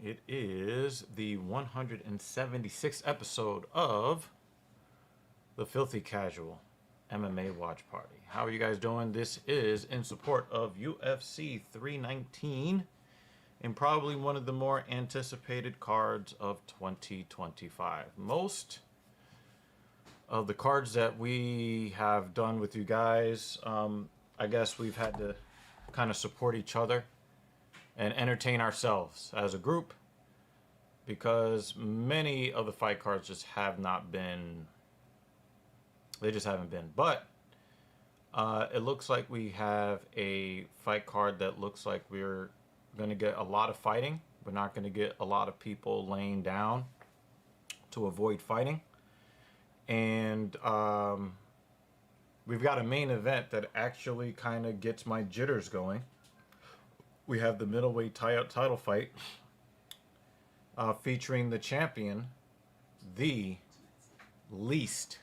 It is the 176th episode of the Filthy Casual MMA Watch Party. How are you guys doing? This is in support of UFC 319 and probably one of the more anticipated cards of 2025. Most of the cards that we have done with you guys, I guess we've had to kind of support each other and entertain ourselves as a group because many of the fight cards just have not been, they just haven't been. But it looks like we have a fight card that looks like we're going to get a lot of fighting. We're not going to get a lot of people laying down to avoid fighting. And we've got a main event that actually kind of gets my jitters going. We have the middleweight title fight featuring the champion, the least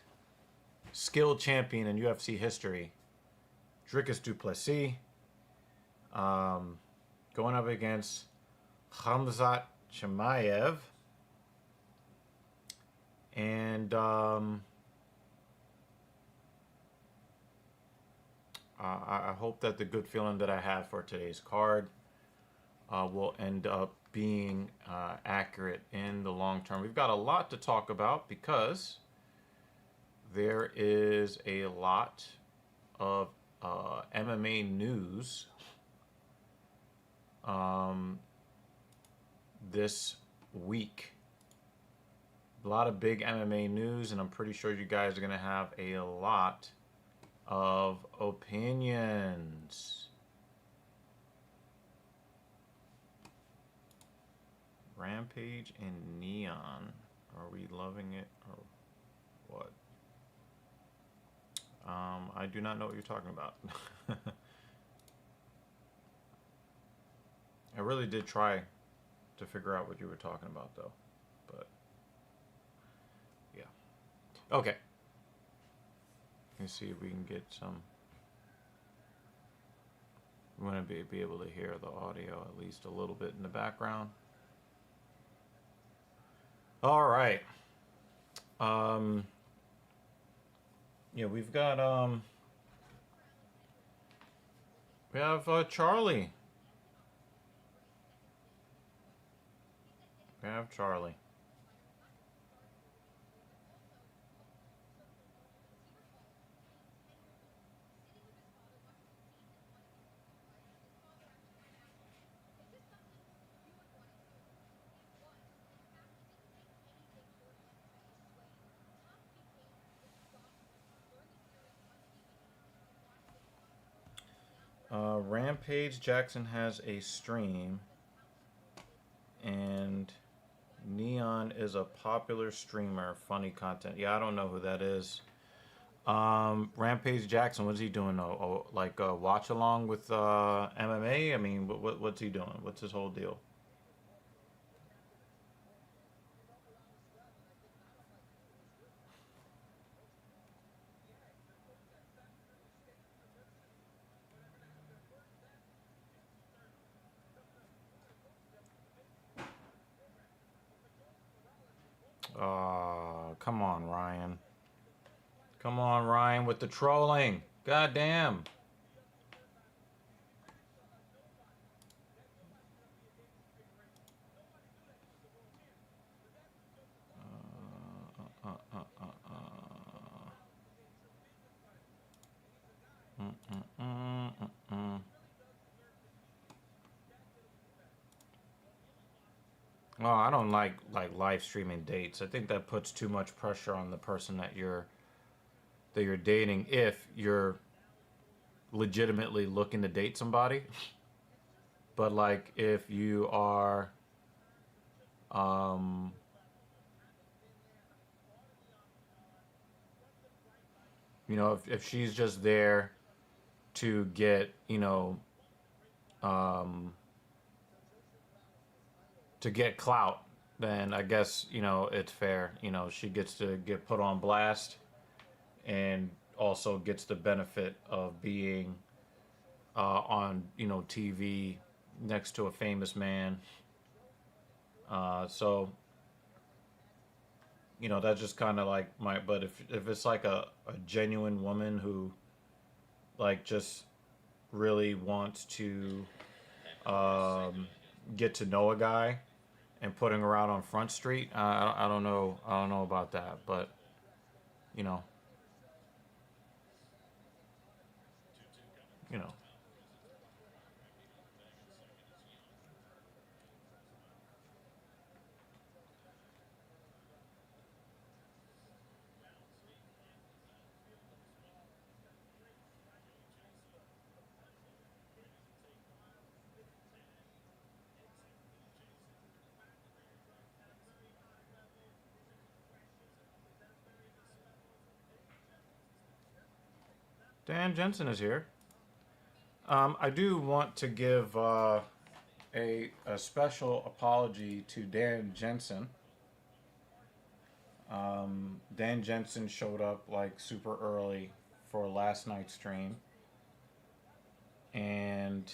skilled champion in UFC history, Dricus du Plessis, going up against Khamzat Chimaev. And I hope that the good feeling that I have for today's card will end up being accurate in the long term. We've got a lot to talk about because there is a lot of MMA news this week. A lot of big MMA news, and I'm pretty sure you guys are going to have a lot of opinions. Rampage and Neon. Are we loving it or what? I do not know what you're talking about. I really did try to figure out what you were talking about, though. But, yeah. Okay. Let's see if we can get some. We want to be able to hear the audio at least a little bit in the background. All right. Yeah, we've got we have Charlie. We have Charlie. Rampage Jackson has a stream, and Neon is a popular streamer, funny content. Yeah, I don't know who that is. Rampage Jackson, what's he doing? Like a watch along with MMA? I mean, what's he doing? What's his whole deal? Come on, Ryan. Come on, Ryan, with the trolling. God damn. Oh, I don't like live streaming dates. I think that puts too much pressure on the person that you're dating if you're legitimately looking to date somebody. But like if you are um if she's just there to get, um to get clout, then I guess, it's fair. She gets to get put on blast and also gets the benefit of being on TV next to a famous man So that's just kind of like my. But if it's like a genuine woman who like just really wants to um, get to know a guy and putting her out on Front Street, I don't know. I don't know about that, but you know, you know. Dan Jensen is here. I do want to give a special apology to Dan Jensen. Dan Jensen showed up like super early for last night's stream, and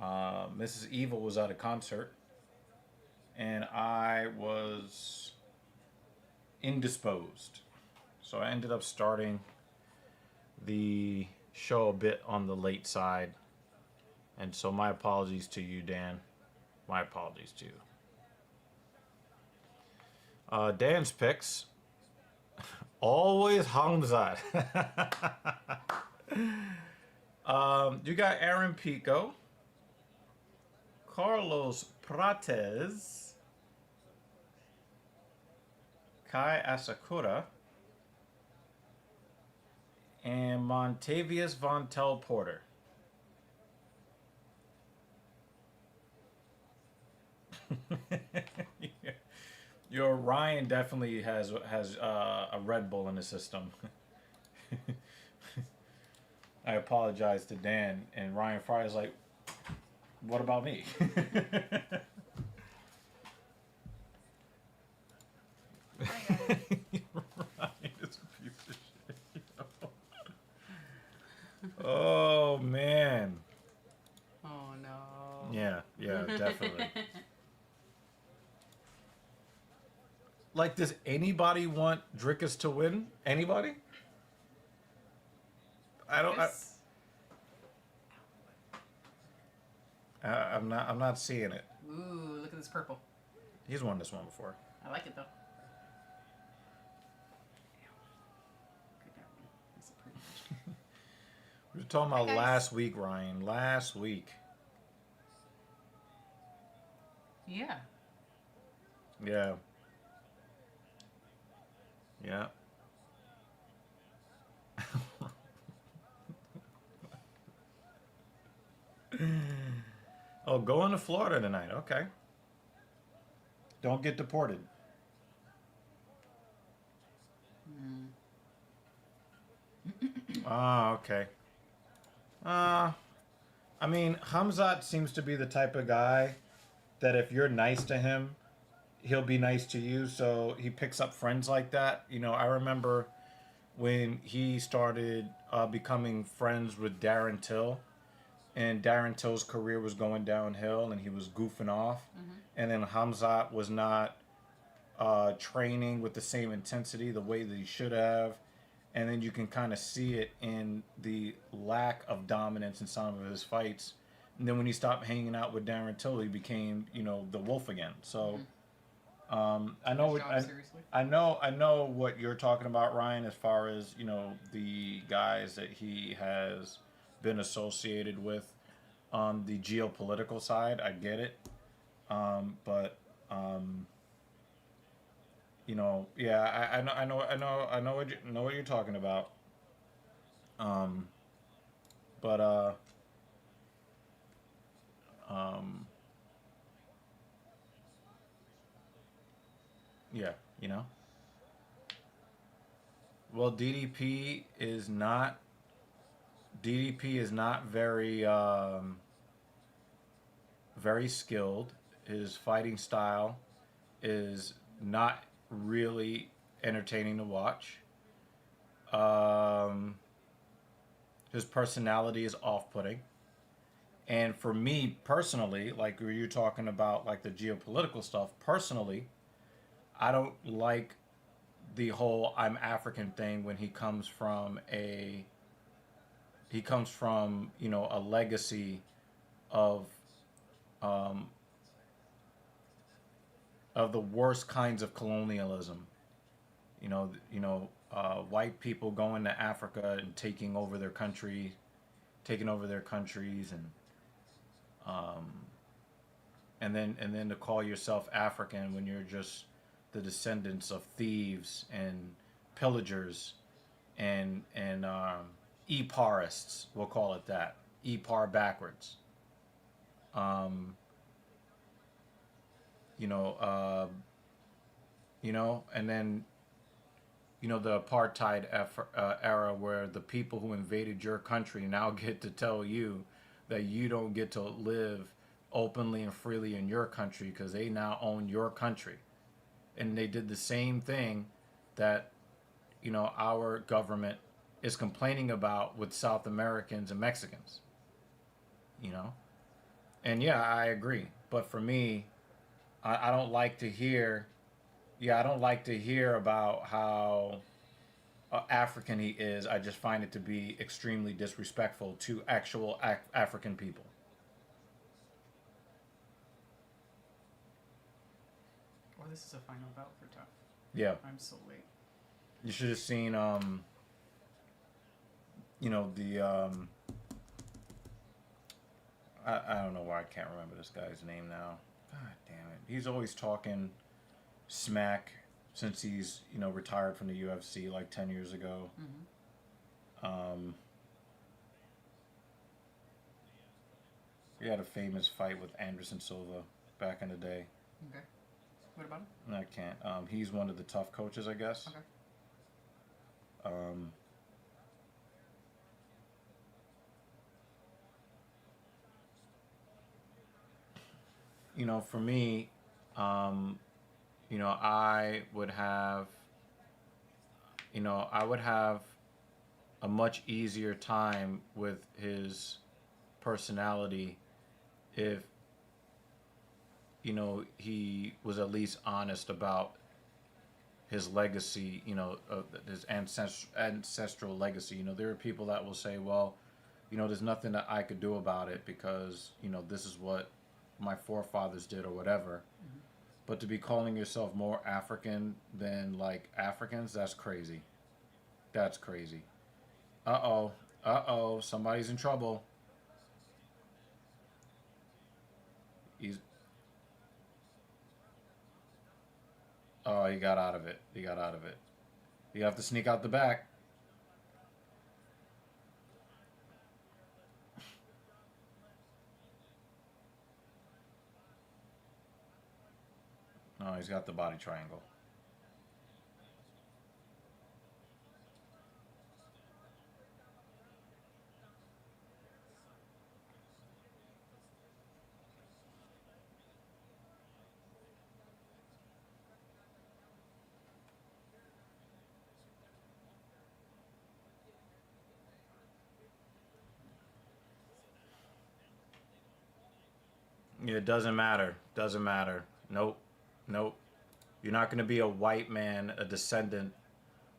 Mrs. Evil was at a concert, and I was indisposed. So I ended up starting the show a bit on the late side. And so my apologies to you, Dan. My apologies to you. Dan's picks. Always Khamzat. You got Aaron Pico, Carlos Prates, Kai Asakura, and Montavious Vontel Porter. Your Ryan definitely has a Red Bull in the system. I apologize to Dan, and Ryan Fry is like, "What about me?" Ryan is a piece of shit. Oh man. Oh no. Yeah, definitely. Like, does anybody want Dricus to win? Anybody? I don't. I'm not. I'm not seeing it. Ooh, look at this purple. He's won this one before. I like it though. We were talking about Hi, guys. last week, Ryan. Last week. Yeah. Yeah. Yeah. Oh, going to Florida tonight. Okay. Don't get deported. Ah, okay. I mean, Khamzat seems to be the type of guy that if you're nice to him, he'll be nice to you. So he picks up friends like that. I remember when he started becoming friends with Darren Till, and Darren Till's career was going downhill, and he was goofing off. And then Khamzat was not training with the same intensity the way that he should have. And then you can kind of see it in the lack of dominance in some of his fights. And then when he stopped hanging out with Darren Till, he became, the wolf again. So I know I know what you're talking about, Ryan, as far as the guys that he has been associated with on the geopolitical side. I get it, but yeah, I know what you're talking about. But yeah, Well, DDP is not very skilled. His fighting style is not really entertaining to watch. His personality is off-putting, And for me personally, like you're talking about like the geopolitical stuff, personally, I don't like the whole I'm African thing when he comes from, you know, a legacy of um, of the worst kinds of colonialism. White people going to Africa and taking over their countries, um, and then to call yourself African when you're just the descendants of thieves and pillagers and e-parists, we'll call it that, e-par backwards. Um, you know, uh, and then the apartheid era where the people who invaded your country now get to tell you that you don't get to live openly and freely in your country because they now own your country. And they did the same thing that, our government is complaining about with South Americans and Mexicans, you know? And yeah, I agree. But for me, I don't like to hear, I don't like to hear about how African he is. I just find it to be extremely disrespectful to actual African people. Well, this is a final bout for Tough. Yeah, I'm so late. you should have seen, the I don't know why I can't remember this guy's name now. God damn it, he's always talking smack since he's retired from the UFC like 10 years ago. Um, he had a famous fight with Anderson Silva back in the day. Okay. What about him? I can't. He's one of the tough coaches, I guess. Okay. Um, for me, um, I would have, I would have a much easier time with his personality if, he was at least honest about his legacy, his ancestral legacy. There are people that will say, well, there's nothing that I could do about it because, this is what my forefathers did or whatever. Mm-hmm. But to be calling yourself more African than like Africans, that's crazy. That's crazy. Uh oh. Uh oh. Somebody's in trouble. He's. Oh, he got out of it. He got out of it. You have to sneak out the back. Oh, he's got the body triangle. Yeah, it doesn't matter. Doesn't matter. Nope. Nope. You're not going to be a white man, a descendant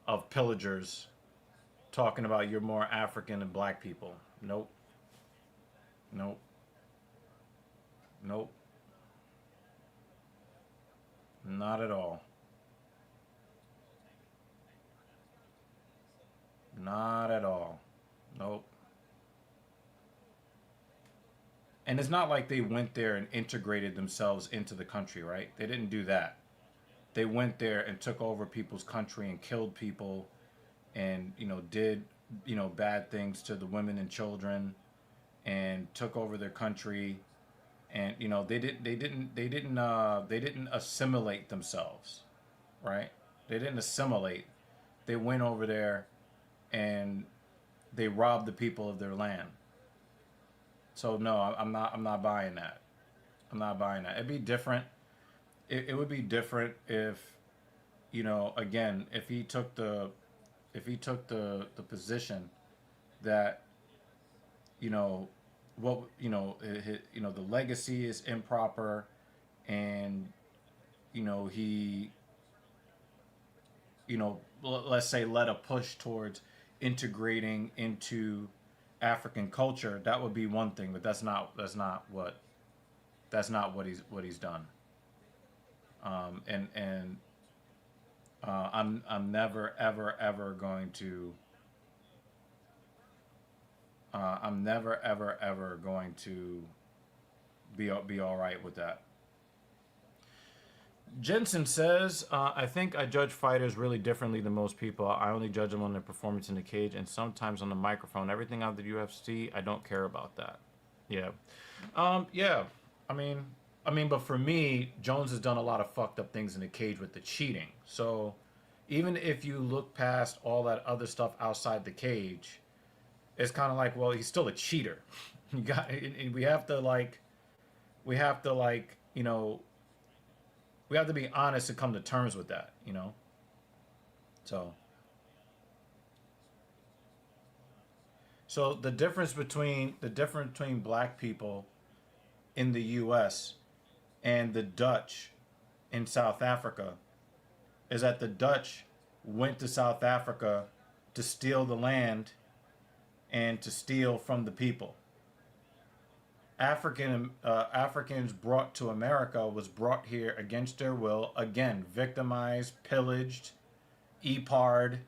of pillagers, talking about you're more African than black people. Nope. Nope. Nope. Not at all. Not at all. Nope. And it's not like they went there and integrated themselves into the country, right? They didn't do that. They went there and took over people's country and killed people and, did, bad things to the women and children and took over their country. And, they didn't assimilate themselves, right? They didn't assimilate. They went over there and they robbed the people of their land. So no, I'm not buying that. I'm not buying that. It'd be different. It would be different if, again, if he took the position that, you know, what the legacy is improper, and he let's say led a push towards integrating into African culture. That would be one thing, but that's not what he's done. And I'm never ever ever going to I'm never ever ever going to be all right with that. Jensen says, I think I judge fighters really differently than most people. I only judge them on their performance in the cage and sometimes on the microphone. Everything out of the UFC, I don't care about that. Yeah. Yeah. I mean, but for me, Jones has done a lot of fucked up things in the cage with the cheating. So even if you look past all that other stuff outside the cage, it's kind of like, well, he's still a cheater. You got, we have to like, we have to like, we have to be honest and come to terms with that. So, the difference between black people in the U.S. and the Dutch in South Africa is that the Dutch went to South Africa to steal the land and to steal from the people. Africans brought to America was brought here against their will, again victimized, pillaged, EPAR'd,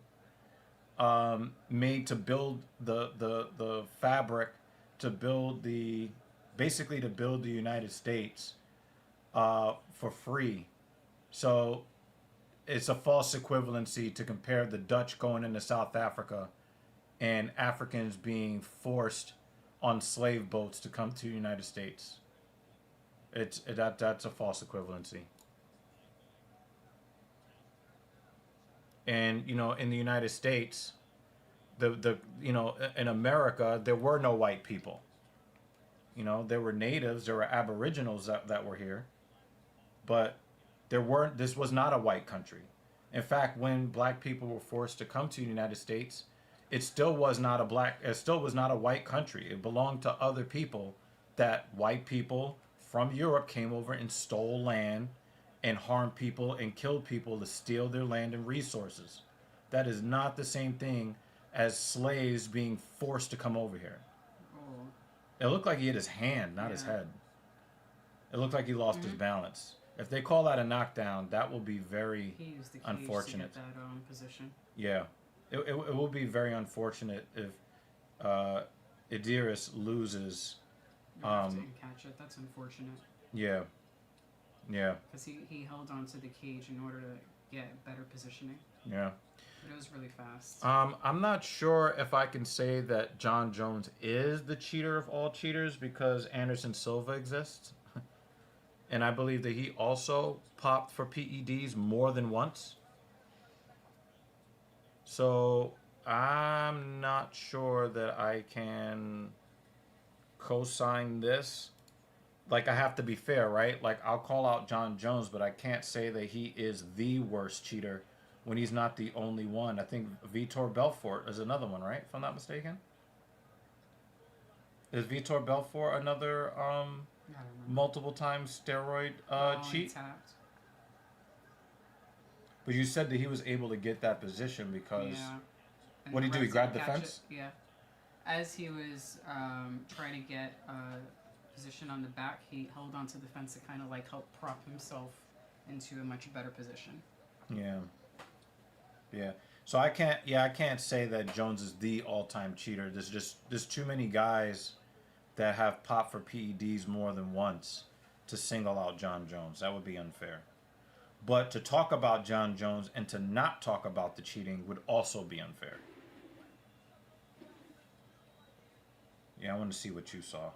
made to build the fabric, to build the United States for free. So it's a false equivalency to compare the Dutch going into South Africa and Africans being forced on slave boats to come to the United States. That's a false equivalency. And in the United States, in America, there were no white people. There were natives, there were aboriginals that were here, but this was not a white country. In fact, when black people were forced to come to the United States, it still was not a white country. It belonged to other people. That white people from Europe came over and stole land and harmed people and killed people to steal their land and resources. That is not the same thing as slaves being forced to come over here. Oh. It looked like he hit his hand, not his head. It looked like he lost his balance. If they call that a knockdown, that will be very unfortunate. To get that position. Yeah. It will be very unfortunate if Idris loses. Have to catch it. That's unfortunate. Yeah. Yeah. Because he held on to the cage in order to get better positioning. Yeah. But it was really fast. I'm not sure if I can say that John Jones is the cheater of all cheaters because Anderson Silva exists. And I believe that he also popped for PEDs more than once. So I'm not sure that I can co-sign this. Like, I have to be fair, right? Like, I'll call out John Jones, but I can't say that he is the worst cheater when he's not the only one. I think Vitor Belfort is another one, right? If I'm not mistaken. Is Vitor Belfort another multiple times steroid cheat? Tapped. But you said that he was able to get that position because... Yeah. What did he do? He grabbed the fence? It. Yeah. As he was trying to get position on the back, he held onto the fence to kind of like help prop himself into a much better position. Yeah. Yeah. So I can't say that Jones is the all-time cheater. There's too many guys that have popped for PEDs more than once to single out John Jones. That would be unfair. But to talk about John Jones and to not talk about the cheating would also be unfair. Yeah, I want to see what you saw.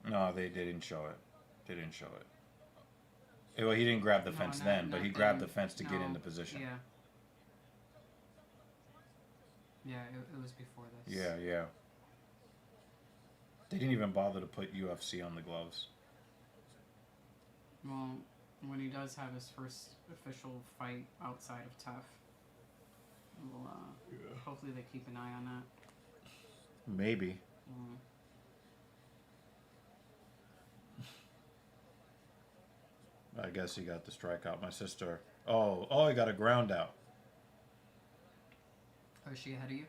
No, they didn't show it. They didn't show it. Well, he didn't grab the fence then, but he grabbed the fence to get into position. Yeah. Yeah, it was before this. Yeah, yeah. They didn't even bother to put UFC on the gloves. Well, when he does have his first official fight outside of TUF, We'll, hopefully they keep an eye on that. Maybe. I guess he got the strikeout. My sister. Oh, he got a ground out. Oh, is she ahead of you?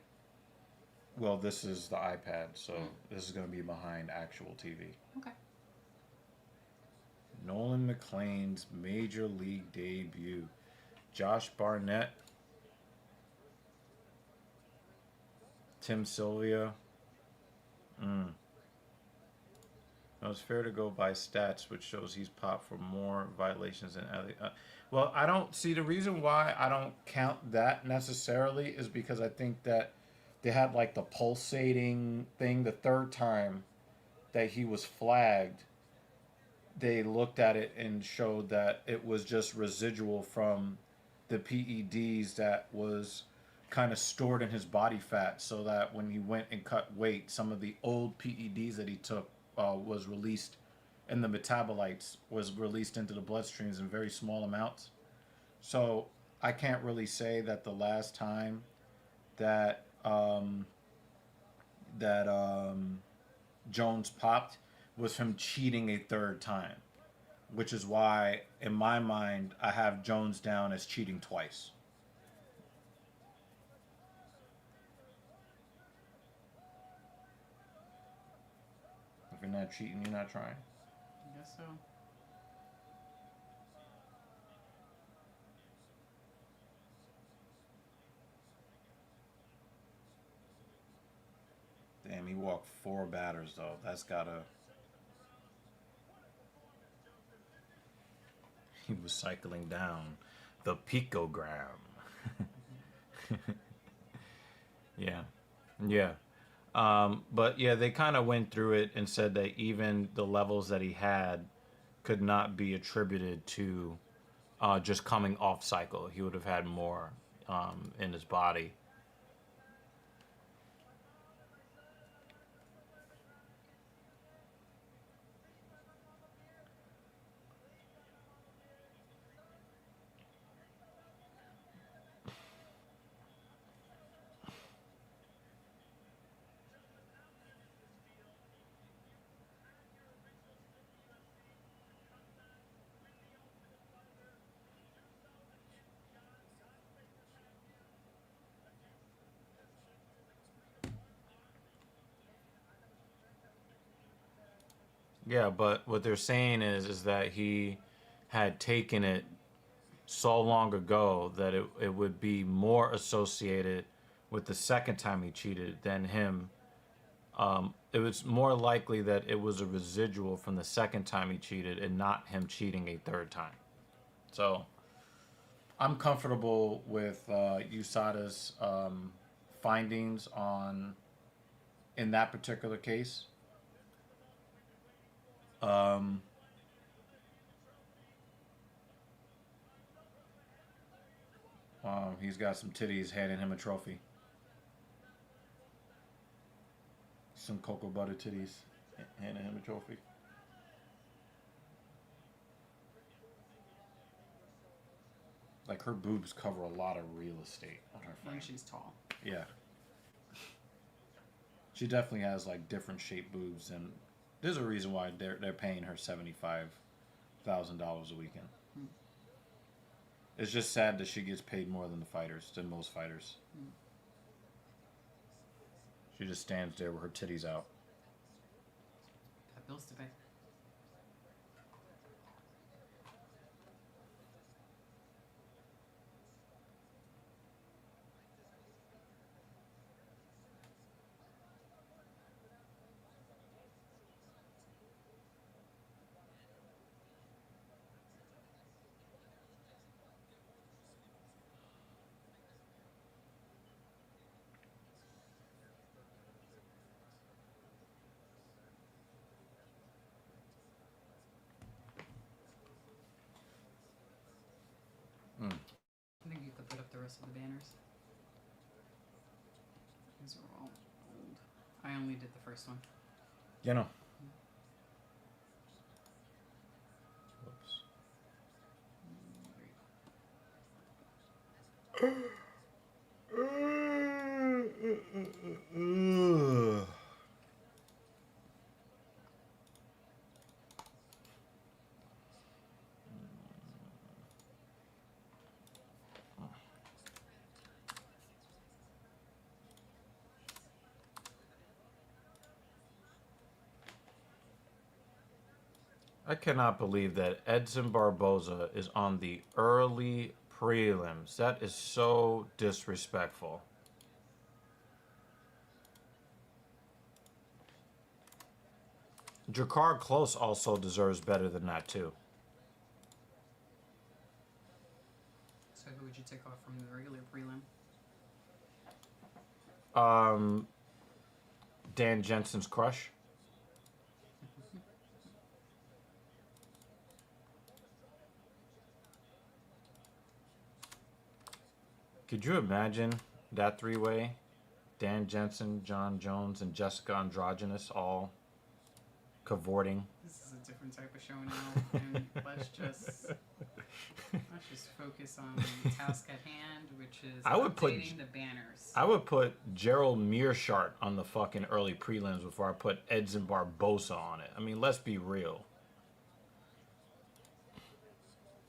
Well, this is the iPad, so this is going to be behind actual TV. Okay. Nolan McLean's major league debut. Josh Barnett. Tim Sylvia. No, it's fair to go by stats, which shows he's popped for more violations than other. Well, I don't see the reason why I don't count that necessarily is because I think that they had like the pulsating thing the third time that he was flagged. They looked at it and showed that it was just residual from the PEDs that was kind of stored in his body fat, so that when he went and cut weight, some of the old PEDs that he took was released, and the metabolites was released into the bloodstreams in very small amounts. So I can't really say that the last time that Jones popped was him cheating a third time, which is why in my mind I have Jones down as cheating twice. If you're not cheating, you're not trying. I guess so. Damn, he walked 4 batters though. That's gotta. He was cycling down the picogram. Yeah. But yeah, they kind of went through it and said that even the levels that he had could not be attributed to just coming off cycle. He would have had more in his body. Yeah, but what they're saying is that he had taken it so long ago that it would be more associated with the second time he cheated than him. It was more likely that it was a residual from the second time he cheated and not him cheating a third time. So I'm comfortable with USADA's findings on in that particular case. He's got some titties handing him a trophy. Some cocoa butter titties handing him a trophy. Like her boobs cover a lot of real estate on her frame. And she's tall. Yeah. She definitely has like different shaped boobs, and there's a reason why they're paying her $75,000 a weekend. It's just sad that she gets paid more than most fighters. She just stands there with her titties out. Got bills to pay. I think you could put up the rest of the banners. These are all old. I only did the first one. You know. Whoops. I cannot believe that Edson Barboza is on the early prelims. That is so disrespectful. Jakar Close also deserves better than that, too. So who would you take off from the regular prelim? Dan Jensen's crush. Could you imagine that three-way? Dan Jensen, John Jones, and Jessica Androgynous all cavorting. This is a different type of show now, and let's just focus on the task at hand, which is updating the banners. I would put Gerald Mearshart on the fucking early prelims before I put Edson Barboza on it. I mean, let's be real.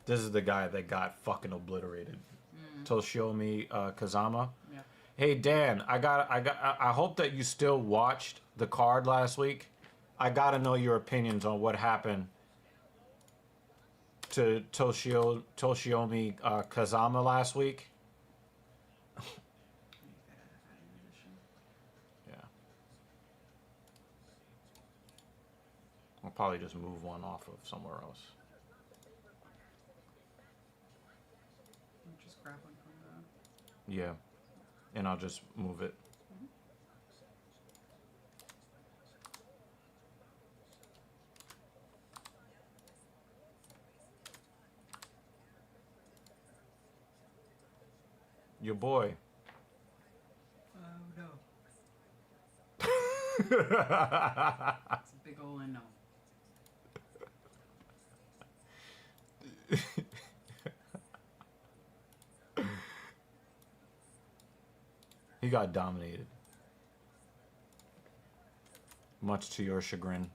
This is the guy that got fucking obliterated. Toshiomi Kazama. Yeah. Hey Dan, I hope that you still watched the card last week. I gotta know your opinions on what happened to Toshiomi Kazama last week. Yeah. I'll probably just move one off of somewhere else. Just grab one from the... Yeah. And I'll just move it. Your boy. Oh no. It's a big ol' no. He got dominated. Much to your chagrin.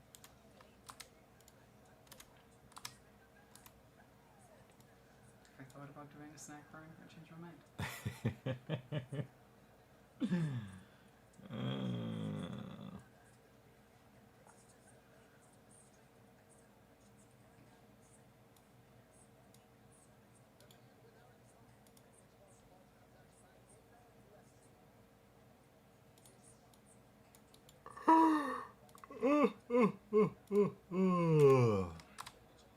If I thought about doing a snack burn, I changed my mind.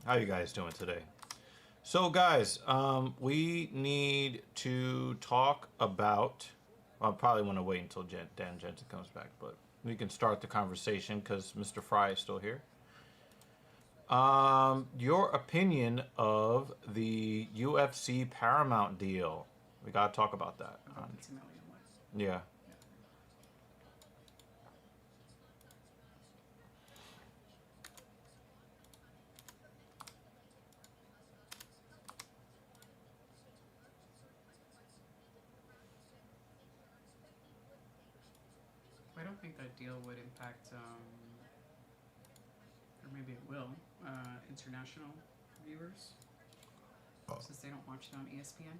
How you guys doing today? So guys, we need to talk about, I probably want to wait until Dan Jensen comes back, but we can start the conversation because Mr. Fry is still here. Your opinion of the UFC Paramount deal. We got to talk about that. About the $2 million one. Yeah. I don't think that deal would impact, or maybe it will, international viewers, since they don't watch it on ESPN.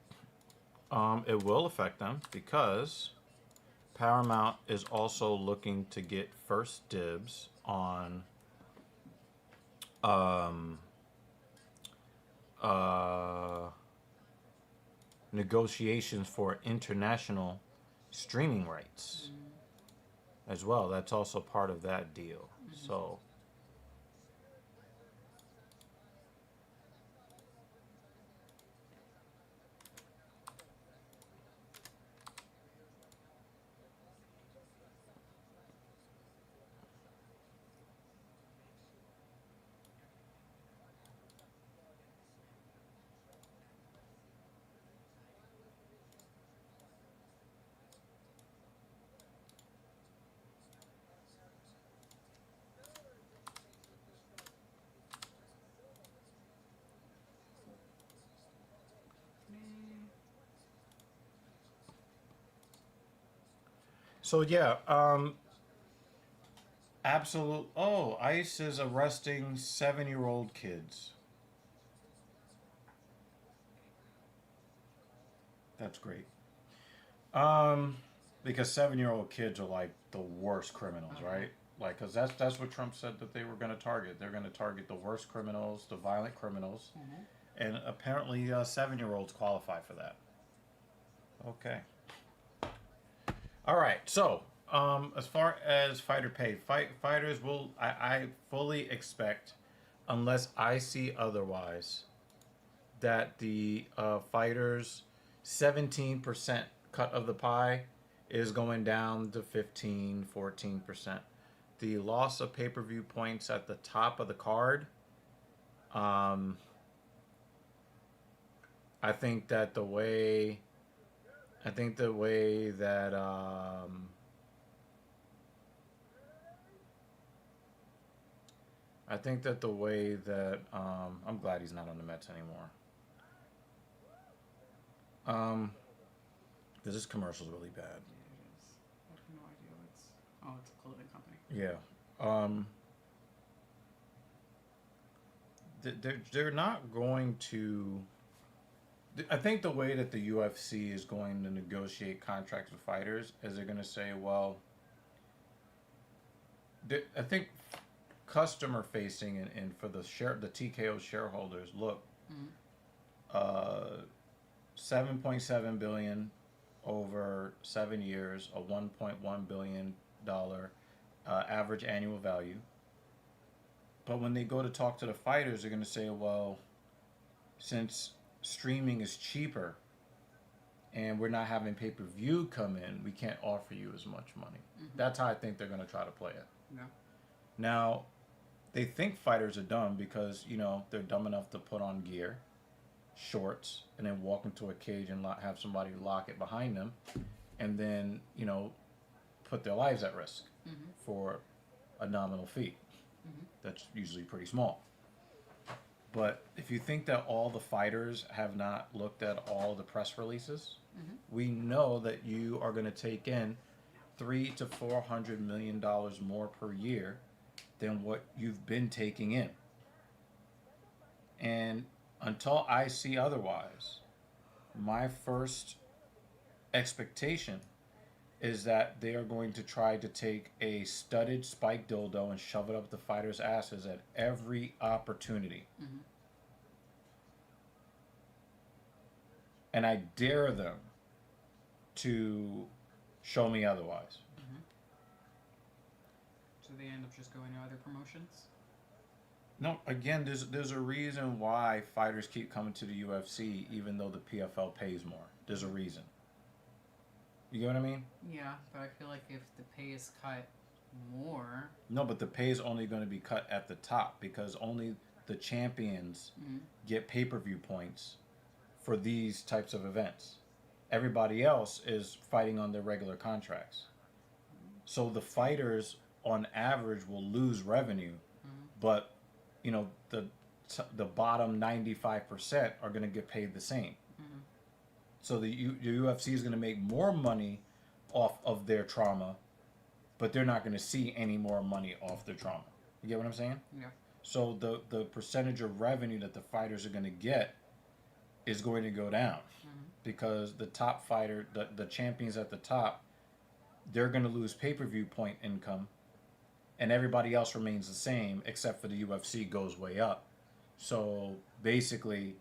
It will affect them because Paramount is also looking to get first dibs on negotiations for international streaming rights as well. That's also part of that deal. So yeah, absolute. Oh, ICE is arresting 7-year-old kids. That's great. Because 7-year-old kids are like the worst criminals, right? Like, because that's what Trump said that they were going to target. They're going to target the worst criminals, the violent criminals, and apparently 7-year-olds qualify for that. Okay. All right. So, as far as fighter pay, fighters will I fully expect, unless I see otherwise, that the fighters 17% cut of the pie is going down to 15, 14%. The loss of pay-per-view points at the top of the card, I think that the way that I'm glad he's not on the Mets anymore. Because this commercial's really bad. Yeah, it is. I have no idea what's. Oh, it's a clothing company. Yeah. They're not going to. I think the way that the UFC is going to negotiate contracts with fighters is they're going to say, well, I think customer facing and for the TKO shareholders, look, 7.7 billion over 7 years, a 1.1 billion dollar average annual value. But when they go to talk to the fighters, they're going to say, well, since streaming is cheaper and we're not having pay-per-view come in, we can't offer you as much money. That's how I think they're going to try to play it. Yeah. Now, they think fighters are dumb because, they're dumb enough to put on gear, shorts, and then walk into a cage and have somebody lock it behind them, and then, put their lives at risk for a nominal fee. That's usually pretty small. But if you think that all the fighters have not looked at all the press releases, we know that you are going to take in $300 to $400 million more per year than what you've been taking in. And until I see otherwise, my first expectation is that they are going to try to take a studded spike dildo and shove it up the fighters' asses at every opportunity. And I dare them to show me otherwise. So they end up just going to other promotions? No, again, there's a reason why fighters keep coming to the UFC even though the PFL pays more. There's a reason. You get what I mean? Yeah, but I feel like if the pay is cut more... No, but the pay is only going to be cut at the top because only the champions get pay-per-view points for these types of events. Everybody else is fighting on their regular contracts. So the fighters, on average, will lose revenue, but, the bottom 95% are going to get paid the same. So the UFC is going to make more money off of their trauma, but they're not going to see any more money off their trauma. You get what I'm saying? Yeah. So the percentage of revenue that the fighters are going to get is going to go down because the top fighter, the champions at the top, they're going to lose pay-per-view point income, and everybody else remains the same except for the UFC goes way up. So basically,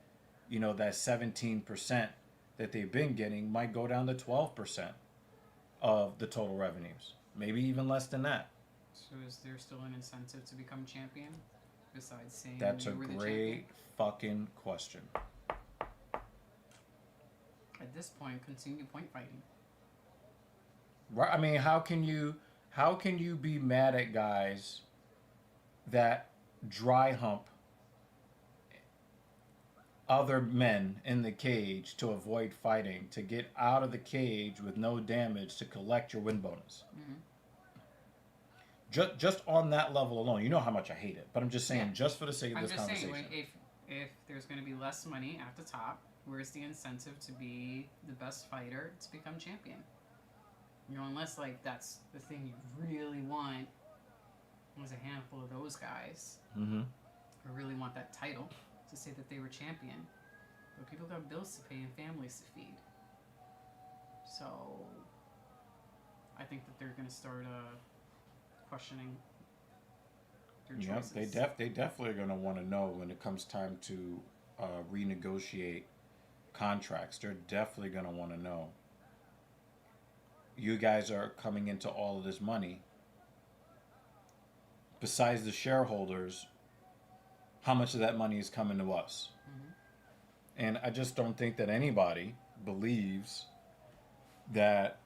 that 17% that they've been getting might go down to 12% of the total revenues. Maybe even less than that. So is there still an incentive to become champion? Besides saying That's a you were the great champion? fucking question. At this point, continue point fighting. Right? I mean, how can you be mad at guys that dry hump other men in the cage to avoid fighting, to get out of the cage with no damage, to collect your win bonus? Just on that level alone, you know how much I hate it. But I'm just saying, just for the sake of this conversation. I'm just saying, if there's going to be less money at the top, where's the incentive to be the best fighter to become champion? Unless that's the thing you really want. There's a handful of those guys who really want that title to say that they were champion. But people got bills to pay and families to feed. So I think that they're going to start questioning their Yeah, choices. they definitely are going to want to know when it comes time to renegotiate contracts. They're definitely going to want to know. You guys are coming into all of this money. Besides the shareholders, how much of that money is coming to us? Mm-hmm. And I just don't think that anybody believes that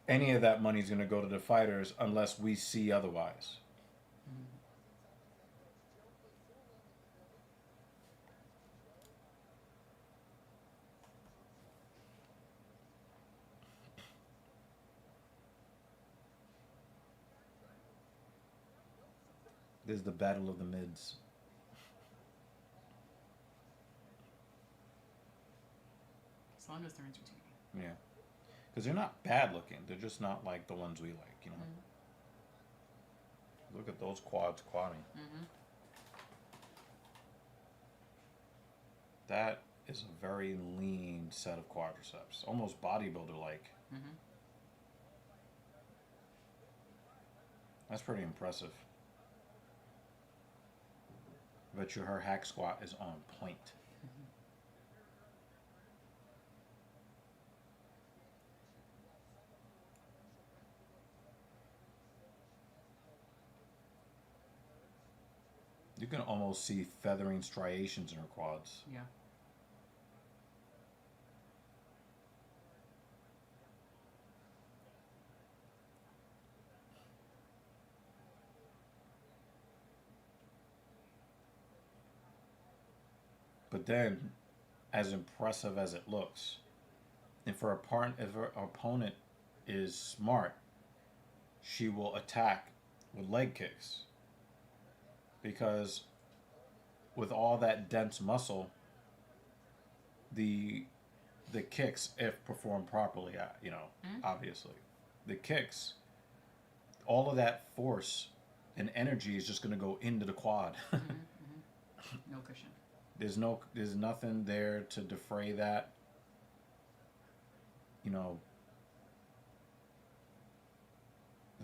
any of that money is going to go to the fighters unless we see otherwise. Mm-hmm. This is the battle of the mids. As long as they're entertaining. Yeah. Because they're not bad looking. They're just not like the ones we like, you know. Mm-hmm. Look at those quads quadding. Mm-hmm. That is a very lean set of quadriceps. Almost bodybuilder like. Mm-hmm. That's pretty impressive. I bet you her hack squat is on point. Mm-hmm. You can almost see feathering striations in her quads. Yeah. But then, as impressive as it looks, if her opponent is smart, she will attack with leg kicks. Because with all that dense muscle, the kicks, if performed properly, Mm-hmm. obviously, the kicks, all of that force and energy is just going to go into the quad. Mm-hmm. Mm-hmm. No cushion. There's nothing there to defray that. You know,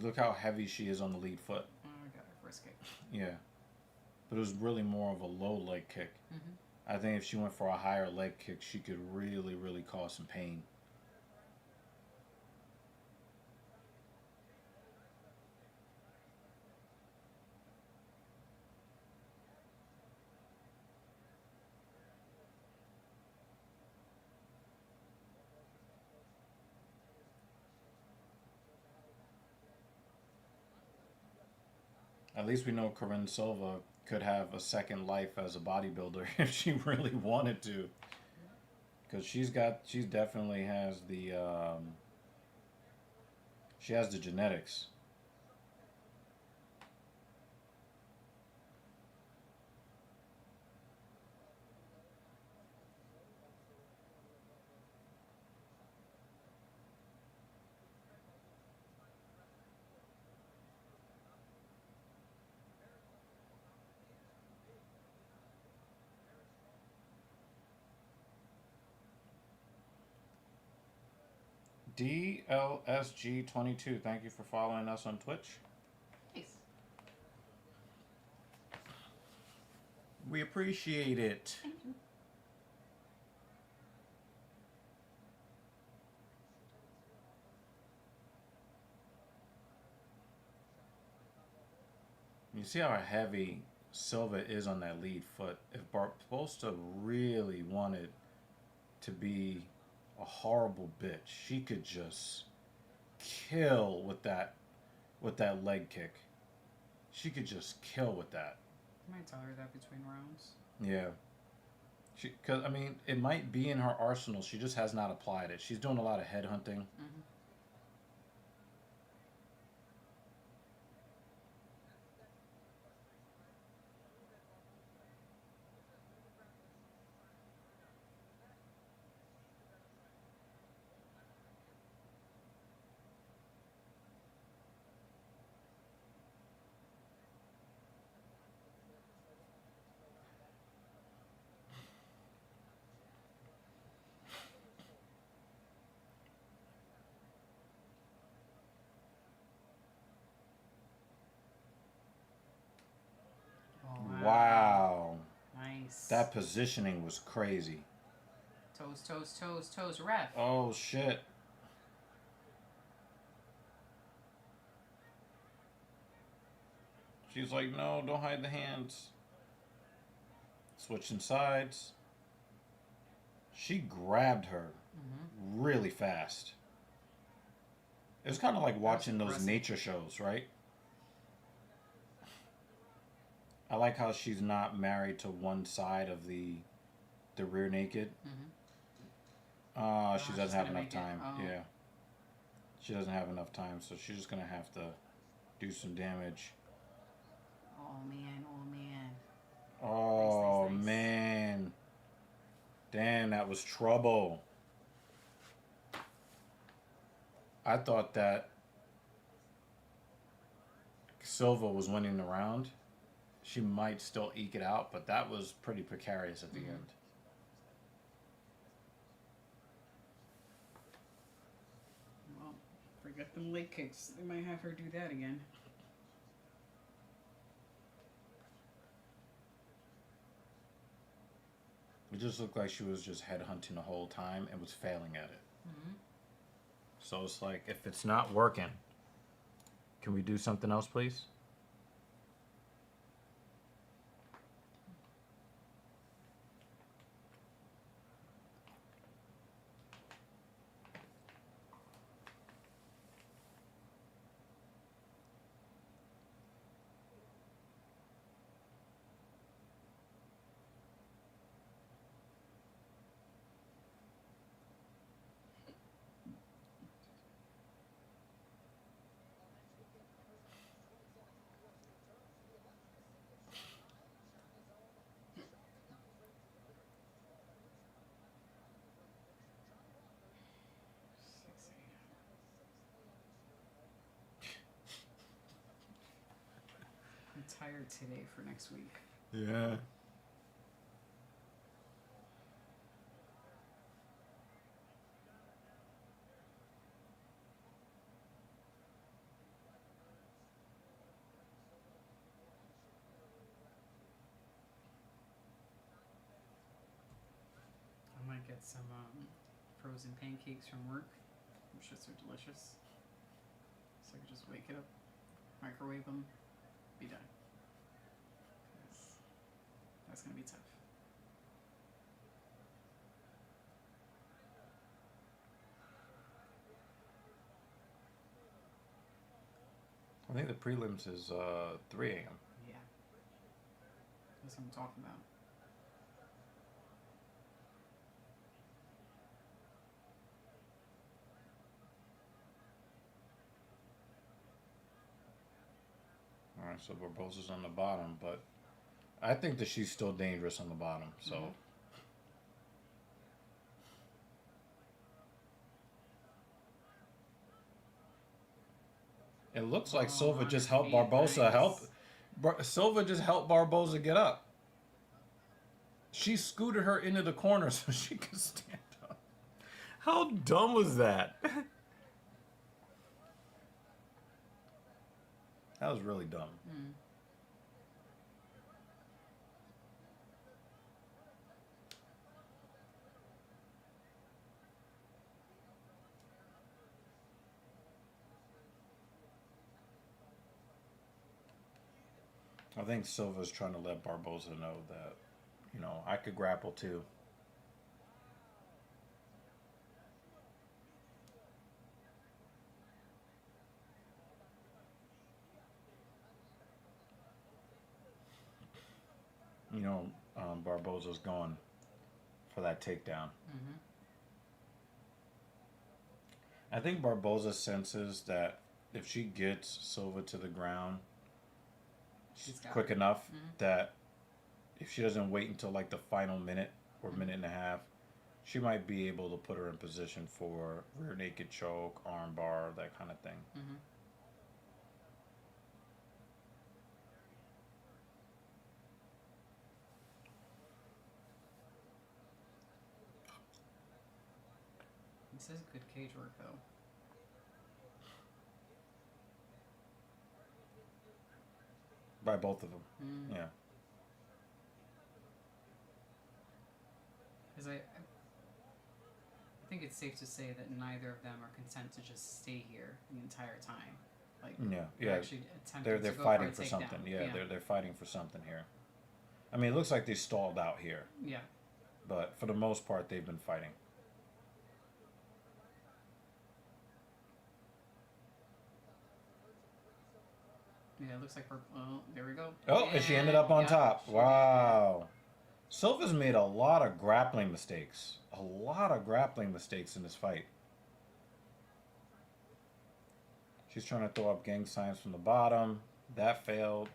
look how heavy she is on the lead foot. Oh, I got her first kick. Yeah, but it was really more of a low leg kick. Mm-hmm. I think if she went for a higher leg kick, she could really, really cause some pain. At least we know Corinne Silva could have a second life as a bodybuilder if she really wanted to, because she definitely has she has the genetics. DLSG22, thank you for following us on Twitch. Nice. We appreciate it. Thank you. You see how heavy Silva is on that lead foot. If Barbosa really wanted to be a horrible bitch, she could just kill with that leg kick. She could just kill with that. I might tell her that between rounds. Yeah. Because I mean, it might be in her arsenal. She just has not applied it. She's doing a lot of head hunting. Mm-hmm. That positioning was crazy. Toes, toes, toes, toes, ref. Oh, shit. She's like, no, don't hide the hands. Switching sides. She grabbed her really fast. It was kind of like watching those nature shows, right? I like how she's not married to one side of the rear naked. She doesn't have enough time. Yeah. She doesn't have enough time, so she's just going to have to do some damage. Oh, man. Oh, man. Oh, nice. Man. Damn, that was trouble. I thought that Silva was winning the round. She might still eke it out, but that was pretty precarious at the end. Well, forget them leg kicks. They might have her do that again. It just looked like she was just headhunting the whole time and was failing at it. So it's like, if it's not working, can we do something else, please? I'm tired today for next week. Yeah. I might get some frozen pancakes from work. I'm sure they're delicious. So I could just wake it up, microwave them, be done. That's going to be tough. I think the prelims is 3 a.m. Yeah. That's what I'm talking about. All right, so Barbosa's on the bottom, but I think that she's still dangerous on the bottom, so... It looks like Silva just helped Barbosa Silva just helped Barbosa get up. She scooted her into the corner so she could stand up. How dumb was that? That was really dumb. I think Silva's trying to let Barbosa know that, you know, I could grapple too. You know, Barbosa's going for that takedown. I think Barbosa senses that if she gets Silva to the ground quick enough, that if she doesn't wait until like the final minute or minute and a half, she might be able to put her in position for rear naked choke, arm bar, that kind of thing. This is good cage work, though. By both of them. Yeah. because I think it's safe to say that neither of them are content to just stay here the entire time. Like, they're actually attempting they're to go fighting for for something. Yeah, they're fighting for something here. I mean, it looks like they stalled out here. Yeah. But for the most part, they've been fighting. Yeah, it looks like we're. Well, there we go. Oh, and she ended up on top. Wow. Silva's made a lot of grappling mistakes. A lot of grappling mistakes in this fight. She's trying to throw up gang signs from the bottom. That failed.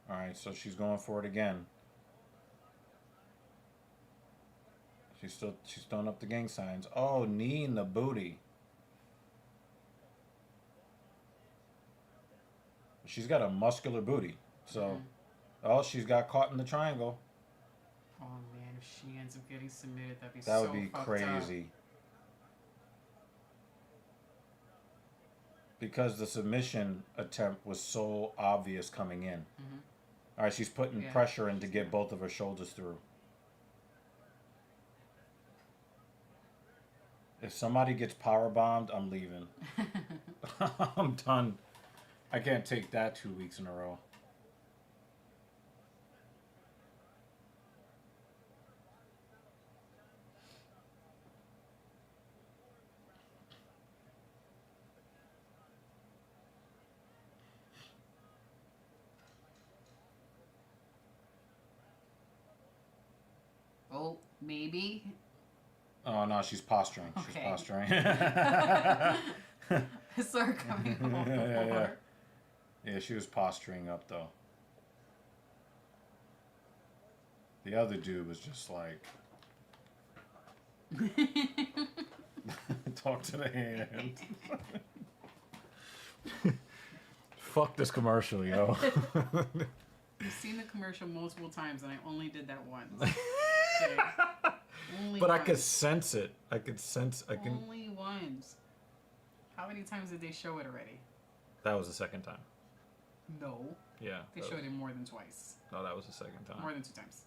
All right, so she's going for it again. She's throwing up the gang signs. Oh, knee in the booty. She's got a muscular booty. So, oh, she's got caught in the triangle. Oh man, if she ends up getting submitted, that'd be That so would be crazy. Because the submission attempt was so obvious coming in. All right, she's putting pressure in to get both of her shoulders through. If somebody gets power bombed, I'm leaving. I'm done. I can't take that 2 weeks in a row. Oh, maybe. Oh no, she's posturing. Okay. She's posturing. I saw her coming over. Yeah, she was posturing up though. The other dude was just like, talk to the hand. Fuck this commercial, yo. I've seen the commercial multiple times, and I only did that once. Okay. Only But once. I could sense it. I can. Only once. How many times did they show it already? That was the second time. No. Yeah. They showed it more than twice. No, that was the second time. More than 2 times.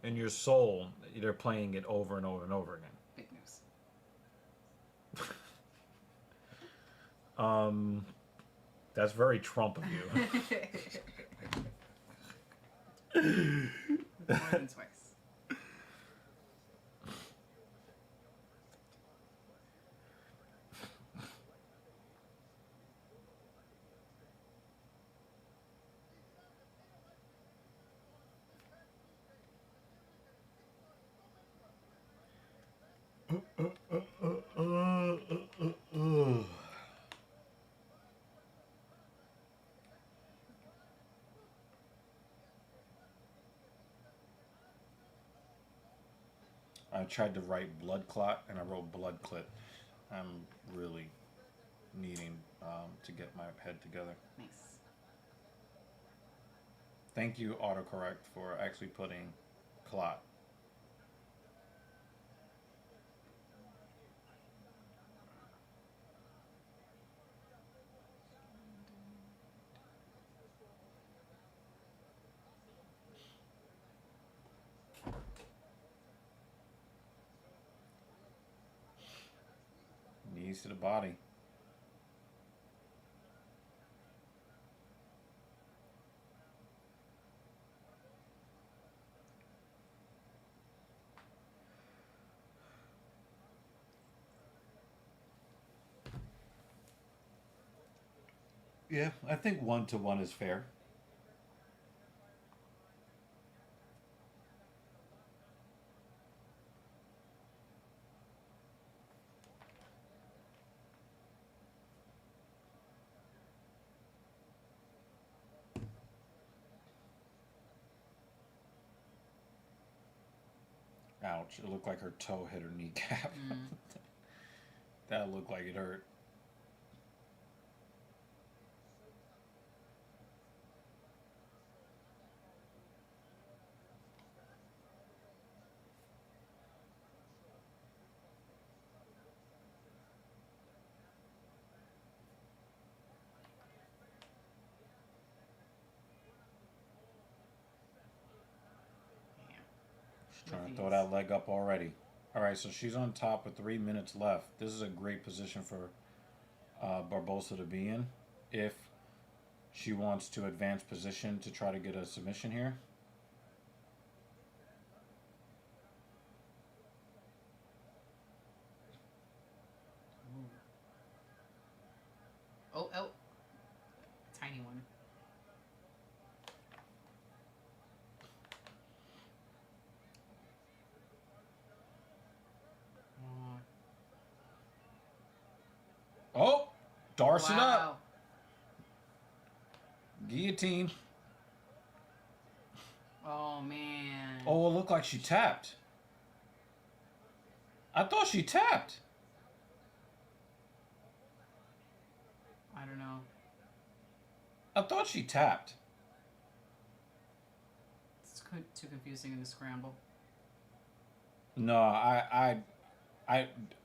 In your soul, they're playing it over and over and over again. Big news. That's very Trump of you. More than twice. I tried to write blood clot and I wrote blood clit. I'm really needing to get my head together. Nice. Thank you, autocorrect, for actually putting clot. Knees to the body. Yeah, I think 1-to-1 is fair. Ouch, it looked like her toe hit her kneecap. That looked like it hurt. Trying to throw that leg up already. All right, so she's on top with 3 minutes left. This is a great position for Barbosa to be in if she wants to advance position to try to get a submission here. Oh, tiny one. Oh, darce it Wow. up. Guillotine. Oh man. Oh, it looked like she tapped. I thought she tapped. I don't know. I thought she tapped. It's too confusing in the scramble. No,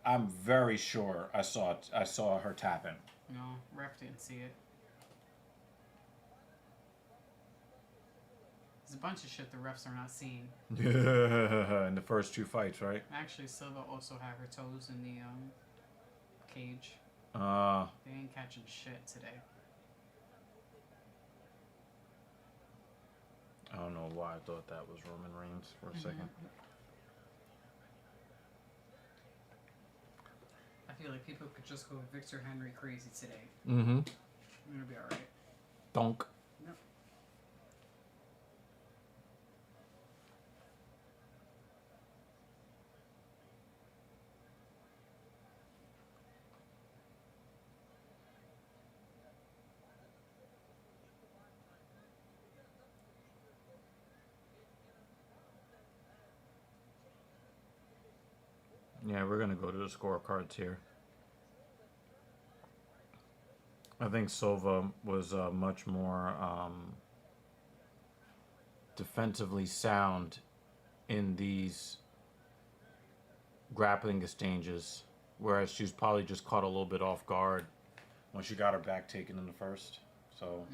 I'm very sure I saw her tapping. No, ref didn't see it. There's a bunch of shit the refs are not seeing. In the first 2 fights, right? Actually, Silva also had her toes in the cage. They ain't catching shit today. I don't know why I thought that was Roman Reigns for a second. I feel like people could just go Victor Henry crazy today. Mm-hmm. I'm gonna be alright. Donk. Yep. Yeah, we're gonna go to the scorecards here. I think Silva was much more defensively sound in these grappling exchanges, whereas she's probably just caught a little bit off guard when she got her back taken in the first. So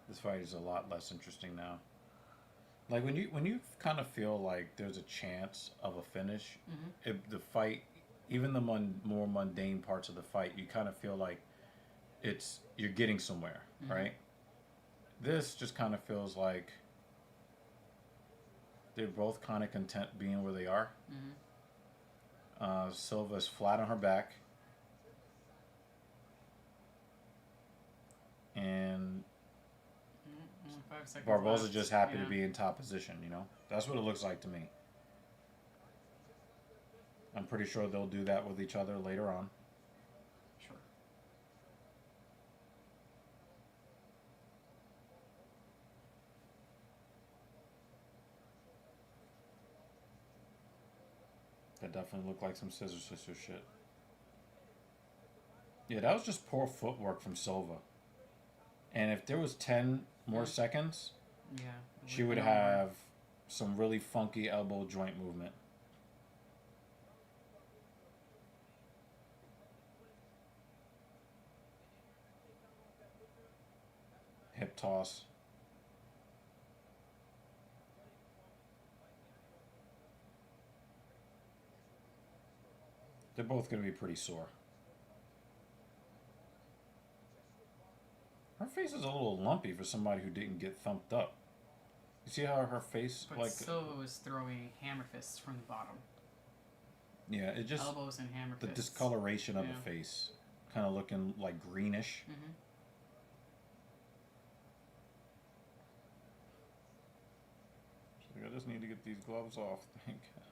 this fight is a lot less interesting now. Like when you kind of feel like there's a chance of a finish, the fight, even the more mundane parts of the fight, you kind of feel like you're getting somewhere, right? This just kind of feels like they're both kind of content being where they are. Silva's flat on her back, and Barbosa's just happy to be in top position, you know? That's what it looks like to me. I'm pretty sure they'll do that with each other later on. Sure. That definitely looked like some Scissor Sister shit. Yeah, that was just poor footwork from Silva. And if there was 10 more seconds, she would have some really funky elbow joint movement. Hip toss. They're both going to be pretty sore. Her face is a little lumpy for somebody who didn't get thumped up. You see how her face, but Silva was throwing hammer fists from the bottom. Yeah, it just elbows and hammer the fists. discoloration of the face, kind of looking like greenish. She's like, I just need to get these gloves off. Thank God.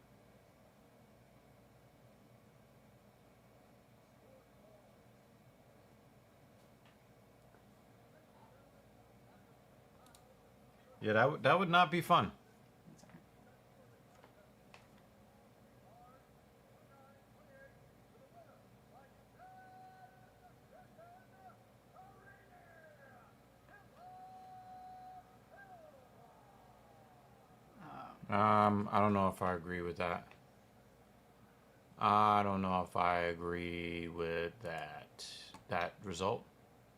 Yeah, that would not be fun. I don't know if I agree with that. I don't know if I agree with that result.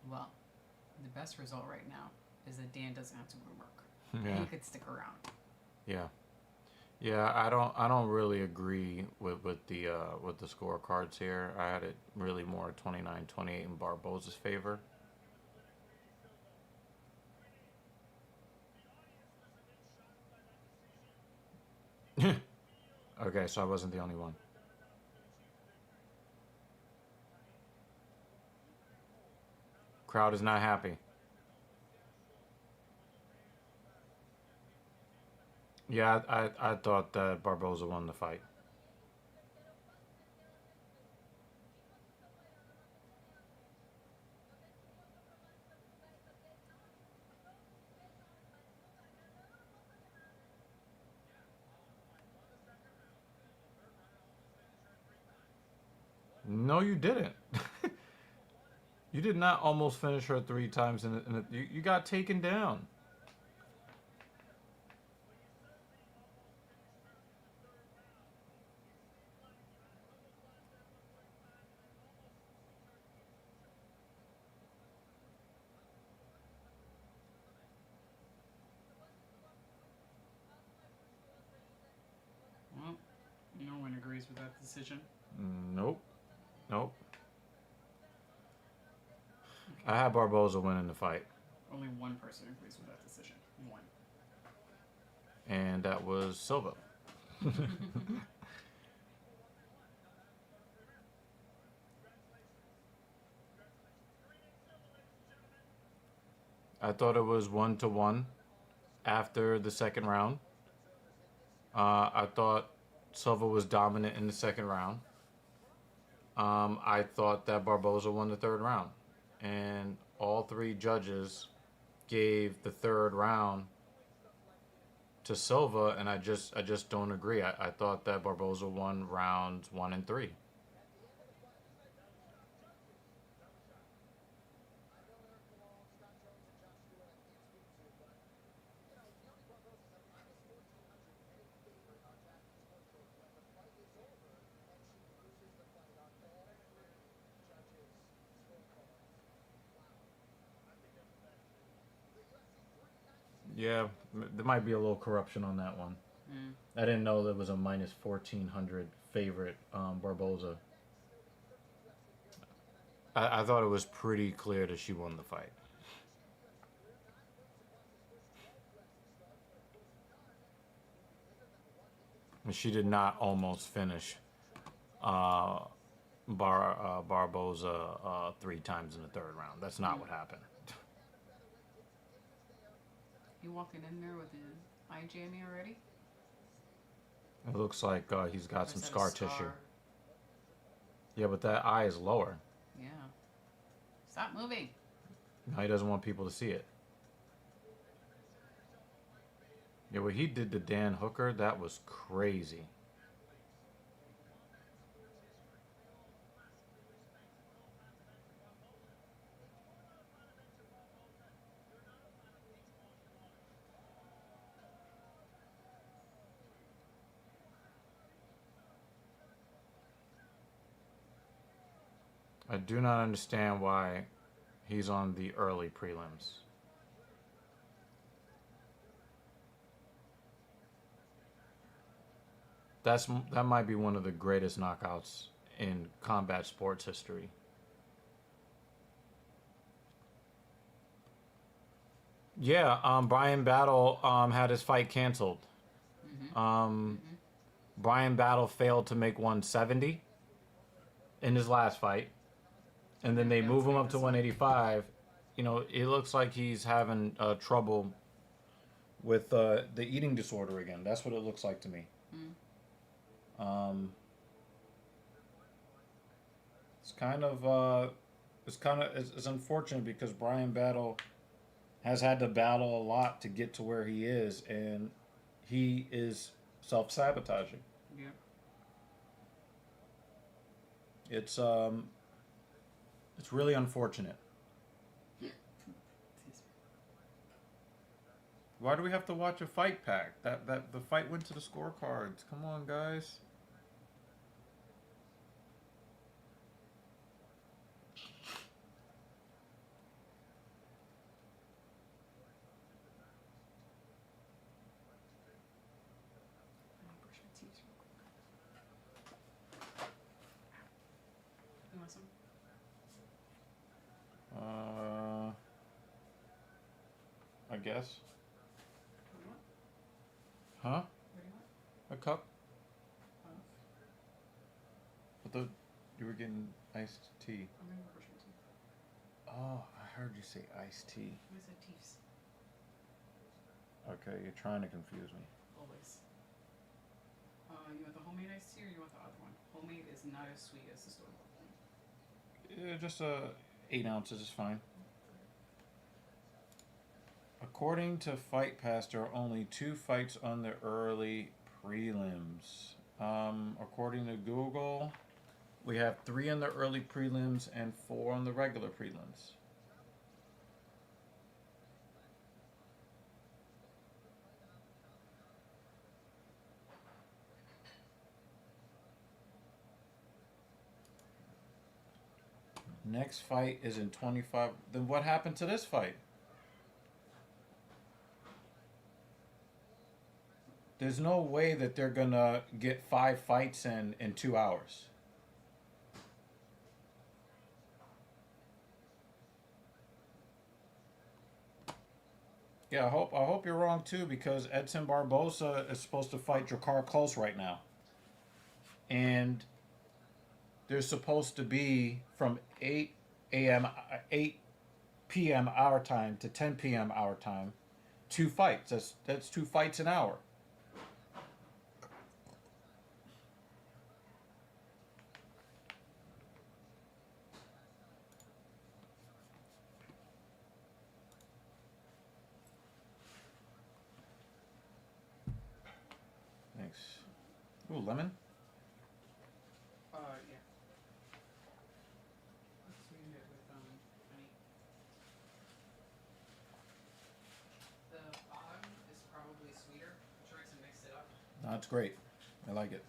Well, the best result right now is that Dan doesn't have to go to work. Yeah. He could stick around. Yeah. Yeah, I don't really agree with the scorecards here. I had it really more 29-28 in Barboza's favor. Okay, so I wasn't the only one. Crowd is not happy. Yeah, I thought that Barboza won the fight. No, you didn't. You did not almost finish her 3 times you got taken down. Well, no one agrees with that decision. Nope. Nope. Okay. I had Barboza winning the fight. Only one person agrees with that decision. One. And that was Silva. I thought it was 1-1 after the second round. I thought Silva was dominant in the second round. I thought that Barboza won the third round. And all 3 judges gave the third round to Silva, and I just don't agree. I thought that Barboza won rounds 1 and 3. Yeah, there might be a little corruption on that one. Mm. I didn't know there was a minus 1400 favorite Barboza. I thought it was pretty clear that she won the fight. And she did not almost finish Barboza 3 times in the third round. That's not what happened. You walking in there with his eye jammy already? It looks like he's got Or some is that a scar tissue. Yeah, but that eye is lower. Yeah. Stop moving. Now he doesn't want people to see it. Yeah, what he did to Dan Hooker, that was crazy. I do not understand why he's on the early prelims. That might be one of the greatest knockouts in combat sports history. Yeah, Brian Battle had his fight canceled. Brian Battle failed to make 170 in his last fight. And then they move him up to 185. You know, it looks like he's having trouble with the eating disorder again. That's what it looks like to me. It's unfortunate because Brian Battle has had to battle a lot to get to where he is, and he is self-sabotaging. Yeah. It's really unfortunate. Why do we have to watch a fight pack? That the fight went to the scorecards. Come on, guys. want some? I guess. What do you want? Huh? What do you want? A cup? Of? I thought you were getting iced tea. I'm gonna go brush my teeth. Oh, I heard you say iced tea. I said teeths. Okay, you're trying to confuse me. Always. You want the homemade iced tea or you want the other one? Homemade is not as sweet as the store bought one. Yeah, just 8 ounces is fine. According to Fight Pass, there are only 2 fights on the early prelims. According to Google, we have 3 in the early prelims and 4 on the regular prelims. Next fight is in 25. Then what happened to this fight? There's no way that they're gonna get 5 fights in 2 hours. Yeah, I hope you're wrong too, because Edson Barbosa is supposed to fight Drakkar Klose right now, and there's supposed to be from 8 p.m. our time to 10 p.m. our time, 2 fights. That's 2 fights an hour. Thanks. Ooh, lemon. Yeah. Let's sweeten it with honey. The bottom is probably sweeter. Try to mix it up. That's great. I like it.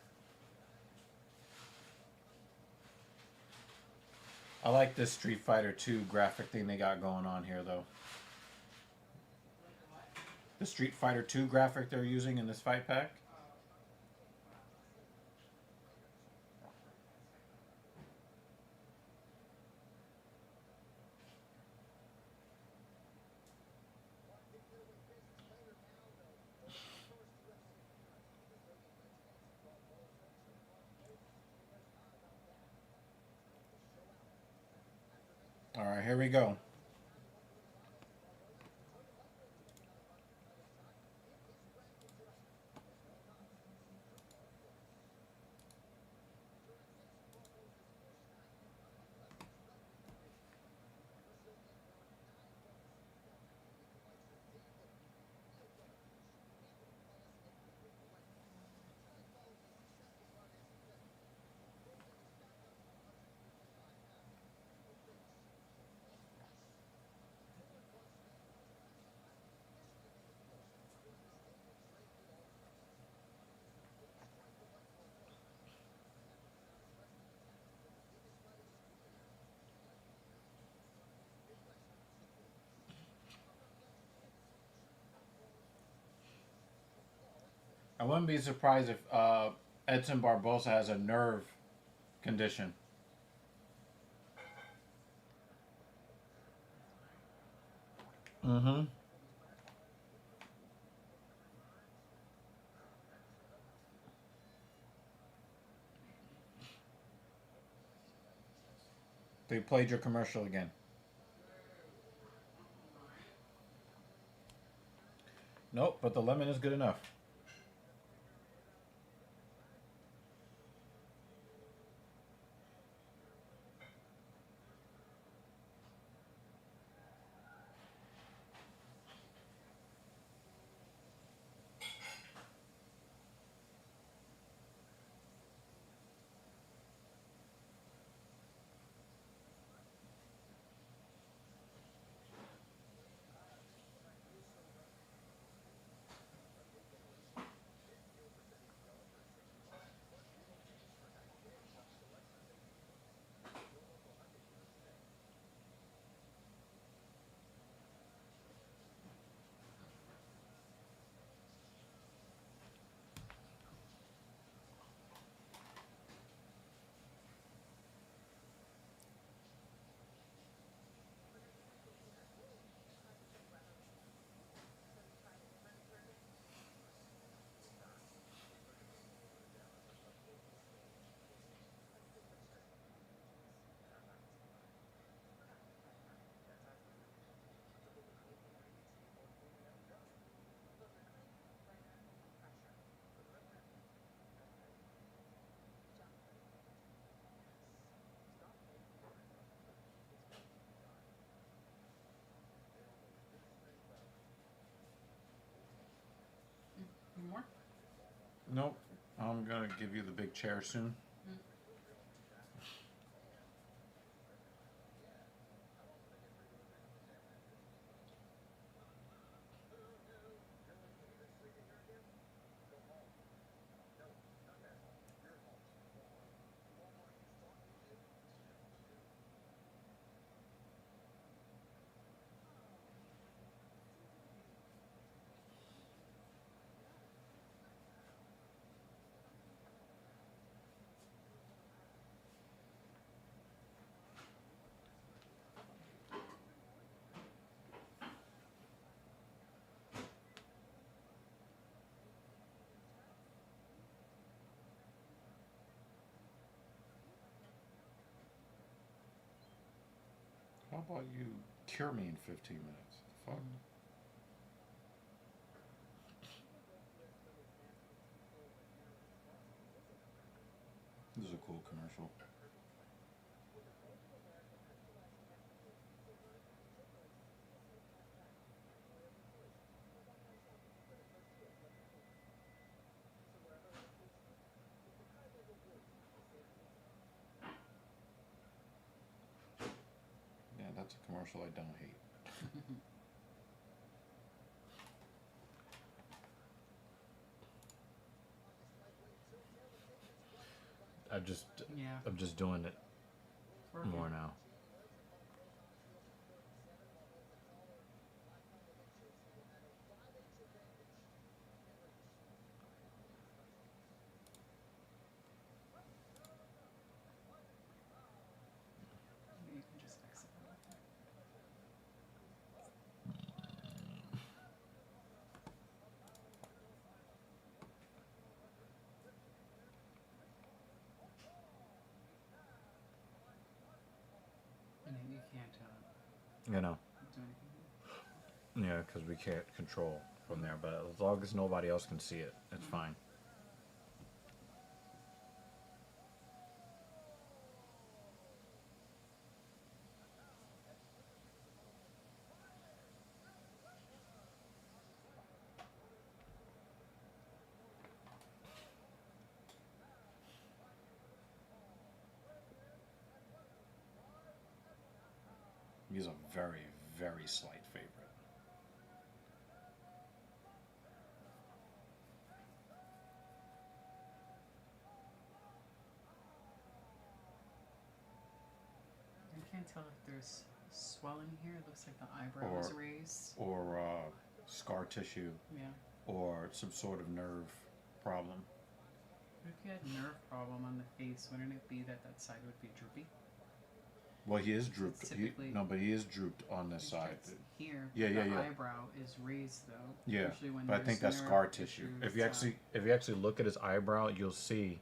I like this Street Fighter 2 graphic thing they got going on here, though. Like what? The Street Fighter 2 graphic they're using in this fight pack. All right, here we go. I wouldn't be surprised if Edson Barbosa has a nerve condition. Mm-hmm. They played your commercial again. Nope, but the lemon is good enough. Nope. I'm gonna give you the big chair soon. How about you cure me in 15 minutes? The fuck? This is a cool commercial. Yeah, that's a commercial I don't hate. I just, Yeah. I'm just doing it more now. You can just exit it. And then you can't You know. do anything. Yeah, because we can't control from there. But as long as nobody else can see it, it's fine. He's a very, very slight favorite. You can't tell if there's swelling here. It looks like the eyebrow is raised. Or scar tissue, Yeah. or some sort of nerve problem. But if you had nerve problem on the face, wouldn't it be that that side would be droopy? Well, he is drooped. Typically- No, but he is drooped on this It's side. just here. Yeah, the yeah, yeah. eyebrow is raised though. Yeah, Usually when but I think there's that's nerve scar tissue. issues, If you actually look at his eyebrow, you'll see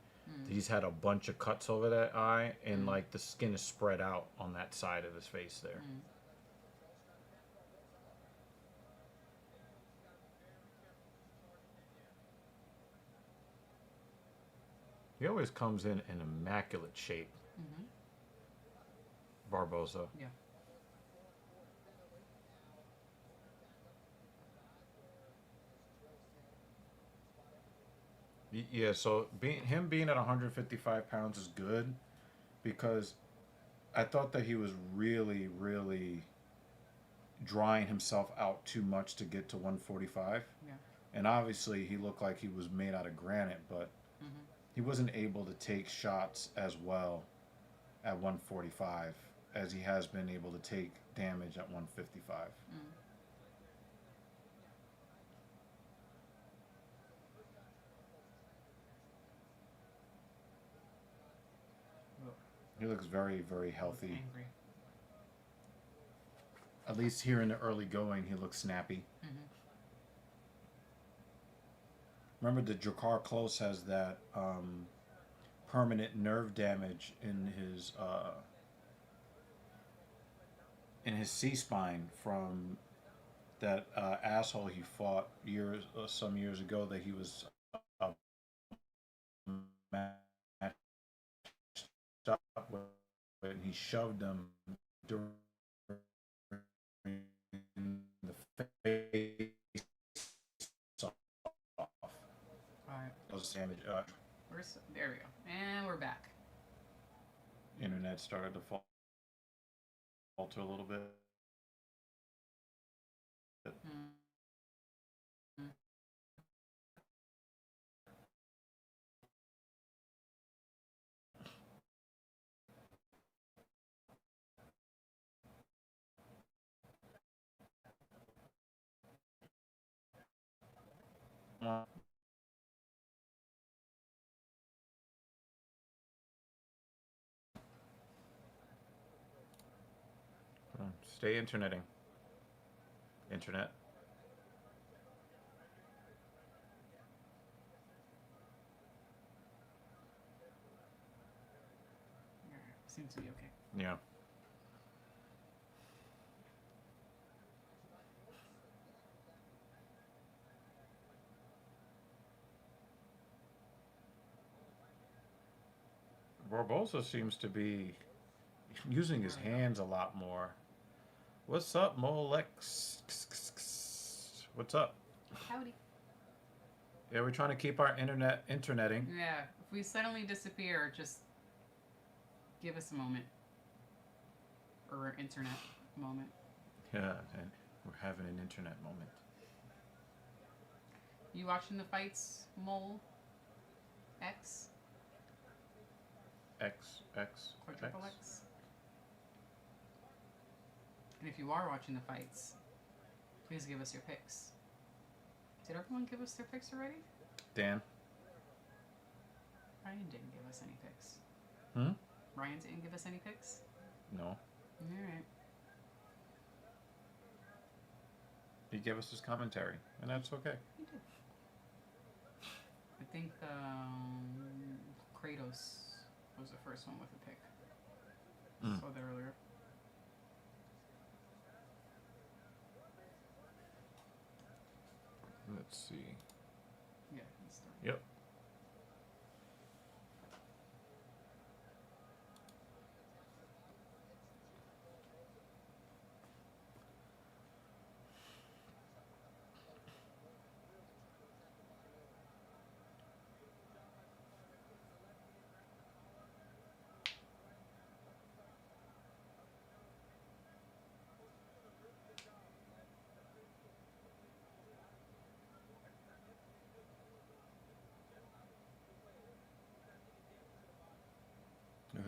he's had a bunch of cuts over that eye, and like the skin is spread out on that side of his face there. He always comes in immaculate shape. Barbosa. Yeah. Yeah, so him being at 155 pounds is good because I thought that he was really, really drying himself out too much to get to 145. Yeah. And obviously, he looked like he was made out of granite, but he wasn't able to take shots as well at 145 as he has been able to take damage at 155. He looks very, very healthy. Angry. At least here in the early going, he looks snappy. Remember, the Drakkar Close has that permanent nerve damage in his C-spine from that asshole he fought some years ago that he was matched up with, and he shoved him during the face off. Right. Sandwich. There we go. And we're back. Internet started to falter a little bit. Mm. Stay interneting. Internet. Seems to be okay. Yeah. Barbosa seems to be using his hands a lot more. What's up, Molex? What's up? Howdy. Yeah, we're trying to keep our interneting. Yeah, if we suddenly disappear, just give us a moment. Or an internet moment. Yeah, and we're having an internet moment. You watching the fights, Mole? X? X. Or Triple X? And if you are watching the fights, please give us your picks. Did everyone give us their picks already? Dan? Ryan didn't give us any picks. Hmm? Ryan didn't give us any picks? No. Alright. He gave us his commentary, and that's okay. He did. I think Kratos was the first one with a pick. Saw that earlier. Let's see. Yeah, he's starting. Yep.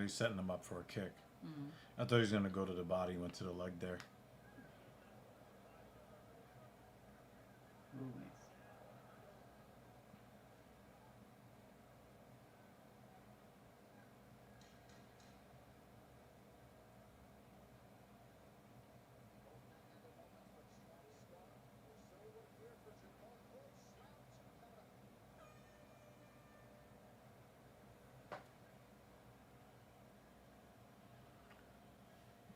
He's setting him up for a kick. Mm-hmm. I thought he was going to go to the body, went to the leg there. Ooh, nice.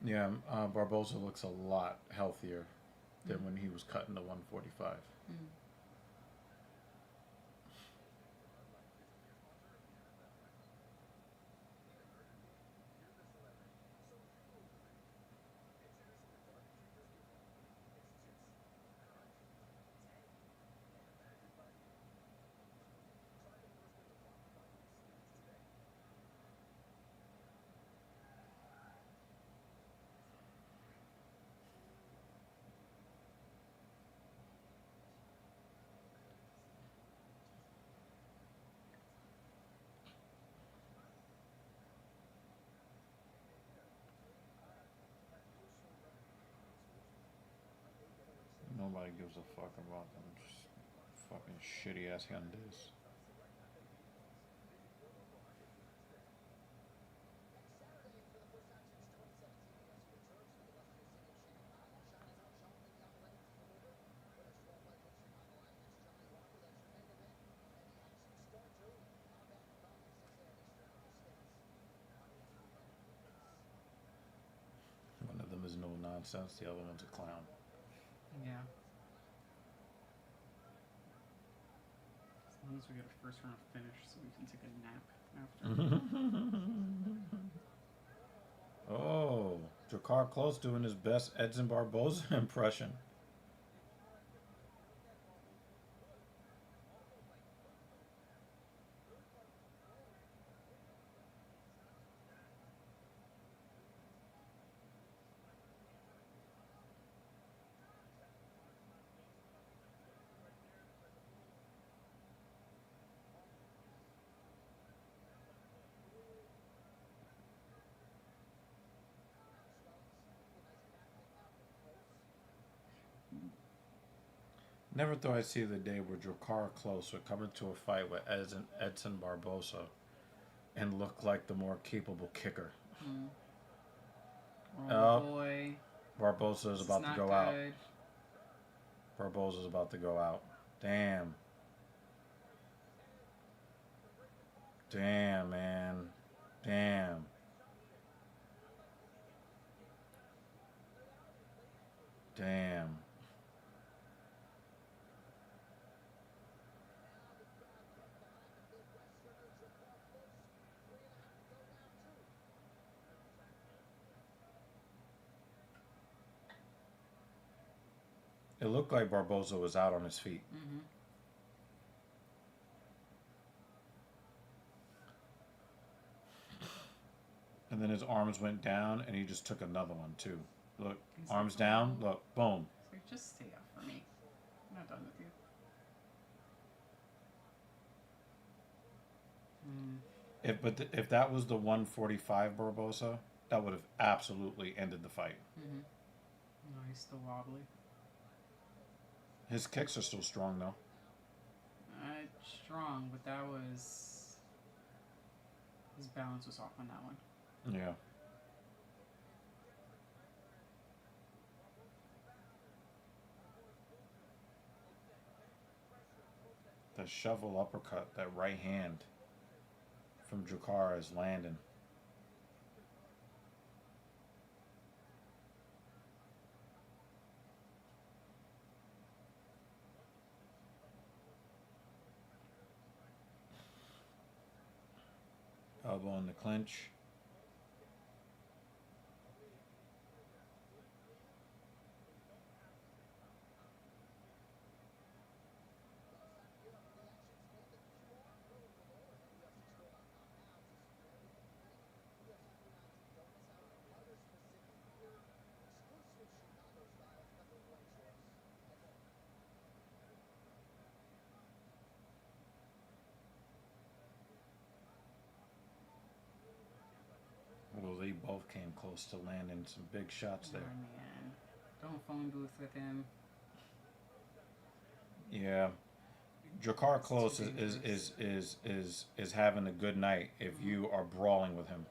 Yeah, Barbosa looks a lot healthier than when he was cutting the 145. Mm. Nobody gives a fuck about them. Just fucking shitty ass Hyundais. One of them is no nonsense, the other one's a clown. Yeah. As long as we get a first round finish so we can take a nap after. Oh, Drakkar Close doing his best Edson Barboza impression. Never thought I'd see the day where Drakkar Close would come into a fight with Edson Barbosa and look like the more capable kicker. Mm. Oh, boy. Barbosa is It's about to not go good. out. Barbosa is about to go out. Damn. Damn, man. Damn. Damn. It looked like Barbosa was out on his feet. Mm-hmm. And then his arms went down and he just took another one too. Look, He's arms like, down, oh. look, boom. He's like, just stay up for me. I'm not done with you. If that was the 145 Barbosa, that would have absolutely ended the fight. Mm-hmm. No, he's still wobbly. His kicks are still strong though. Strong, but that was... His balance was off on that one. Yeah. The shovel uppercut, that right hand from Drakkar is landing. Elbow in the clinch. Well, they both came close to landing some big shots there. Oh, man. Don't phone booth with him. Yeah. Drakkar Close too is having a good night if you are brawling with him.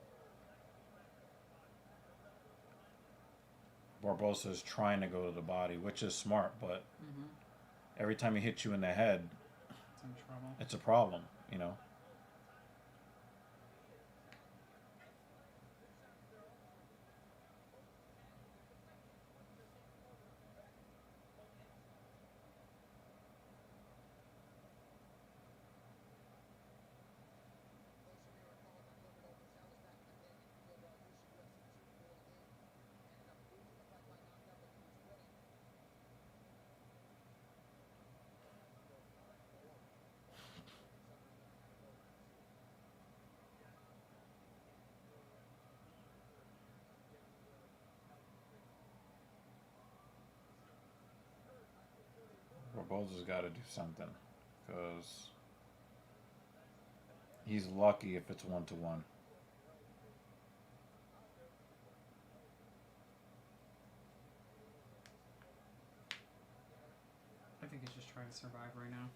Barbosa is trying to go to the body, which is smart, but every time he hits you in the head, It's in trouble. it's a problem, you know? Barbosa's got to do something because he's lucky if it's 1-1. I think he's just trying to survive right now.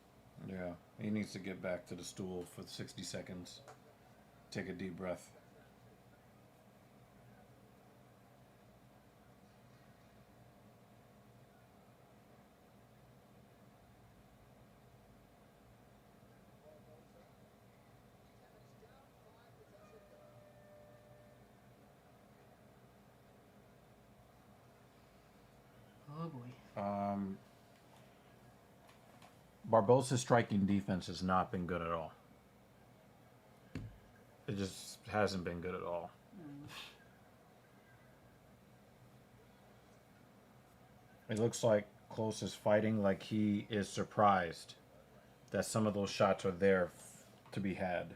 Yeah, he needs to get back to the stool for 60 seconds. Take a deep breath. Oh, boy. Barbosa's striking defense has not been good at all. It just hasn't been good at all. It looks like Close is fighting like he is surprised that some of those shots are there to be had.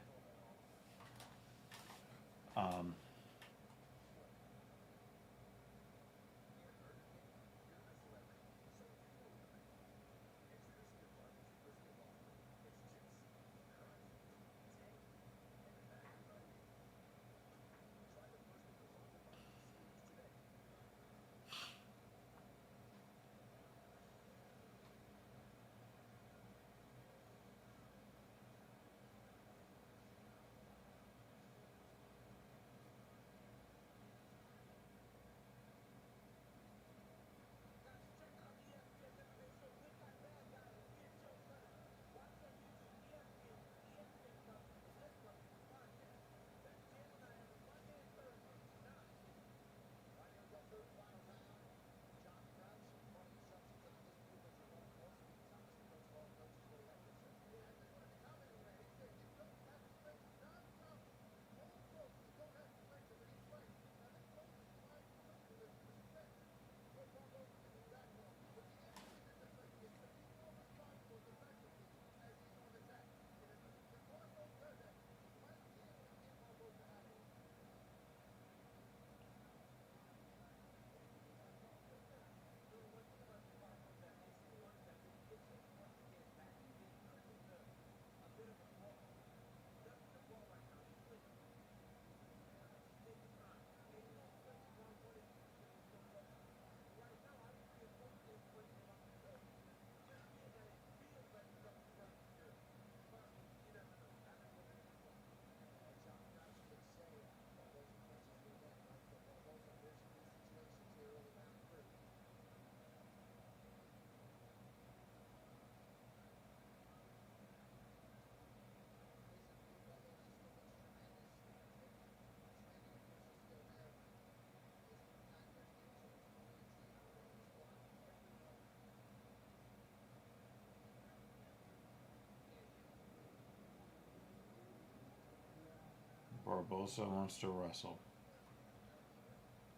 Barbosa wants to wrestle.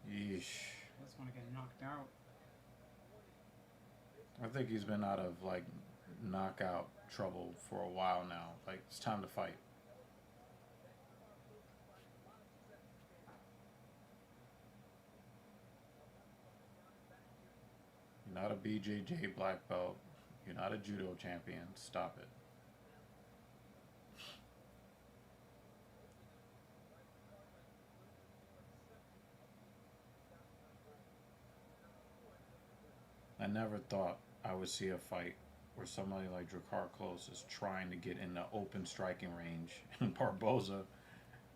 Yeesh. I just want to get knocked out. I think he's been out of like knockout trouble for a while now. Like, it's time to fight. You're not a BJJ black belt. You're not a judo champion. Stop it. I never thought I would see a fight where somebody like Dricus is trying to get in the open striking range and Barboza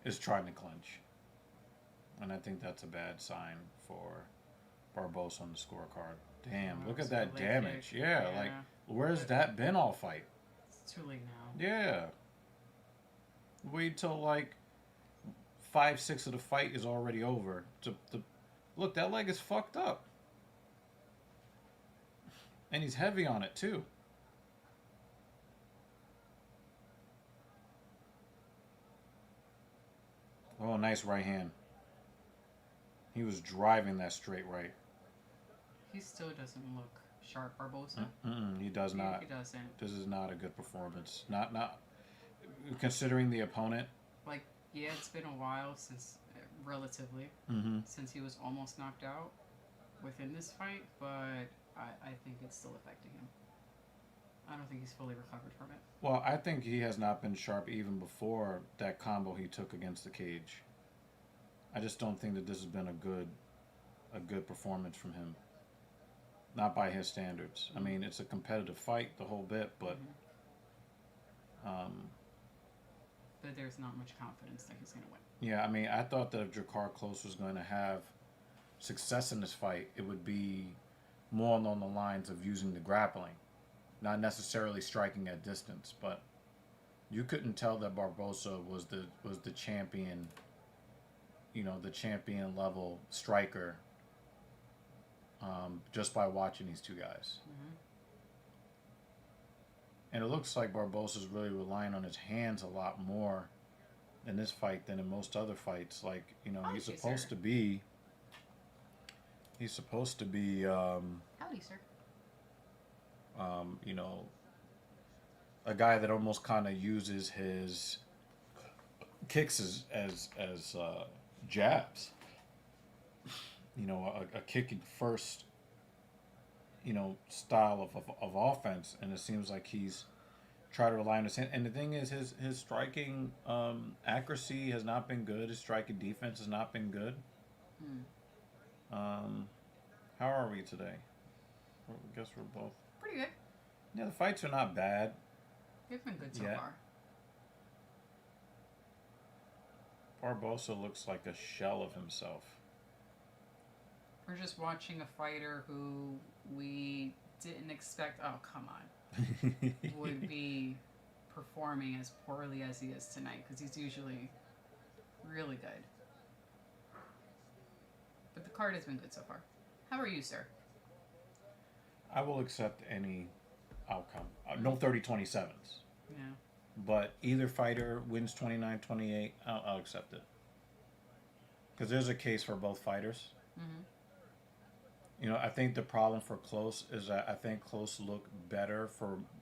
is trying to clinch. And I think that's a bad sign for Barboza on the scorecard. Damn, look at that damage. Yeah, like, where's that been all fight? It's too late now. Yeah. Wait till like 5-6 of the fight is already over. Look, that leg is fucked up. And he's heavy on it too. Oh, nice right hand. He was driving that straight right. He still doesn't look sharp, Barboza. He does not. He doesn't. This is not a good performance. Not considering the opponent. Like, yeah, it's been a while since, relatively, since he was almost knocked out within this fight, but I think it's still affecting him. I don't think he's fully recovered from it. Well, I think he has not been sharp even before that combo he took against the cage. I just don't think that this has been a good performance from him. Not by his standards. I mean, it's a competitive fight, the whole bit, but but there's not much confidence that he's going to win. Yeah, I mean, I thought that if Dricus was going to have success in this fight, it would be more along the lines of using the grappling, not necessarily striking at distance. But you couldn't tell that Barboza was the champion, the champion level striker, just by watching these two guys. And it looks like Barboza's really relying on his hands a lot more in this fight than in most other fights. Like, he's supposed to be. He's supposed to be, Howdy, sir. A guy that almost kind of uses his kicks as jabs. A kicking first, style of offense, and it seems like he's tried to rely on his hand. And the thing is, his striking accuracy has not been good. His striking defense has not been good. How are we today? I guess we're both pretty good. Yeah, the fights are not bad. They've been good so far. Barboza looks like a shell of himself. We're just watching a fighter who we didn't expect, oh, come on, would be performing as poorly as he is tonight, because he's usually really good. But the card has been good so far. How are you, sir? I will accept any outcome. No 30-27s. Yeah. But either fighter wins 29-28, I'll accept it. Because there's a case for both fighters. I think the problem for Close is that I think Close looked better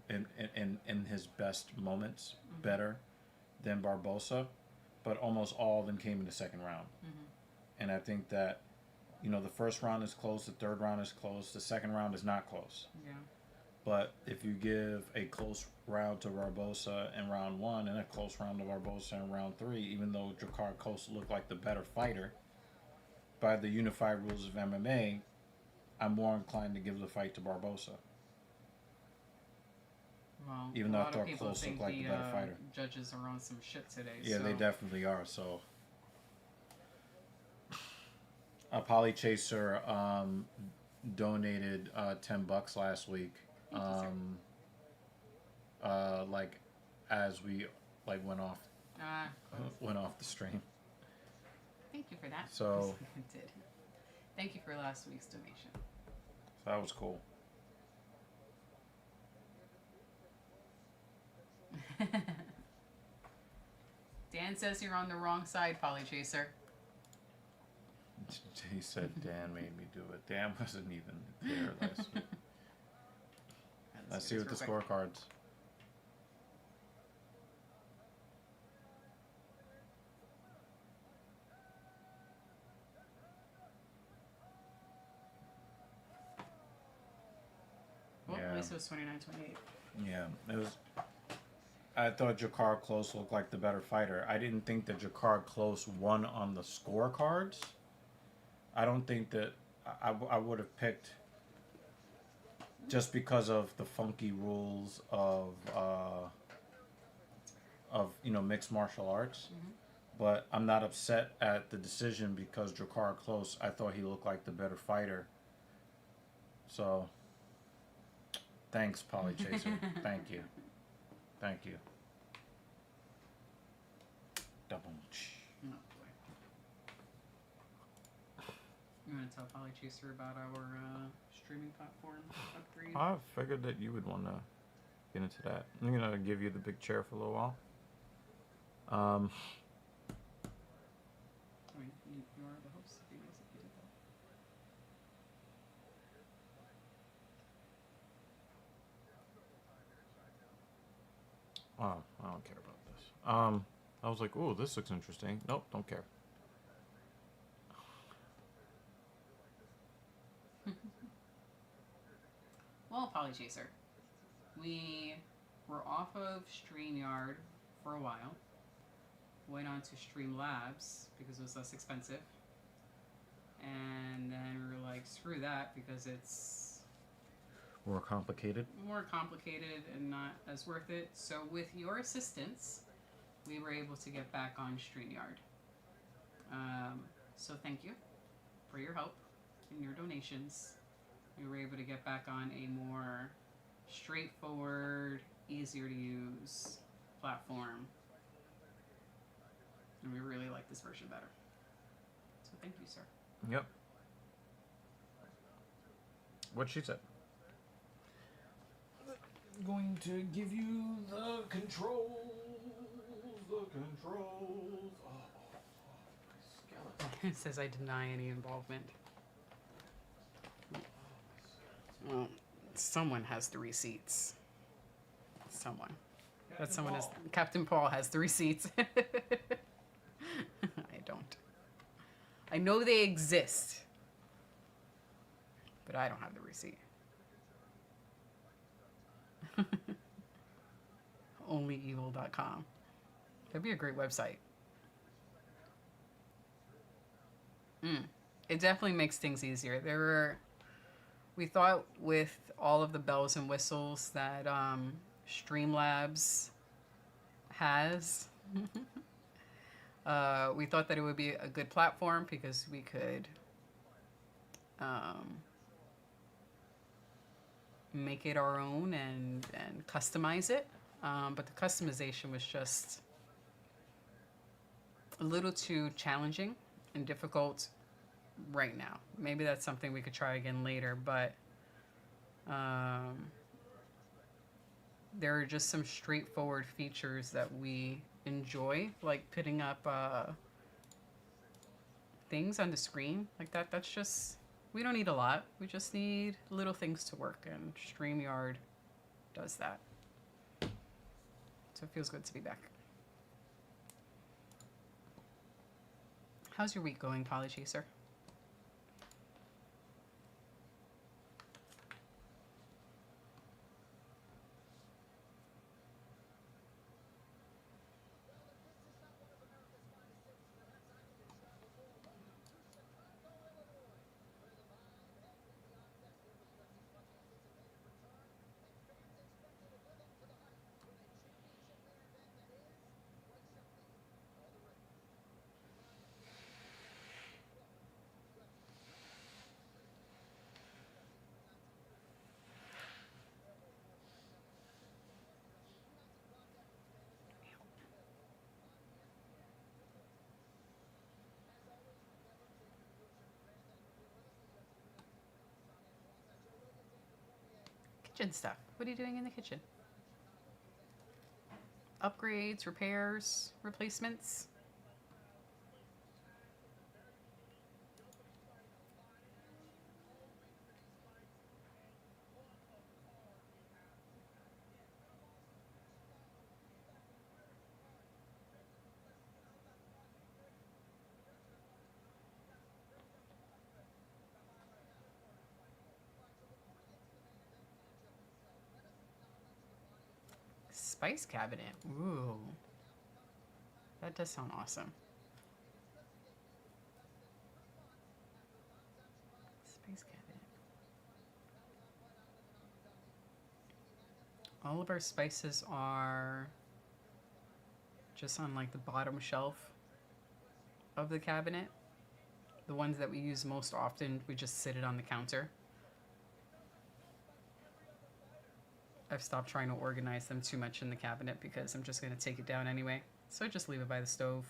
in his best moments, better than Barboza, but almost all of them came in the second round. And I think that, the first round is close, the third round is close, the second round is not close. Yeah. But if you give a close round to Barboza in round 1 and a close round to Barboza in round 3, even though Dricus looked like the better fighter, by the unified rules of MMA, I'm more inclined to give the fight to Barboza. Well, even though I thought Close looked like the better fighter. Judges are on some shit today. Yeah, they definitely are. So, Polly Chaser donated $10 last week. As we went off the stream. Thank you for that. So did. Thank you for last week's donation. That was cool. Dan says you're on the wrong side, Polly Chaser. He said Dan made me do it. Dan wasn't even there last week. Let's see what the scorecards. Well, Yeah. at least it was 29-28. Yeah, it was. I thought Jakar Close looked like the better fighter. I didn't think that Jakar Close won on the scorecards. I don't think that I would have picked just because of the funky rules of mixed martial arts. Mm-hmm. But I'm not upset at the decision because Jakar Close, I thought he looked like the better fighter. So, thanks, Polly Chaser. Thank you. Thank you. Double. Oh, boy. You want to tell Polly Chaser about our streaming platform upgrade? I figured that you would want to get into that. I'm going to give you the big chair for a little while. I mean, you are the host. It'd be nice if you did that. Oh, I don't care about this. I was like, ooh, this looks interesting. Nope, don't care. Well, Polly Chaser, we were off of StreamYard for a while. Went on to Streamlabs because it was less expensive. And then we were like, screw that because it's More complicated. more complicated and not as worth it. So with your assistance, we were able to get back on StreamYard. So thank you for your help and your donations. We were able to get back on a more straightforward, easier to use platform. And we really like this version better. So thank you, sir. Yep. What she said. Going to give you the controls. The controls. Oh, skeleton. It says I deny any involvement. Well, someone has the receipts. Someone. That someone is Captain Paul has the receipts. I don't. I know they exist, but I don't have the receipt. Onlyevil.com. That'd be a great website. It definitely makes things easier. We thought with all of the bells and whistles that Streamlabs has, we thought that it would be a good platform because we could make it our own and customize it. But the customization was just a little too challenging and difficult right now. Maybe that's something we could try again later, but there are just some straightforward features that we enjoy, like putting up things on the screen like that. That's just, we don't need a lot. We just need little things to work, and StreamYard does that. So it feels good to be back. How's your week going, Polly Chaser? Kitchen stuff. What are you doing in the kitchen? upgrades, repairs, replacements. Spice cabinet. Ooh. That does sound awesome. Spice cabinet. All of our spices are just on like the bottom shelf of the cabinet. The ones that we use most often, we just sit it on the counter. I've stopped trying to organize them too much in the cabinet because I'm just going to take it down anyway. So I just leave it by the stove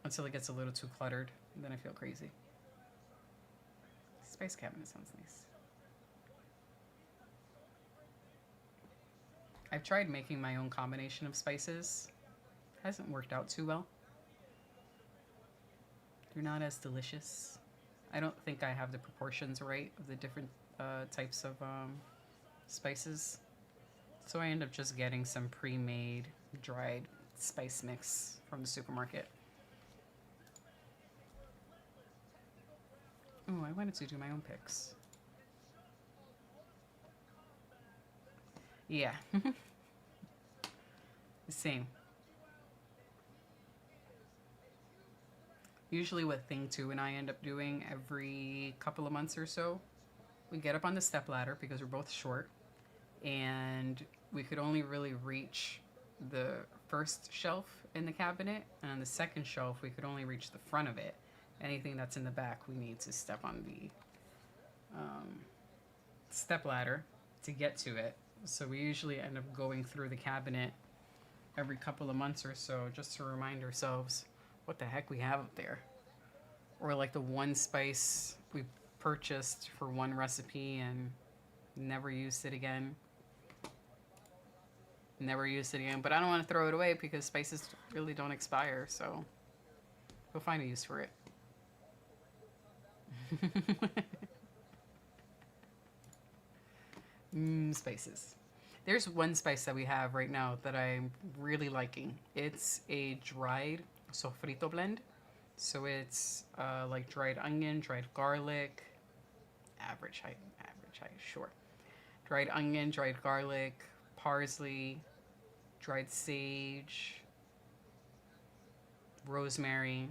until it gets a little too cluttered, and then I feel crazy. Spice cabinet sounds nice. I've tried making my own combination of spices. Hasn't worked out too well. They're not as delicious. I don't think I have the proportions right of the different types of spices. So I end up just getting some pre-made dried spice mix from the supermarket. Oh, I wanted to do my own picks. Yeah. The same. Usually what Thing 2 and I end up doing every couple of months or so, we get up on the stepladder because we're both short, and we could only really reach the first shelf in the cabinet, and on the second shelf we could only reach the front of it. Anything that's in the back, we need to step on the stepladder to get to it. So we usually end up going through the cabinet every couple of months or so just to remind ourselves what the heck we have up there. Or like the one spice we purchased for one recipe and never used it again. Never used it again. But I don't want to throw it away because spices really don't expire, so we'll find a use for it. Spices. There's one spice that we have right now that I'm really liking. It's a dried sofrito blend. So it's like dried onion, dried garlic, average height, sure. Dried onion, dried garlic, parsley, dried sage, rosemary,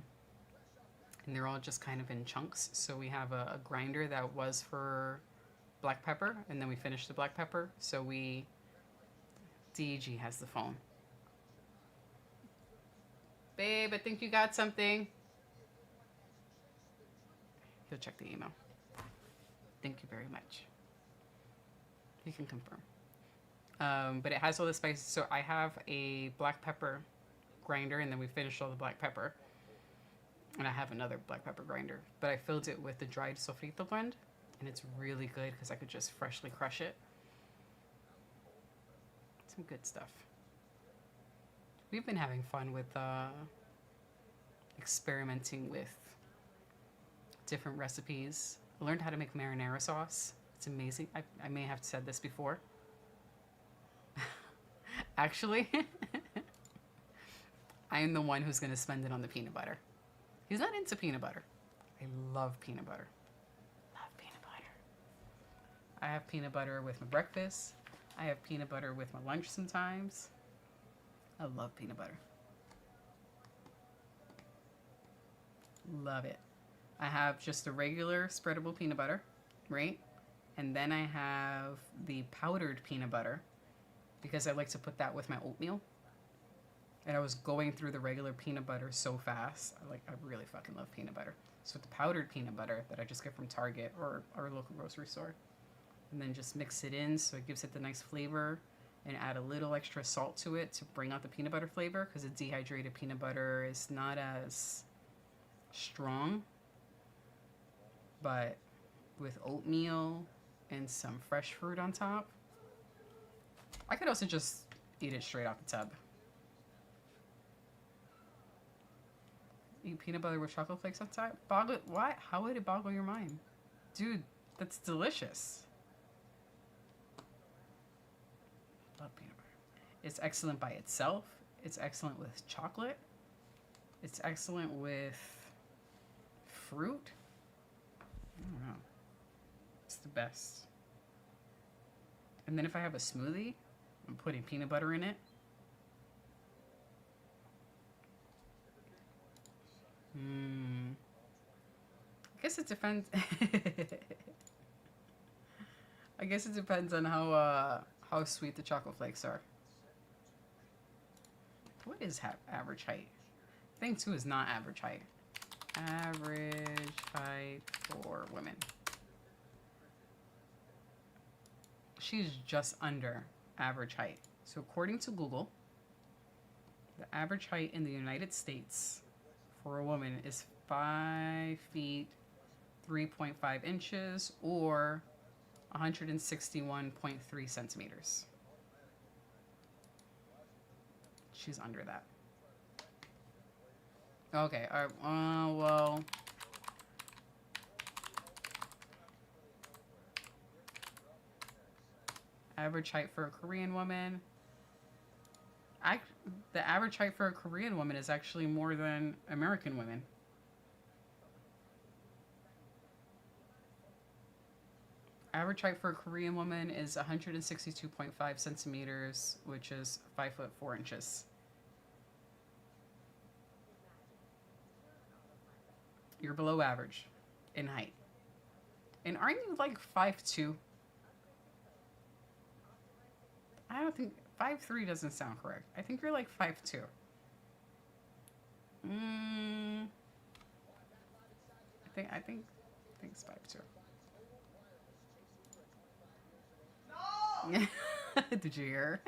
and they're all just kind of in chunks. So we have a grinder that was for black pepper, and then we finished the black pepper. So DG has the phone. Babe, I think you got something. He'll check the email. Thank you very much. He can confirm. But it has all the spices. So I have a black pepper grinder, and then we finished all the black pepper. And I have another black pepper grinder. But I filled it with the dried sofrito blend, and it's really good because I could just freshly crush it. Some good stuff. We've been having fun with experimenting with different recipes. I learned how to make marinara sauce. It's amazing. I may have said this before. Actually, I am the one who's going to spend it on the peanut butter. He's not into peanut butter. I love peanut butter. Love peanut butter. I have peanut butter with my breakfast. I have peanut butter with my lunch sometimes. I love peanut butter. Love it. I have just a regular spreadable peanut butter, right? And then I have the powdered peanut butter because I like to put that with my oatmeal. And I was going through the regular peanut butter so fast. I really fucking love peanut butter. So with the powdered peanut butter that I just get from Target or our local grocery store, and then just mix it in so it gives it the nice flavor, and add a little extra salt to it to bring out the peanut butter flavor because the dehydrated peanut butter is not as strong. But with oatmeal and some fresh fruit on top, I could also just Eat it straight off the tub. Eat peanut butter with chocolate flakes on top? Boggle? What? How would it boggle your mind? Dude, that's delicious. Love peanut butter. It's excellent by itself. It's excellent with chocolate. It's excellent with fruit. I don't know. It's the best. And then if I have a smoothie, I'm putting peanut butter in it. I guess it depends. I guess it depends on how sweet the chocolate flakes are. What is average height? Thing 2 is not average height. Average height for women. She's just under average height. So according to Google, the average height in the United States for a woman is 5 feet 3.5 inches or 161.3 centimeters. She's under that. Okay, well. Average height for a Korean woman. The average height for a Korean woman is actually more than American women. Average height for a Korean woman is 162.5 centimeters, which is 5 foot 4 inches. You're below average in height. And aren't you like 5'2"? I don't think 5'3" doesn't sound correct. I think you're like 5'2". I think it's 5'2". No! Did you hear?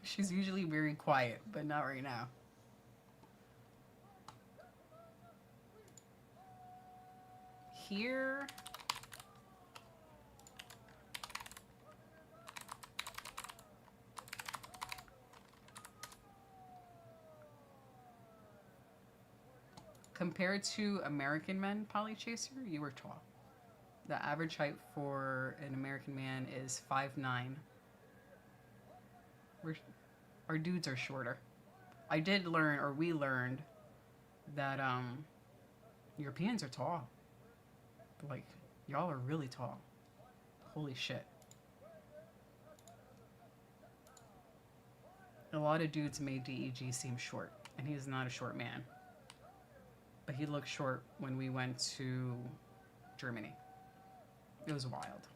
She's usually very quiet, but not right now. Here, compared to American men, Polychaser, you were tall. The average height for an American man is 5'9". Our dudes are shorter. I did learn, or we learned, that Europeans are tall. Like, y'all are really tall. Holy shit. A lot of dudes made DEG seem short, and he is not a short man. But he looked short when we went to Germany. It was wild.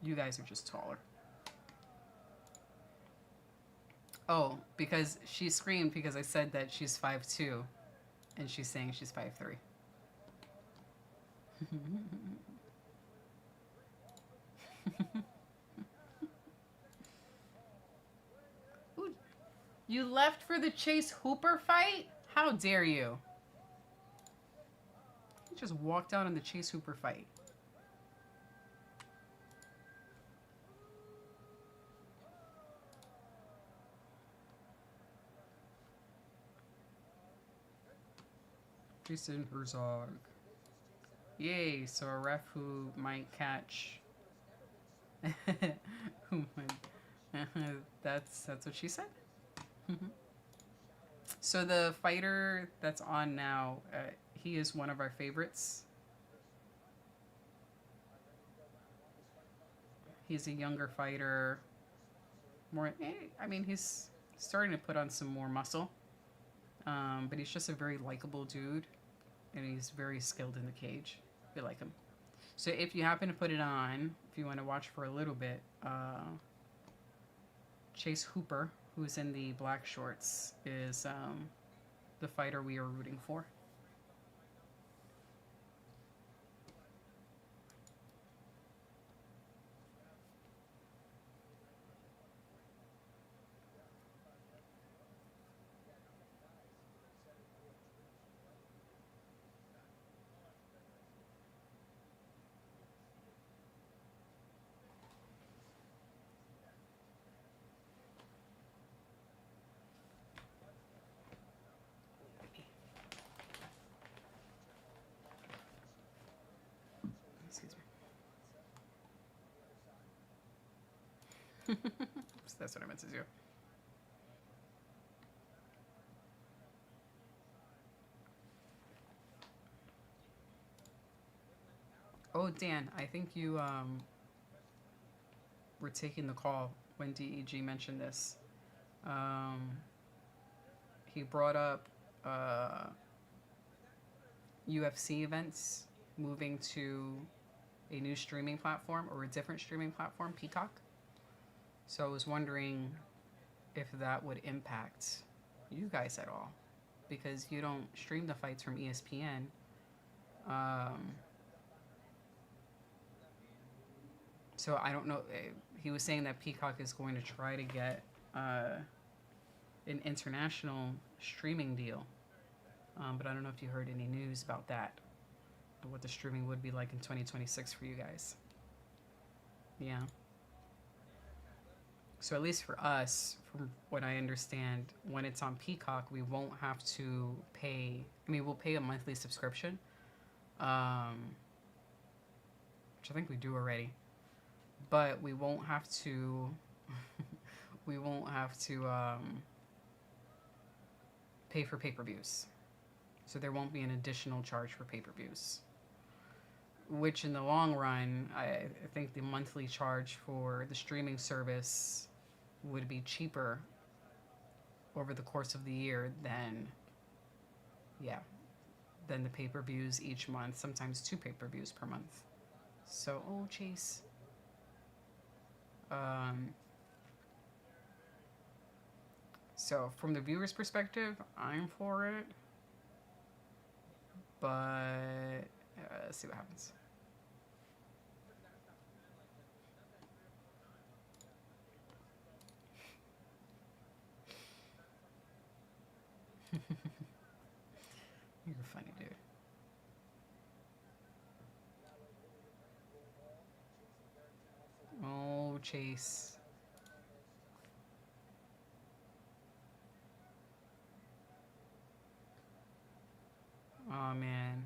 You guys are just taller. Oh, because she screamed because I said that she's 5'2", and she's saying she's 5'3". Ooh, you left for the Chase Hooper fight? How dare you? You just walked out on the Chase Hooper fight. Jason Herzog. Yay, so a ref who might catch. That's what she said. So the fighter that's on now, he is one of our favorites. He's a younger fighter. I mean, he's starting to put on some more muscle. But he's just a very likable dude. And he's very skilled in the cage. We like him. So if you happen to put it on, if you want to watch for a little bit, Chase Hooper, who's in the black shorts, is the fighter we are rooting for. That's what I meant to do. Oh, Dan, I think you were taking the call when DEG mentioned this. He brought up UFC events moving to a new streaming platform or a different streaming platform, Peacock. So I was wondering if that would impact you guys at all, because you don't stream the fights from ESPN. So I don't know. He was saying that Peacock is going to try to get an international streaming deal. But I don't know if you heard any news about that, or what the streaming would be like in 2026 for you guys. Yeah. So at least for us, from what I understand, when it's on Peacock, we won't have to pay. I mean, we'll pay a monthly subscription, which I think we do already. But we won't have to. We won't have to pay for pay-per-views. So there won't be an additional charge for pay-per-views. Which in the long run, I think the monthly charge for the streaming service would be cheaper over the course of the year than the pay-per-views each month, sometimes 2 pay-per-views per month. So, oh, Chase. So from the viewer's perspective, I'm for it. But let's see what happens. You're funny, dude. Oh, Chase. Oh, man.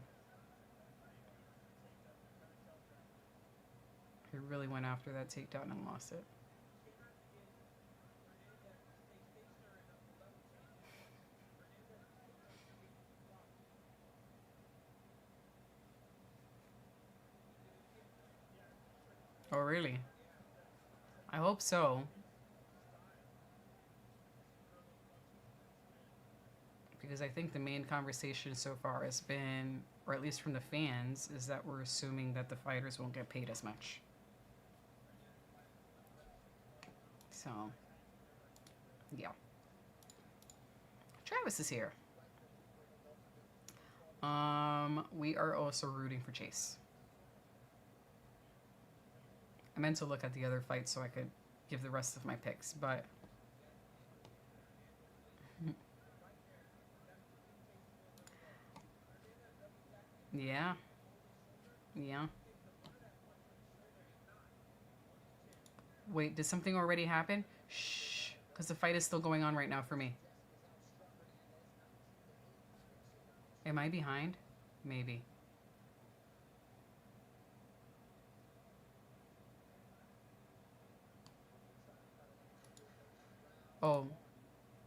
He really went after that takedown and lost it. Oh, really? I hope so. Because I think the main conversation so far has been, or at least from the fans, is that we're assuming that the fighters won't get paid as much. So, yeah. Travis is here. We are also rooting for Chase. I meant to look at the other fights so I could give the rest of my picks, but yeah. Wait, did something already happen? Shh, because the fight is still going on right now for me. Am I behind? Maybe. Oh,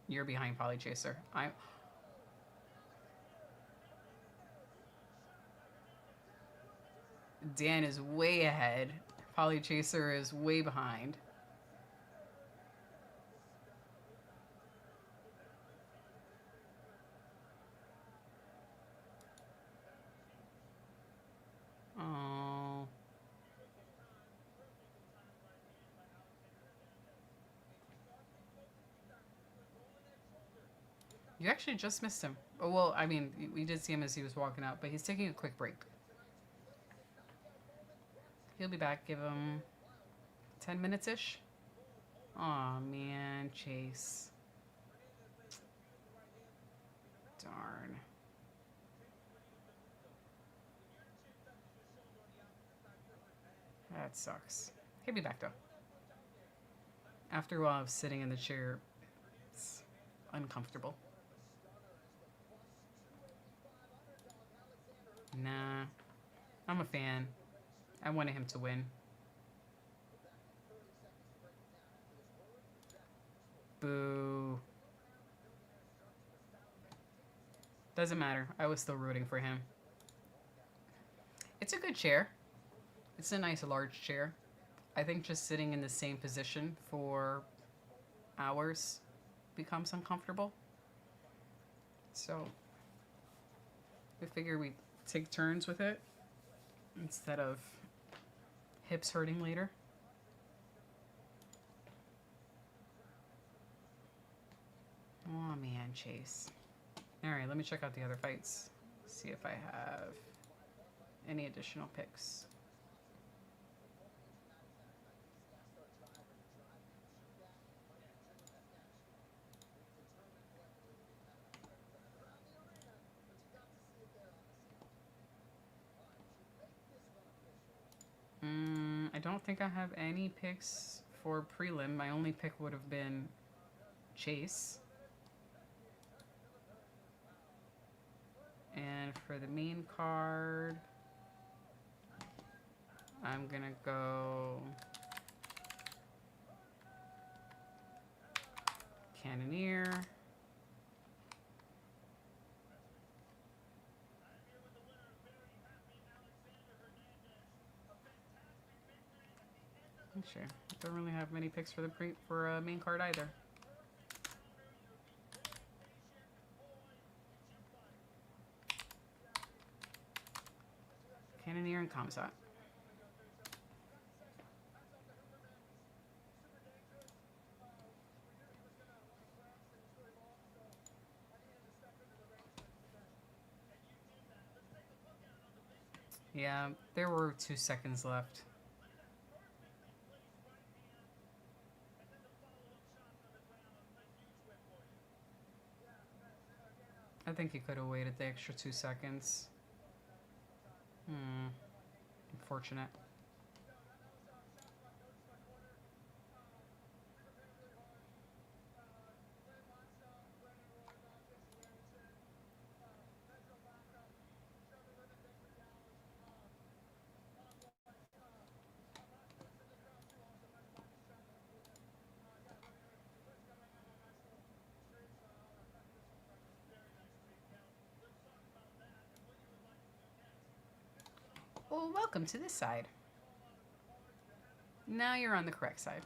you're behind, Polychaser. Dan is way ahead. Polychaser is way behind. Oh. You actually just missed him. Oh, well, I mean, we did see him as he was walking out, but he's taking a quick break. He'll be back. Give him 10 minutes-ish. Aw, man, Chase. Darn. That sucks. He'll be back, though. After a while of sitting in the chair, it's uncomfortable. Nah. I'm a fan. I wanted him to win. Boo. Doesn't matter. I was still rooting for him. It's a good chair. It's a nice large chair. I think just sitting in the same position for hours becomes uncomfortable. So we figure we take turns with it instead of hips hurting later. Oh man, Chase. All right, let me check out the other fights. See if I have any additional picks. I don't think I have any picks for prelim. My only pick would have been Chase. And for the main card, I'm gonna go Cannoneer. Sure. Don't really have many picks for the main card either. Cannoneer and Khamzat. Yeah, there were 2 seconds left. I think he could have waited the extra 2 seconds. Unfortunate. Well, welcome to this side. Now you're on the correct side.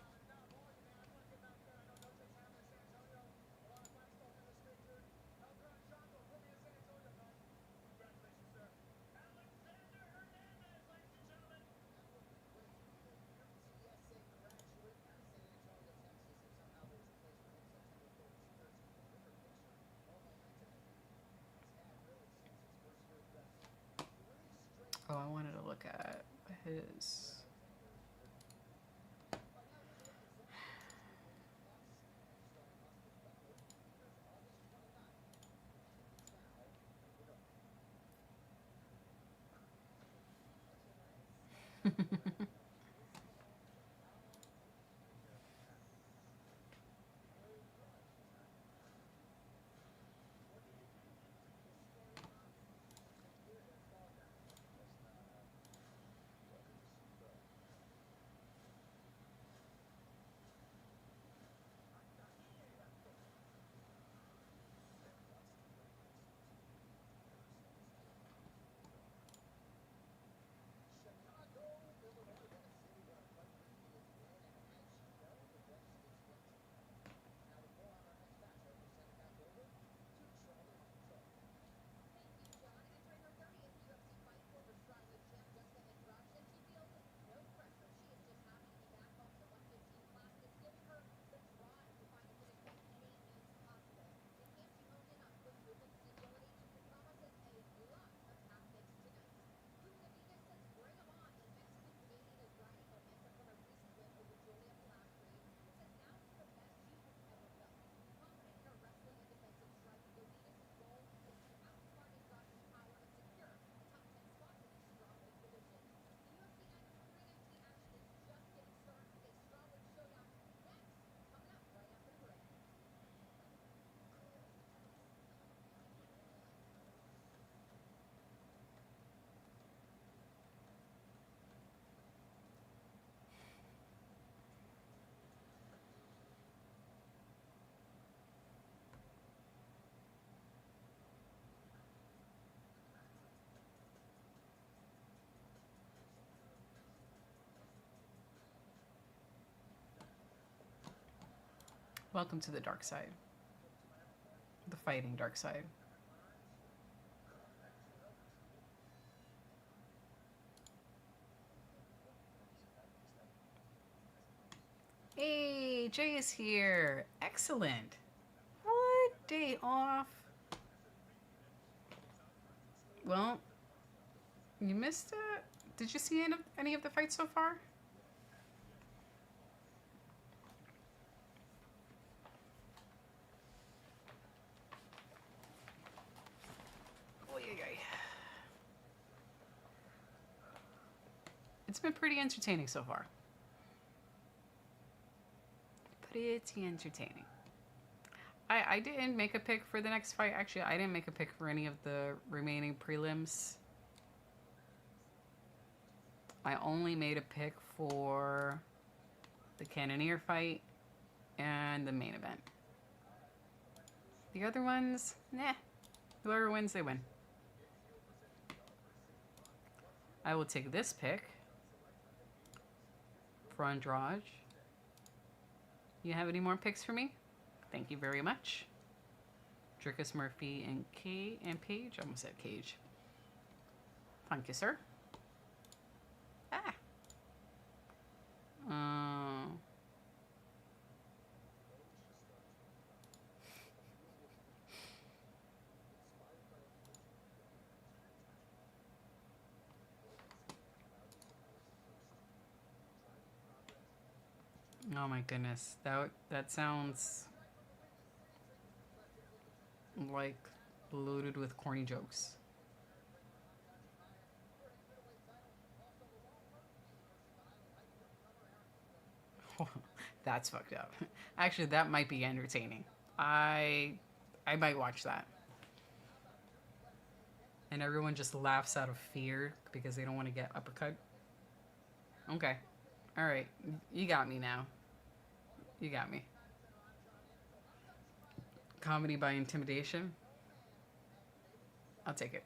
Oh, I wanted to look at his... Welcome to the dark side. The fighting dark side. Hey, Jay is here. Excellent. What? Day off? Well, you missed it. Did you see any of the fights so far? It's been pretty entertaining so far. Pretty entertaining. I didn't make a pick for the next fight. Actually, I didn't make a pick for any of the remaining prelims. I only made a pick for the Cannoneer fight and the main event. The other ones, nah. Whoever wins, they win. I will take this pick for Andrade. You have any more picks for me? Thank you very much. Dricus, Murphy, and Page. I almost said Cage. Thank you, sir. Ah. Oh my goodness. That sounds like loaded with corny jokes. That's fucked up. Actually, that might be entertaining. I might watch that. And everyone just laughs out of fear because they don't want to get uppercut. Okay. All right. You got me now. You got me. Comedy by intimidation. I'll take it.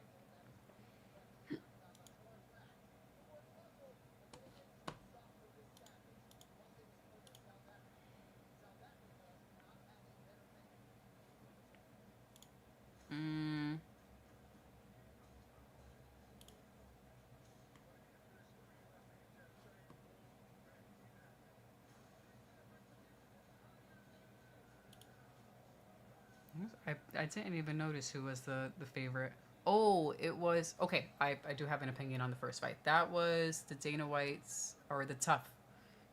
I didn't even notice who was the favorite. Oh, it was... Okay, I do have an opinion on the first fight. That was the Dana White's... Or the Tough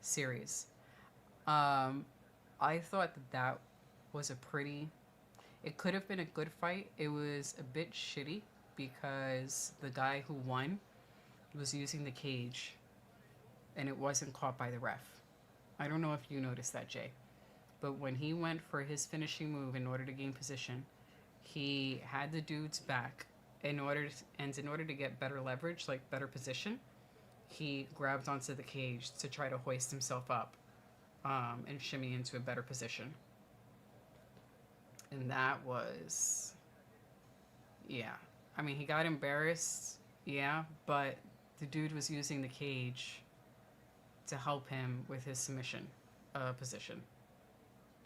series. I thought that was a pretty... It could have been a good fight. It was a bit shitty because the guy who won was using the cage and it wasn't caught by the ref. I don't know if you noticed that, Jay. But when he went for his finishing move in order to gain position, he had the dude's back. In order to get better leverage, like better position, he grabbed onto the cage to try to hoist himself up and shimmy into a better position. And that was... Yeah. I mean, he got embarrassed, yeah, but the dude was using the cage to help him with his submission position.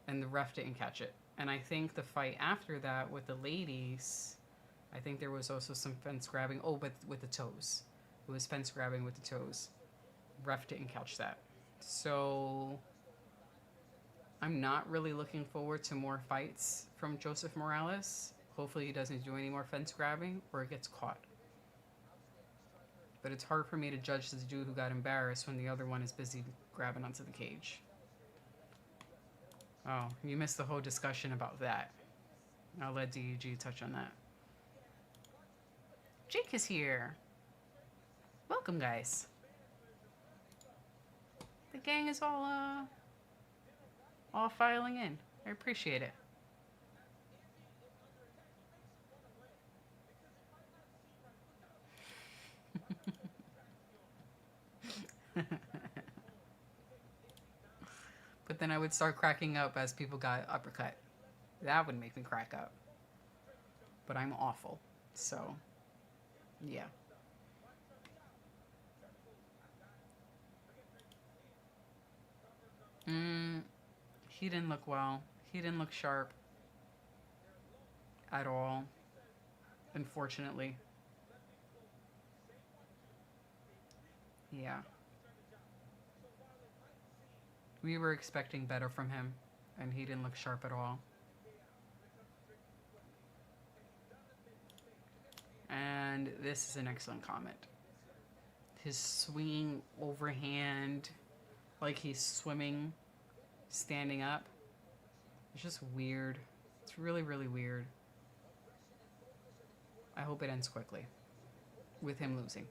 And the ref didn't catch it. And I think the fight after that with the ladies, I think there was also some fence grabbing. Oh, but with the toes. It was fence grabbing with the toes. Ref didn't catch that. So I'm not really looking forward to more fights from Joseph Morales. Hopefully he doesn't do any more fence grabbing or gets caught. But it's hard for me to judge this dude who got embarrassed when the other one is busy grabbing onto the cage. Oh, you missed the whole discussion about that. I'll let DEG touch on that. Jake is here. Welcome, guys. The gang is all filing in. I appreciate it. But then I would start cracking up as people got uppercut. That would make me crack up. But I'm awful. So, yeah. He didn't look well. He didn't look sharp at all, unfortunately. Yeah. We were expecting better from him, and he didn't look sharp at all. And this is an excellent comment. His swinging overhand, like he's swimming, standing up. It's just weird. It's really, really weird. I hope it ends quickly with him losing.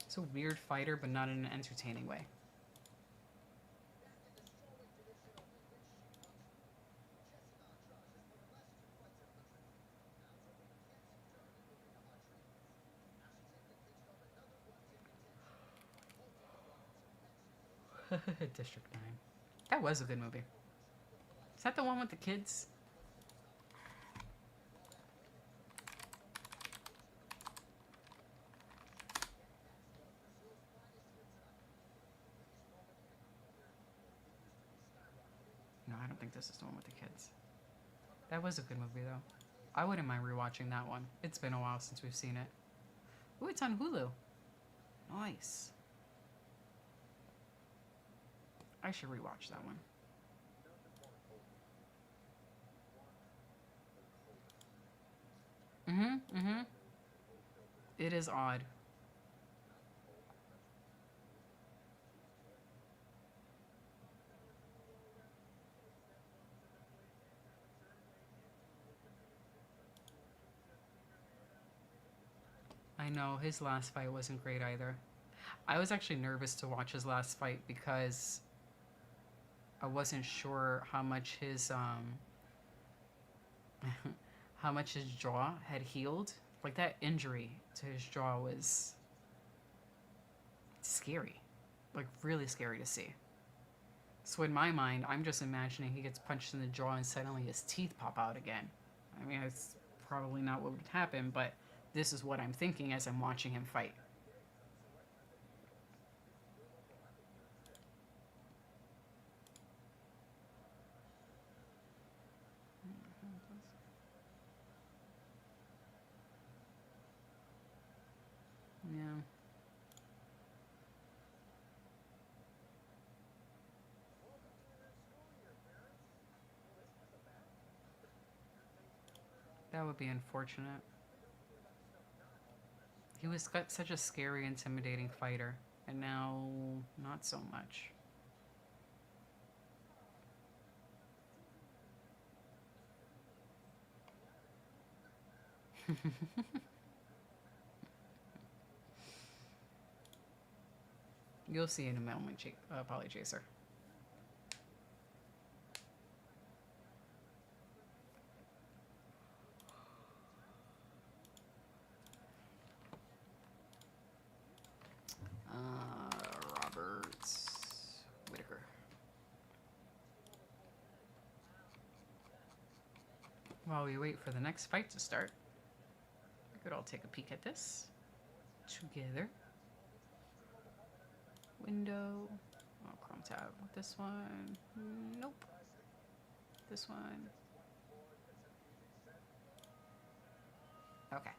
It's a weird fighter, but not in an entertaining way. District 9. That was a good movie. Is that the one with the kids? No, I don't think this is the one with the kids. That was a good movie, though. I wouldn't mind rewatching that one. It's been a while since we've seen it. Ooh, it's on Hulu. Nice. I should rewatch that one. It is odd. I know, his last fight wasn't great either. I was actually nervous to watch his last fight because I wasn't sure how much his how much his jaw had healed. Like, that injury to his jaw was scary. Like, really scary to see. So in my mind, I'm just imagining he gets punched in the jaw and suddenly his teeth pop out again. I mean, it's probably not what would happen, but this is what I'm thinking as I'm watching him fight. Yeah. That would be unfortunate. He was such a scary, intimidating fighter, and now not so much. You'll see in a moment, Polly Chaser. Roberts Whitaker. While we wait for the next fight to start, we could all take a peek at this together. Window. Oh, Chrome tab. This one. Nope. This one. Okay.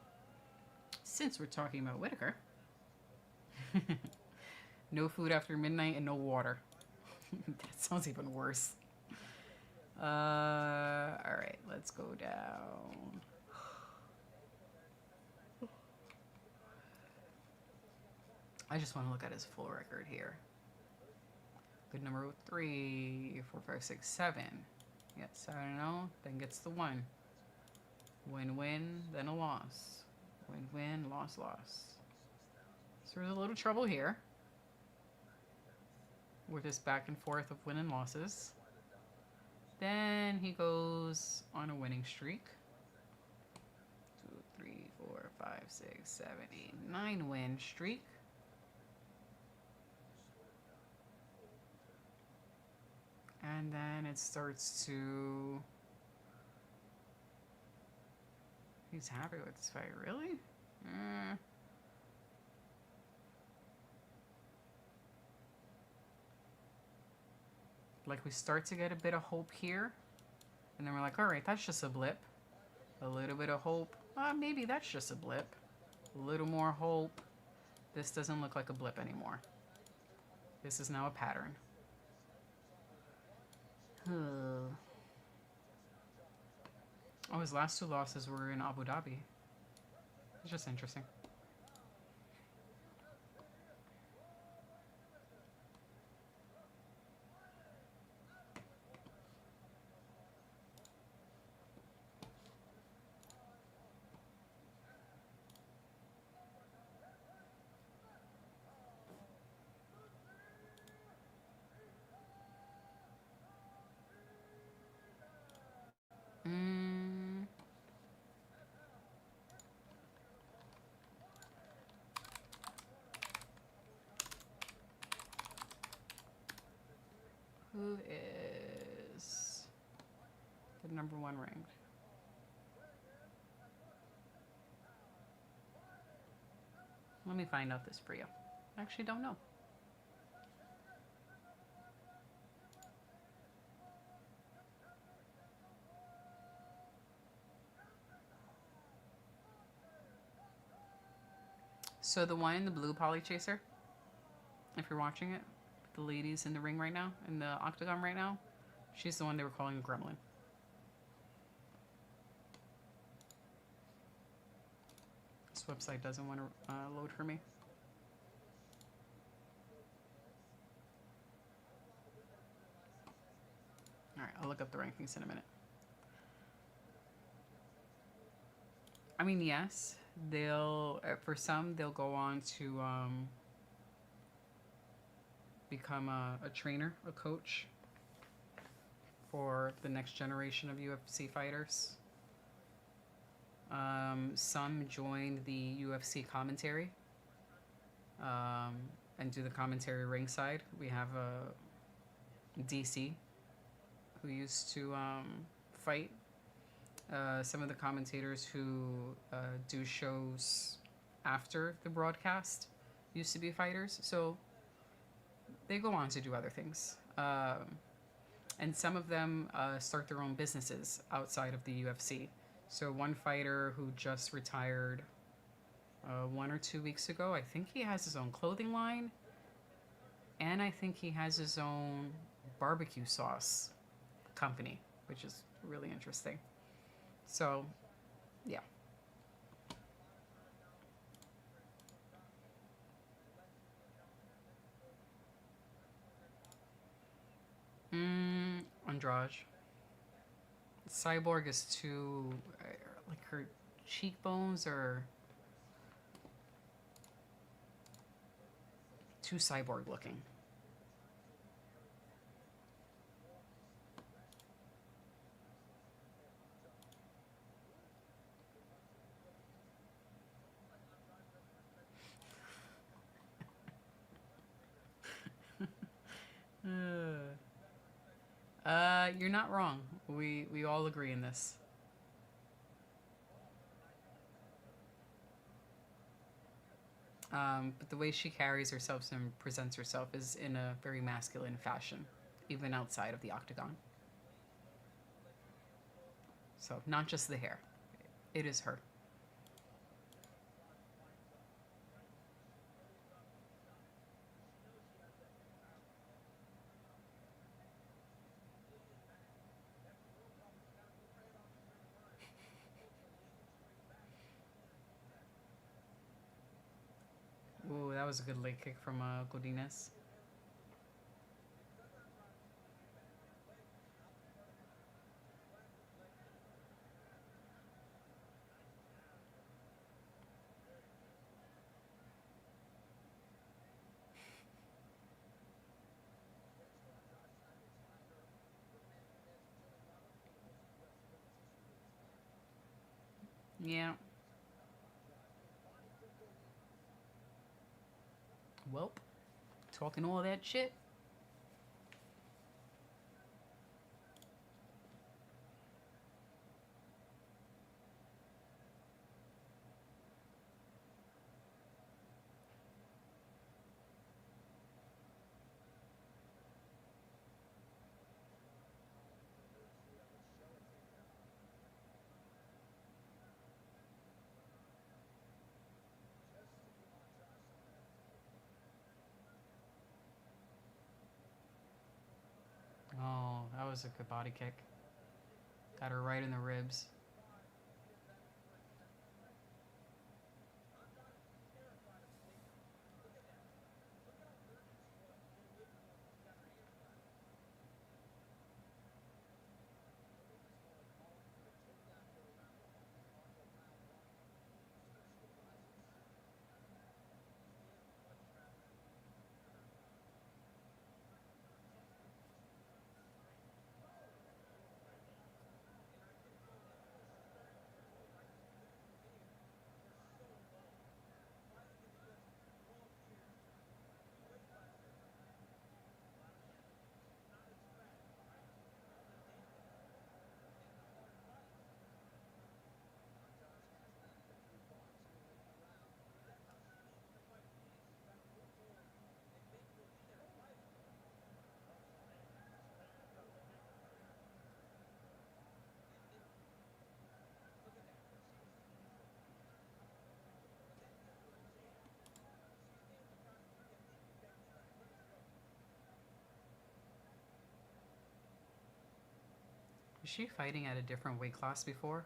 Since we're talking about Whitaker, no food after midnight and no water. That sounds even worse. Alright, let's go down. I just want to look at his full record here. Good number 3, 4, 5, 6, 7. Yes, 7-0, then gets the 1. Win-win, then a loss. Win-win, loss-loss. So there's a little trouble here with this back and forth of win and losses. Then he goes on a winning streak. 2, 3, 4, 5, 6, 7, 8, 9 win streak. And then it starts to... He's happy with this fight, really? Like, we start to get a bit of hope here. And then we're like, all right, that's just a blip. A little bit of hope. Maybe that's just a blip. A little more hope. This doesn't look like a blip anymore. This is now a pattern. Oh, his last two losses were in Abu Dhabi. It's just interesting. Who is the number one ranked? Let me find out this for you. I actually don't know. So the one in the blue poly chaser, if you're watching it, the ladies in the ring right now, in the octagon right now, she's the one they were calling a gremlin. This website doesn't want to load for me. All right, I'll look up the rankings in a minute. I mean, yes, they'll, for some, they'll go on to become a trainer, a coach for the next generation of UFC fighters. Some join the UFC commentary and do the commentary ringside. We have a DC who used to fight. Some of the commentators who do shows after the broadcast used to be fighters, so they go on to do other things. And some of them start their own businesses outside of the UFC. So one fighter who just retired 1 or 2 weeks ago, I think he has his own clothing line, and I think he has his own barbecue sauce company, which is really interesting. So, yeah. Andrade. Cyborg is too, like, her cheekbones are too cyborg looking. You're not wrong. We all agree in this. But the way she carries herself and presents herself is in a very masculine fashion, even outside of the octagon. So, not just the hair. It is her. Ooh, that was a good leg kick from Godinez. Yeah. Welp. Talking all that shit. was a good body kick. Got her right in the ribs. Was she fighting at a different weight class before?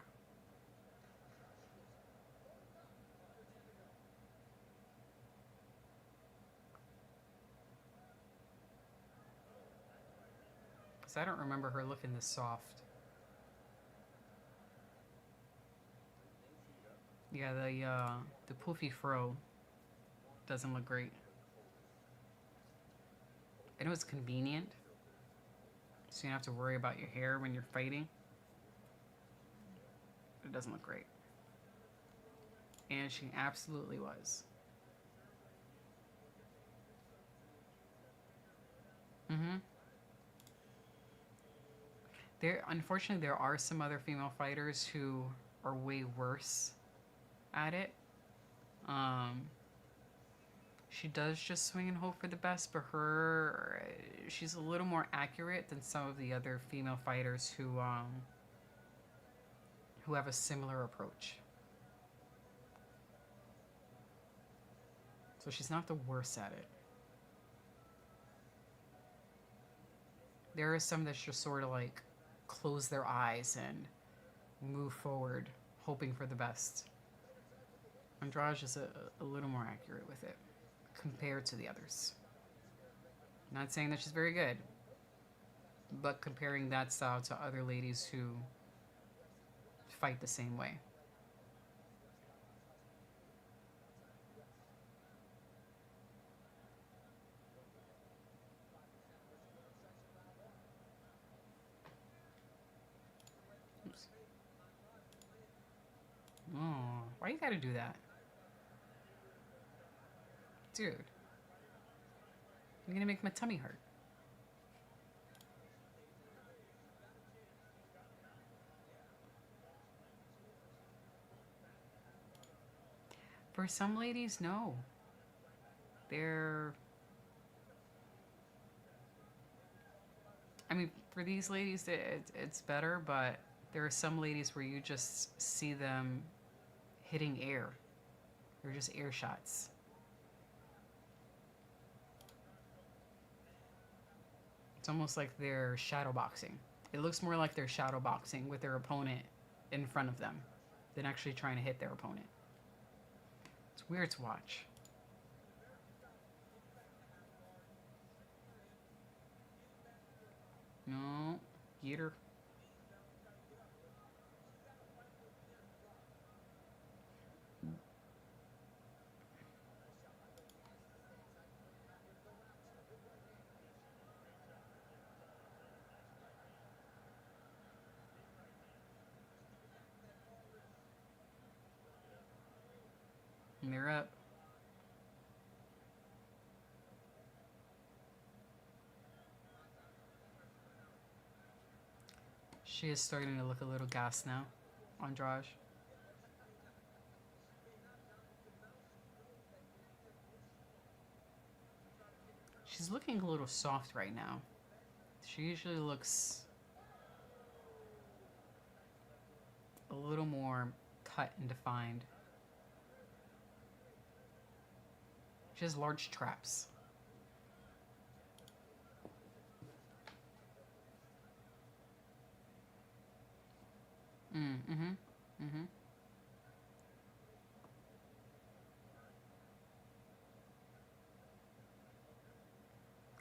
Because I don't remember her looking this soft. Yeah, the poofy fro doesn't look great. I know it's convenient, so you don't have to worry about your hair when you're fighting. It doesn't look great. And she absolutely was. Unfortunately, there are some other female fighters who are way worse at it. She does just swing and hope for the best, but she's a little more accurate than some of the other female fighters who have a similar approach. So she's not the worst at it. There are some that just sort of like close their eyes and move forward, hoping for the best. Andrade is a little more accurate with it compared to the others. Not saying that she's very good, but comparing that style to other ladies who fight the same way. Oops. Oh, why you gotta do that? Dude, you're gonna make my tummy hurt. For some ladies, no. I mean, for these ladies, it's better, but there are some ladies where you just see them hitting air. They're just air shots. It's almost like they're shadow boxing. It looks more like they're shadow boxing with their opponent in front of them than actually trying to hit their opponent. It's weird to watch. No, get her. And they're up. She is starting to look a little gassed now, Andrade. She's looking a little soft right now. She usually looks a little more cut and defined. She has large traps. Mm-hmm. Mm-hmm.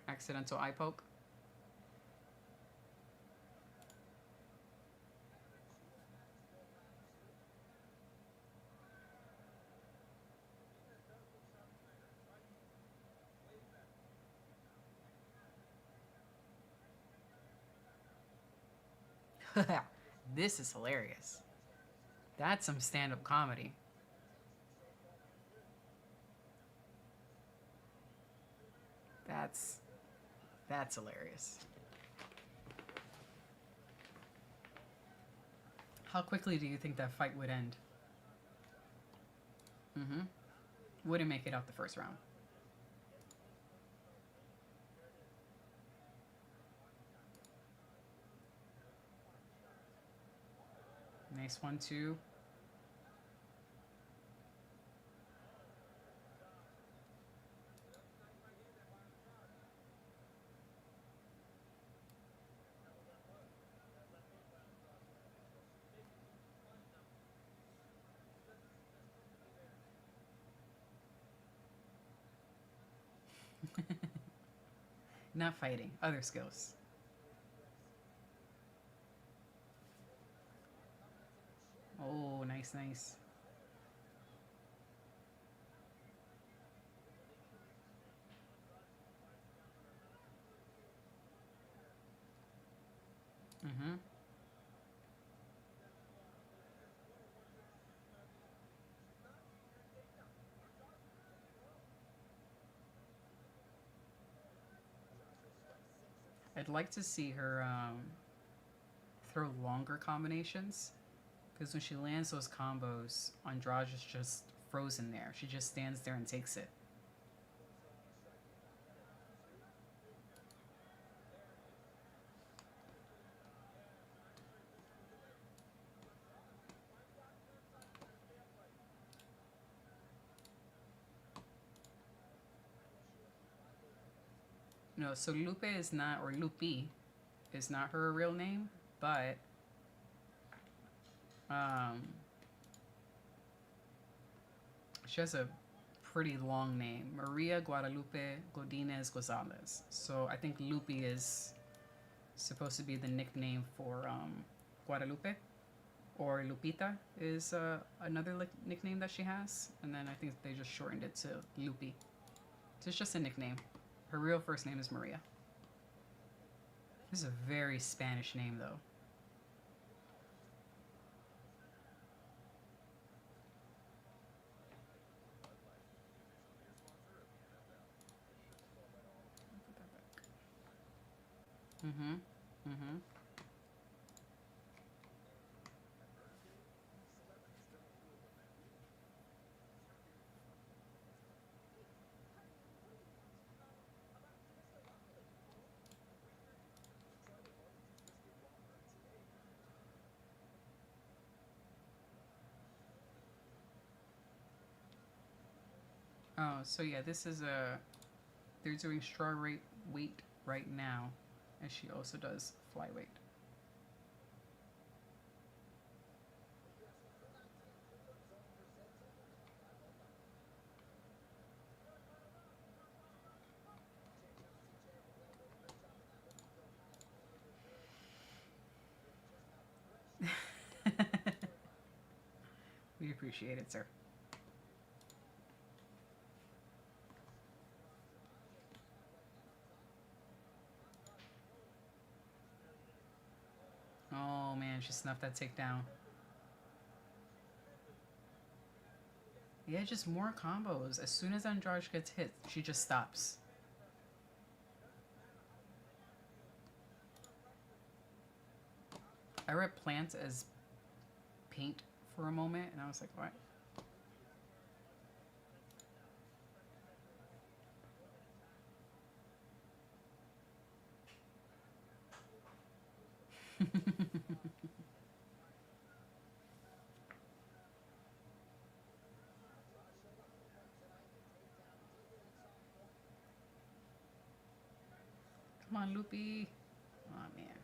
Accidental eye poke. This is hilarious. That's some stand-up comedy. That's that's hilarious. How quickly do you think that fight would end? Mm-hmm. Wouldn't make it out the first round. Nice 1-2. Not fighting. Other skills. Oh, nice, nice. Mm-hmm. I'd like to see her throw longer combinations, because when she lands those combos, Andrade is just frozen there. She just stands there and takes it. No, so Lupe is not, or Lupi is not her real name, but um, she has a pretty long name, Maria Guadalupe Godinez Gonzalez. So I think Lupi is supposed to be the nickname for Guadalupe, or Lupita is another nickname that she has, and then I think they just shortened it to Lupi. So it's just a nickname. Her real first name is Maria. This is a very Spanish name, though. Mm-hmm. Mm-hmm. Oh, so yeah, this is a. They're doing straw rate weight right now, and she also does flyweight. We appreciate it, sir. Oh man, she snuffed that takedown. Yeah, just more combos. As soon as Andrade gets hit, she just stops. I read plant as paint for a moment, and I was like, what? Come on, Loopy. Oh man.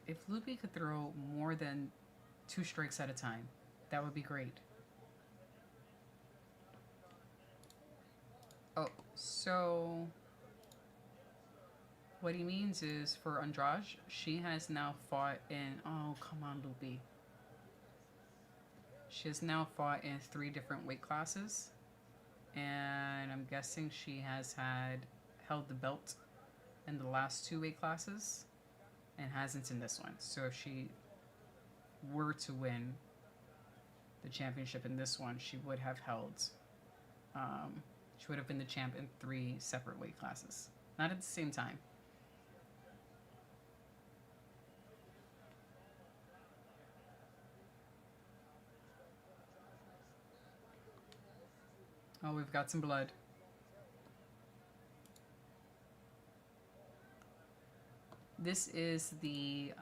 If Loopy could throw more than 2 strikes at a time, that would be great. Oh, so what he means is for Andrade, she has now fought in. Oh, come on, Loopy. She has now fought in 3 different weight classes. And I'm guessing she has held the belt in the last 2 weight classes and hasn't in this one. So if she were to win the championship in this one, she would have held. She would have been the champ in 3 separate weight classes, not at the same time. Oh, we've got some blood. This is the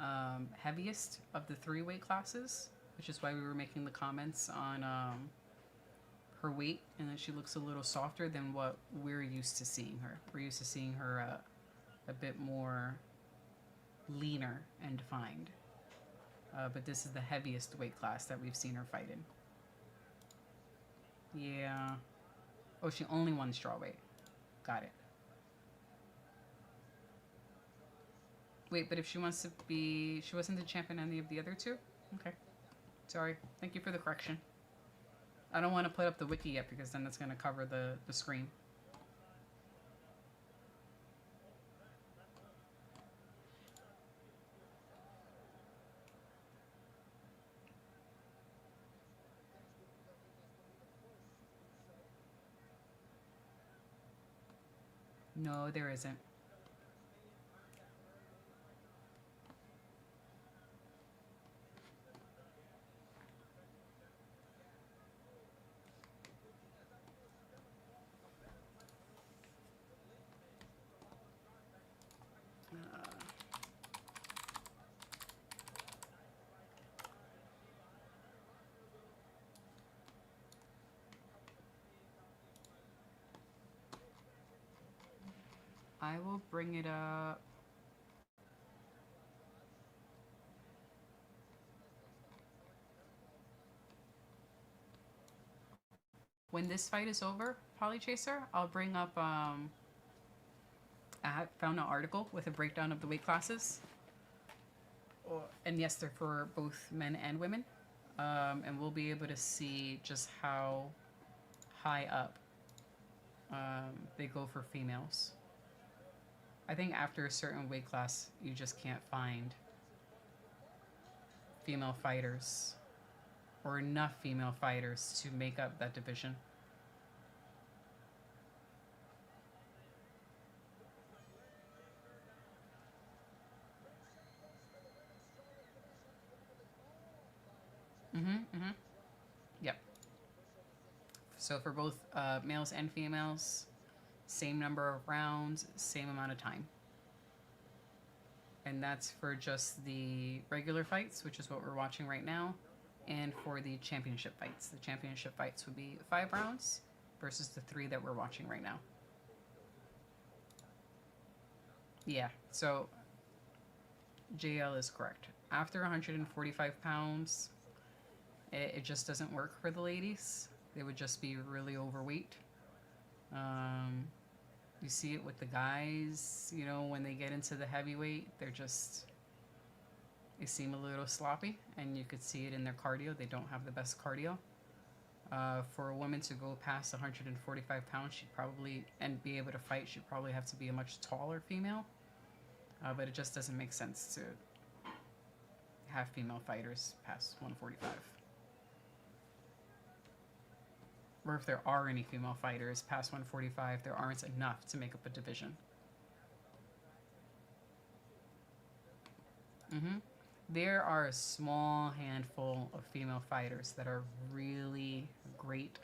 heaviest of the 3 weight classes, which is why we were making the comments on her weight, and that she looks a little softer than what we're used to seeing her. We're used to seeing her a bit more leaner and defined. But this is the heaviest weight class that we've seen her fight in. Yeah. Oh, she only won strawweight. Got it. Wait, but if she wants to be... She wasn't the champion in any of the other 2? Okay. Sorry. Thank you for the correction. I don't want to put up the wiki yet because then that's going to cover the screen. No, there isn't. I will bring it up. When this fight is over, Polychaser, I'll bring up, I found an article with a breakdown of the weight classes. And yes, they're for both men and women. And we'll be able to see just how high up they go for females. I think after a certain weight class, you just can't find female fighters or enough female fighters to make up that division. Yep. So for both males and females, same number of rounds, same amount of time. And that's for just the regular fights, which is what we're watching right now, and for the championship fights. The championship fights would be 5 rounds versus the 3 that we're watching right now. Yeah, so JL is correct. After 145 pounds, it just doesn't work for the ladies. They would just be really overweight. You see it with the guys, you know, when they get into the heavyweight, they seem a little sloppy, and you could see it in their cardio. They don't have the best cardio. For a woman to go past 145 pounds, she'd probably, and be able to fight, she'd probably have to be a much taller female. But it just doesn't make sense to have female fighters past 145. Or if there are any female fighters past 145, there aren't enough to make up a division. There are a small handful of female fighters that are really great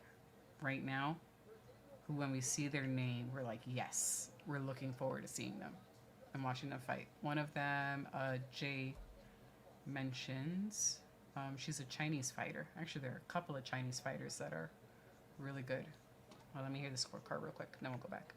right now, who when we see their name, we're like, yes, we're looking forward to seeing them and watching them fight. One of them, Jay mentions, she's a Chinese fighter. Actually, there are a couple of Chinese fighters that are really good. Well, let me hear the scorecard real quick, then we'll go back.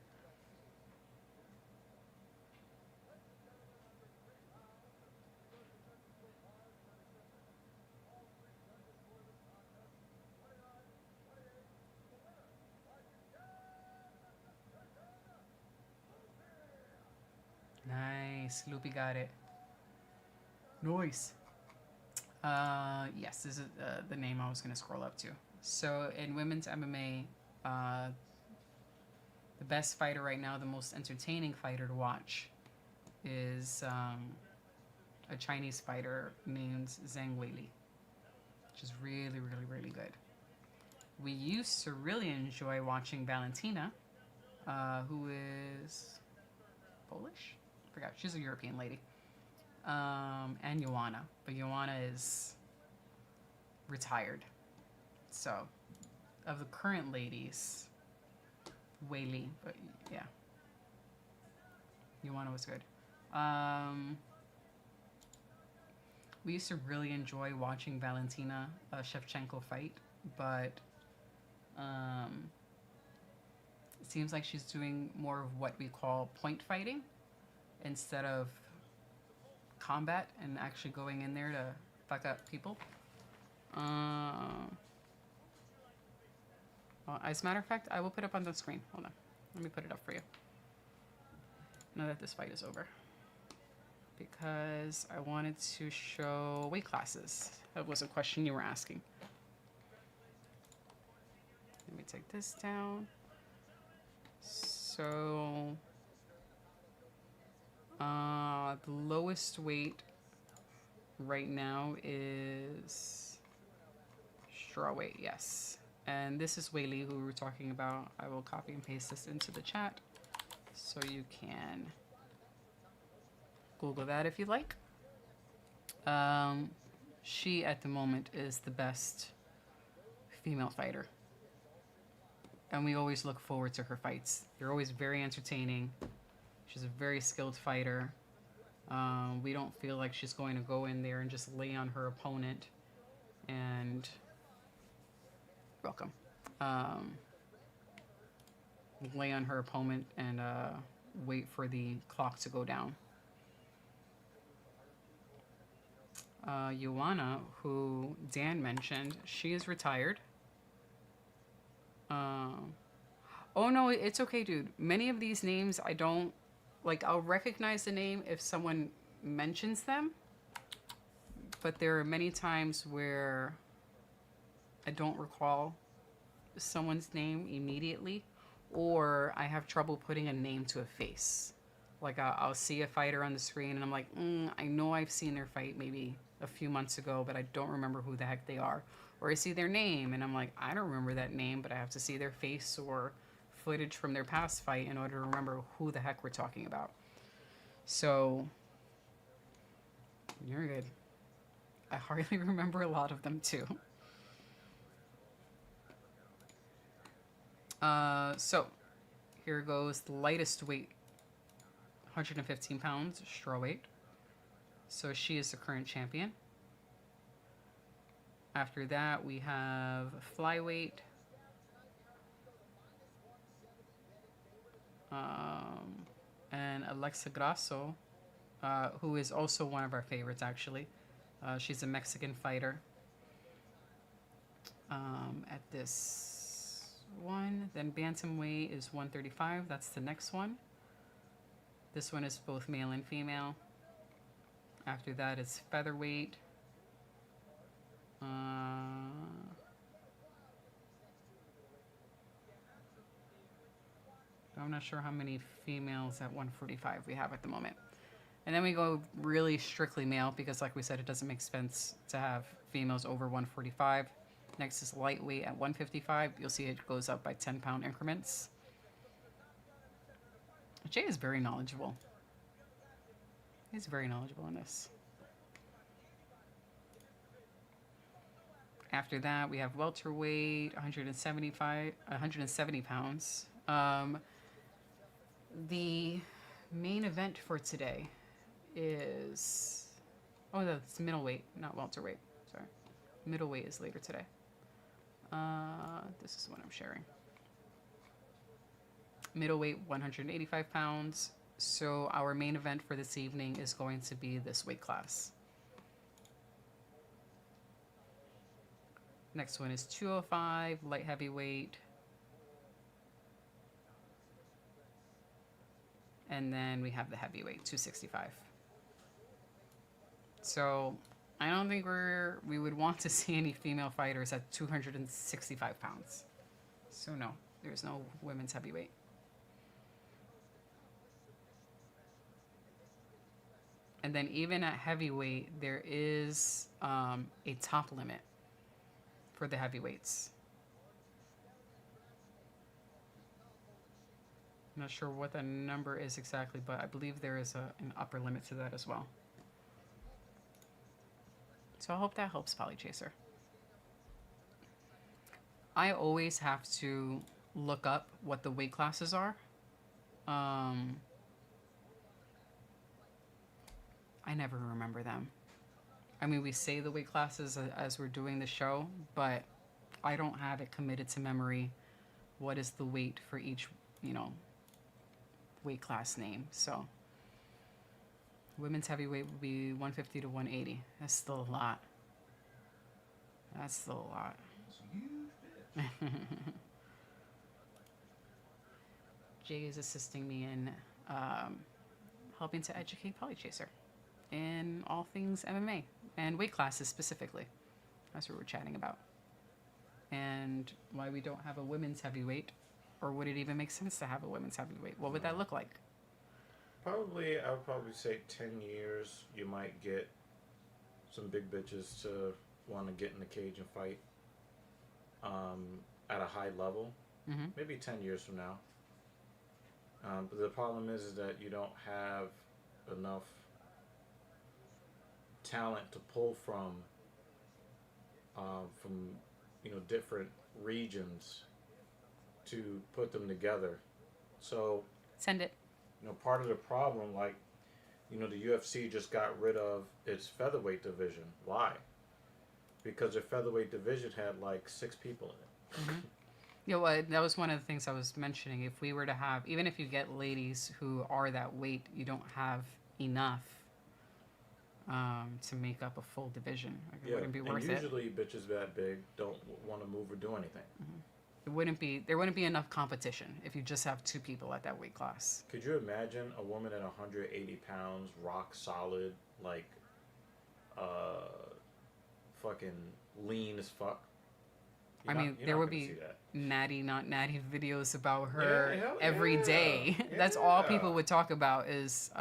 Nice. Loopy got it. Nice. Yes, this is the name I was going to scroll up to. So in women's MMA, the best fighter right now, the most entertaining fighter to watch, is a Chinese fighter named Zhang Weili, which is really, really, really good. We used to really enjoy watching Valentina, who is Polish? I forgot. She's a European lady. And Joanna. But Joanna is retired. So, of the current ladies, Weili. But yeah. Joanna was good. We used to really enjoy watching Valentina Shevchenko fight, but it seems like she's doing more of what we call point fighting instead of combat and actually going in there to fuck up people. As a matter of fact, I will put it up on the screen. Hold on. Let me put it up for you. Now that this fight is over. Because I wanted to show weight classes. That was a question you were asking. Let me take this down. So, the lowest weight right now is strawweight, yes. And this is Weili, who we were talking about. I will copy and paste this into the chat so you can Google that if you like. She, at the moment, is the best female fighter. And we always look forward to her fights. They're always very entertaining. She's a very skilled fighter. We don't feel like she's going to go in there and just lay on her opponent and lay on her opponent and wait for the clock to go down. Joanna, who Dan mentioned, she is retired. Oh no, it's okay, dude. Many of these names I don't, like, I'll recognize the name if someone mentions them, but there are many times where I don't recall someone's name immediately, or I have trouble putting a name to a face. Like, I'll see a fighter on the screen and I'm like, I know I've seen their fight maybe a few months ago, but I don't remember who the heck they are. Or I see their name and I'm like, I don't remember that name, but I have to see their face or footage from their past fight in order to remember who the heck we're talking about. So, you're good. I hardly remember a lot of them too. So, here goes the lightest weight, 115 pounds, straw weight. So she is the current champion. After that, we have flyweight. And Alexa Grasso, who is also one of our favorites, actually. She's a Mexican fighter. At this one. Then bantamweight is 135. That's the next one. This one is both male and female. After that, it's featherweight. I'm not sure how many females at 145 we have at the moment. And then we go really strictly male because, like we said, it doesn't make sense to have females over 145. Next is lightweight at 155. You'll see it goes up by 10-pound increments. Jay is very knowledgeable. He's very knowledgeable in this. After that, we have welterweight, 170 pounds. The main event for today is... Oh, that's middleweight, not welterweight. Sorry. Middleweight is later today. This is what I'm sharing. Middleweight, 185 pounds. So our main event for this evening is going to be this weight class. Next one is 205, light heavyweight. And then we have the heavyweight, 265. So I don't think we would want to see any female fighters at 265 pounds. So no, there's no women's heavyweight. And then even at heavyweight, there is a top limit for the heavyweights. I'm not sure what the number is exactly, but I believe there is an upper limit to that as well. So I hope that helps, Polychaser. I always have to look up what the weight classes are. I never remember them. I mean, we say the weight classes as we're doing the show, but I don't have it committed to memory. What is the weight for each, weight class name? So women's heavyweight would be 150 to 180. That's still a lot. That's still a lot. That's a huge bit. Jay is assisting me in helping to educate Polychaser in all things MMA and weight classes specifically. That's what we're chatting about. And why we don't have a women's heavyweight, or would it even make sense to have a women's heavyweight? What would that look like? I would probably say 10 years, you might get some big bitches to want to get in the cage and fight at a high level. Mm-hmm. Maybe 10 years from now. But the problem is that you don't have enough talent to pull from different regions to put them together. So Send it. part of the problem, the UFC just got rid of its featherweight division. Why? Because their featherweight division had 6 people in it. Mm-hmm. Well, that was one of the things I was mentioning. If we were to have, even if you get ladies who are that weight, you don't have enough to make up a full division. It wouldn't be worth it. Usually bitches that big don't want to move or do anything. Mm-hmm. There wouldn't be enough competition if you just have 2 people at that weight class. Could you imagine a woman at 180 pounds, rock solid, fucking lean as fuck? There would be natty, not natty videos about her Yeah, every day. That's all people would talk about is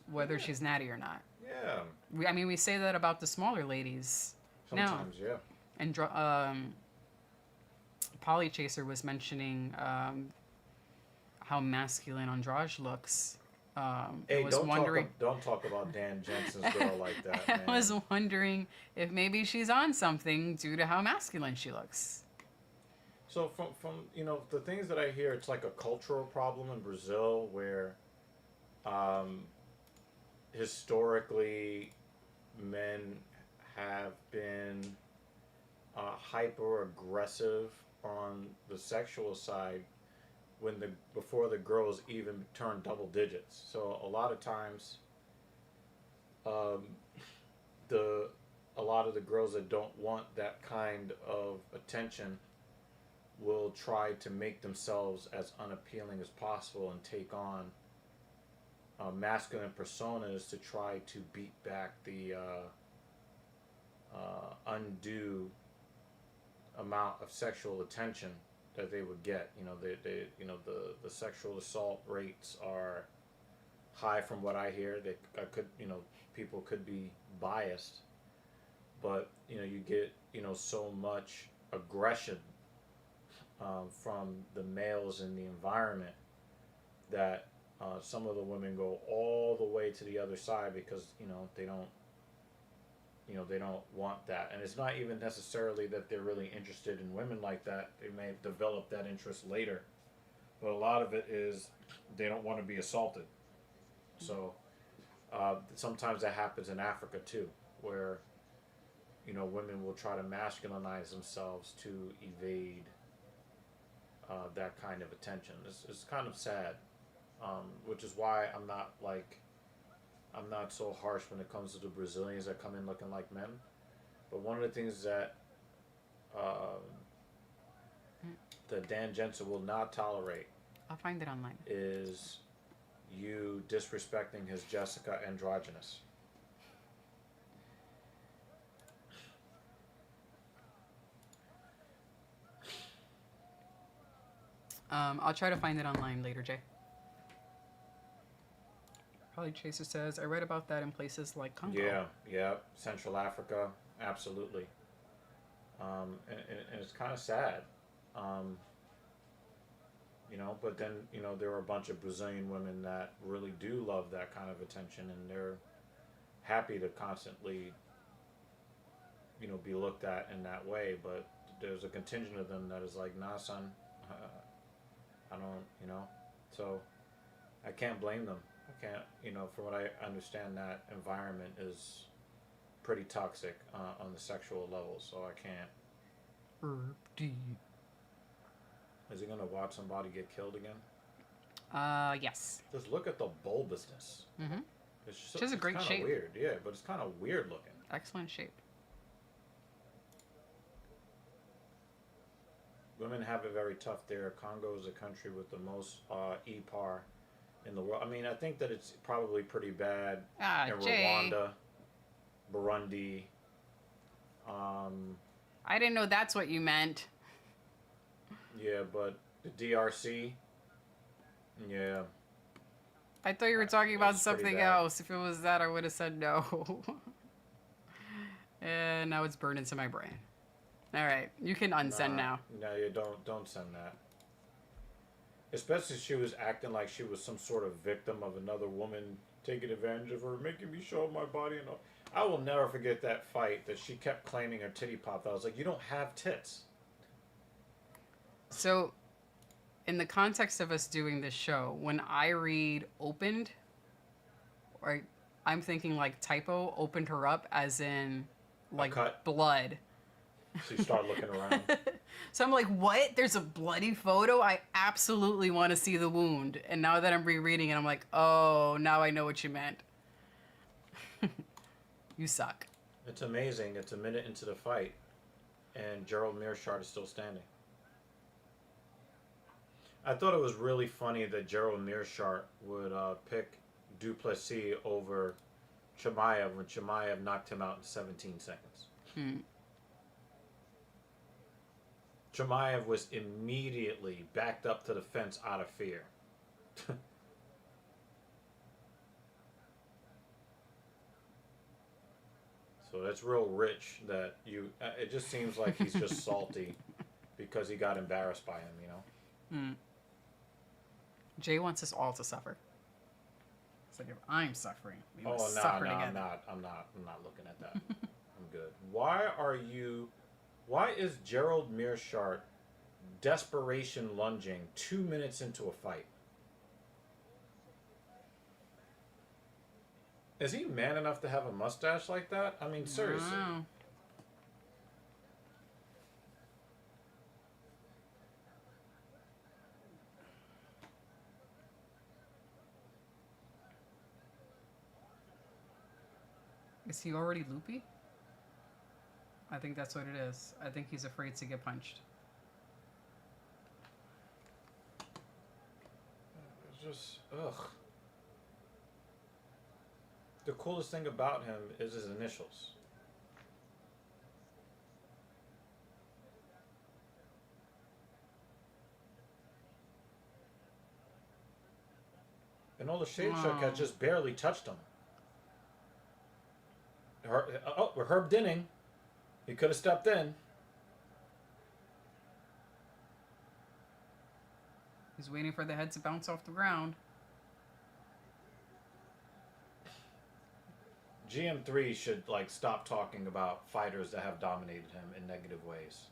whether she's natty or not. Yeah. We say that about the smaller ladies. Sometimes, yeah. And Polychaser was mentioning how masculine Andrade looks. Hey, don't talk about Dan Jensen's girl like that, man. I was wondering if maybe she's on something due to how masculine she looks. So from the things that I hear, it's like a cultural problem in Brazil where historically men have been hyper aggressive on the sexual side before the girls even turn double digits. So a lot of times a lot of the girls that don't want that kind of attention will try to make themselves as unappealing as possible and take on masculine personas to try to beat back the undue amount of sexual attention that they would get. The sexual assault rates are high from what I hear. People could be biased, but you get so much aggression from the males in the environment that some of the women go all the way to the other side because they don't want that. And it's not even necessarily that they're really interested in women like that. They may develop that interest later, but a lot of it is they don't want to be assaulted. So sometimes that happens in Africa too, where women will try to masculinize themselves to evade that kind of attention. It's kind of sad, which is why I'm not so harsh when it comes to the Brazilians that come in looking like men. But one of the things that Dan Jensen will not tolerate I'll find it online. is you disrespecting his Jessica androgynous. I'll try to find it online later, Jay. Probably Chaser says, I read about that in places like Congo. Yeah, Central Africa, absolutely. And it's kind of sad. But then, there are a bunch of Brazilian women that really do love that kind of attention, and they're happy to constantly, be looked at in that way. But there's a contingent of them that is like, nah, son, I don't, so I can't blame them. I can't, from what I understand, that environment is pretty toxic on the sexual level, so I can't. Is he gonna watch somebody get killed again? Yes. Just look at the bulbousness. Mm-hmm. It's just a great shape. Weird, yeah, but it's kind of weird looking. Excellent shape. Women have it very tough there. Congo is a country with the most EPAR in the world. I mean, I think that it's probably pretty bad in Jay. Rwanda, Burundi. I didn't know that's what you meant. Yeah, but the DRC. Yeah. I thought you were talking about something else. If it was that, I would have said no. And now it's burned into my brain. All right, you can unsend now. No, you don't send that. Especially she was acting like she was some sort of victim of another woman taking advantage of her, making me show my body and all. I will never forget that fight that she kept claiming her titty popped. I was like, you don't have tits. So, in the context of us doing this show, when I read opened, or I'm thinking like typo, opened her up as in like blood. So you start looking around. So I'm like, what? There's a bloody photo? I absolutely want to see the wound. And now that I'm rereading it, I'm like, oh, now I know what you meant. You suck. It's amazing. It's a minute into the fight, and Gerald Mearshart is still standing. I thought it was really funny that Gerald Mearshart would pick Du Plessis over Chimaev when Chimaev knocked him out in 17 seconds. Chimaev was immediately backed up to the fence out of fear. So that's real rich that it just seems like he's just salty because he got embarrassed by him, Jay wants us all to suffer. It's like, if I'm suffering, we must no, suffer no, together. I'm not looking at that. I'm good. Why is Gerald Mearshart desperation lunging 2 minutes into a fight? Is he man enough to have a mustache like that? I mean, seriously. Wow. Is he already loopy? I think that's what it is. I think he's afraid to get punched. It's just, ugh. The coolest thing about him is his initials. And all the shade shook had just barely touched him. Herb Dinning. He could have stepped in. He's waiting for the head to bounce off the ground. GM3 should stop talking about fighters that have dominated him in negative ways.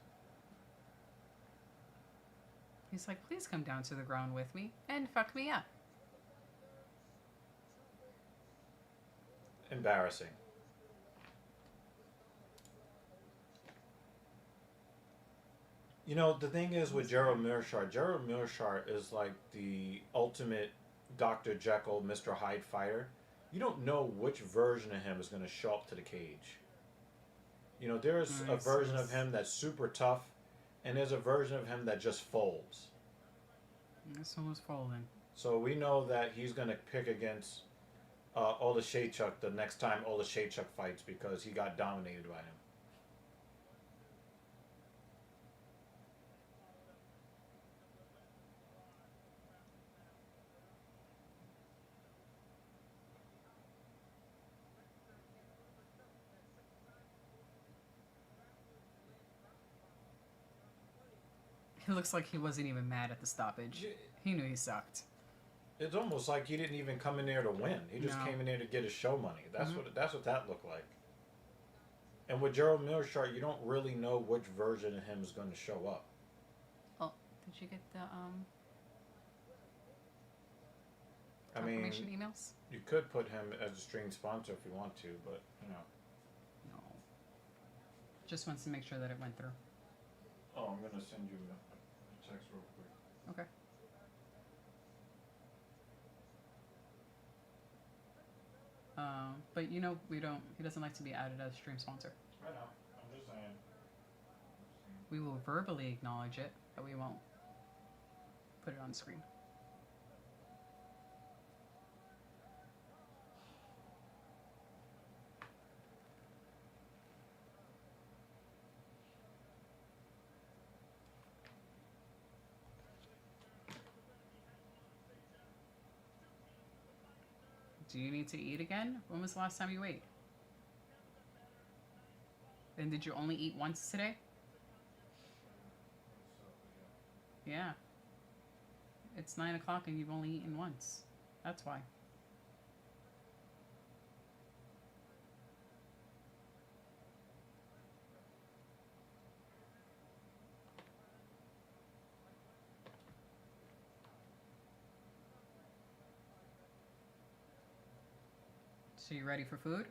He's like, please come down to the ground with me and fuck me up. Embarrassing. The thing is with Gerald Mearshart is like the ultimate Dr. Jekyll, Mr. Hyde fighter. You don't know which version of him is going to show up to the cage. There's a version of him that's super tough, and there's a version of him that just folds. This one was folding. So we know that he's gonna pick against Olashaychuk the next time Olashaychuk fights because he got dominated by him. He looks like he wasn't even mad at the stoppage. He knew he sucked. It's almost like he didn't even come in there to win. He just No. came in there to get his show money. That's what that looked like. And with Gerald Mearshart, you don't really know which version of him is going to show up. Oh, did you get the I mean, confirmation emails? you could put him as a stream sponsor if you want to, but you know. No. Just wants to make sure that it went through. Oh, I'm gonna send you a text real quick. Okay. But you know, he doesn't like to be added as stream sponsor. I know. I'm just saying. We will verbally acknowledge it, but we won't put it on screen. Do you need to eat again? When was the last time you ate? And did you only eat once today? Yeah. It's 9 o'clock and you've only eaten once. That's why. So you ready for food?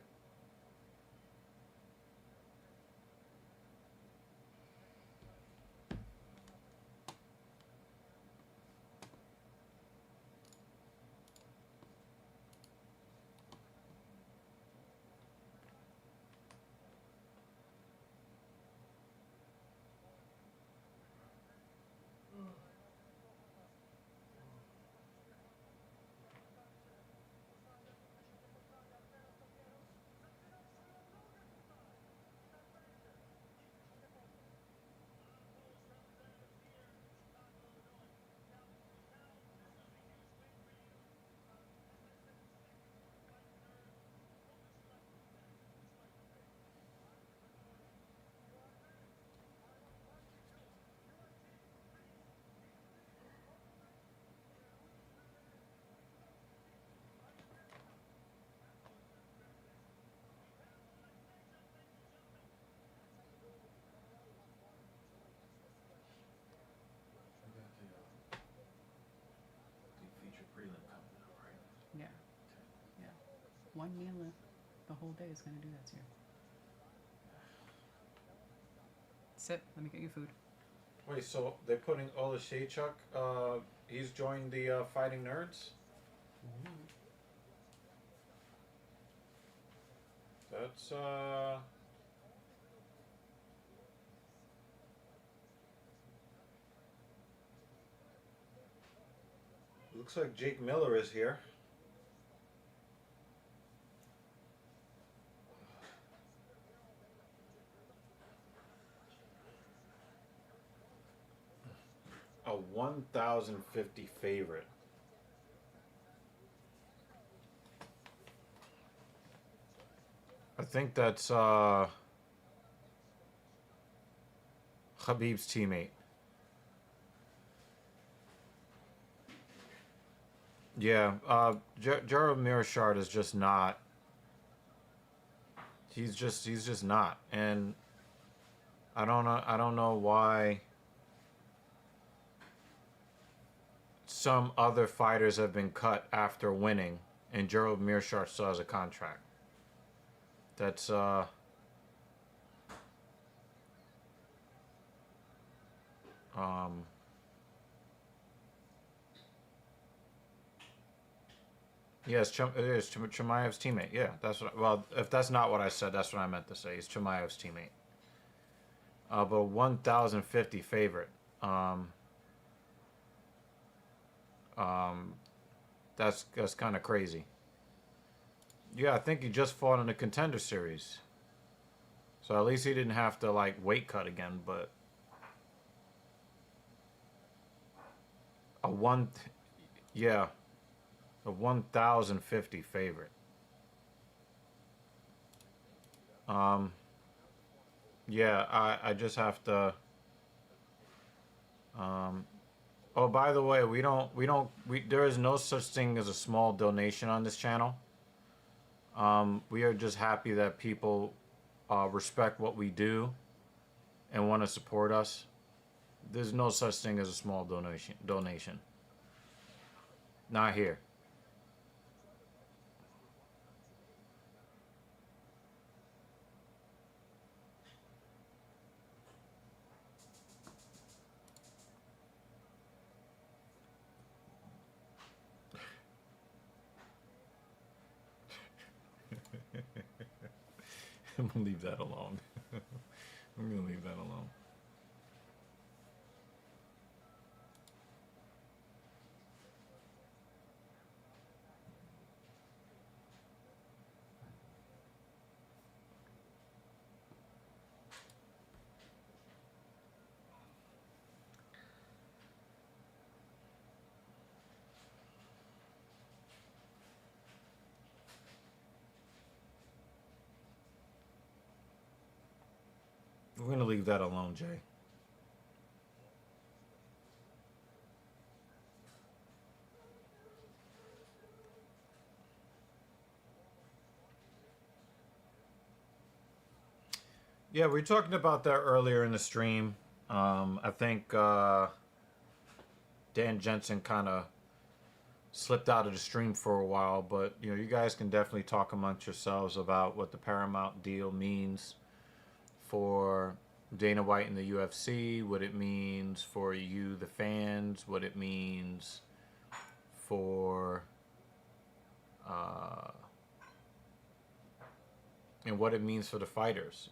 Yeah. Yeah. One meal the whole day is going to do that to you. Sit. Let me get you food. Wait, so they're putting Olashaychuk, he's joined the Fighting Nerds? That's, looks like Jake Miller is here. A 1,050 favorite. I think that's Khabib's teammate. Yeah, Gerald Mearshart is just not. He's just not, and I don't know why some other fighters have been cut after winning, and Gerald Mearshart still has a contract. That's yes, it is Chimaev's teammate. Yeah, that's what. Well, if that's not what I said, that's what I meant to say. He's Chimaev's teammate. But 1,050 favorite. That's kind of crazy. Yeah, I think he just fought in the Contender Series. So at least he didn't have to, like, weight cut again, but... Yeah. A 1,050 favorite. Yeah, I just have to... Oh, by the way, there is no such thing as a small donation on this channel. We are just happy that people respect what we do and want to support us. There's no such thing as a small donation. Not here. I'm gonna leave that alone. I'm gonna leave that alone. We're gonna leave that alone, Jay. Yeah, we were talking about that earlier in the stream. I think Dan Jensen kind of slipped out of the stream for a while, but you guys can definitely talk amongst yourselves about what the Paramount deal means for Dana White and the UFC, what it means for you, the fans, what it means for and what it means for the fighters.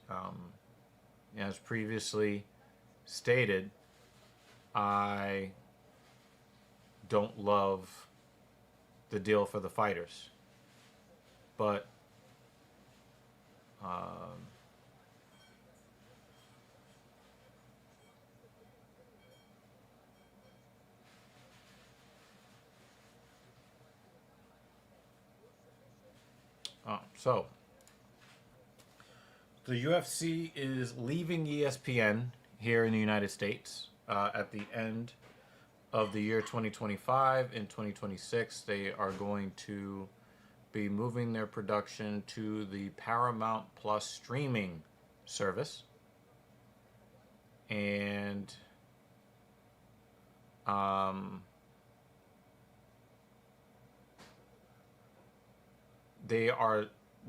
As previously stated, I don't love the deal for the fighters, but so the UFC is leaving ESPN here in the United States at the end of the year 2025. In 2026, they are going to be moving their production to the Paramount Plus streaming service. And they are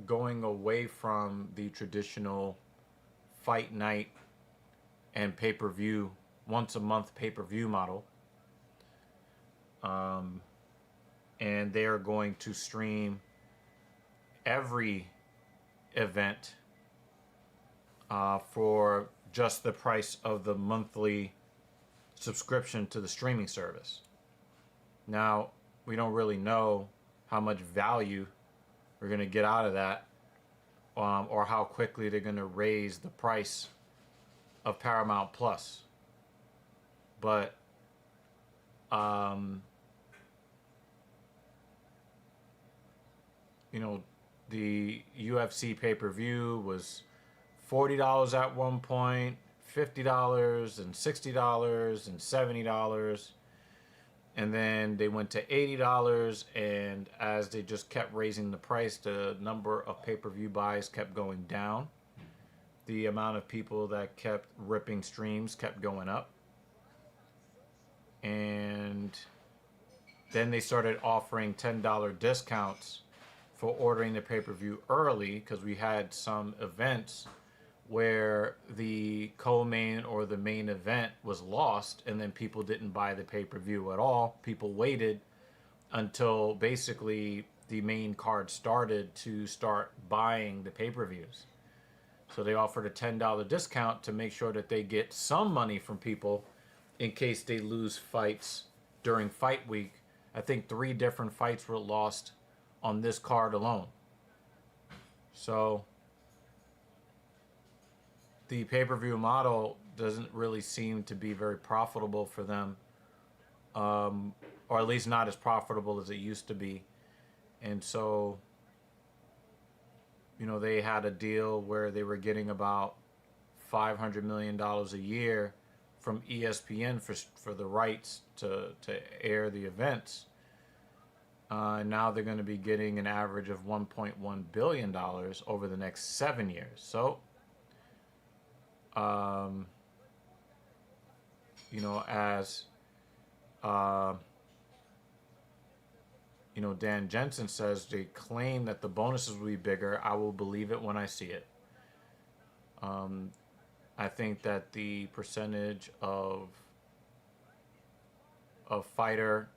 going away from the traditional fight night and pay-per-view, once a month pay-per-view model. And they are going to stream every event for just the price of the monthly subscription to the streaming service. Now, we don't really know how much value we're going to get out of that, or how quickly they're going to raise the price of Paramount Plus. But the UFC pay-per-view was $40 at one point, $50 and $60 and $70. And then they went to $80, and as they just kept raising the price, the number of pay-per-view buys kept going down. The amount of people that kept ripping streams kept going up. And then they started offering $10 discounts for ordering the pay-per-view early, because we had some events where the co-main or the main event was lost, and then people didn't buy the pay-per-view at all. People waited until basically the main card started to start buying the pay-per-views. So they offered a $10 discount to make sure that they get some money from people in case they lose fights during fight week, I think 3 different fights were lost on this card alone. So the pay-per-view model doesn't really seem to be very profitable for them, or at least not as profitable as it used to be. And so, they had a deal where they were getting about $500 million a year from ESPN for the rights to air the events. Now they're going to be getting an average of $1.1 billion over the next 7 years. So, as Dan Jensen says, they claim that the bonuses will be bigger. I will believe it when I see it. I think that the percentage of fighter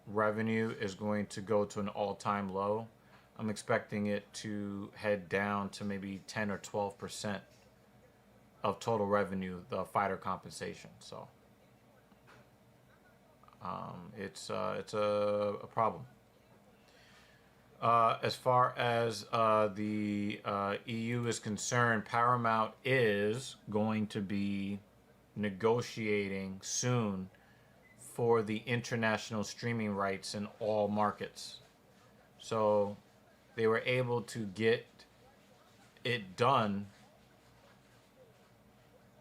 revenue is going to go to an all-time low. I'm expecting it to head down to maybe 10 or 12% of total revenue, the fighter compensation. So it's a problem. As far as the EU is concerned, Paramount is going to be negotiating soon for the international streaming rights in all markets. So they were able to get it done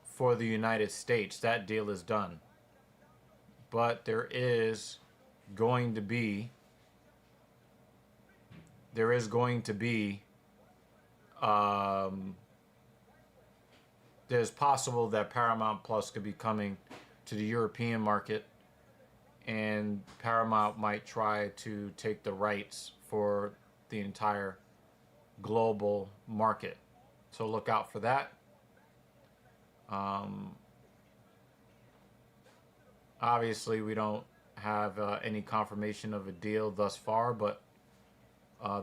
for the United States. That deal is done. But there is going to be there's possible that Paramount Plus could be coming to the European market, and Paramount might try to take the rights for the entire global market. So look out for that. Obviously, we don't have any confirmation of a deal thus far, but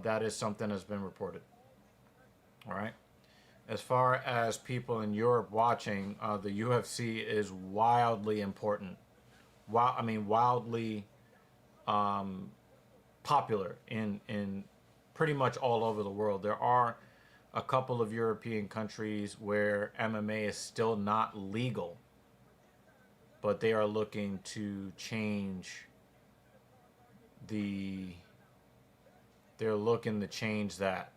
that is something that's been reported. All right. As far as people in Europe watching, the UFC is wildly important. Wildly popular in pretty much all over the world. There are a couple of European countries where MMA is still not legal, but they are looking to change they're looking to change that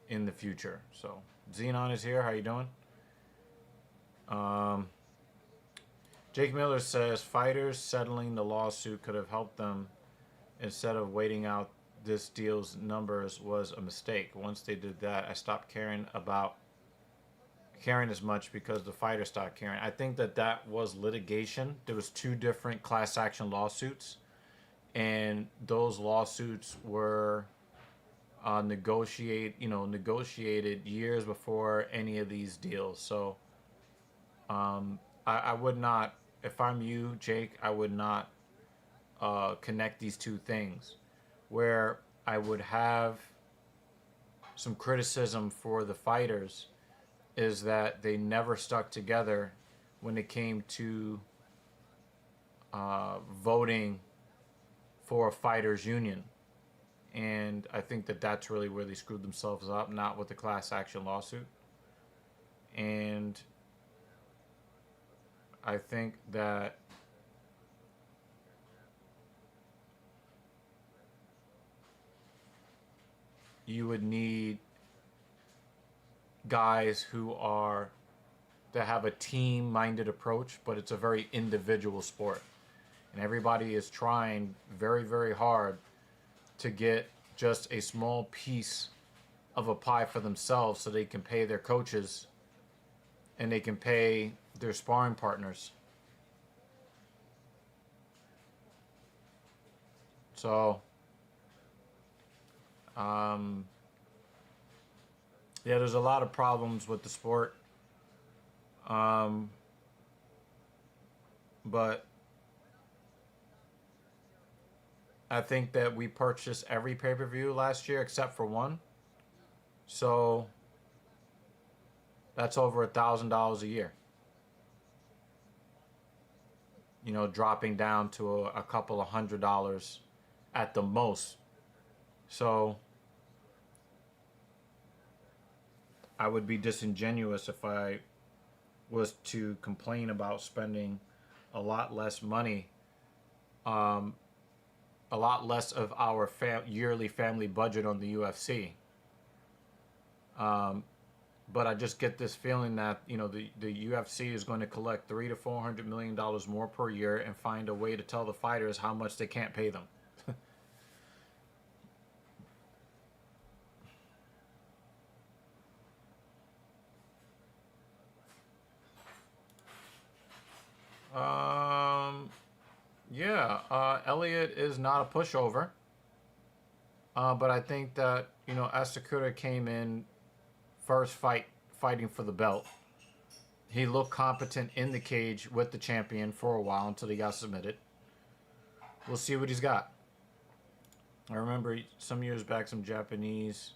in the future. So Xenon is here. How you doing? Jake Miller says fighters settling the lawsuit could have helped them instead of waiting out this deal's numbers was a mistake. Once they did that, I stopped caring as much because the fighter stopped caring. I think that was litigation. There was 2 different class action lawsuits, and those lawsuits were negotiated years before any of these deals. So I would not, if I'm you, Jake, I would not connect these 2 things. Where I would have some criticism for the fighters is that they never stuck together when it came to voting for a fighters union. And I think that's really where they screwed themselves up, not with the class action lawsuit. And I think that you would need guys that have a team-minded approach, but it's a very individual sport. And everybody is trying very, very hard to get just a small piece of a pie for themselves so they can pay their coaches and they can pay their sparring partners. So, yeah, there's a lot of problems with the sport. But I think that we purchased every pay-per-view last year except for one. So that's over $1,000 a year. dropping down to a couple of $100 at the most. So I would be disingenuous if I was to complain about spending a lot less money, a lot less of our yearly family budget on the UFC. But I just get this feeling that the UFC is going to collect $300 to $400 million more per year and find a way to tell the fighters how much they can't pay them. Elliott is not a pushover. But I think that, Asakura came in first fighting for the belt. He looked competent in the cage with the champion for a while until he got submitted. We'll see what he's got. I remember some years back, some Japanese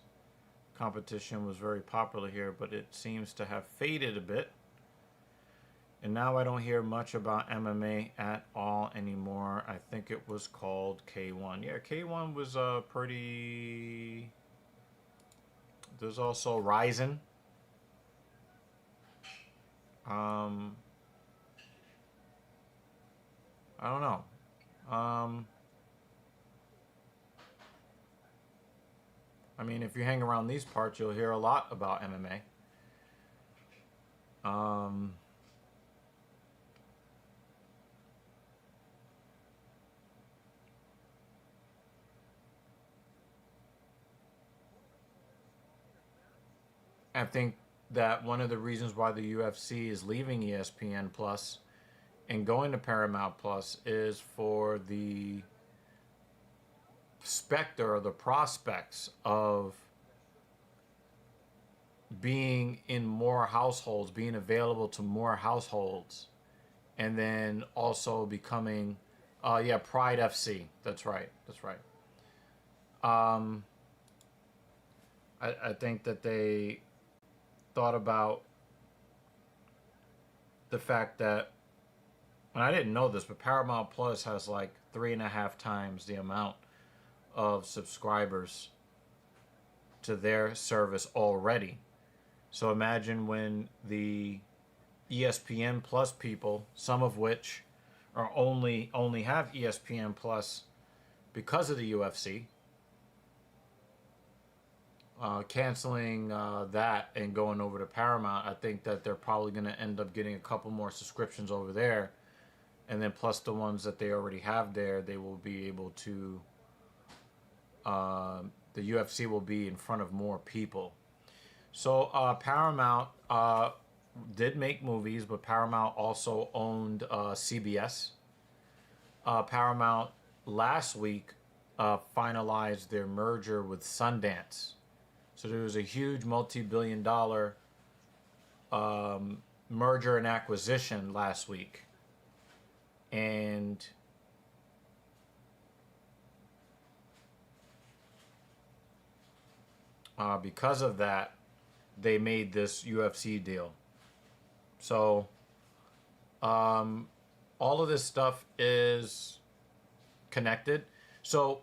competition was very popular here, but it seems to have faded a bit. And now I don't hear much about MMA at all anymore. I think it was called K1. Yeah, K1 was pretty... There's also Ryzen. I don't know. I mean, if you hang around these parts, you'll hear a lot about MMA. I think that one of the reasons why the UFC is leaving ESPN Plus and going to Paramount Plus is for the specter or the prospects of being in more households, being available to more households, and then also becoming, Pride FC. That's right. I think that they thought about the fact that, and I didn't know this, but Paramount Plus has like 3.5 times the amount of subscribers to their service already. So imagine when the ESPN Plus people, some of which are only have ESPN Plus because of the UFC, canceling that and going over to Paramount, I think that they're probably going to end up getting a couple more subscriptions over there. And then plus the ones that they already have there, they will be able to, the UFC will be in front of more people. So Paramount did make movies, but Paramount also owned CBS. Paramount last week finalized their merger with Sundance. So there was a huge multi-billion-dollar merger and acquisition last week. And because of that, they made this UFC deal. So all of this stuff is connected. So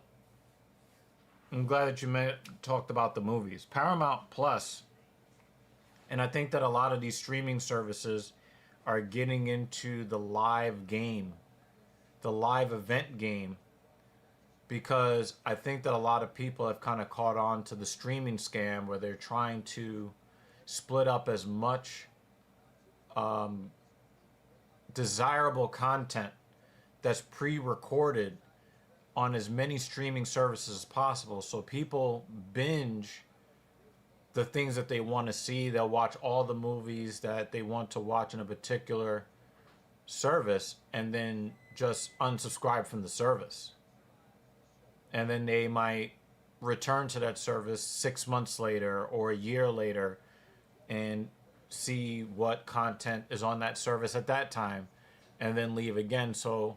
I'm glad that you talked about the movies. Paramount Plus, and I think that a lot of these streaming services are getting into the live game, the live event game, because I think that a lot of people have kind of caught on to the streaming scam where they're trying to split up as much desirable content that's pre-recorded on as many streaming services as possible, so people binge the things that they want to see. They'll watch all the movies that they want to watch in a particular service and then just unsubscribe from the service. And then they might return to that service 6 months later or a year later and see what content is on that service at that time and then leave again. So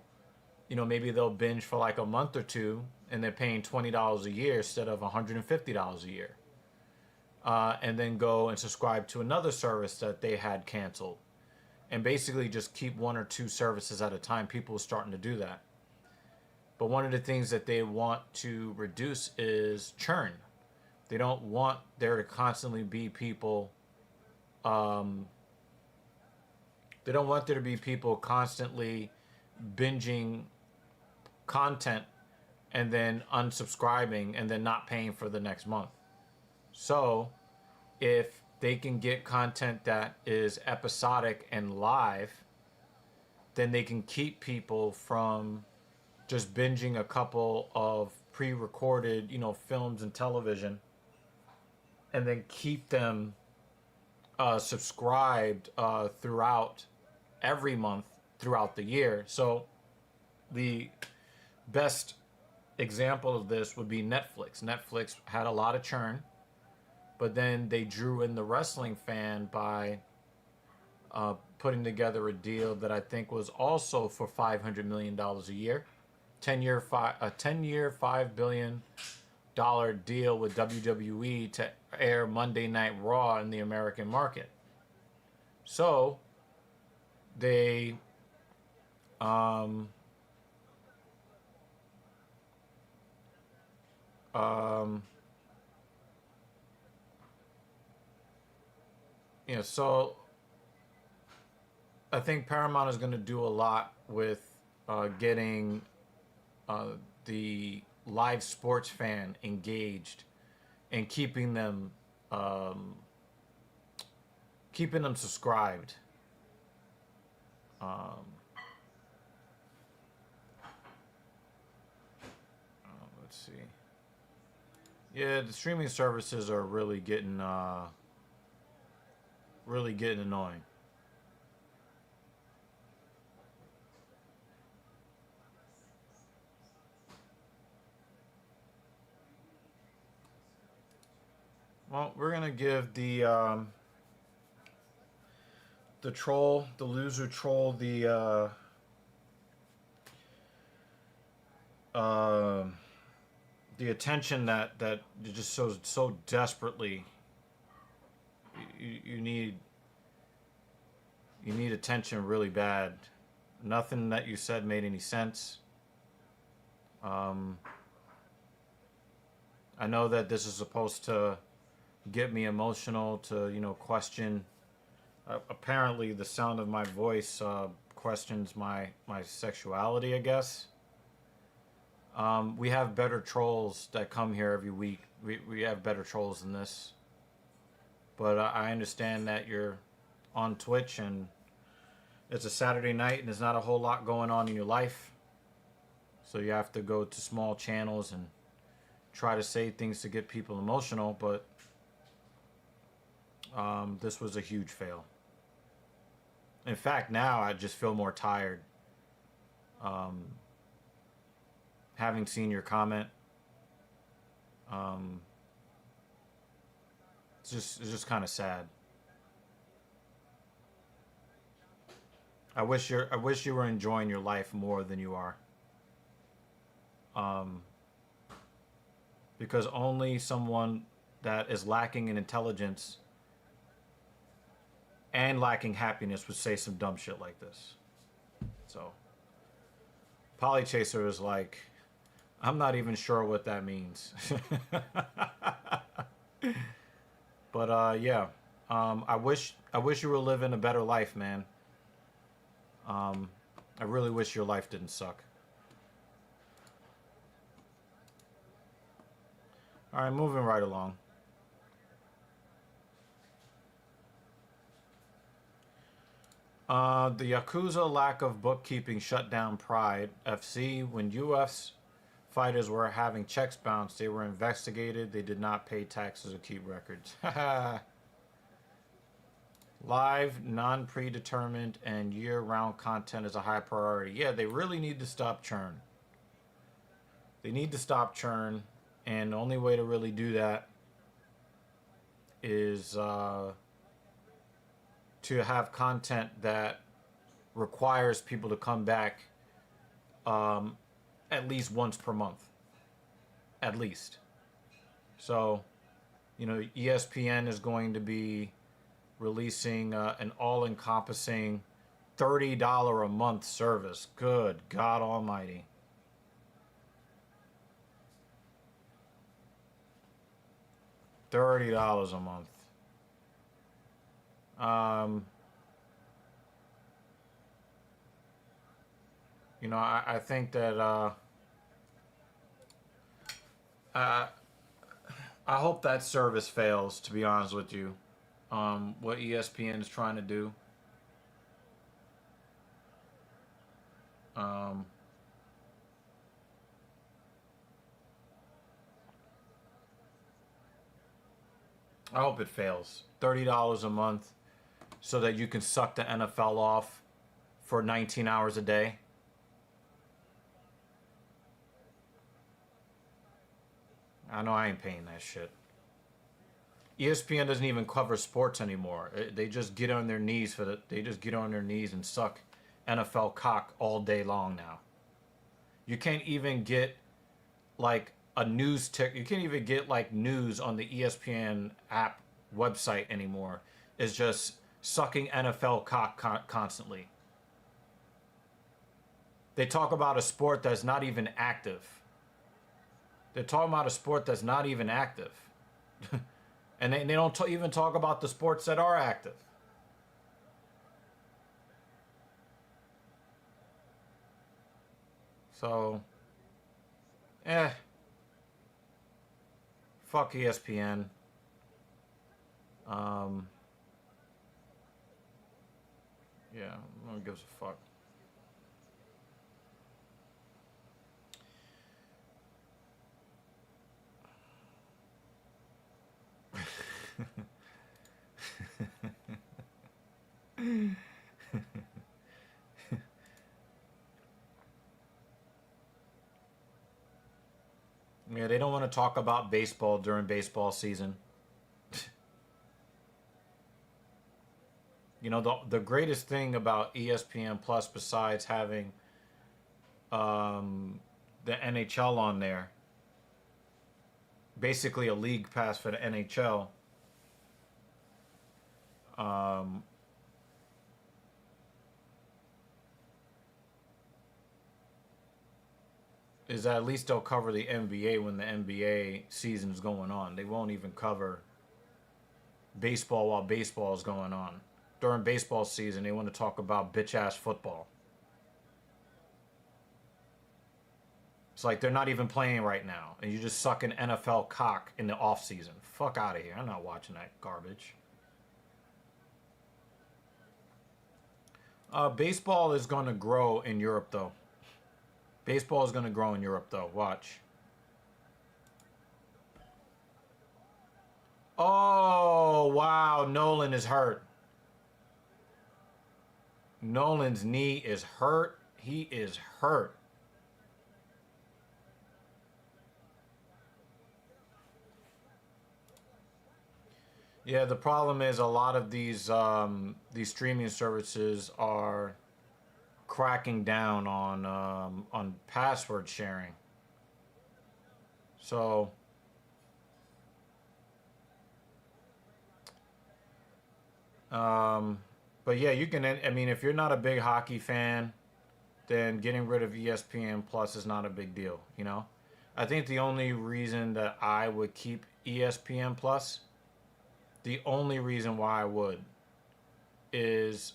maybe they'll binge for like a month or two and they're paying $20 a year instead of $150 a year. And then go and subscribe to another service that they had canceled. and basically just keep one or two services at a time. People are starting to do that. But one of the things that they want to reduce is churn. They don't want there to constantly be people. They don't want there to be people constantly binging content and then unsubscribing and then not paying for the next month. So if they can get content that is episodic and live, then they can keep people from just binging a couple of pre-recorded, films and television, and then keep them subscribed throughout every month throughout the year. So the best example of this would be Netflix. Netflix had a lot of churn, but then they drew in the wrestling fan by putting together a deal that I think was also for $500 million a year. 10-year, $5 billion deal with WWE to air Monday Night Raw in the American market. So they so I think Paramount is going to do a lot with getting the live sports fan engaged and keeping them subscribed. Let's see. Yeah, the streaming services are really getting annoying. Well, we're gonna give the loser troll, the attention that you just so desperately you need attention really bad. Nothing that you said made any sense. I know that this is supposed to get me emotional, to question. Apparently, the sound of my voice questions my sexuality, I guess. We have better trolls that come here every week. We have better trolls than this. But I understand that you're on Twitch and it's a Saturday night and there's not a whole lot going on in your life. So you have to go to small channels and try to say things to get people emotional. But this was a huge fail. In fact, now I just feel more tired. Having seen your comment, it's just kind of sad. I wish you were enjoying your life more than you are. Because only someone that is lacking in intelligence and lacking happiness would say some dumb shit like this. So, Polychaser is like, I'm not even sure what that means. But yeah, I wish you were living a better life, man. I really wish your life didn't suck. All right, moving right along. The Yakuza lack of bookkeeping shut down Pride FC. When US fighters were having checks bounced, they were investigated. They did not pay taxes or keep records. Live, non-predetermined, and year-round content is a high priority. Yeah, they really need to stop churn. They need to stop churn, and the only way to really do that is to have content that requires people to come back at least once per month. At least. So, ESPN is going to be releasing an all-encompassing $30 a month service. Good God Almighty. $30 a month. You know, I think that I hope that service fails, to be honest with you. What ESPN is trying to do. I hope it fails. $30 a month so that you can suck the NFL off for 19 hours a day. I know I ain't paying that shit. ESPN doesn't even cover sports anymore. They just get on their knees they just get on their knees and suck NFL cock all day long now. You can't even get like a news you can't even get like news on the ESPN app website anymore. It's just sucking NFL cock constantly. They talk about a sport that's not even active. They're talking about a sport that's not even active. And they don't even talk about the sports that are active. So, fuck ESPN. Yeah, no one gives a fuck. Yeah, they don't want to talk about baseball during baseball season. You know, the greatest thing about ESPN Plus, besides having the NHL on there, basically a league pass for the NHL, is that at least they'll cover the NBA when the NBA season's going on. They won't even cover baseball while baseball is going on. During baseball season, they want to talk about bitch-ass football. It's like they're not even playing right now, and you're just sucking NFL cock in the off season. Fuck out of here. I'm not watching that garbage. Baseball is going to grow in Europe, though. Baseball is going to grow in Europe, though. Watch. Oh, wow. Nolan is hurt. Nolan's knee is hurt. He is hurt. Yeah, the problem is a lot of these streaming services are cracking down on password sharing. So but yeah, you can, I mean, if you're not a big hockey fan, then getting rid of ESPN Plus is not a big deal, you know? I think the only reason that I would keep ESPN Plus, the only reason why I would is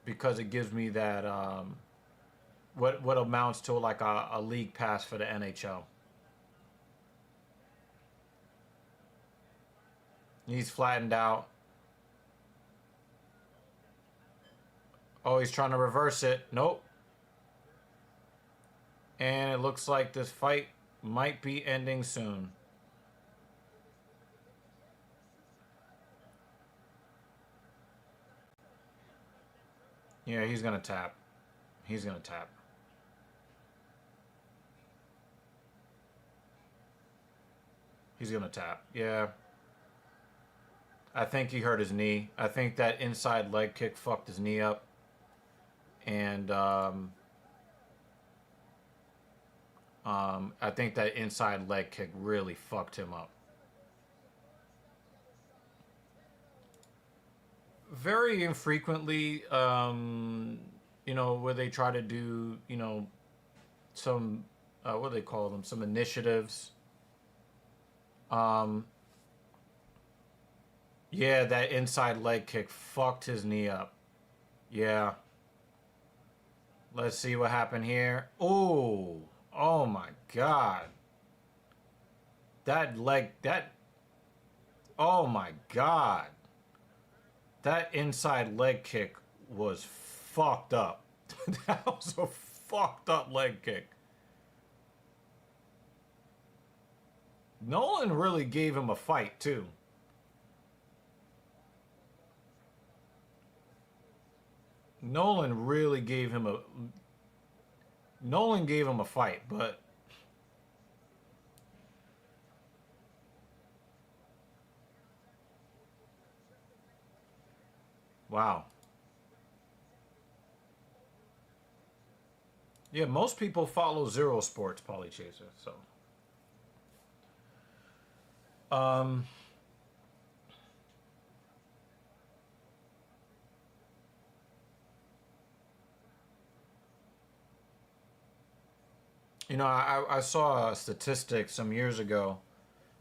because it gives me that what amounts to like a league pass for the NHL. He's flattened out. Oh, he's trying to reverse it. Nope. And it looks like this fight might be ending soon. Yeah, he's going to tap. He's going to tap. He's going to tap. Yeah. I think he hurt his knee. I think that inside leg kick fucked his knee up. And I think that inside leg kick really fucked him up. very infrequently, you know, where they try to do, you know, some, what do they call them? Some initiatives. Um, yeah, that inside leg kick fucked his knee up. Yeah. Let's see what happened here. Oh, oh my God. That leg, that, oh my God. That inside leg kick was fucked up. That was a fucked up leg kick. Nolan really gave him a fight, too. Nolan really gave him a. Nolan gave him a fight, but. Wow. Yeah, most people follow Zero Sports, Polychaser, so. Um, you know, I saw a statistic some years ago.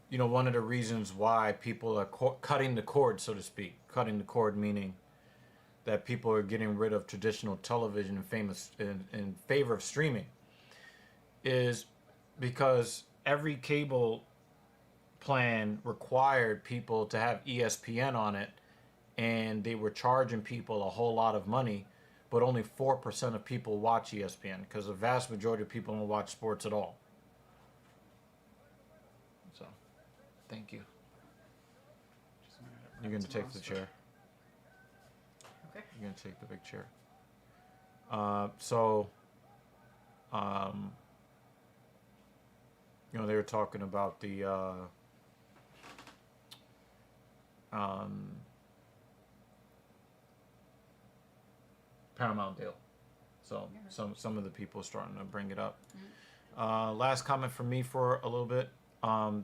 You know, one of the reasons why people are cutting the cord, so to speak, cutting the cord meaning that people are getting rid of traditional television in favor of streaming, is because every cable plan required people to have ESPN on it, and they were charging people a whole lot of money, but only 4% of people watch ESPN because the vast majority of people don't watch sports at all. So, thank you. Just wanted to You're prep going to take the tomorrow's chair. Okay. You're going to take the big chair. So, um, you know, they were talking about the Paramount deal. So some of the people are starting to bring it up. Last comment from me for a little bit.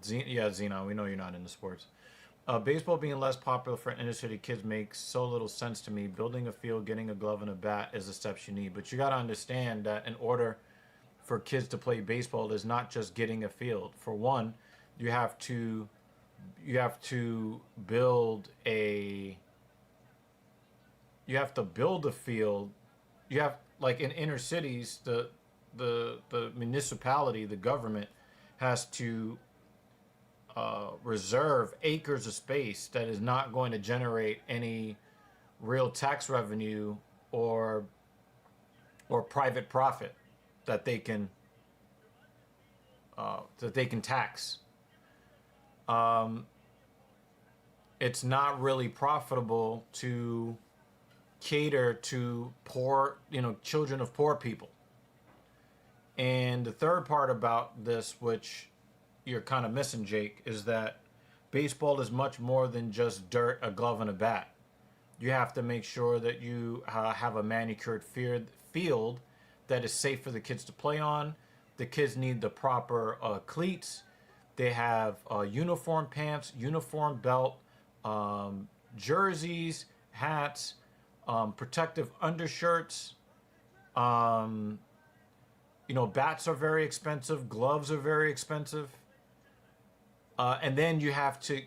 Zena, we know you're not into sports. Baseball being less popular for inner city kids makes so little sense to me. Building a field, getting a glove and a bat is the steps you need. But you got to understand that in order for kids to play baseball, is not just getting a field. For one, you have to build a field. You have, like in inner cities, the municipality, the government has to reserve acres of space that is not going to generate any real tax revenue or private profit that they can tax. It's not really profitable to cater to poor, children of poor people. And the third part about this, which you're kind of missing, Jake, is that baseball is much more than just dirt, a glove, and a bat. You have to make sure that you have a manicured field that is safe for the kids to play on. The kids need the proper cleats. They have uniform pants, uniform belt, jerseys, hats, protective undershirts. Bats are very expensive. Gloves are very expensive. And then you have to,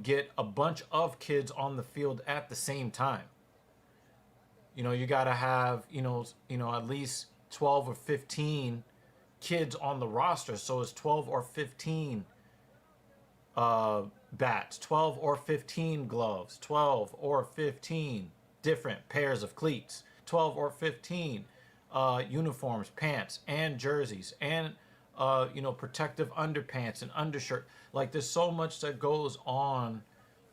get a bunch of kids on the field at the same time. You got to have, at least 12 or 15 kids on the roster. So it's 12 or 15 bats, 12 or 15 gloves, 12 or 15 different pairs of cleats, 12 or 15 uniforms, pants, and jerseys, and protective underpants and undershirt. Like, there's so much that goes on.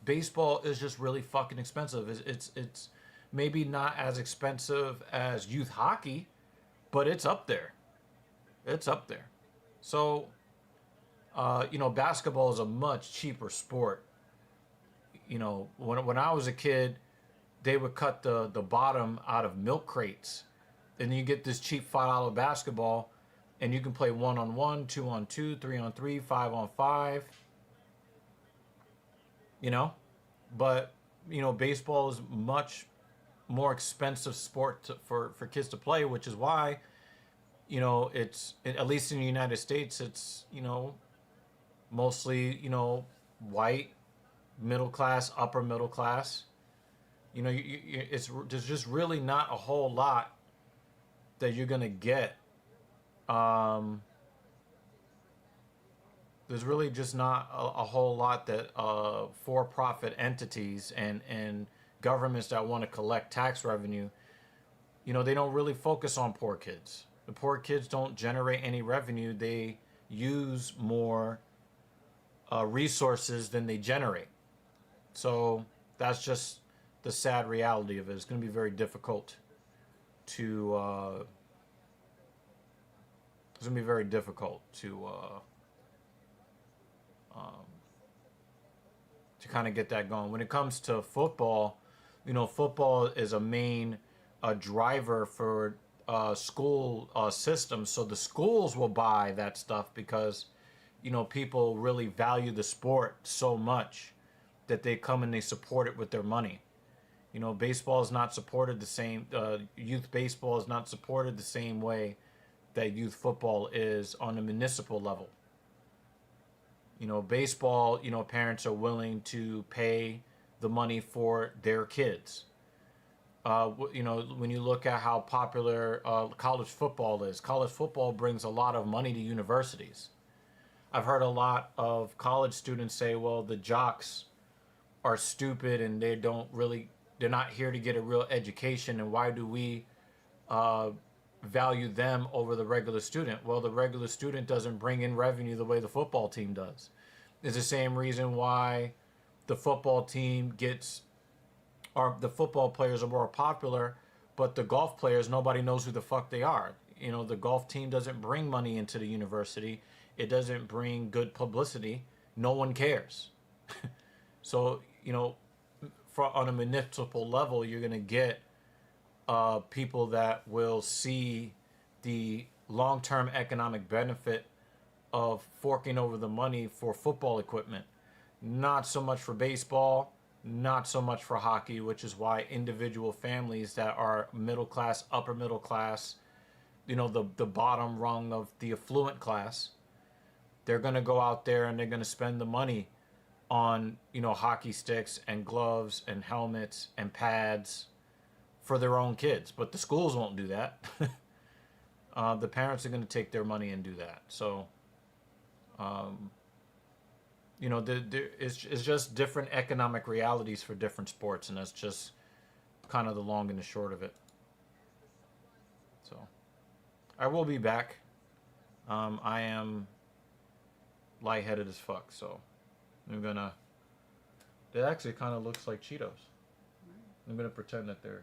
Baseball is just really fucking expensive. It's maybe not as expensive as youth hockey, but it's up there. It's up there. So, basketball is a much cheaper sport. When I was a kid, they would cut the bottom out of milk crates, and you get this cheap $5 basketball, and you can play 1-on-1, 2-on-2, 3-on-3, 5-on-5. But baseball is much more expensive sport for kids to play, which is why, it's, at least in the United States, it's, mostly, white, middle class, upper middle class. There's just really not a whole lot that you're gonna get. There's really just not a whole lot that for-profit entities and governments that want to collect tax revenue, they don't really focus on poor kids. The poor kids don't generate any revenue. They use more resources than they generate. So that's just the sad reality of it. It's going to be very difficult to. It's going to be very difficult to kind of get that going. When it comes to football, football is a main driver for school systems. So the schools will buy that stuff because, people really value the sport so much that they come and they support it with their money. Baseball is not supported the same. Youth baseball is not supported the same way that youth football is on a municipal level. Baseball, parents are willing to pay the money for their kids. When you look at how popular college football is, college football brings a lot of money to universities. I've heard a lot of college students say, well, the jocks are stupid and they're not here to get a real education, and why do we value them over the regular student? Well, the regular student doesn't bring in revenue the way the football team does. It's the same reason why the football team the football players are more popular, but the golf players, nobody knows who the fuck they are. The golf team doesn't bring money into the university. It doesn't bring good publicity. No one cares. So, on a municipal level, you're going to get people that will see the long-term economic benefit of forking over the money for football equipment. Not so much for baseball, not so much for hockey, which is why individual families that are middle class, upper middle class, the bottom rung of the affluent class, they're going to go out there and they're going to spend the money on, hockey sticks and gloves and helmets and pads for their own kids. But the schools won't do that. The parents are going to take their money and do that. So, it's just different economic realities for different sports, and that's just kind of the long and the short of it. So, I will be back. I am lightheaded as fuck, so I'm gonna. It actually kind of looks like Cheetos. I'm gonna pretend that they're,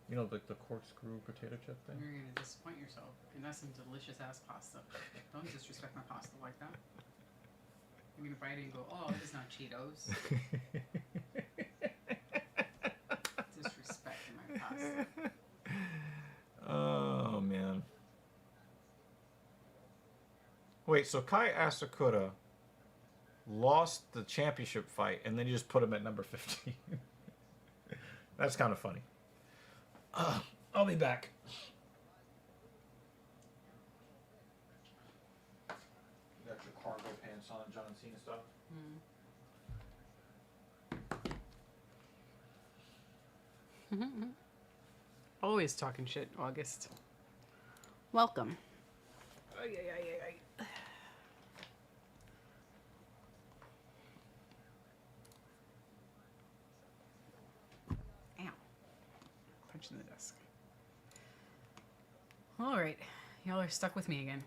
like the corkscrew potato chip thing. You're gonna disappoint yourself, and that's some delicious ass pasta. Don't disrespect my pasta like that. You're gonna bite it and go, "Oh, it's not Cheetos." Disrespecting my pasta. Oh man. Wait, so Kai Asakura lost the championship fight, and then you just put him at number 15. That's kind of funny. I'll be back. You got your cargo pants on, John Cena stuff? Always talking shit, August. Welcome. Ay. Ow. Punching the desk. Alright. Y'all are stuck with me again.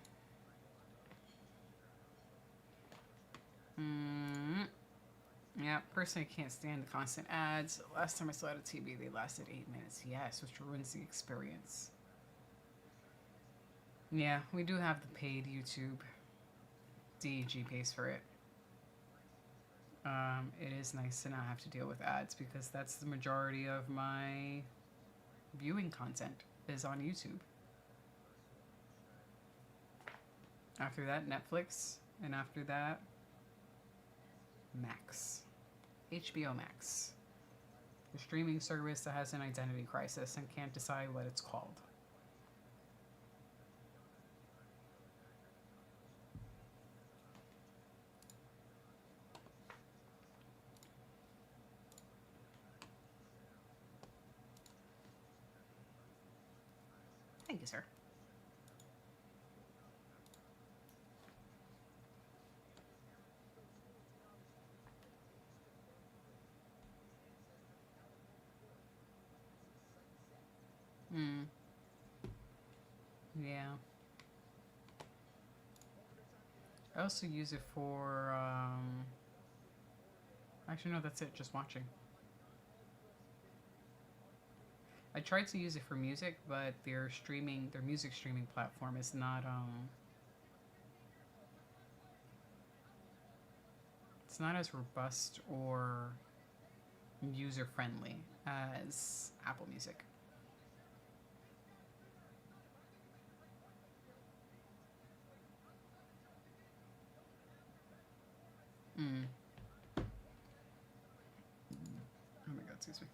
Yeah, personally, I can't stand the constant ads. Last time I saw it on TV, they lasted 8 minutes. Yes, which ruins the experience. Yeah, we do have the paid YouTube. DEG pays for it. It is nice to not have to deal with ads because that's the majority of my viewing content is on YouTube. After that, Netflix, and after that, Max. HBO Max. The streaming service that has an identity crisis and can't decide what it's called. Thank you, sir. Yeah. I also use it for, actually, no, that's it, just watching. I tried to use it for music, but their music streaming platform is not, it's not as robust or user-friendly as Apple Music. Oh my god, excuse me.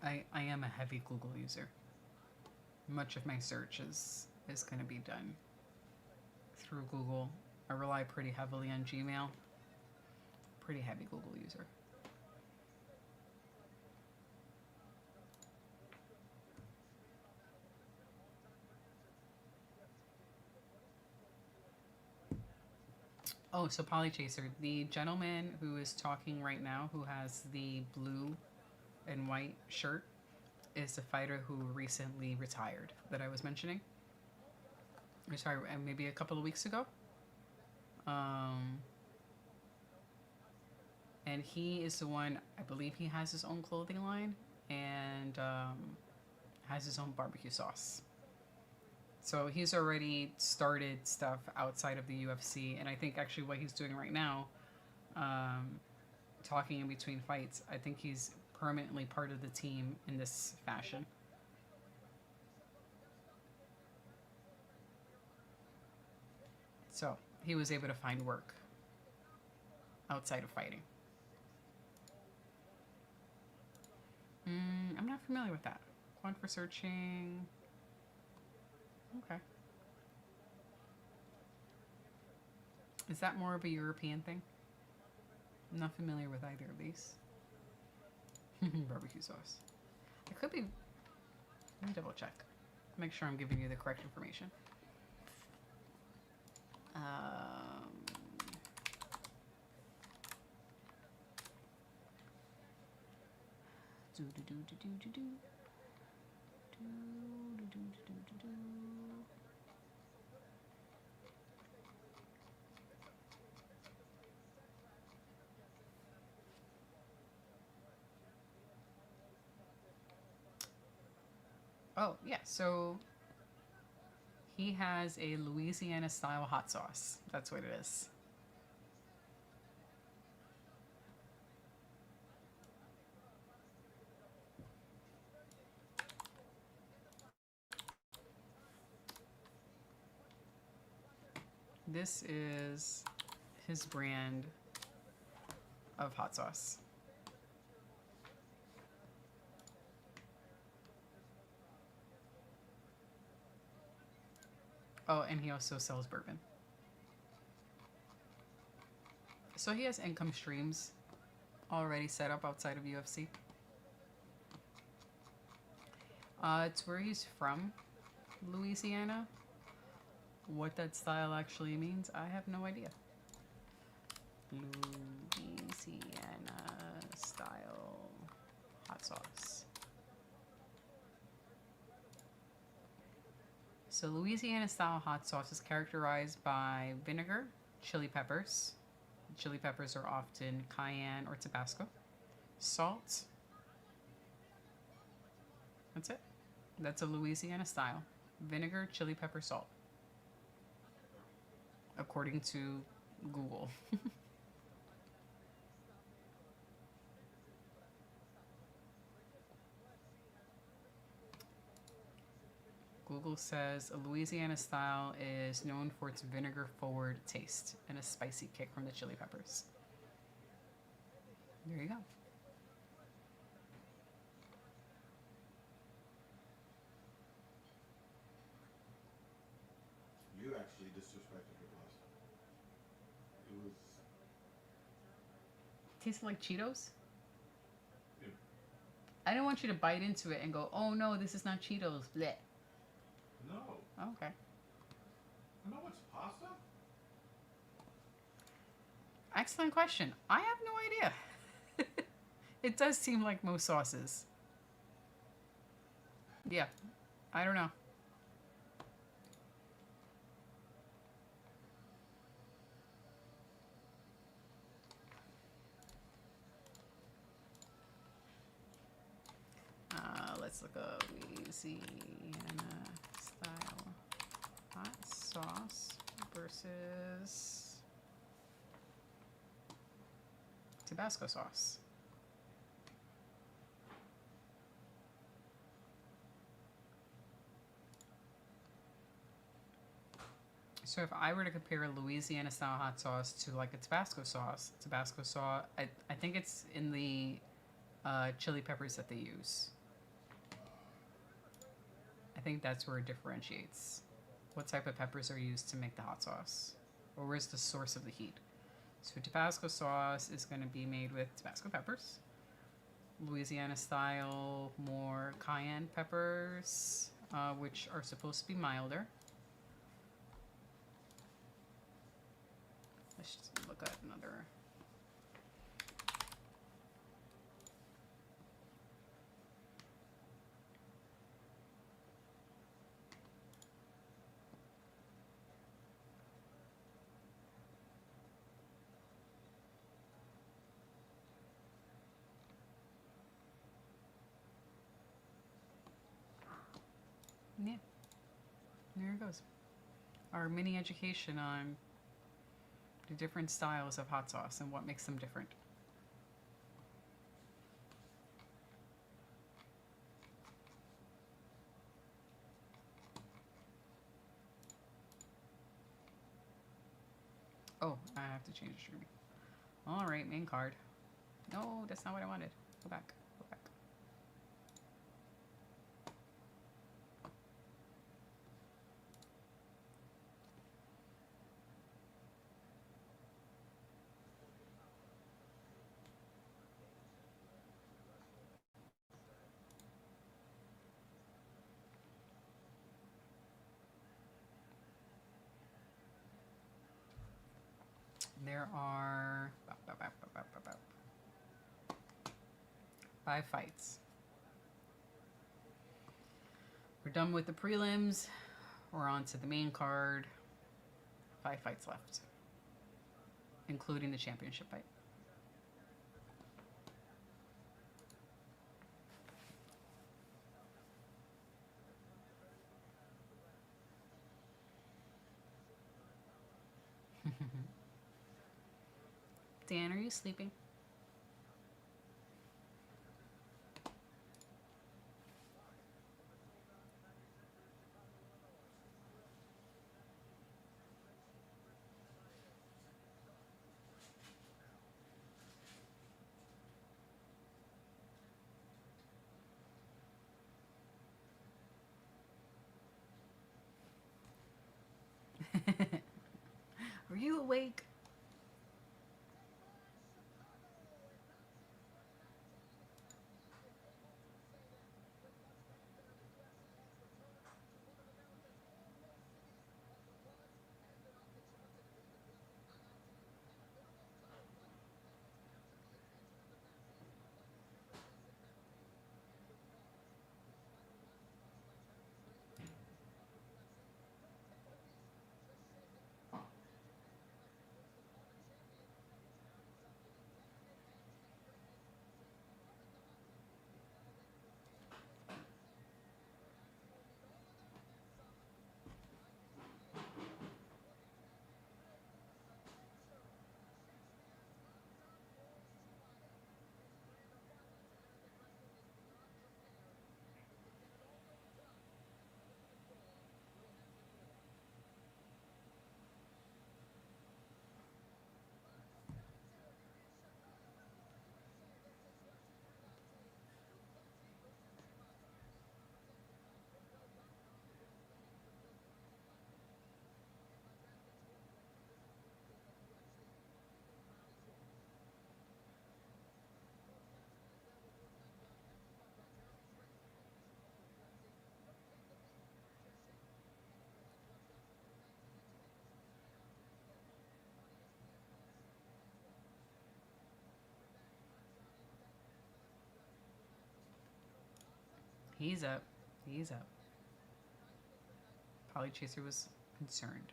I am a heavy Google user. Much of my search is going to be done through Google. I rely pretty heavily on Gmail. Pretty heavy Google user. Oh, so Polychaser, the gentleman who is talking right now, who has the blue and white shirt, is the fighter who recently retired that I was mentioning. I'm sorry, maybe a couple of weeks ago. And he is the one, I believe he has his own clothing line and has his own barbecue sauce. So he's already started stuff outside of the UFC, and I think actually what he's doing right now, talking in between fights, I think he's permanently part of the team in this fashion. So he was able to find work outside of fighting. I'm not familiar with that. Quant for searching. Okay. Is that more of a European thing? I'm not familiar with either of these. Barbecue sauce. It could be... Let me double check. Make sure I'm giving you the correct information. Oh, yeah, so he has a Louisiana style hot sauce. That's what it is. This is his brand of hot sauce. Oh, and he also sells bourbon. So he has income streams already set up outside of UFC. It's where he's from, Louisiana. What that style actually means, I have no idea. Louisiana style hot sauce. So Louisiana style hot sauce is characterized by vinegar, chili peppers. Chili peppers are often cayenne or Tabasco. Salt. That's it. That's a Louisiana style. Vinegar, chili pepper, salt. According to Google. Google says a Louisiana style is known for its vinegar-forward taste and a spicy kick from the chili peppers. There you go. You actually disrespected it last time. It was. Tasted like Cheetos? It, I didn't want you to bite into it and go, oh no, this is not Cheetos. Blech. no. Oh, okay. No, it's pasta? Excellent question. I have no idea. It does seem like most sauces. Yeah, I don't know. Let's look up Louisiana style hot sauce versus Tabasco sauce. So if I were to compare a Louisiana style hot sauce to like a Tabasco sauce, I think it's in the chili peppers that they use. I think that's where it differentiates. What type of peppers are used to make the hot sauce? Or where's the source of the heat? So Tabasco sauce is going to be made with Tabasco peppers. Louisiana style, more cayenne peppers, which are supposed to be milder. Let's just look at another. Yeah, there it goes. Our mini education on the different styles of hot sauce and what makes them different. Oh, I have to change the streaming. All right, main card. No, that's not what I wanted. Go back. Go back. There are 5 fights. We're done with the prelims. We're on to the main card. 5 fights left, including the championship fight. Dan, are you sleeping? Are you awake? He's up. He's up. Polychaser was concerned.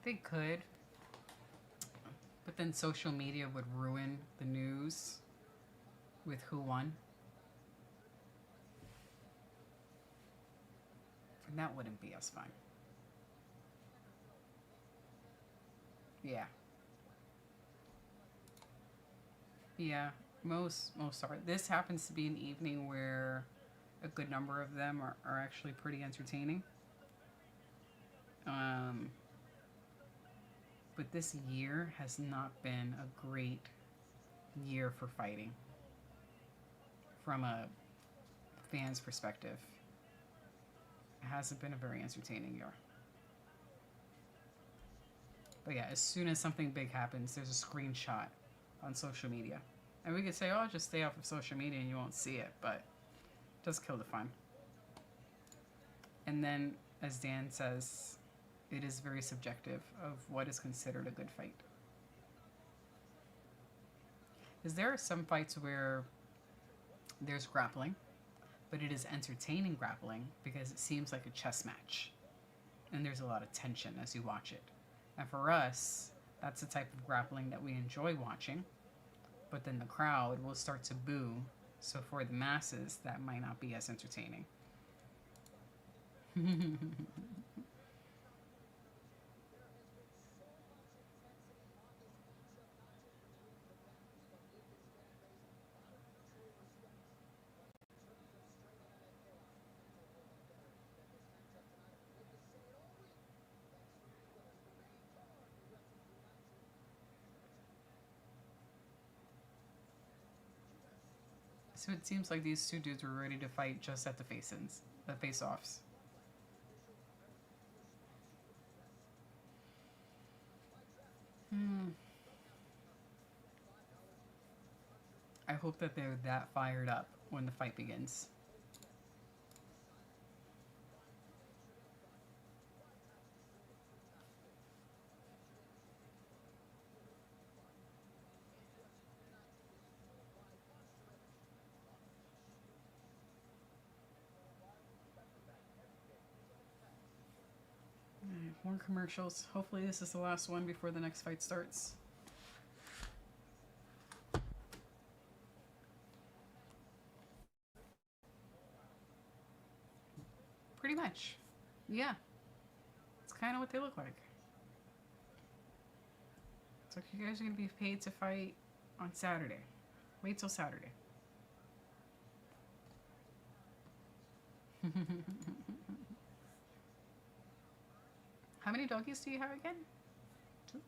They could, but then social media would ruin the news with who won. And that wouldn't be as fun. Yeah. Yeah, most are. This happens to be an evening where a good number of them are actually pretty entertaining. But this year has not been a great year for fighting from a fan's perspective. It hasn't been a very entertaining year. But yeah, as soon as something big happens, there's a screenshot on social media. And we could say, oh, just stay off of social media and you won't see it, but it does kill the fun. And then, as Dan says, it is very subjective of what is considered a good fight. Because there are some fights where there's grappling, but it is entertaining grappling because it seems like a chess match. And there's a lot of tension as you watch it. And for us, that's the type of grappling that we enjoy watching. But then the crowd will start to boo. So for the masses, that might not be as entertaining. So it seems like these two dudes were ready to fight just at the face-offs. I hope that they're that fired up when the fight begins. More commercials. Hopefully this is the last one before the next fight starts. Pretty much. Yeah. It's kind of what they look like. It's like you guys are going to be paid to fight on Saturday. Wait till Saturday. How many doggies do you have again? 2?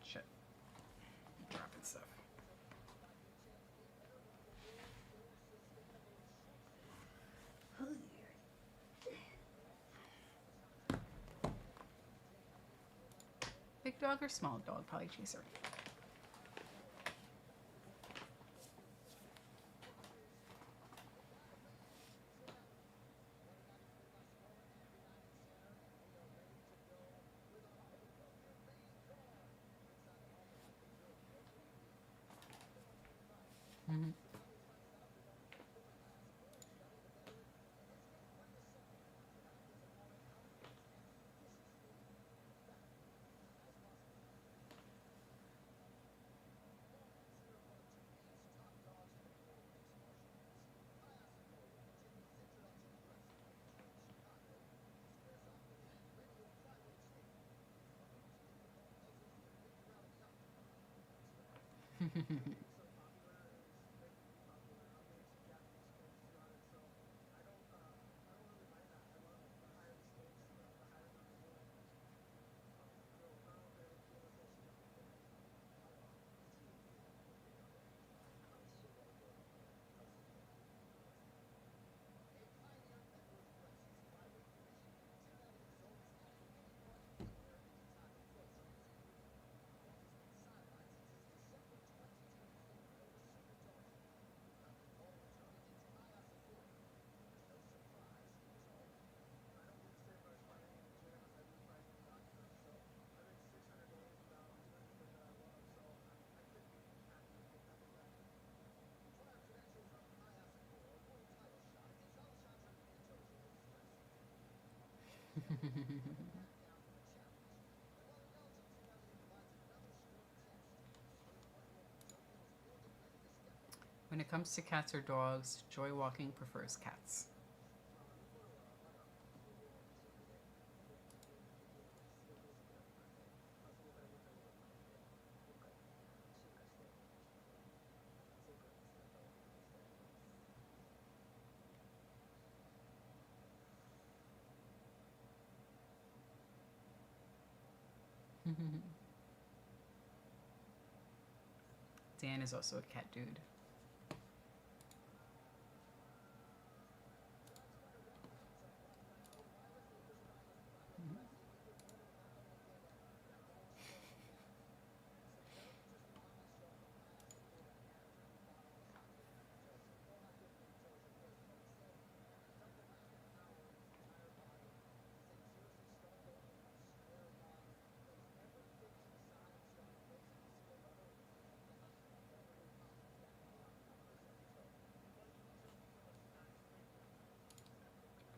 Shit. Dropping stuff. big dog or small dog potty chaser? Mm-hmm. When it comes to cats or dogs, Joy Walking prefers cats. Dan is also a cat dude.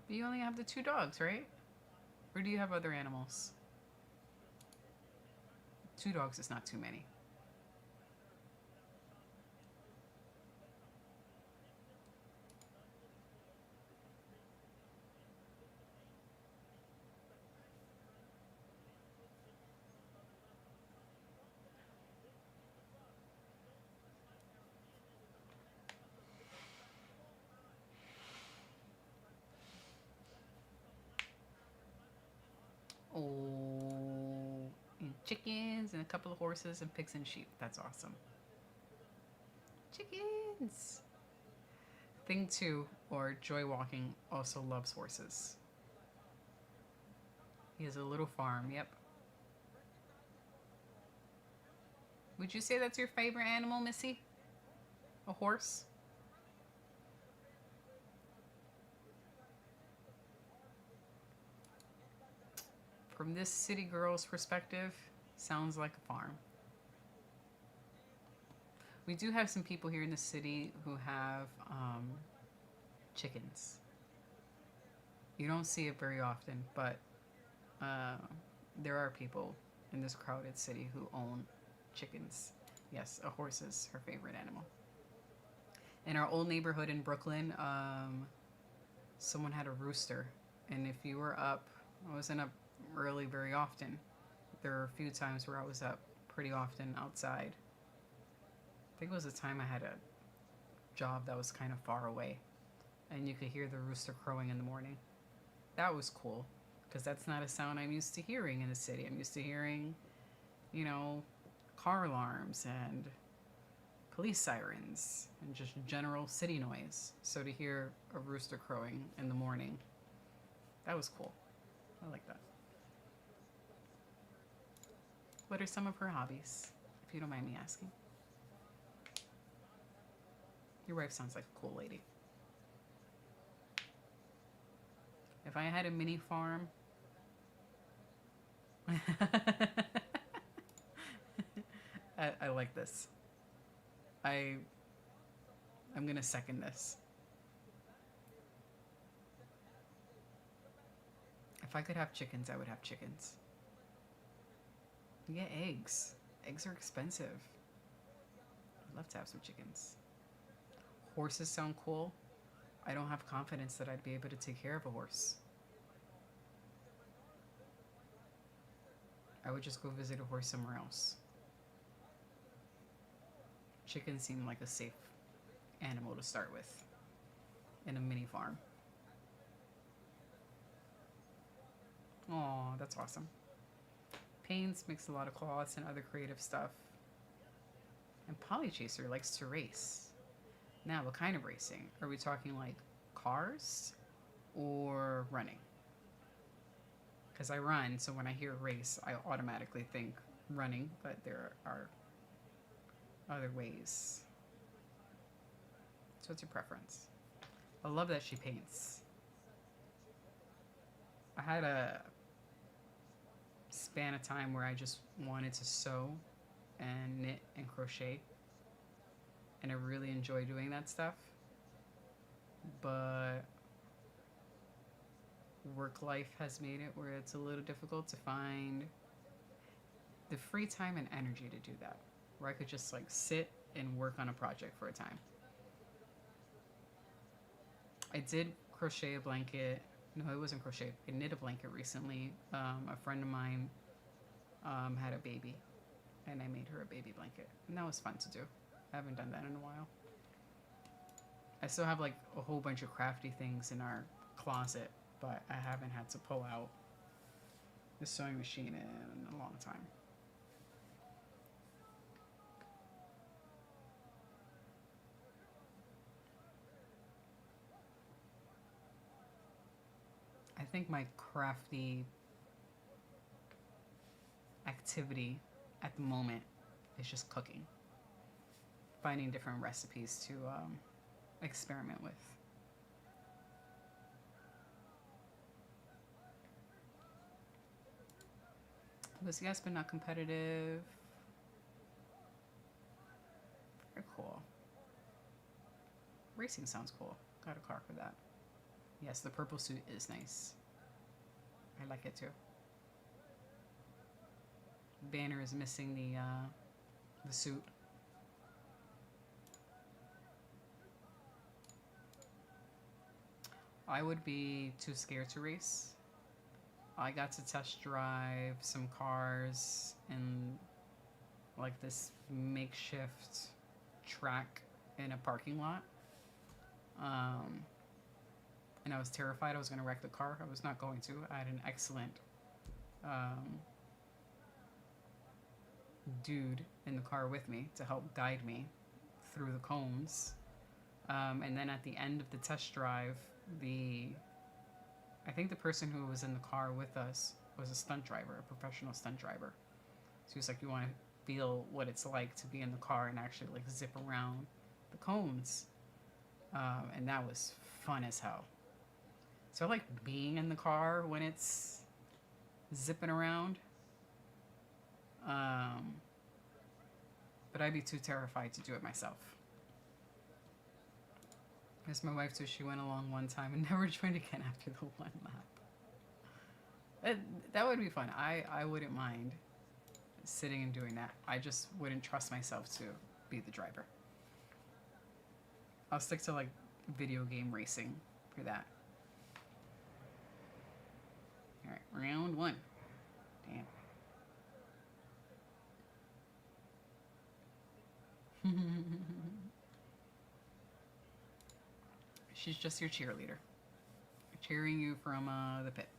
But you only have the 2 dogs, right? Or do you have other animals? 2 dogs is not too many. Oh, and chickens and a couple of horses and pigs and sheep. That's awesome. Chickens. Thing 2, or Joy Walking, also loves horses. He has a little farm, yep. Would you say that's your favorite animal, Missy? A horse? From this city girl's perspective, sounds like a farm. We do have some people here in the city who have chickens. You don't see it very often, but there are people in this crowded city who own chickens. Yes, a horse is her favorite animal. In our old neighborhood in Brooklyn, someone had a rooster, and if you were up, I wasn't up early very often. There were a few times where I was up pretty often outside. I think it was a time I had a job that was kind of far away, and you could hear the rooster crowing in the morning. That was cool, because that's not a sound I'm used to hearing in the city. I'm used to hearing, you know, car alarms and police sirens and just general city noise. So to hear a rooster crowing in the morning, that was cool. I like that. What are some of her hobbies, if you don't mind me asking? Your wife sounds like a cool lady. If I had a mini farm, I like this. I'm gonna second this. If I could have chickens, I would have chickens. Yeah, eggs. Eggs are expensive. I'd love to have some chickens. Horses sound cool. I don't have confidence that I'd be able to take care of a horse. I would just go visit a horse somewhere else. Chickens seem like a safe animal to start with in a mini farm. Oh, that's awesome. Pains makes a lot of cloths and other creative stuff. And Polychaser likes to race. Now, what kind of racing? Are we talking like cars or running? Because I run, so when I hear race, I automatically think running, but there are other ways. So what's your preference? I love that she paints. I had a span of time where I just wanted to sew and knit and crochet, and I really enjoy doing that stuff, but work life has made it where it's a little difficult to find the free time and energy to do that, where I could just like sit and work on a project for a time. I did crochet a blanket. No, it wasn't crochet. I knit a blanket recently. A friend of mine had a baby, and I made her a baby blanket, and that was fun to do. I haven't done that in a while. I still have like a whole bunch of crafty things in our closet, but I haven't had to pull out the sewing machine in a long time. I think my crafty activity at the moment is just cooking. Finding different recipes to experiment with. Was yes, but not competitive. Very cool. Racing sounds cool. Got a car for that. Yes, the purple suit is nice. I like it too. Banner is missing the suit. I would be too scared to race. I got to test drive some cars in like this makeshift track in a parking lot. And I was terrified I was going to wreck the car. I was not going to. I had an excellent dude in the car with me to help guide me through the cones. And then at the end of the test drive, I think the person who was in the car with us was a stunt driver, a professional stunt driver. So he was like, you want to feel what it's like to be in the car and actually like zip around the cones. And that was fun as hell. So I like being in the car when it's zipping around. But I'd be too terrified to do it myself. As my wife too, she went along one time and never joined again after the one lap. That would be fun. I wouldn't mind sitting and doing that. I just wouldn't trust myself to be the driver. I'll stick to like video game racing for that. Alright, round one. Damn. She's just your cheerleader. Cheering you from the pit.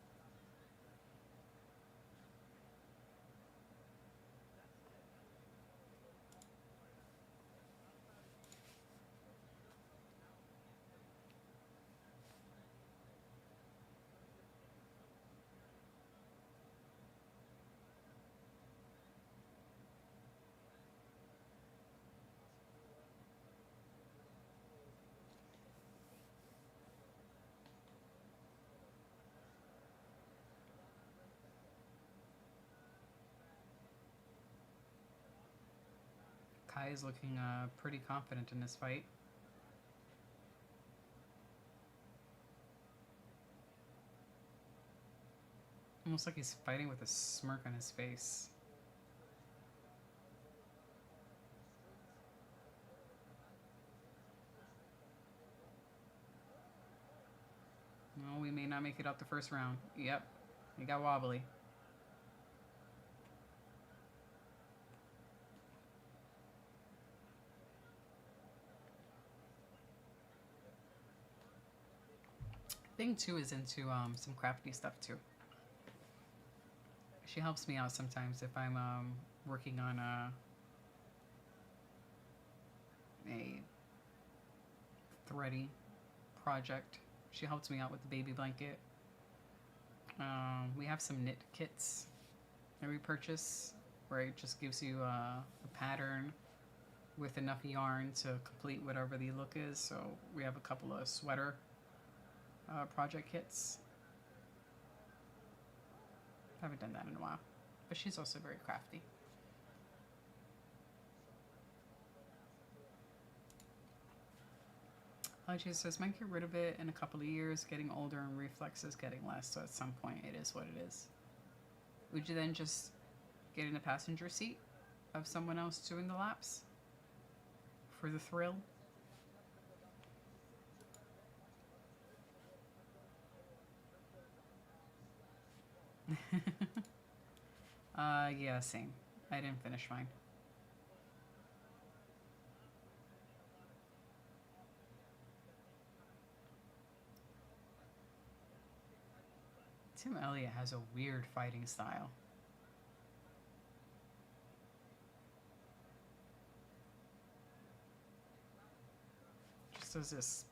is looking pretty confident in this fight. Almost like he's fighting with a smirk on his face. No, we may not make it out the first round. Yep, he got wobbly. Thing too is into some crafty stuff too. She helps me out sometimes if I'm working on a thready project. She helps me out with the baby blanket. We have some knit kits that we purchase where it just gives you a pattern with enough yarn to complete whatever the look is. So we have a couple of sweater project kits. Haven't done that in a while, but she's also very crafty. She says, might get rid of it in a couple of years, getting older and reflexes getting less, so at some point it is what it is. Would you then just get in the passenger seat of someone else doing the laps for the thrill? Yeah, same. I didn't finish mine. Tim Elliott has a weird fighting style. Just does this.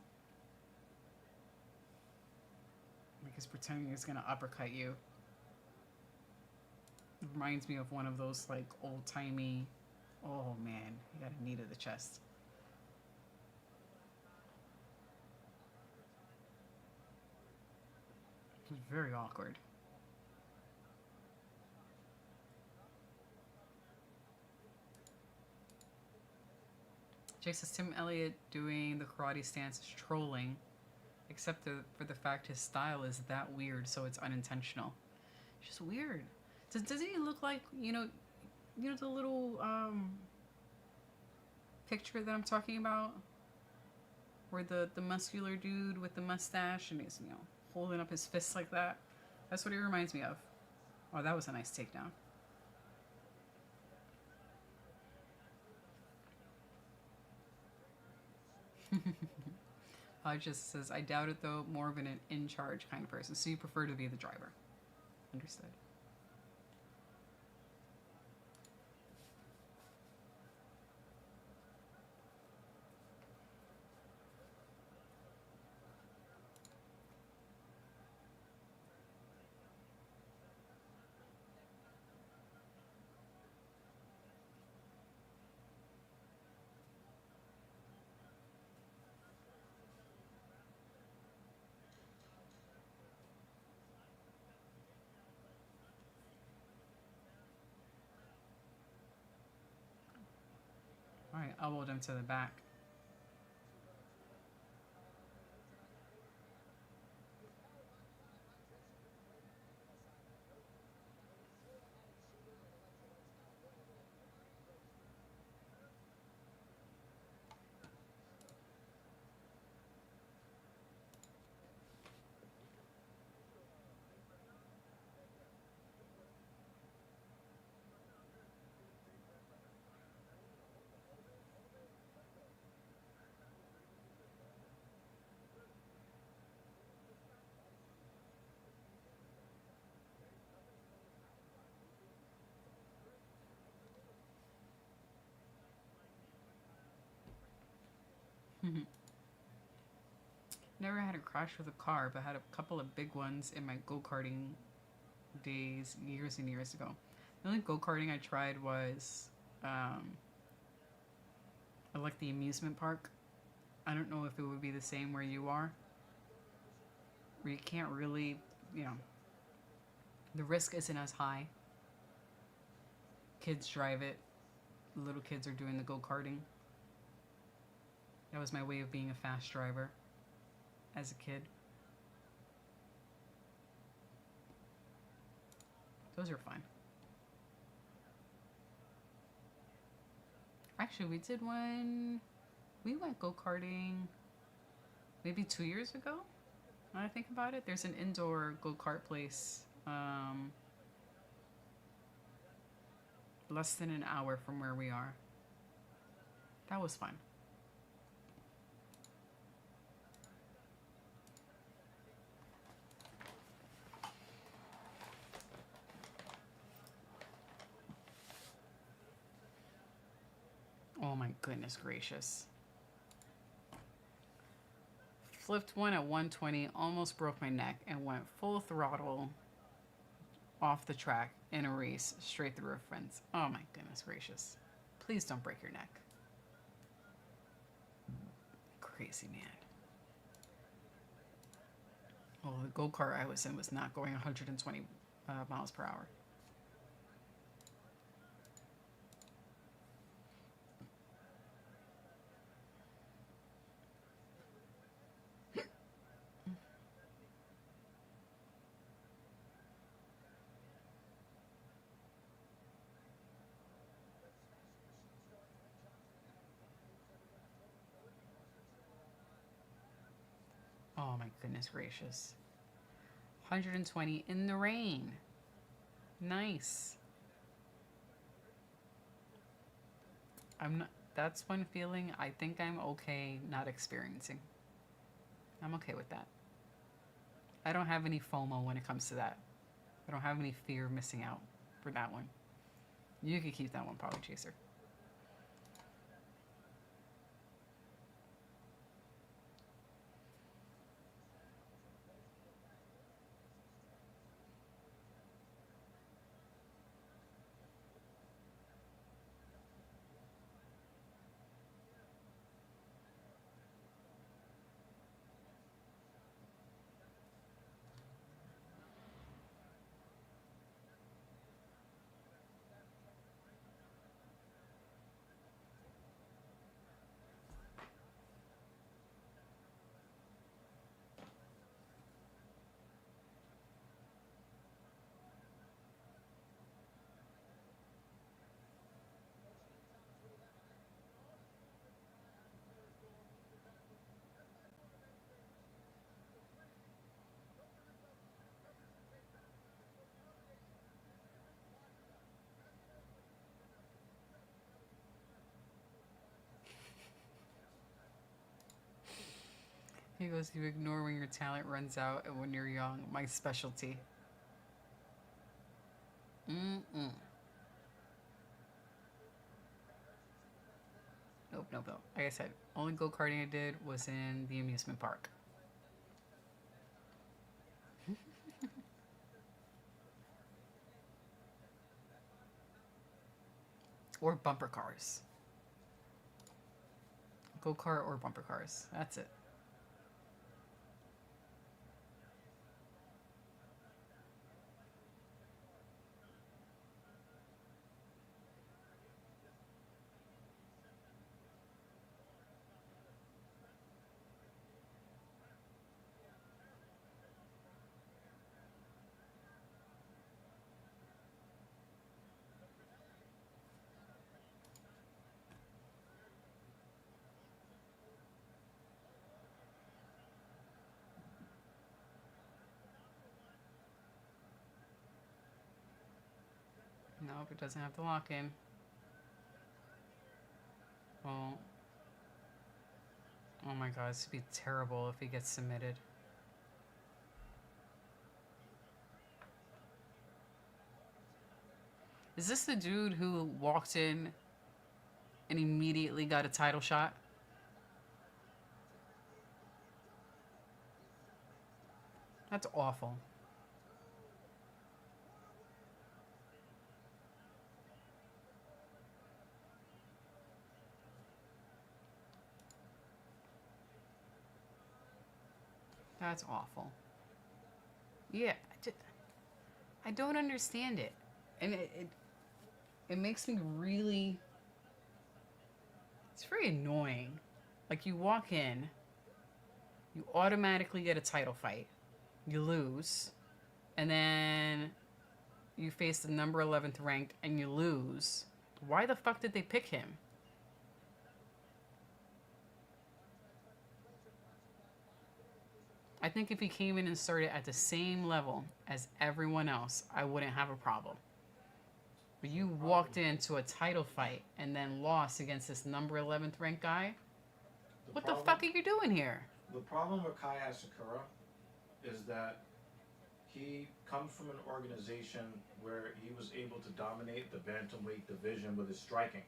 Like he's pretending he's gonna uppercut you. It reminds me of one of those like old timey. Oh man, you got a knee to the chest. It was very awkward. Jake says Tim Elliott doing the karate stance is trolling, except for the fact his style is that weird, so it's unintentional. It's just weird. Doesn't he look like you know the little picture that I'm talking about, where the muscular dude with the mustache and he's holding up his fists like that? That's what he reminds me of. Oh, that was a nice takedown. Just says, I doubt it though, more of an in-charge kind of person. So you prefer to be the driver. Understood. Alright, elbowed him to the back. Never had a crash with a car, but had a couple of big ones in my go-karting days years and years ago. The only go-karting I tried was I like the amusement park. I don't know if it would be the same where you are, where you can't really, the risk isn't as high. Kids drive it little kids are doing the go-karting. That was my way of being a fast driver as a kid. Those are fun. Actually, we did one. We went go-karting maybe 2 years ago. When I think about it, there's an indoor go-kart place less than an hour from where we are. That was fun. Oh my goodness gracious. Flipped one at 120, almost broke my neck, and went full throttle off the track in a race straight through a fence. Oh my goodness gracious. Please don't break your neck. Crazy man. Oh, the go-kart I was in was not going 120 miles per hour. Oh my goodness gracious. 120 in the rain. Nice. That's one feeling I think I'm okay not experiencing. I'm okay with that. I don't have any FOMO when it comes to that. I don't have any fear of missing out for that one. You could keep that one, Poly Chaser. He goes, you ignore when your talent runs out and when you're young. My specialty. Mm-mm. Nope. Like I said, only go-karting I did was in the amusement park. Or bumper cars. Go-kart or bumper cars. That's it. Nope, it doesn't have the lock-in. Well, oh my god, this would be terrible if he gets submitted. Is this the dude who walked in and immediately got a title shot? That's awful. That's awful. Yeah, I don't understand it. And it makes me really It's very annoying. Like, you walk in, you automatically get a title fight, you lose, and then you face the number 11th ranked and you lose. Why the fuck did they pick him? I think if he came in and started at the same level as everyone else, I wouldn't have a problem. But you walked into a title fight and then lost against this number 11th ranked guy? What the fuck are you doing here? The problem with Kai Asakura is that he comes from an organization where he was able to dominate the bantamweight division with his striking.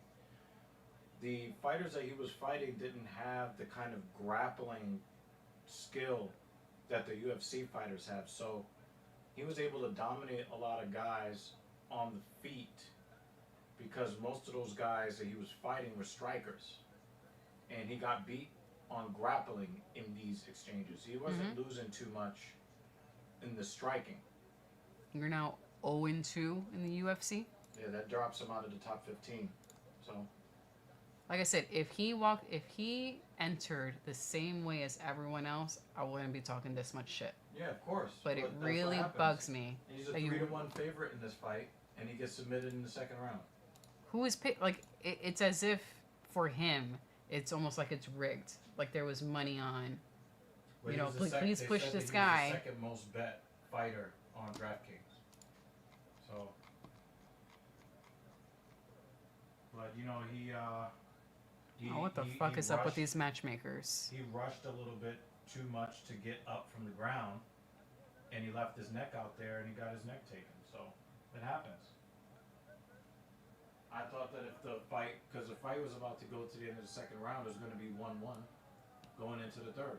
The fighters that he was fighting didn't have the kind of grappling skill that the UFC fighters have, so he was able to dominate a lot of guys on the feet because most of those guys that he was fighting were strikers, and he got beat on grappling in these exchanges. He wasn't losing too much in the striking. You're now 0-2 in the UFC? Yeah, that drops him out of the top 15. So, like I said, if he entered the same way as everyone else, I wouldn't be talking this much shit. yeah, of course. But it really bugs me. And he's a that 3-1 favorite in this fight, and he gets submitted in the second round. Who is picked? Like, it's as if for him, it's almost like it's rigged. Like there was money on. Well, You know, he was the please they push said this that guy. He was the second most bet fighter on DraftKings. So, but you know he what the fuck is up with these matchmakers? He rushed a little bit too much to get up from the ground, and he left his neck out there, and he got his neck taken. So it happens. I thought that if the fight, because the fight was about to go to the end of the second round, it was going to be 1-1 going into the third.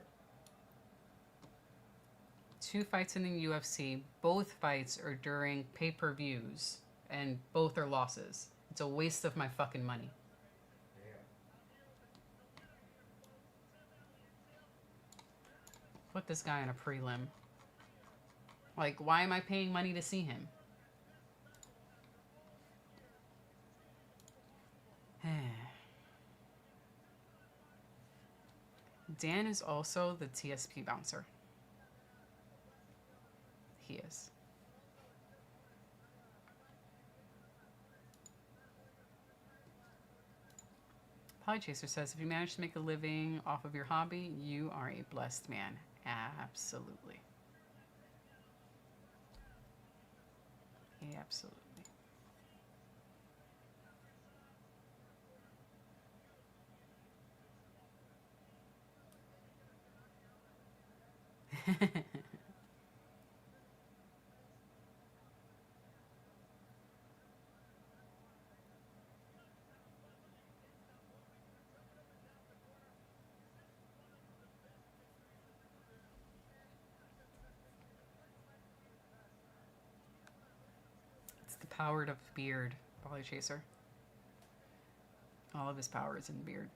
2 fights in the UFC. Both fights are during pay-per-views, and both are losses. It's a waste of my fucking money. Put this guy on a prelim. Like, why am I paying money to see him? Dan is also the TSP bouncer. He is. Polychaser says, if you manage to make a living off of your hobby, you are a blessed man. Absolutely. Absolutely. It's the power of beard, Polychaser. All of his power is in the beard.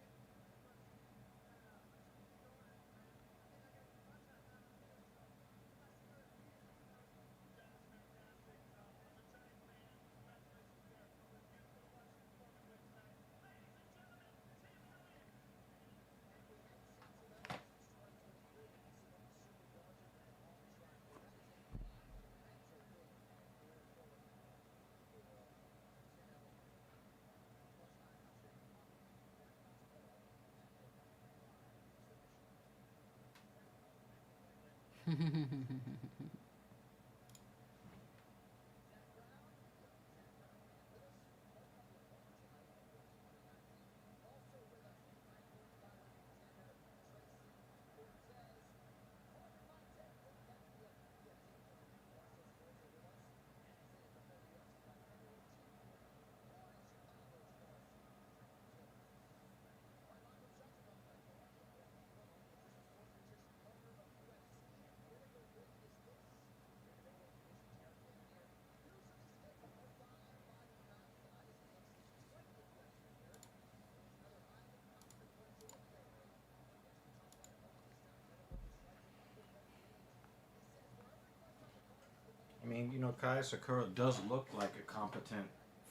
I mean, you know, Kai Sakura does look like a competent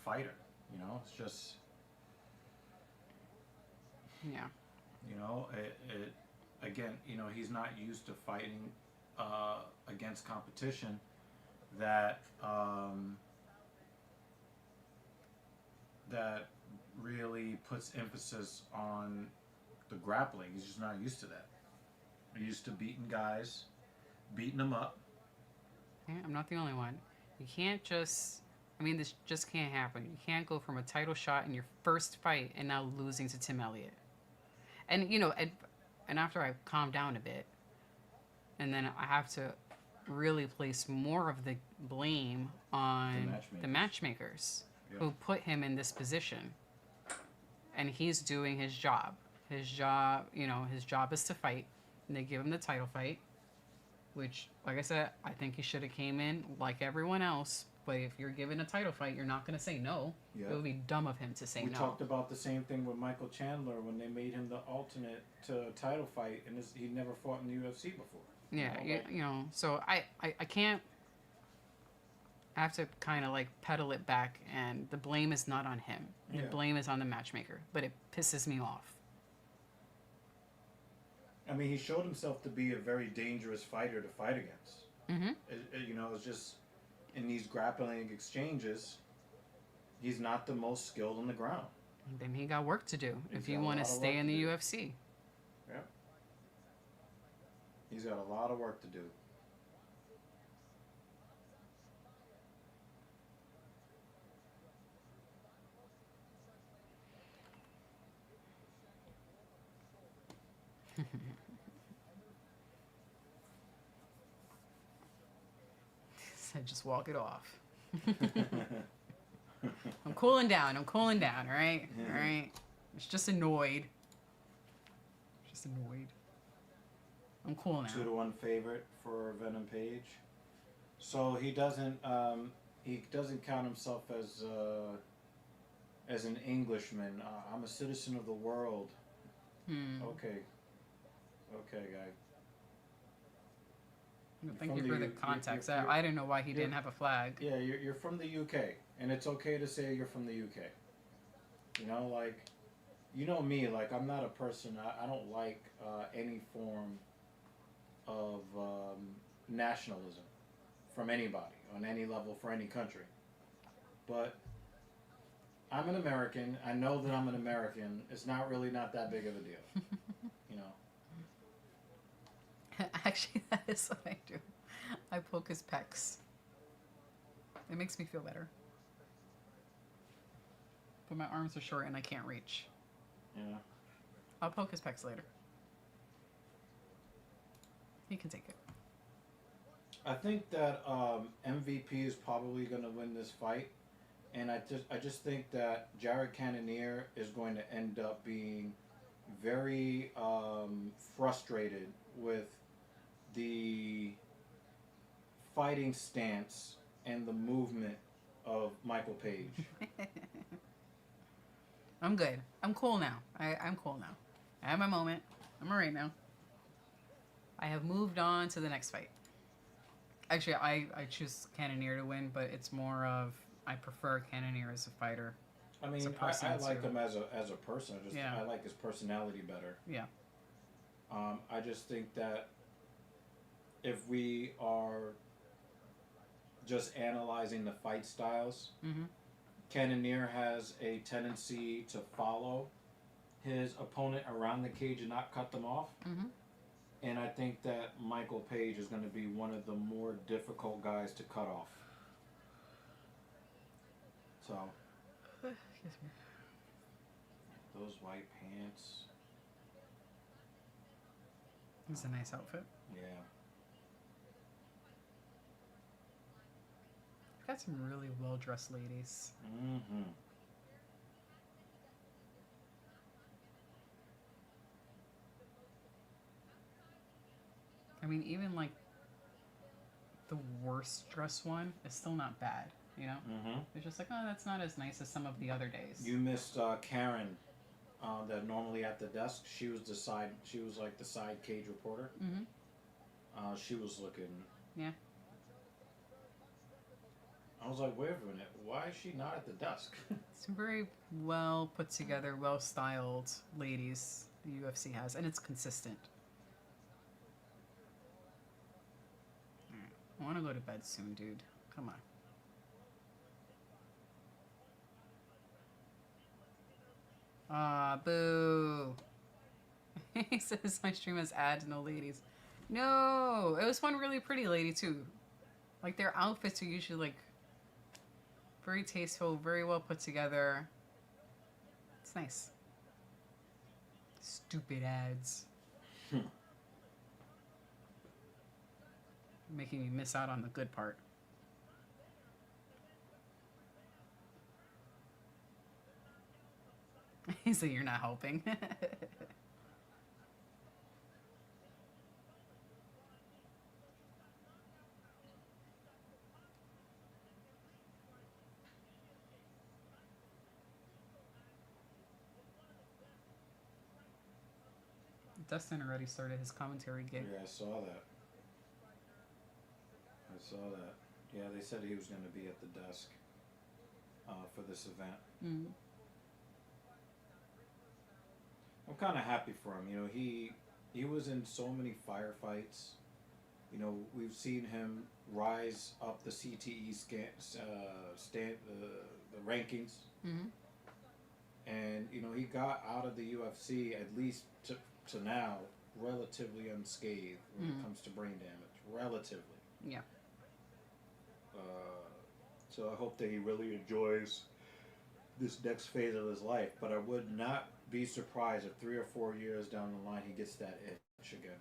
fighter. You know, it's just Yeah. You know, it again, you know, he's not used to fighting against competition that that really puts emphasis on the grappling. He's just not used to that. He's used to beating guys, beating them up. Yeah, I'm not the only one. You can't just. I mean, this just can't happen. You can't go from a title shot in your first fight and now losing to Tim Elliott. And you know, and after I calm down a bit, and then I have to really place more of the blame on the matchmakers Yeah. who put him in this position. And he's doing his job. His job, you know, his job is to fight. And they give him the title fight, which, like I said, I think he should have came in like everyone else. But if you're given a title fight, you're not going to say no. Yeah. It would be dumb of him to say We no. talked about the same thing with Michael Chandler when they made him the alternate to a title fight, and he never fought in the UFC before. Yeah, You know, like, so I can't. I have to kind of like pedal it back, and the blame is not on him. The Yeah. blame is on the matchmaker, but it pisses me off. I mean, he showed himself to be a very dangerous fighter to fight against. Mm-hmm. You know, it's just in these grappling exchanges, he's not the most skilled on the ground. Then he got work to do He's if you got a want to lot of stay work in to the do. UFC. Yeah. He's got a lot of work to do. Said just walk it off. I'm cooling down. All right? Yeah. All right? It's just annoyed. Just annoyed. I'm cool now. 2-1 favorite for Venom Page. So he doesn't count himself as an Englishman. I'm a citizen of the world. Okay, guy. Thank From you the for the U- context. you're- I didn't know why he you're- didn't have a flag. Yeah, you're from the UK, and it's okay to say you're from the UK. You know, like, you know me, like, I'm not a person, I don't like any form of nationalism from anybody on any level for any country. But I'm an American. I know that I'm an American. It's not that big of a deal. You know. Actually, that is what I do. I poke his pecs. It makes me feel better. But my arms are short and I can't reach. Yeah. I'll poke his pecs later. He can take it. I think that MVP is probably going to win this fight, and I just think that Jared Cannonier is going to end up being very frustrated with the fighting stance and the movement of Michael Page. I'm good. I'm cool now. I'm cool now. I have my moment. I'm alright now. I have moved on to the next fight. Actually, I choose Cannonier to win, but it's more of I prefer Cannonier as a fighter. I mean, I like him as a person. I like his personality better. Yeah. I just think that if we are just analyzing the fight styles, Cannonier has a tendency to follow his opponent around the cage and not cut them off. And I think that Michael Page is going to be one of the more difficult guys to cut off. So, Excuse me. those white pants. It's a nice outfit. Yeah. Got some really well dressed ladies. Mm-hmm. I mean, even like the worst dressed one is still not bad, you know? Mm-hmm. It's just like, oh, that's not as nice as some of the other days. You missed Karen, that normally at the desk. She was like the side cage reporter. She was looking. Yeah. I was like, wait a minute, why is she not at the desk? Some very well put together, well styled ladies the UFC has, and it's consistent. Alright, I want to go to bed soon, dude. Come on. Ah, boo. He says my stream has ads, no ladies. No, it was one really pretty lady too. Like their outfits are usually like very tasteful, very well put together. It's nice. Stupid ads. Making me miss out on the good part. He said you're not helping. Dustin already started his commentary gig. Yeah, I saw that. Yeah, they said he was going to be at the desk for this event. Mm. I'm kind of happy for him. You know, he was in so many firefights. You know, we've seen him rise up the CTE the rankings. Mm-hmm. And, you know, he got out of the UFC, at least to now, relatively unscathed when it comes to brain damage. Relatively. Yeah. So I hope that he really enjoys this next phase of his life. But I would not be surprised if 3 or 4 years down the line he gets that itch again.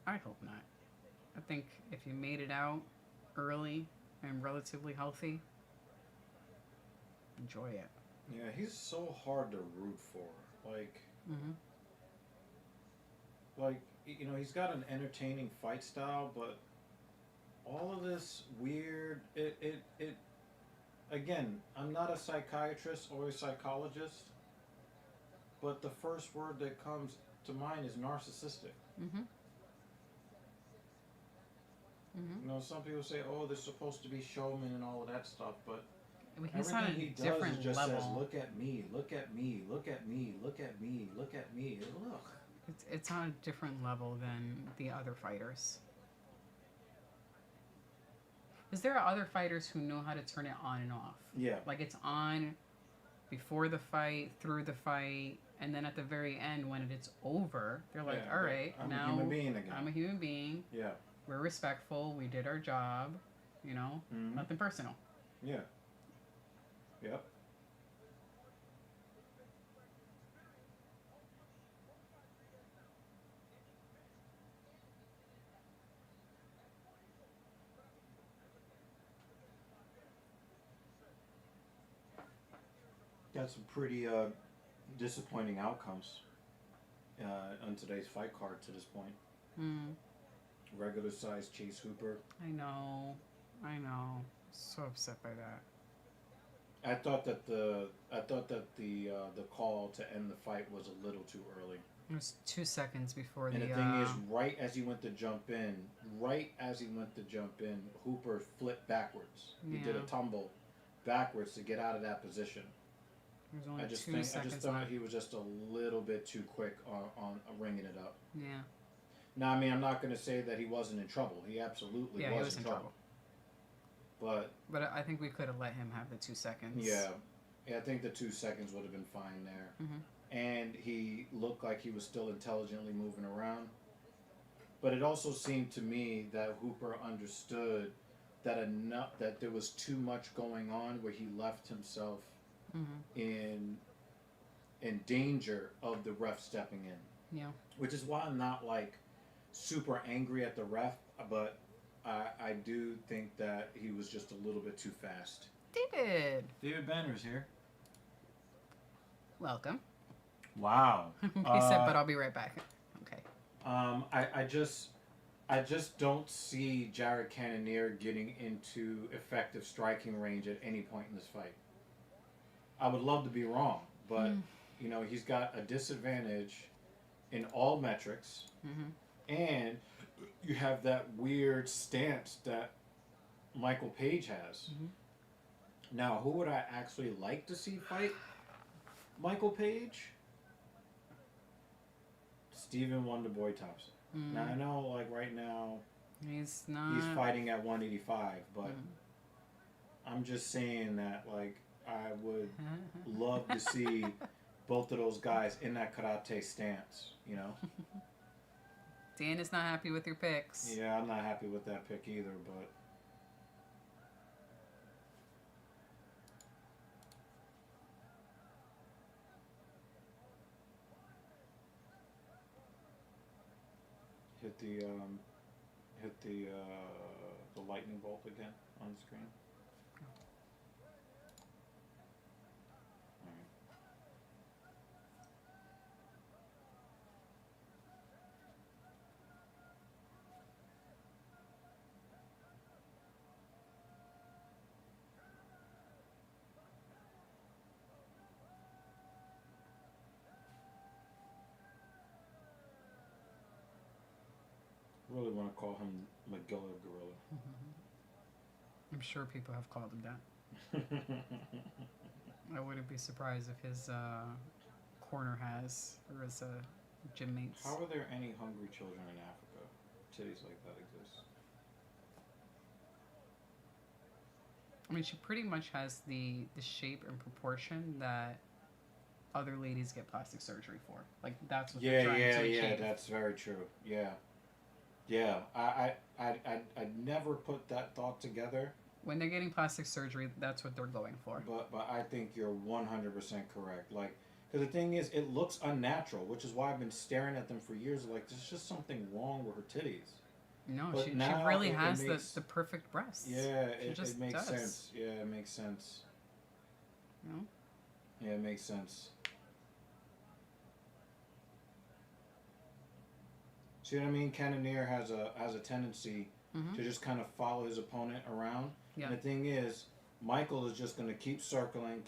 I hope not. I think if you made it out early and relatively healthy, enjoy it. Yeah, he's so hard to root for. Like, you know, he's got an entertaining fight style, but all of this weird, again, I'm not a psychiatrist or a psychologist, but the first word that comes to mind is narcissistic. Mm-hmm. You know, some people say, oh, they're supposed to be showmen and all of that stuff, but I mean, he's on everything a he does different is just level. says, look at me, look at me, look at me, look at me, look at me. Look. It's on a different level than the other fighters. Because there are other fighters who know how to turn it on and off. Yeah. Like it's on before the fight, through the fight, and then at the very end when it's over, they're like, Yeah, all right, I'm now a human being again. I'm a human being. Yeah. We're respectful. We did our job. You know, nothing personal. Yeah. Yep. Got some pretty disappointing outcomes on today's fight card to this point. Mm. Regular size Chase Hooper. I know. So upset by that. I thought that the call to end the fight was a little too early. It was 2 seconds before And the. the thing is, right as he went to jump in, Hooper flipped backwards. He did a tumble backwards to get out of that position. There's only I just 2 thought seconds. he was just a little bit too quick on ringing it up. Yeah. Now, I mean, I'm not going to say that he wasn't in trouble. He absolutely Yeah, was he was in trouble. But I think we could have let him have the 2 seconds. yeah, I think the 2 seconds would have been fine there. Mm-hmm. And he looked like he was still intelligently moving around. But it also seemed to me that Hooper understood that there was too much going on where he left himself in danger of the ref stepping in. Yeah. Which is why I'm not like super angry at the ref, but I do think that he was just a little bit too fast. David Banner's here. Welcome. Wow. He said, but I'll be right back. Okay. I just don't see Jared Cannonier getting into effective striking range at any point in this fight. I would love to be wrong, but you know, he's got a disadvantage in all metrics, and you have that weird stance that Michael Page has. Mhm. Now, who would I actually like to see fight Michael Page? Stephen Wonderboy Thompson. Now I know, like right now, He's not. he's fighting at 185, but Mm. I'm just saying that, like, I would love to see both of those guys in that karate stance, you know? Dan is not happy with your picks. Yeah, I'm not happy with that pick either, but hit the lightning bolt again on the screen. Alright. Really want to call him Magilla Gorilla. I'm sure people have called him that. I wouldn't be surprised if his corner has, or his gym mates. How are there any hungry children in Africa? Titties like that exist. I mean, she pretty much has the shape and proportion that other ladies get plastic surgery for. Like, that's what they're trying to achieve. That's very true. Yeah. I never put that thought together. When they're getting plastic surgery, that's what they're going for. But I think you're 100% correct. Like, because the thing is, it looks unnatural, which is why I've been staring at them for years. Like, there's just something wrong with her titties. No, But she now really it has makes- the perfect breasts. Yeah, She it just makes does. sense. Yeah, it makes sense. You know? Yeah, it makes sense. See what I mean? Cannonier has a tendency Mhm. to just kind of follow his opponent around. Yeah. And the thing is, Michael is just going to keep circling.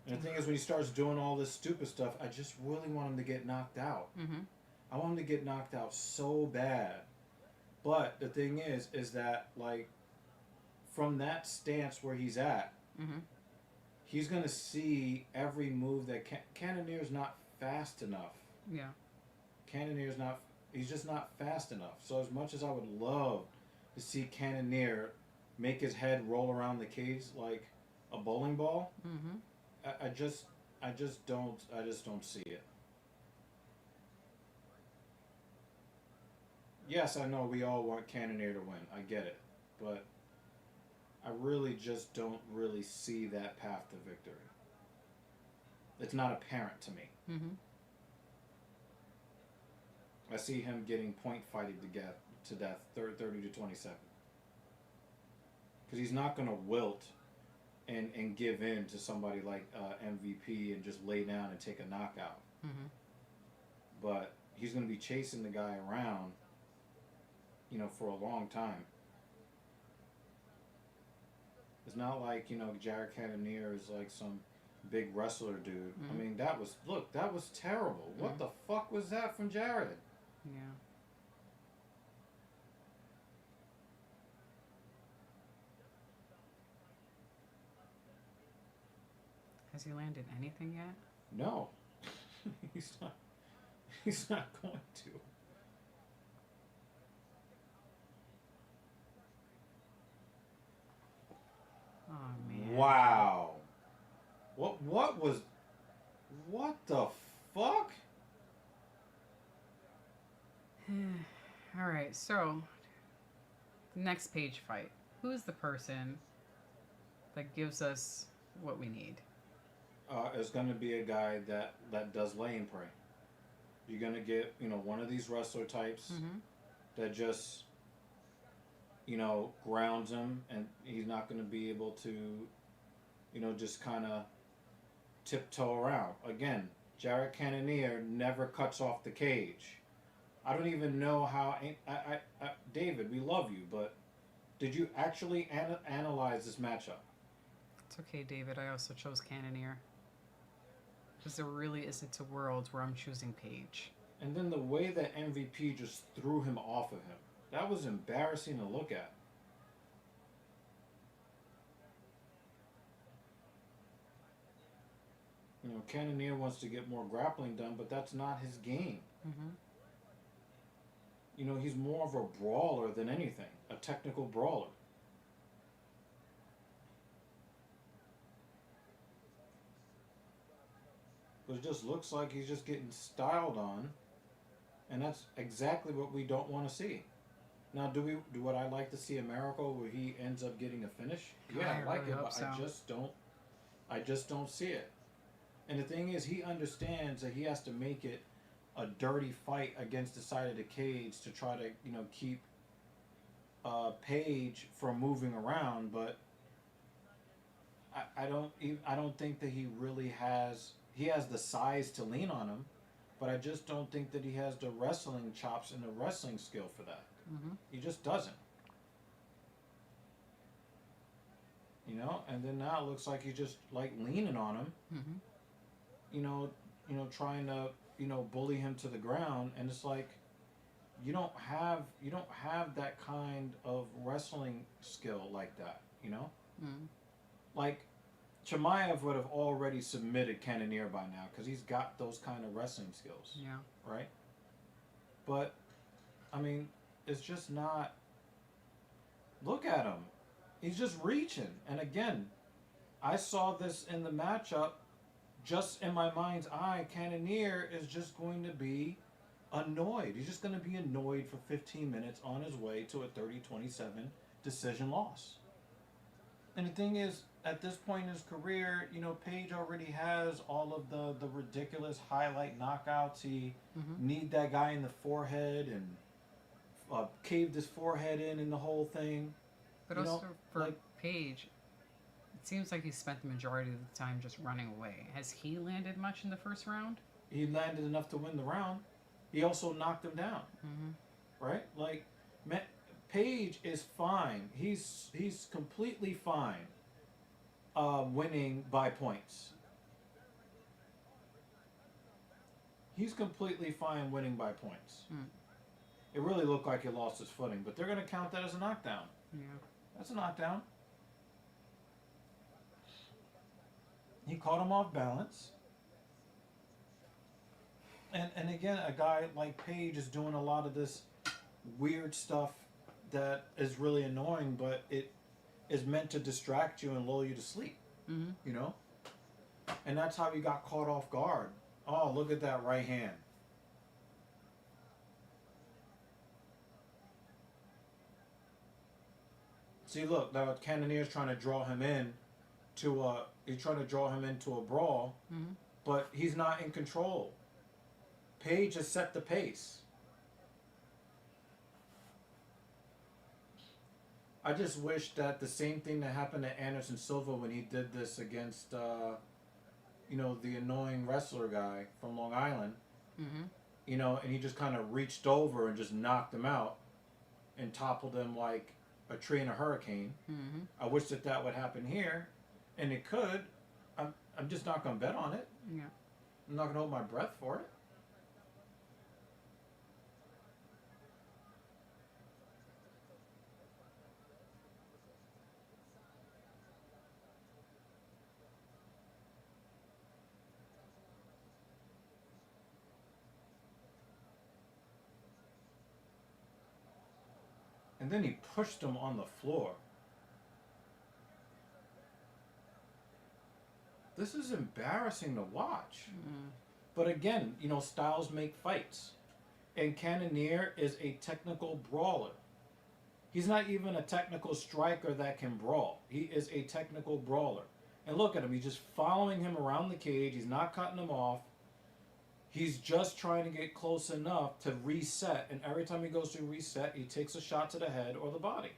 And the thing is, when he starts doing all this stupid stuff, I just really want him to get knocked out. Mm-hmm. I want him to get knocked out so bad. But the thing is that, like, from that stance where he's at, Mm-hmm. he's going to see every move that Cannonier's not fast enough. Yeah. Cannonier's not, he's just not fast enough. So as much as I would love to see Cannonier make his head roll around the cage like a bowling ball, Mm-hmm. I just don't see it. Yes, I know we all want Cannonier to win. I get it. But I really just don't really see that path to victory. It's not apparent to me. Mm-hmm. I see him getting point fighted to death, 30 to 27. Because he's not going to wilt and give in to somebody like MVP and just lay down and take a knockout. Mm-hmm. But he's going to be chasing the guy around, for a long time. It's not like, Jared Cannonier is like some big wrestler dude. Mm-hmm. I mean, that was terrible. What the fuck was that from Jared? Yeah. Has he landed anything yet? No. He's not. He's not going to. Oh man. Wow. What the fuck? All right, so the next page fight. Who's the person that gives us what we need? It's going to be a guy that does lay and pray. You're going to get, one of these wrestler types Mm-hmm. that just, grounds him, and he's not going to be able to, just kind of tiptoe around. Again, Jared Cannonier never cuts off the cage. I don't even know how. David, we love you, but did you actually analyze this matchup? It's okay, David. I also chose Cannonier. Because there really isn't a world where I'm choosing Page. And then the way that MVP just threw him off of him, that was embarrassing to look at. You know, Cannonier wants to get more grappling done, but that's not his game. Mm-hmm. You know, he's more of a brawler than anything, a technical brawler. But it just looks like he's just getting styled on, and that's exactly what we don't want to see. Now, do what I like to see a miracle where he ends up getting a finish? Yeah, I like really it, hope but so. I just don't see it. And the thing is, he understands that he has to make it a dirty fight against the side of the cage to try to, you know, keep Page from moving around. But I don't think that he really has. He has the size to lean on him, but I just don't think that he has the wrestling chops and the wrestling skill for that. Mm-hmm. He just doesn't. You know, and then now it looks like he's just like leaning on him. Mm-hmm. You know, trying to, you know, bully him to the ground, and it's like you don't have that kind of wrestling skill like that, you know? Mm-hmm. Like Chimaev would have already submitted Cannonier by now because he's got those kind of wrestling skills. Yeah. Right? But I mean, it's just not. Look at him. He's just reaching. And again, I saw this in the matchup. Just in my mind's eye, Cannonier is just going to be annoyed. He's just going to be annoyed for 15 minutes on his way to a 30-27 decision loss. And the thing is, at this point in his career, you know, Page already has all of the ridiculous highlight knockouts. He kneed that guy in the forehead and caved his forehead in the whole thing. But You also know, for like- Page, it seems like he spent the majority of the time just running away. Has he landed much in the first round? He landed enough to win the round. He also knocked him down. Mm-hmm. Right? Like, Page is fine. He's completely fine winning by points. He's completely fine winning by points. Mm. It really looked like he lost his footing, but they're going to count that as a knockdown. Yeah. That's a knockdown. He caught him off balance. And again, a guy like Page is doing a lot of this weird stuff that is really annoying, but it is meant to distract you and lull you to sleep. Mm-hmm. You know? And that's how he got caught off guard. Oh, look at that right hand. See, look, now Cannonier's trying to draw him in to he's trying to draw him into a brawl, Mm-hmm. but he's not in control. Page has set the pace. I just wish that the same thing that happened to Anderson Silva when he did this against, you know, the annoying wrestler guy from Long Island, Mm-hmm. you know, and he just kind of reached over and just knocked him out and toppled him like a tree in a hurricane. Mm-hmm. I wish that would happen here, and it could. I'm just not going to bet on it. Yeah. I'm not going to hold my breath for it. And then he pushed him on the floor. This is embarrassing to watch. Mm-hmm. But again, you know, styles make fights. And Cannonier is a technical brawler. He's not even a technical striker that can brawl. He is a technical brawler. And look at him. He's just following him around the cage. He's not cutting him off. He's just trying to get close enough to reset. And every time he goes to reset, he takes a shot to the head or the body.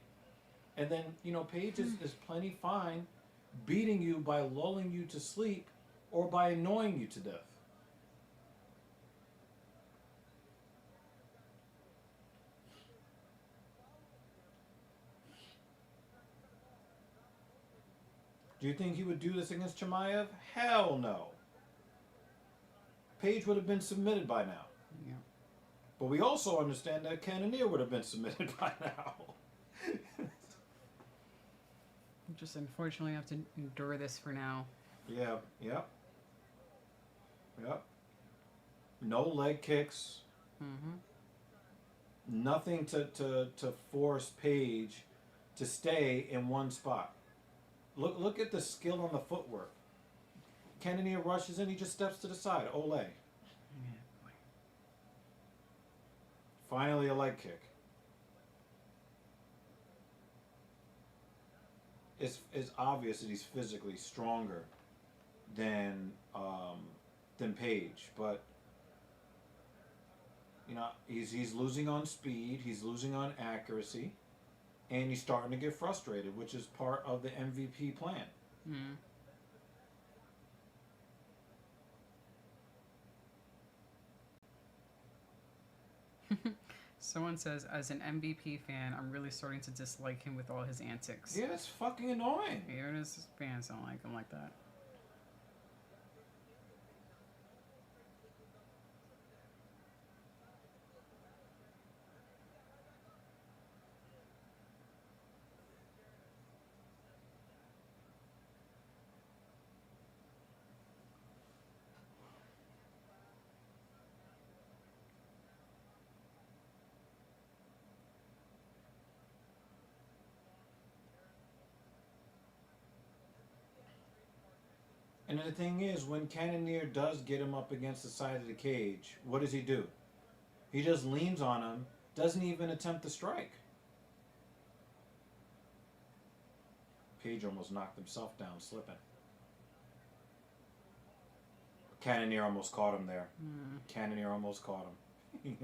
And then, you know, Page is plenty fine beating you by lulling you to sleep or by annoying you to death. Do you think he would do this against Chimaev? Hell no. Page would have been submitted by now. Yeah. But we also understand that Cannonier would have been submitted by now. Just unfortunately have to endure this for now. Yeah, yep. Yep. No leg kicks. Mm-hmm. Nothing to force Page to stay in one spot. Look at the skill on the footwork. Cannonier rushes in, he just steps to the side. Ole. Yeah, boy. Finally a leg kick. It's obvious that he's physically stronger than Page, but you know he's losing on speed, he's losing on accuracy, and he's starting to get frustrated, which is part of the MVP plan. Mm. Someone says, as an MVP fan, I'm really starting to dislike him with all his antics. Yeah, it's fucking annoying. Even his fans don't like him like that. And the thing is, when Cannonier does get him up against the side of the cage, what does he do? He just leans on him, doesn't even attempt to strike. Page almost knocked himself down, slipping. Cannonier almost caught him there. Cannonier almost caught him.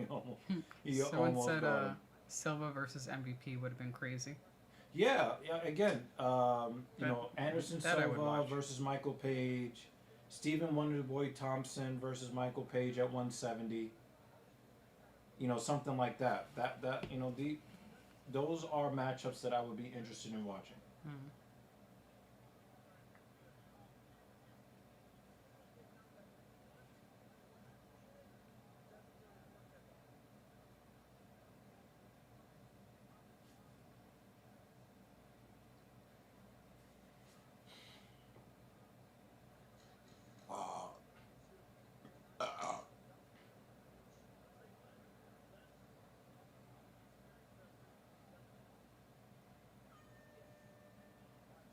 he Someone almost said got him. Silva versus MVP would have been crazy. Yeah, again, Anderson that I would Silva watch. versus Michael Page, Stephen Wonderboy Thompson versus Michael Page at 170. Something like that. Those are matchups that I would be interested in watching. Mm.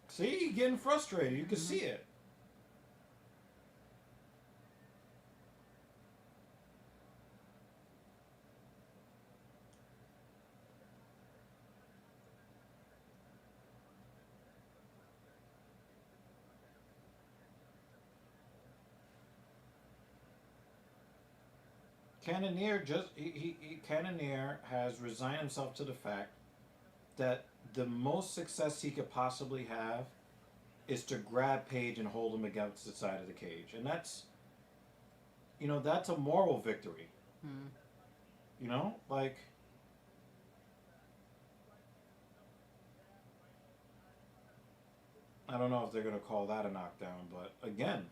See, getting frustrated. You can see it. Cannonier Cannonier has resigned himself to the fact that the most success he could possibly have is to grab Page and hold him against the side of the cage, and that's a moral victory. Mm. Like, I don't know if they're gonna call that a knockdown, but again.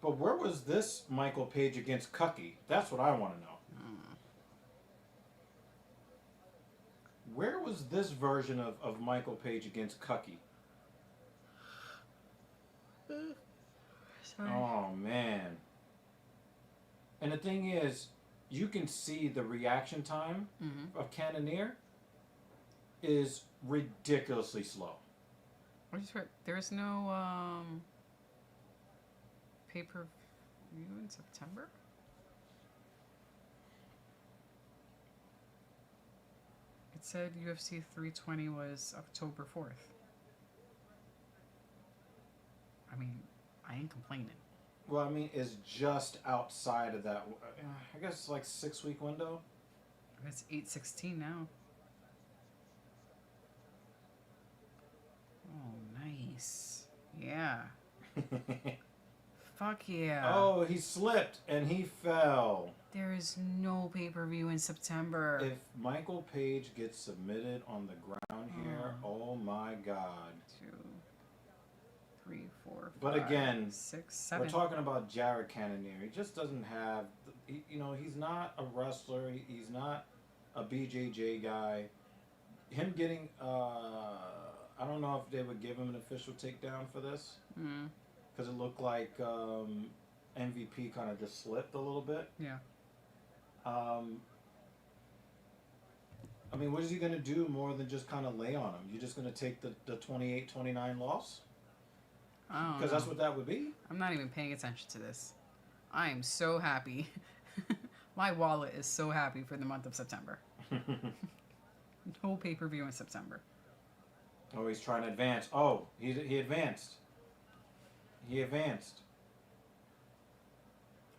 But where was this Michael Page against Cucky? That's what I want to know. Where was this version of Michael Page against Cucky? Sorry. Oh, man. And the thing is, you can see the reaction time of Cannonier is ridiculously slow. What is right? There's no pay-per-view in September? It said UFC 320 was October 4th. I mean, I ain't complaining. Well, I mean, it's just outside of that. I guess it's like 6-week window. It's 8/16 now. Oh, nice. Yeah. Fuck yeah. Oh, he slipped and he fell. There is no pay-per-view in September. If Michael Page gets submitted on the ground here, oh my God. 2, 3, 4, But 5, again, 6, 7. we're talking about Jared Cannonier. He just doesn't have, he's not a wrestler. He's not a BJJ guy. Him getting, I don't know if they would give him an official takedown for this. Because it looked like MVP kind of just slipped a little bit. Yeah. I mean, what is he going to do more than just kind of lay on him? You're just going to take the 28-29 loss? Because that's what that would be? I'm not even paying attention to this. I am so happy. My wallet is so happy for the month of September. No pay-per-view in September. Oh, he's trying to advance. Oh, he advanced. He advanced.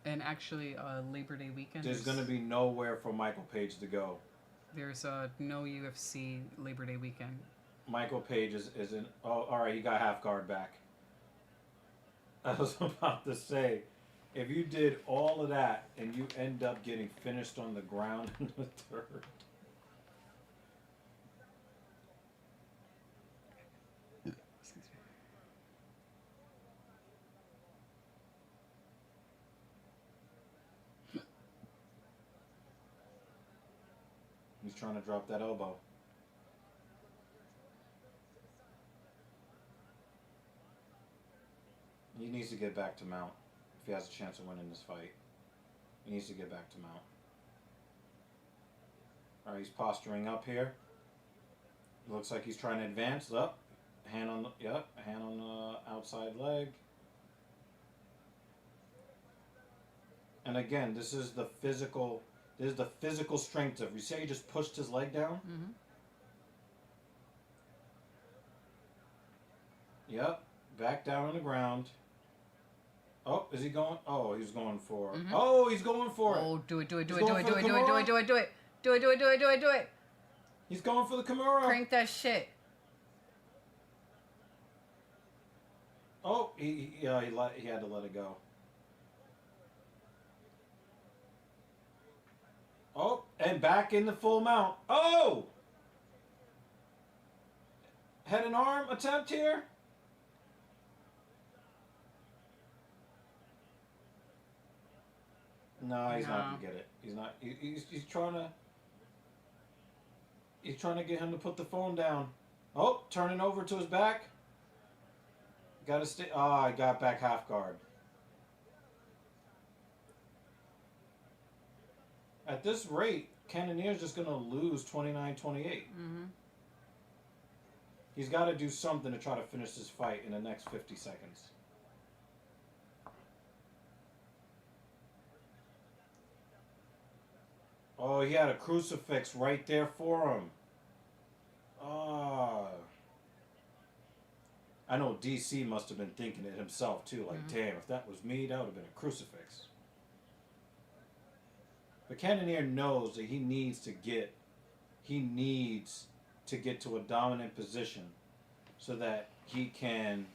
And actually, Labor Day weekend. There's going to be nowhere for Michael Page to go. There's no UFC Labor Day weekend. Michael Page is in. Oh, all right, he got half guard back. I was about to say, if you did all of that and you end up getting finished on the ground in the third. He's trying to drop that elbow. He needs to get back to mount if he has a chance of winning this fight. He needs to get back to mount. Alright, he's posturing up here. Looks like he's trying to advance. Up. Hand on the hand on the outside leg. And again, this is the physical strength of. You say he just pushed his leg down? Mm-hmm. Yep. Back down on the ground. Oh, is he going? Oh, he's going for. Mm-hmm. Oh, he's going for it. Oh, do it. He's going for the Kimura. Crank that shit. Oh, he had to let it go. Oh, and back in the full mount. Oh! Head and arm attempt here. No, he's not gonna get it. He's not. He's trying to. He's trying to get him to put the phone down. Oh, turning over to his back. Got to stay. Oh, I got back half guard. At this rate, Cannonier's just going to lose 29-28. Mm-hmm. He's got to do something to try to finish this fight in the next 50 seconds. Oh, he had a crucifix right there for him. Ah. I know DC must have been thinking it himself too. Like, damn, if that was me, that would have been a crucifix. But Cannonier knows that he needs to get to a dominant position so that he can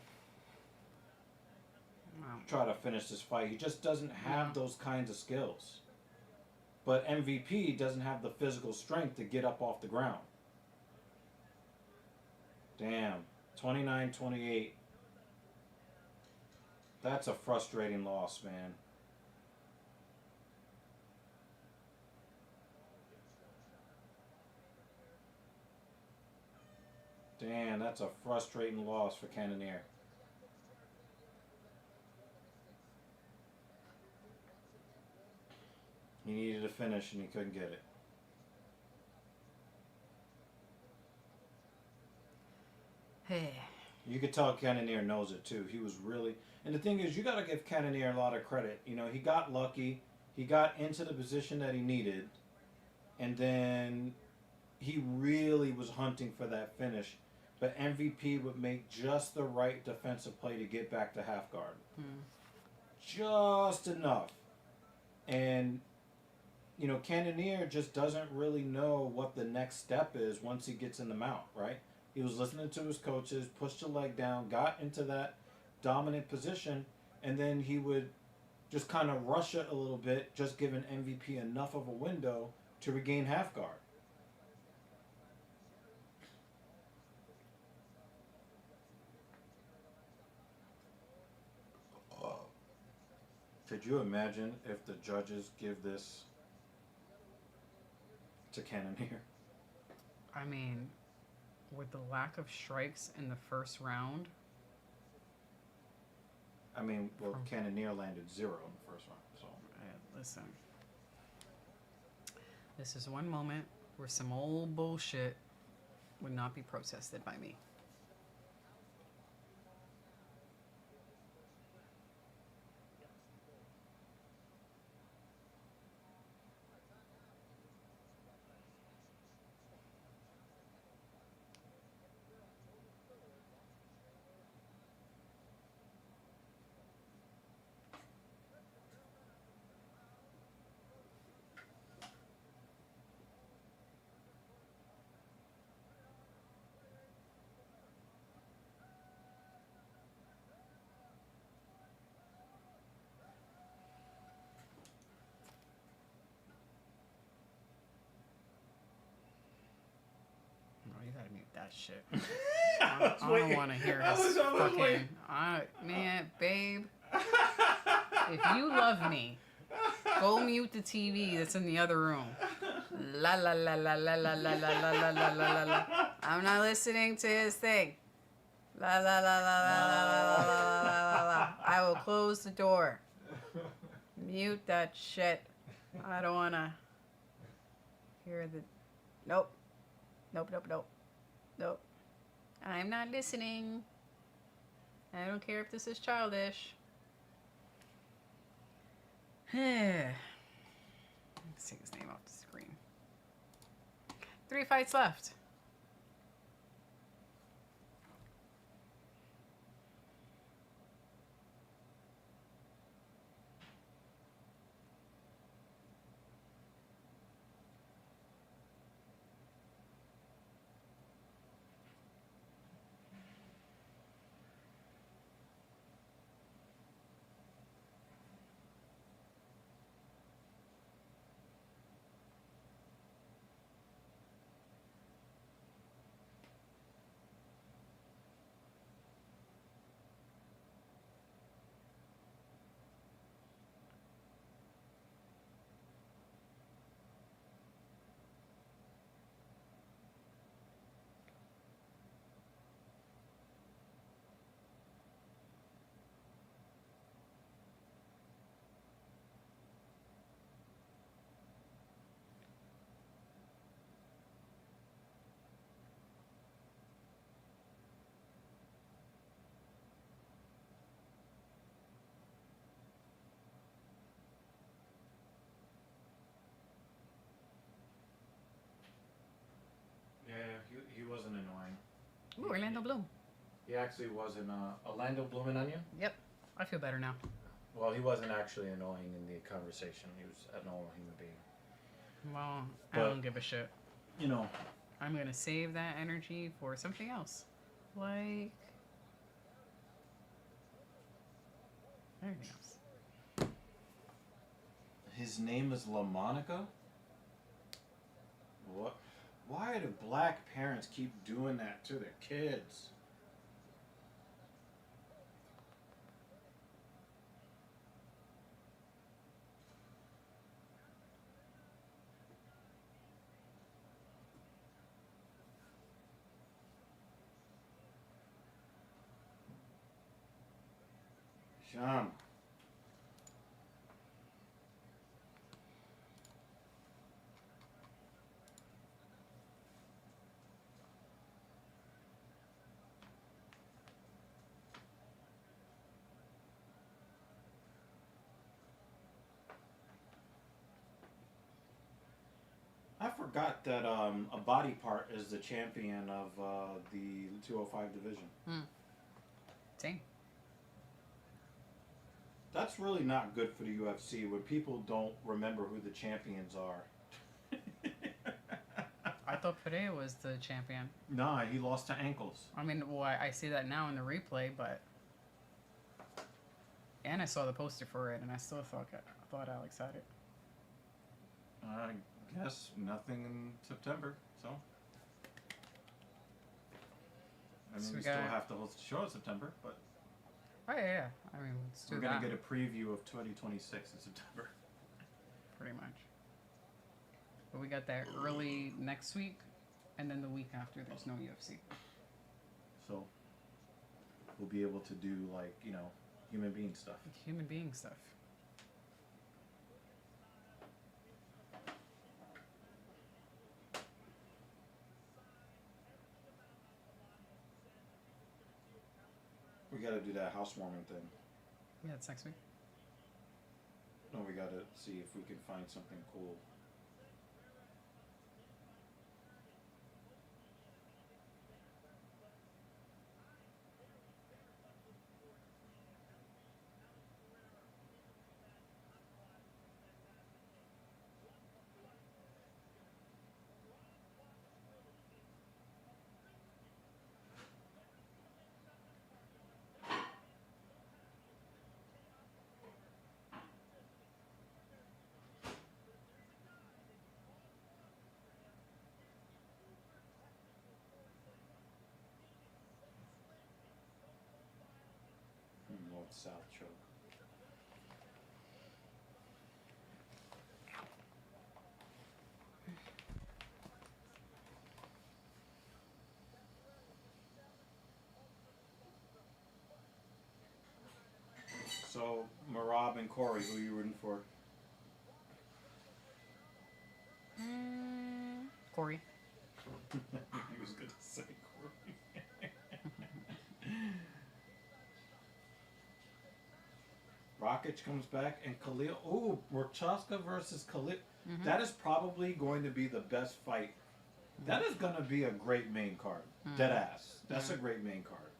try to finish this fight. He just doesn't have those kinds of skills. But MVP doesn't have the physical strength to get up off the ground. Damn. 29-28. That's a frustrating loss, man. Damn, that's a frustrating loss for Cannonier. He needed a finish and he couldn't get it. Hey. You could tell Cannonier knows it too. He was really... And the thing is, you got to give Cannonier a lot of credit. You know, he got lucky. He got into the position that he needed. And then he really was hunting for that finish. But MVP would make just the right defensive play to get back to half guard. Just enough. And, you know, Cannonier just doesn't really know what the next step is once he gets in the mount, right? He was listening to his coaches, pushed the leg down, got into that dominant position, and then he would just kind of rush it a little bit, just giving MVP enough of a window to regain half guard. Could you imagine if the judges give this to Cannonier? I mean, with the lack of strikes in the first round. I mean, well, Cannonier landed 0 in the first round, so. Listen. This is one moment where some old bullshit would not be protested by me. You gotta mute that shit. I don't want to hear his fucking. Man, babe. If you love me, go mute the TV that's in the other room. La la la la la la la la la la la la la. I'm not listening to his thing. La la la la la la la la la la. I will close the door. Mute that shit. I don't want to hear the. Nope. Nope, nope, nope. Nope. I'm not listening. I don't care if this is childish. Let's take his name off the screen. 3 fights left. Yeah, he wasn't annoying. Ooh, Orlando Bloom. He actually wasn't Orlando Bloom and Onion? Yep. I feel better now. Well, he wasn't actually annoying in the conversation. He was a normal human being. Well, I But- don't give a shit. You know, I'm going to save that energy for something else. Like anything else. his name is LaMonica? What? Why do black parents keep doing that to their kids? Sham. I forgot that a body part is the champion of the 205 division. Same. That's really not good for the UFC when people don't remember who the champions are. I thought Pereira was the champion. Nah, he lost to ankles. I mean, well, I see that now in the replay, but And I saw the poster for it, and I still thought Alex had it. I guess nothing in September, so. I mean, So we we still got- have to host a show in September, but Oh yeah. I mean, let's do we're that. gonna get a preview of 2026 in September. Pretty much. But we got that early next week, and then the week after there's no UFC. So we'll be able to do like, you know, human being stuff. Human being stuff. We gotta do that housewarming thing. Yeah, it's next week. No, we gotta see if we can find something cool. North South choke. So, Marab and Corey, who are you rooting for? Corey. He was gonna say Corey. Rakic comes back and Khalil. Ooh, Prochaska versus Khalil. Mhm. That is probably going to be the best fight. That is going to be a great main card. Dead ass. That's a great main card.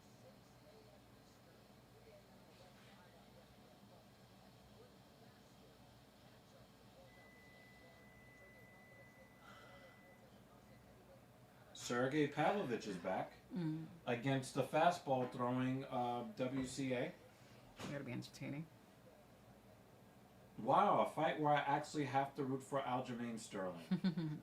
Sergey Pavlovich is back against the fastball throwing WCA. Gotta be entertaining. Wow, a fight where I actually have to root for Aljamain Sterling.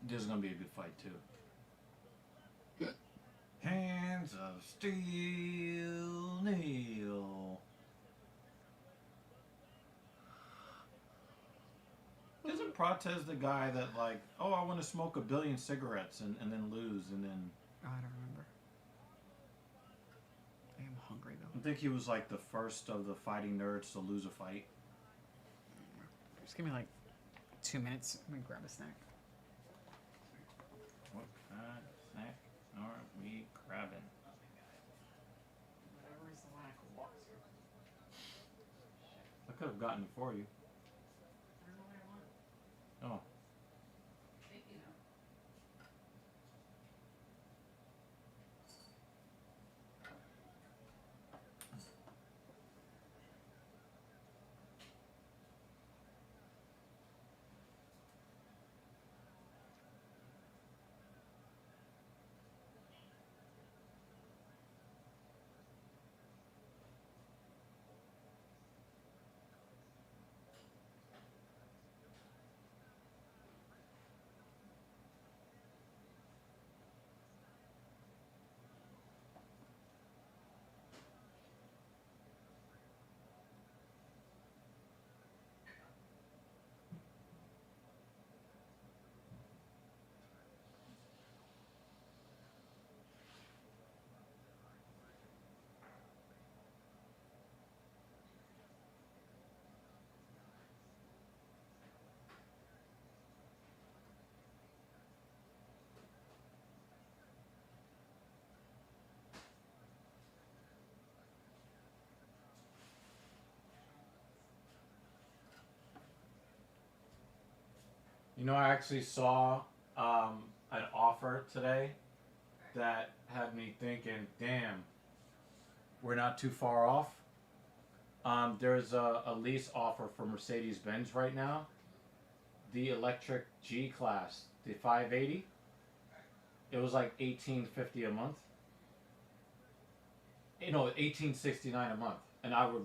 This is gonna be a good fight too. Hands of Steel Neil. Isn't Protez the guy that like, oh, I want to smoke 1 billion cigarettes and then lose and then? Oh, I don't remember. I am hungry though. I think he was like the first of the fighting nerds to lose a fight. Just give me like 2 minutes. I'm gonna grab a snack. What kind of snack are we grabbing? Whatever is the one I could walk through. I could have gotten it for you. I don't know what I want. Oh. You know. You know, I actually saw an offer today that had me thinking, damn, we're not too far off. There's a lease offer for Mercedes-Benz right now. The electric G class, the 580. It was like $18.50 a month. You know, $18.69 a month, and I would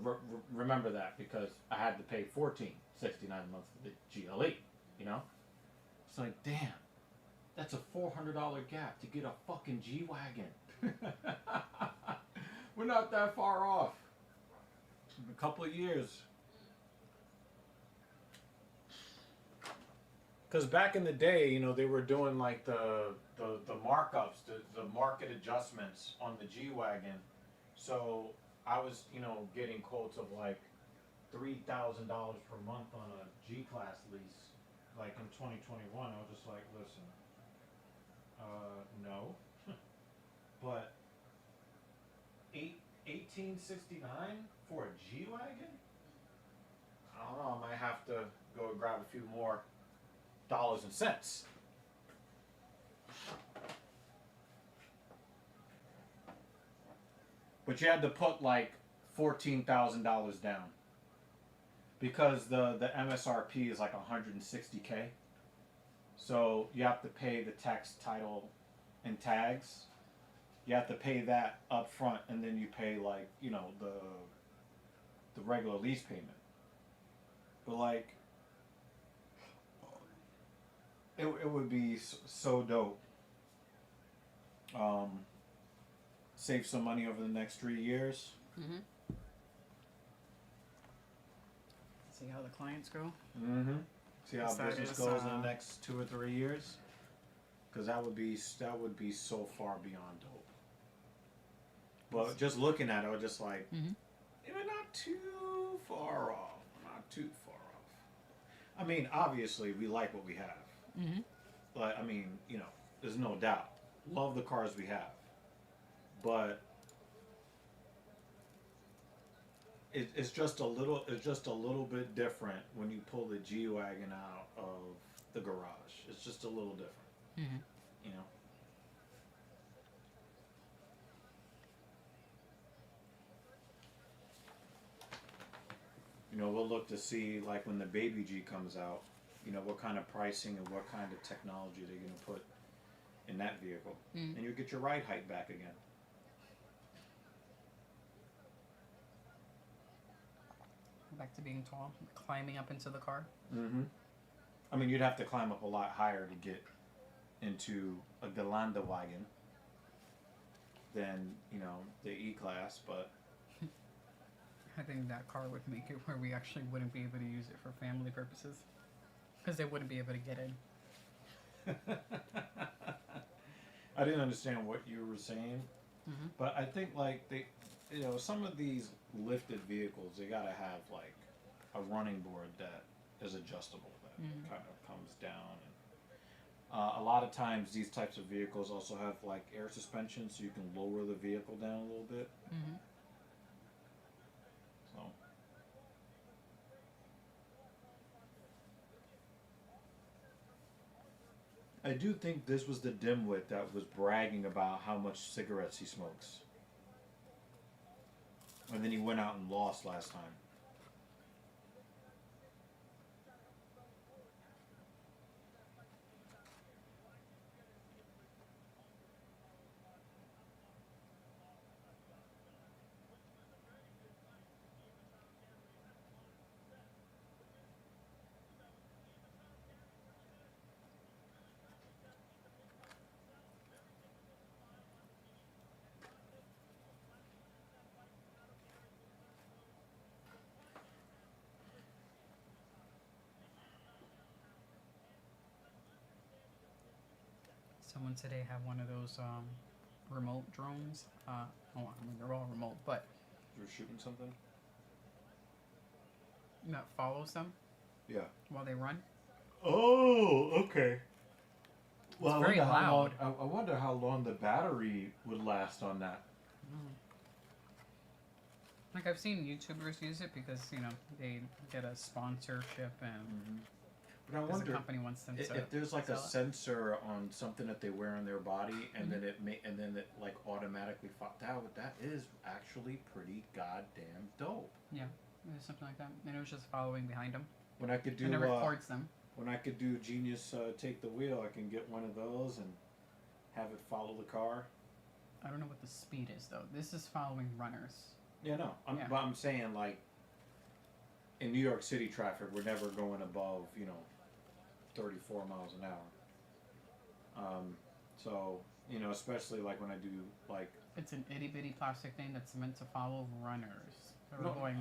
remember that because I had to pay $14.69 a month for the GLE. You know, it's like, damn, that's a $400 gap to get a fucking G wagon. We're not that far off. A couple of years. Because back in the day, you know, they were doing like the markups, the market adjustments on the G wagon. So I was, you know, getting quotes of like $3,000 per month on a G class lease, like in 2021. I was just like, listen, no, but 1869 for a G wagon? I don't know. I might have to go grab a few more dollars and cents. But you had to put like $14,000 down because the MSRP is like $160K. So you have to pay the tax, title, and tags. You have to pay that up front, and then you pay like, you know, the regular lease payment. But like, it would be so dope. Save some money over the next 3 years. Mm-hmm. See how the clients grow. Mm-hmm. See how That business is, goes in the next 2 or 3 years. Because that would be so far beyond dope. But just looking at it, I was just like, we're not too far off. Not too far off. I mean, obviously, we like what we have. Mm-hmm. Like, I mean, you know, there's no doubt. Love the cars we have. But it's just a little bit different when you pull the G wagon out of the garage. It's just a little different. Mm-hmm. You know. You know, we'll look to see, like, when the baby G comes out, you know, what kind of pricing and what kind of technology they're going to put in that vehicle. And you'll get your ride height back again. Back to being tall, climbing up into the car. Mm-hmm. I mean, you'd have to climb up a lot higher to get into a Gelände wagon than, you know, the E-Class, but... I think that car would make it where we actually wouldn't be able to use it for family purposes. Because they wouldn't be able to get in. I didn't understand what you were saying, but I think, like, they, you know, some of these lifted vehicles, they gotta have, like, a running board that is adjustable, that kind of comes down. And, a lot of times, these types of vehicles also have, like, air suspension, so you can lower the vehicle down a little bit. So. I do think this was the dimwit that was bragging about how much cigarettes he smokes. And then he went out and lost last time. Someone today had one of those remote drones. I mean, they're all remote, but You're shooting something? that follows them Yeah. while they run. Oh, okay. Well, It's very loud. I wonder how long the battery would last on that. Like, I've seen YouTubers use it because, you know, they get a sponsorship and But I because the wonder company wants them to if there's like a sell it. sensor on something that they wear on their body, and then it like automatically that is actually pretty goddamn dope. Yeah. Maybe something like that. And it was just following behind him. When I could do And it records them. when I could do Genius Take the Wheel, I can get one of those and have it follow the car. I don't know what the speed is though. This is following runners. Yeah, no. Yeah. But I'm saying, like, in New York City traffic, we're never going above, 34 miles an hour. So, especially like when I do, like... It's an itty bitty plastic thing that's meant to follow runners. They're No, going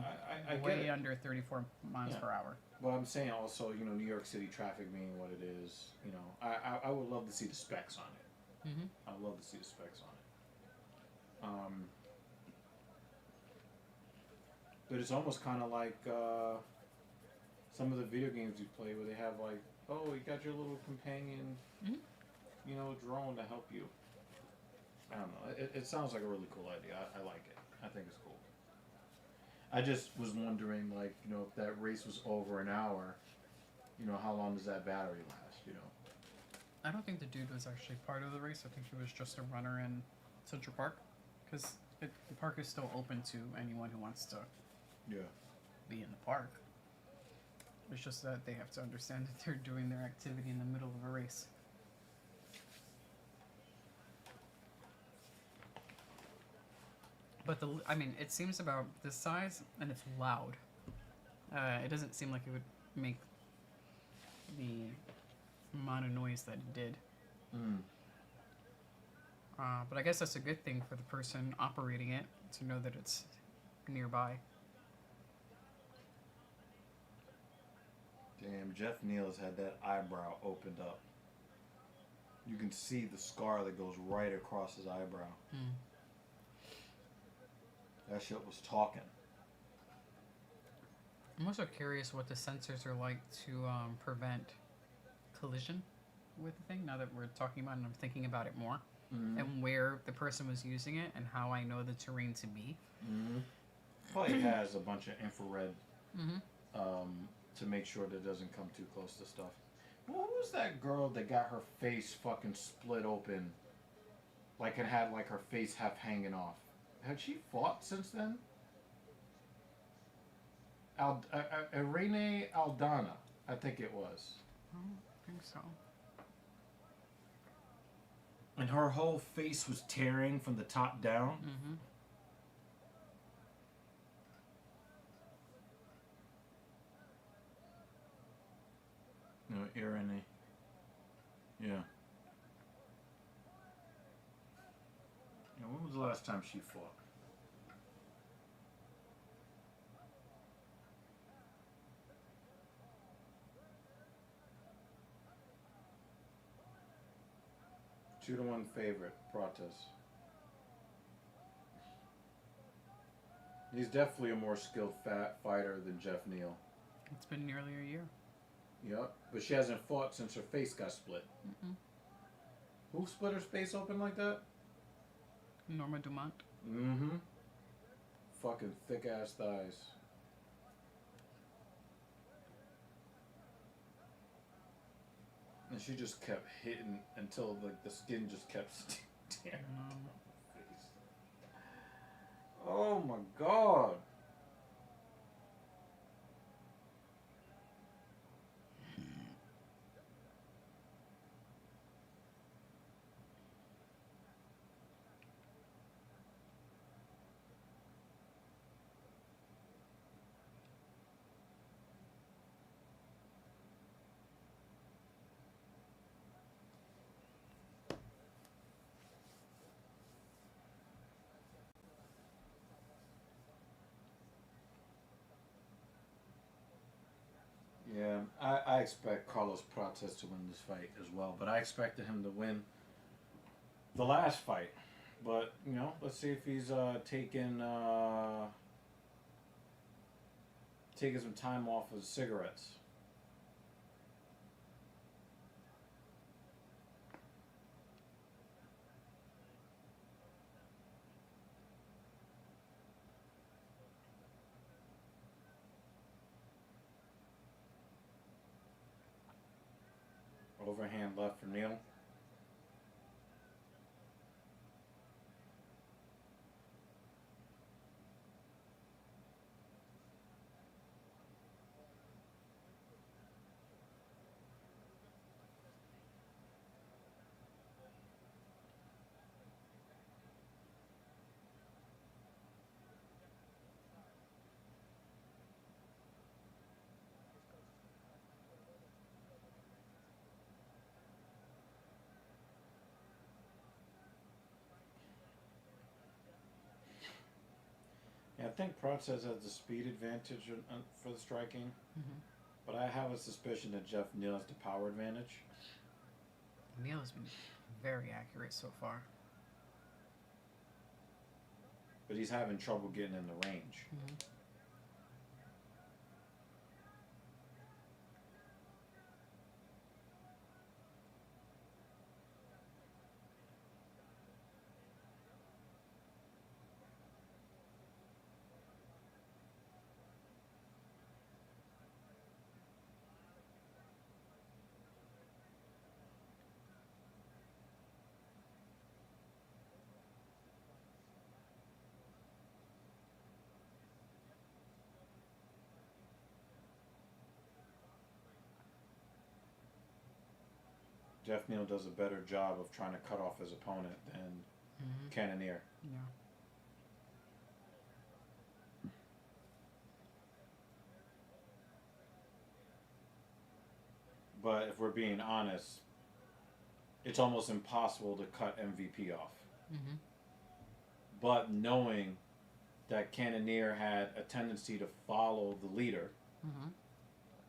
I get way it. under 34 miles per hour. But I'm saying also, New York City traffic being what it is, I would love to see the specs on it. Mm-hmm. I'd love to see the specs on it. But it's almost kind of like some of the video games you play where they have like, oh, you got your little companion, drone to help you. I don't know. It sounds like a really cool idea. I like it. I think it's cool. I just was wondering, like, if that race was over an hour, how long does that battery last? I don't think the dude was actually part of the race. I think he was just a runner in Central Park. Because the park is still open to anyone who wants to be in the park. It's just that they have to understand that they're doing their activity in the middle of a race. But it seems about this size and it's loud. It doesn't seem like it would make the amount of noise that it did. But I guess that's a good thing for the person operating it to know that it's nearby. Damn, Jeff Neal's had that eyebrow opened up. You can see the scar that goes right across his eyebrow. That shit was talking. I'm also curious what the sensors are like to prevent collision with the thing, now that we're talking about it and I'm thinking about it more. And where the person was using it and how I know the terrain to be. Probably has a bunch of infrared to make sure that it doesn't come too close to stuff. What was that girl that got her face fucking split open? Like, and had like her face half hanging off. Had she fought since then? Irene Aldana, I think it was. I don't think so. And her whole face was tearing from the top down. No, Irene. Yeah. When was the last time she fought? Two to one favorite, Pratas. He's definitely a more skilled fighter than Jeff Neal. It's been nearly a year. Yep, but she hasn't fought since her face got split. Who split her face open like that? Norma Dumont. Fucking thick ass thighs. And she just kept hitting until like the skin just kept tearing on her face. Oh my god. Yeah, I expect Carlos Prates to win this fight as well, but I expected him to win the last fight. But, let's see if he's taking some time off of cigarettes. Overhand left for Neal. think Protez has the speed advantage for the striking, Mm-hmm. but I have a suspicion that Jeff Neal has the power advantage. Neal has been very accurate so far. But he's having trouble getting in the range. Mm-hmm. Jeff Neal does a better job of trying to cut off his opponent than Mm-hmm. Cannonier. Yeah. But if we're being honest, it's almost impossible to cut MVP off. Mm-hmm. But knowing that Cannonier had a tendency to follow the leader, Mm-hmm.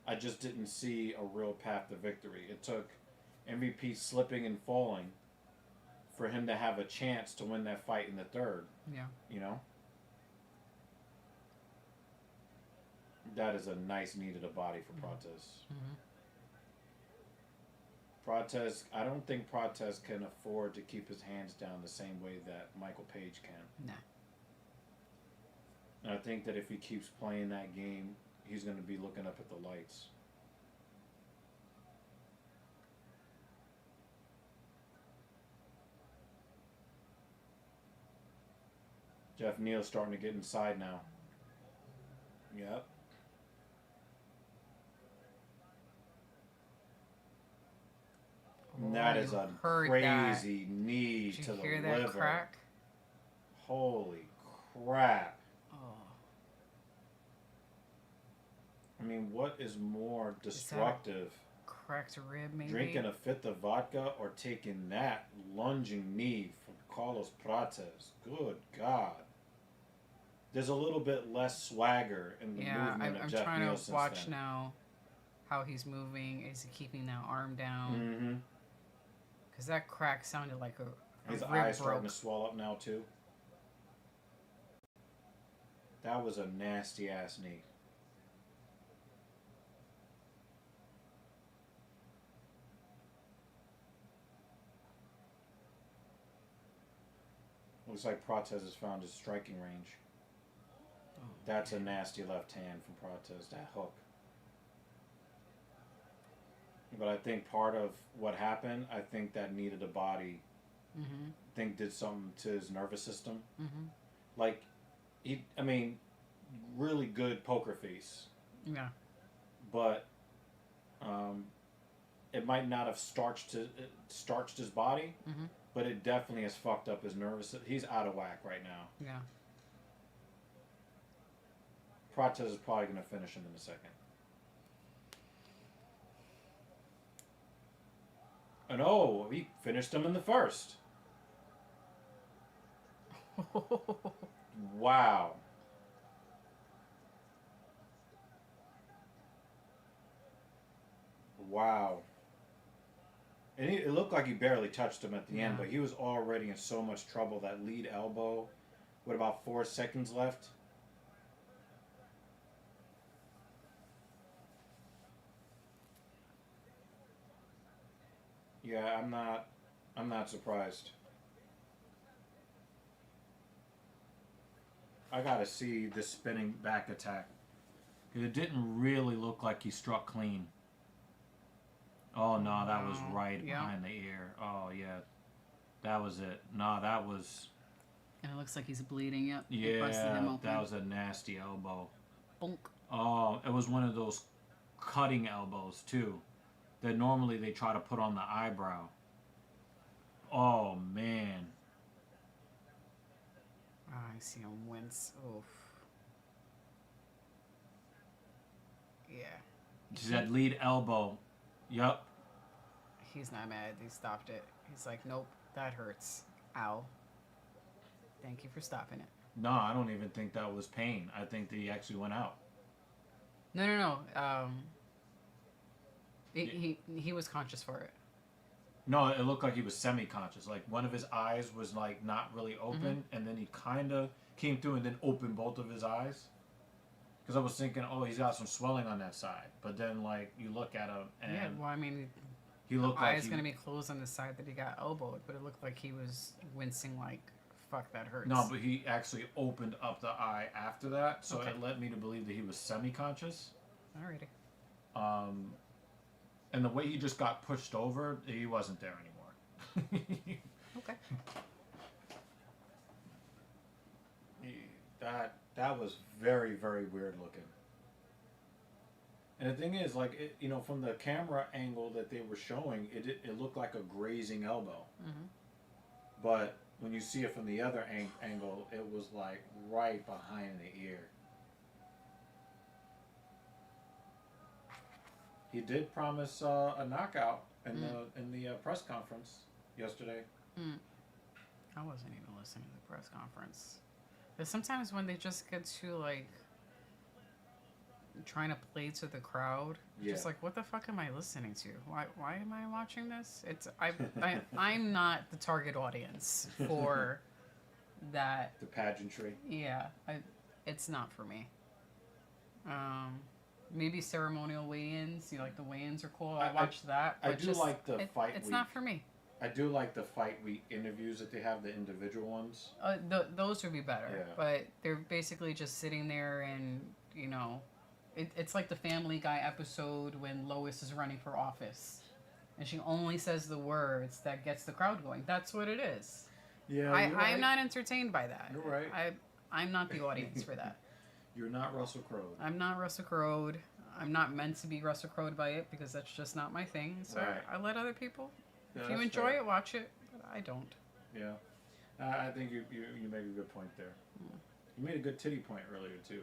I just didn't see a real path to victory. It took MVP slipping and falling for him to have a chance to win that fight in the third. Yeah. You know? That is a nice knee to the body for Protez. Mm-hmm. Protez, I don't think Protez can afford to keep his hands down the same way that Michael Page can. No. And I think that if he keeps playing that game, he's going to be looking up at the lights. Jeff Neal's starting to get inside now. Yep. And that Oh, is you a heard crazy knee Did to you the hear that liver. crack? Holy crap. Oh. I mean, what is more destructive? Cracked rib, maybe? Drinking a fifth of vodka or taking that lunging knee from Carlos Prates? Good God. There's a little bit less swagger in the movement I'm of Jeff trying Neal to since watch then. now how he's moving. Is he keeping that arm down? Mm-hmm. Because that crack sounded like a His rib eyes broke. starting to swell up now too. That was a nasty ass knee. Looks like Prates has found his striking range. Oh, That's a nasty left hand from Prates, that hook. But I think part of what happened, I think that knee to the body, Mm-hmm. I think did something to his nervous system. Mm-hmm. Like, really good poker face. Yeah. But it might not have starched his body, Mm-hmm. but it definitely has fucked up his nervous. He's out of whack right now. Yeah. Prates is probably going to finish him in a second. And oh, he finished him in the first. Wow. Wow. And it looked like he barely touched him at the end, Yeah. but he was already in so much trouble. That lead elbow, with about 4 seconds left. Yeah, I'm not surprised. I gotta see this spinning back attack. It didn't really look like he struck clean. Oh no, that was right Yeah. behind the ear. Oh yeah, that was it. No, that was And it looks like he's bleeding. Yep. It busted him yeah, open. that was a nasty elbow. Bonk. Oh, it was one of those cutting elbows too, that normally they try to put on the eyebrow. Oh man. Oh, I see him wince. Oof. Yeah. It's that lead elbow. Yup. He's not mad. He stopped it. He's like, nope, that hurts. Ow. Thank you for stopping it. No, I don't even think that was pain. I think that he actually went out. No. He was conscious for it. No, it looked like he was semi-conscious. Like one of his eyes was like not really open, and then he kind of came through and then opened both of his eyes. Because I was thinking, oh, he's got some swelling on that side. But then, like, you look at him, and Yeah, well, I mean, he looked eye like is going to be closed on the side that he got elbowed, but it looked like he was wincing like, fuck, that hurts. No, but he actually opened up the eye after that, so Okay. it led me to believe that he was semi-conscious. Alrighty. And the way he just got pushed over, he wasn't there anymore. Okay. That was very, very weird looking. And the thing is, like, from the camera angle that they were showing, it looked like a grazing elbow. Mm-hmm. But when you see it from the other angle, it was like right behind the ear. He did promise a knockout in the press conference yesterday. I wasn't even listening to the press conference. But sometimes when they just get to like trying to play to the crowd, just like, what the fuck am I listening to? Why am I watching this? I'm not the target audience for that. The pageantry. Yeah, it's not for me. Maybe ceremonial weigh-ins. Like the weigh-ins are cool. I'll watch that. I But do like the fight. It's week. not for me. I do like the fight week interviews that they have, the individual ones. Those would be better. Yeah. But they're basically just sitting there and, it's like the Family Guy episode when Lois is running for office. And she only says the words that gets the crowd going. That's what it is. Yeah, I'm not entertained by that. You're right. I'm not the audience for that. You're not Russell Crowe. I'm not Russell Crowe. I'm not meant to be Russell Crowe by it because that's just not my thing. So Right. I let other people. Yeah, If you that's enjoy fair. it, watch it. But I don't. Yeah. I think you made a good point there. You made a good titty point earlier, too.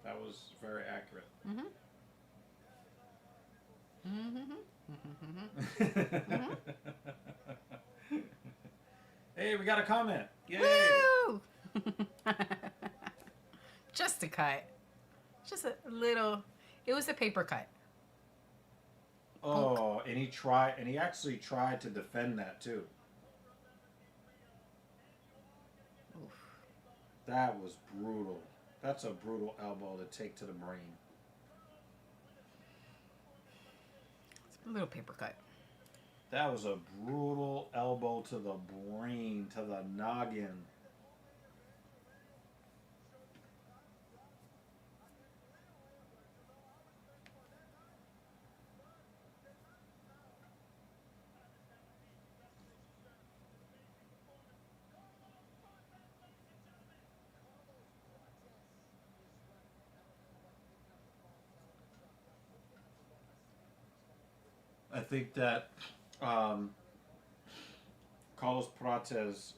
That was very accurate. Hey, we got a comment. Yay! Woo! Just a cut. Just a little. It was a paper cut. Oh, and he actually tried to defend that too. Oof. That was brutal. That's a brutal elbow to take to the brain. It's a little paper cut. That was a brutal elbow to the brain, to the noggin. I think that Carlos Prates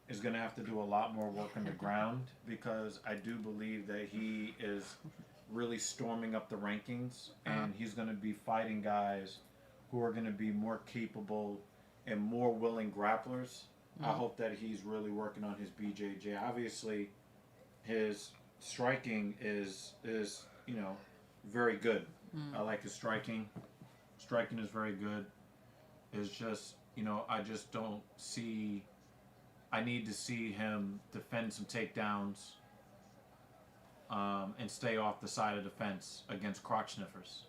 is going to have to do a lot more work on the ground because I do believe that he is really storming up the rankings and he's going to be fighting guys who are going to be more capable and more willing grapplers. I hope that he's really working on his BJJ. Obviously, his striking is very good. I like his striking. Striking is very good. It's just, I just don't see... I need to see him defend some takedowns and stay off the side of the fence against crotch sniffers.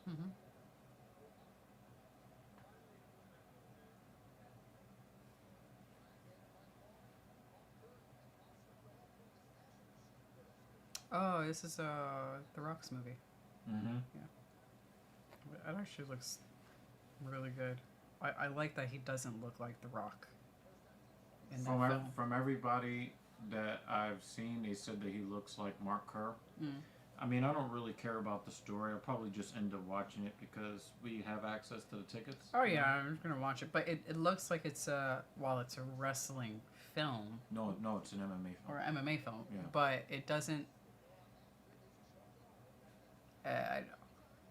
Oh, this is The Rock's movie. Mm-hmm. It actually looks really good. I like that he doesn't look like The Rock. In that film. From everybody that I've seen, they said that he looks like Mark Kerr. I mean, I don't really care about the story. I'll probably just end up watching it because we have access to the tickets. Oh yeah, I'm just gonna watch it. But it looks like it's while it's a wrestling film No, it's an MMA film. or MMA film, Yeah. but it doesn't.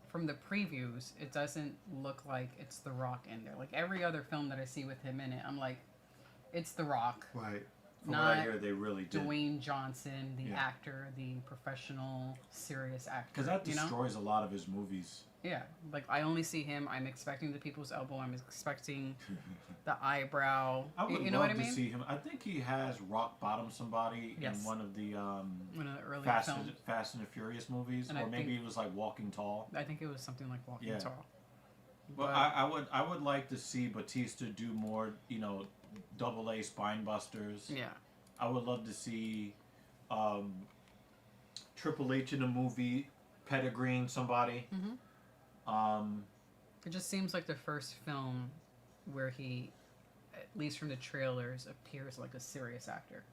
From the previews, it doesn't look like it's The Rock in there. Like every other film that I see with him in it, I'm like, it's The Rock. Right. From what I Not hear, they really did. Dwayne Johnson, the Yeah. actor, the professional, serious actor. Because that you know? destroys a lot of his movies. Yeah, like I only see him. I'm expecting the people's elbow. I'm expecting the eyebrow. I would you know love what I to mean? see him. I think he has rock bottom somebody Yes. in one of the One of the earlier Fast films. and the Furious movies, And or I maybe think- it was like Walking Tall. I think it was something like Walking Yeah. Tall. Well, But- I would like to see Batista do more, double A spine busters. yeah. I would love to see Triple H in a movie pedigreeing somebody. Mm-hmm. It just seems like the first film where he, at least from the trailers, appears like a serious actor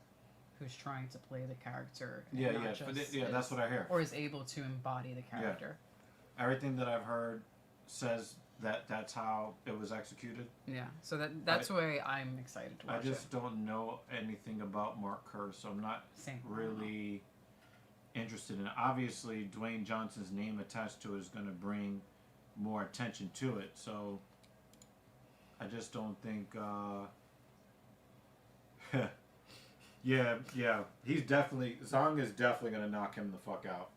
who's trying to play the character. And Yeah, not yeah, just that's what I hear. Or is able to embody the character. Everything that I've heard says that that's how it was executed. Yeah. So that's why I'm excited to watch I just don't know anything about Mark Kerr, so I'm not Same. really interested in it. Obviously, Dwayne Johnson's name attached to it is going to bring more attention to it, so I just don't think yeah, he's definitely, Zong is definitely going to knock him the fuck out.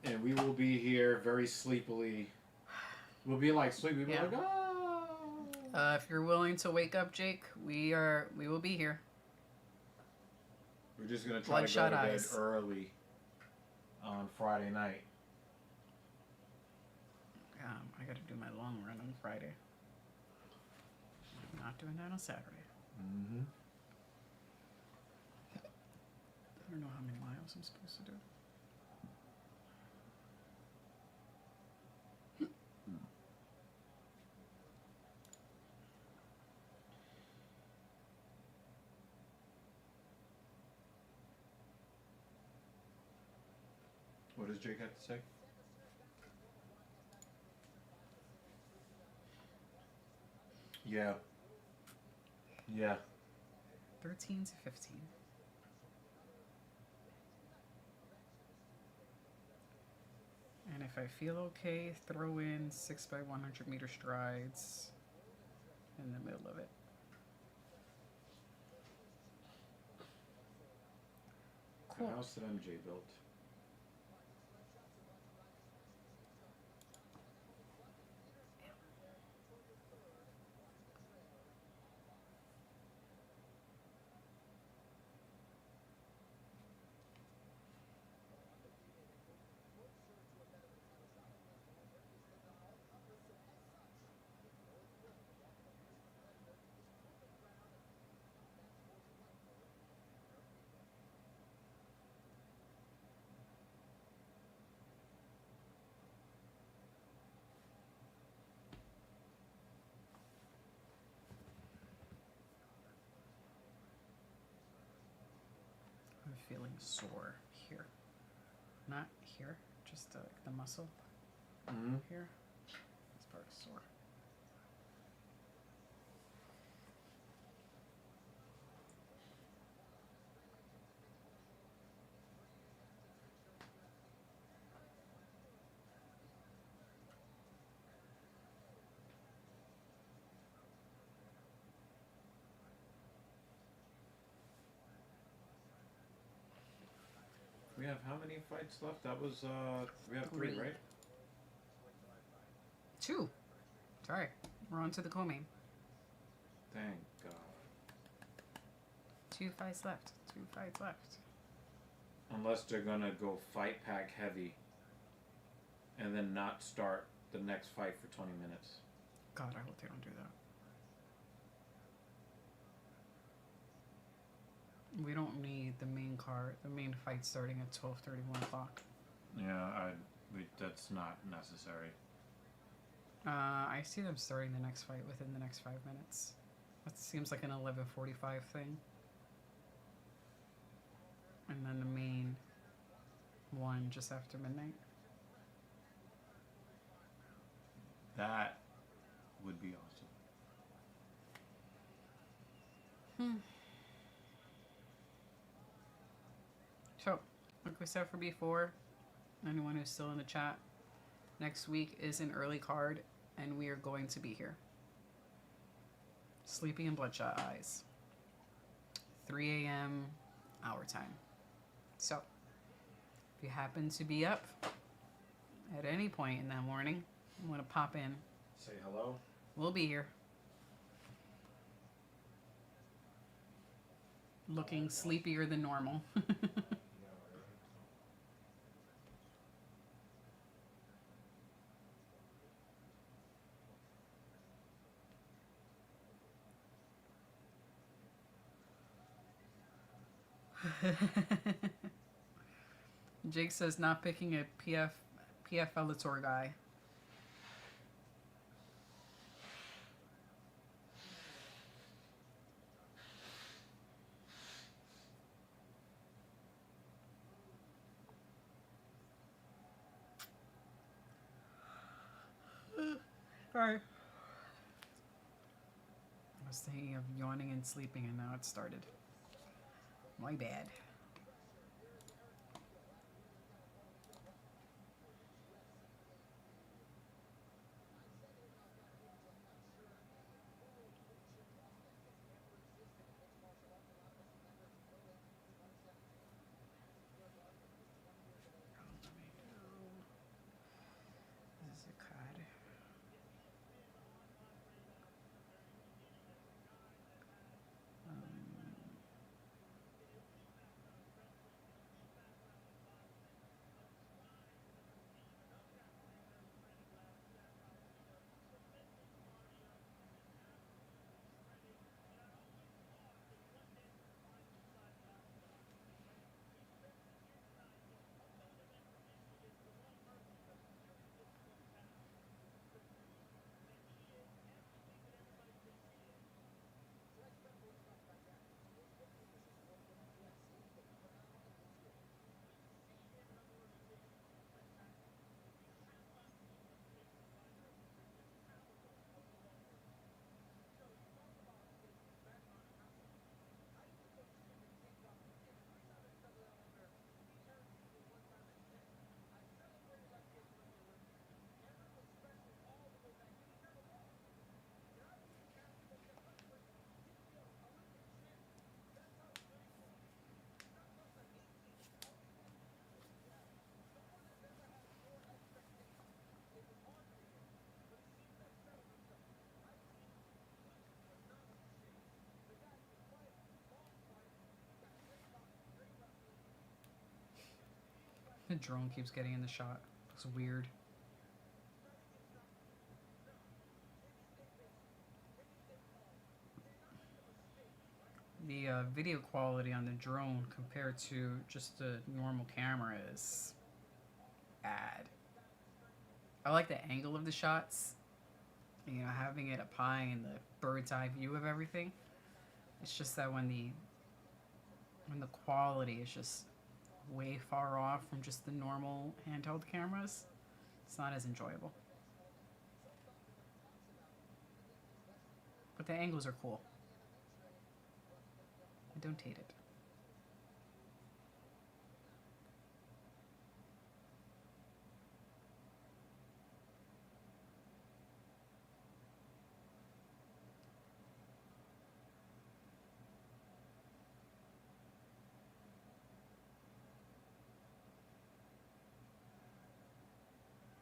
And we will be here very sleepily. We'll be like sleepy. We'll be Yeah. like, ah. If you're willing to wake up, Jake, we will be here. We're just gonna try Bloodshot to go to eyes. bed early on Friday night. I got to do my long run on Friday. I'm not doing that on Saturday. Mm-hmm. I don't know how many miles I'm supposed to do. What does Jake have to say? Yeah. Yeah. 13 to 15. And if I feel okay, throw in 6 by 100 meter strides in the middle of it. The house that MJ built. I'm feeling sore here. Not here, just the muscle Mm-hmm. here. This part is sore. We have how many fights left? That was we have three, 3. right? 2. Sorry, we're on to the co-main. Thank God. 2 fights left. 2 fights left. Unless they're gonna go fight pack heavy and then not start the next fight for 20 minutes. God, I hope they don't do that. We don't need the main card, the main fight starting at 12:30, 1 o'clock. Yeah, that's not necessary. I see them starting the next fight within the next 5 minutes. That seems like an 11:45 thing. And then the main one just after midnight. That would be awesome. So, like we said for before, anyone who's still in the chat, next week is an early card, and we are going to be here. Sleepy and bloodshot eyes. 3 a.m. our time. So, if you happen to be up at any point in that morning, you want to pop in, Say hello. we'll be here. Looking sleepier than normal. Jake says not picking a PF Bellator guy. Alright. I was thinking of yawning and sleeping and now it started. My bad. This is a card. The drone keeps getting in the shot. Looks weird. The video quality on the drone compared to just the normal camera is bad. I like the angle of the shots. You know, having it up high and the bird's eye view of everything. It's just that when the quality is just way far off from just the normal handheld cameras, it's not as enjoyable. But the angles are cool. I don't hate it.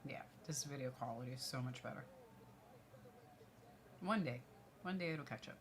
Yeah, this video quality is so much better. One day it'll catch up.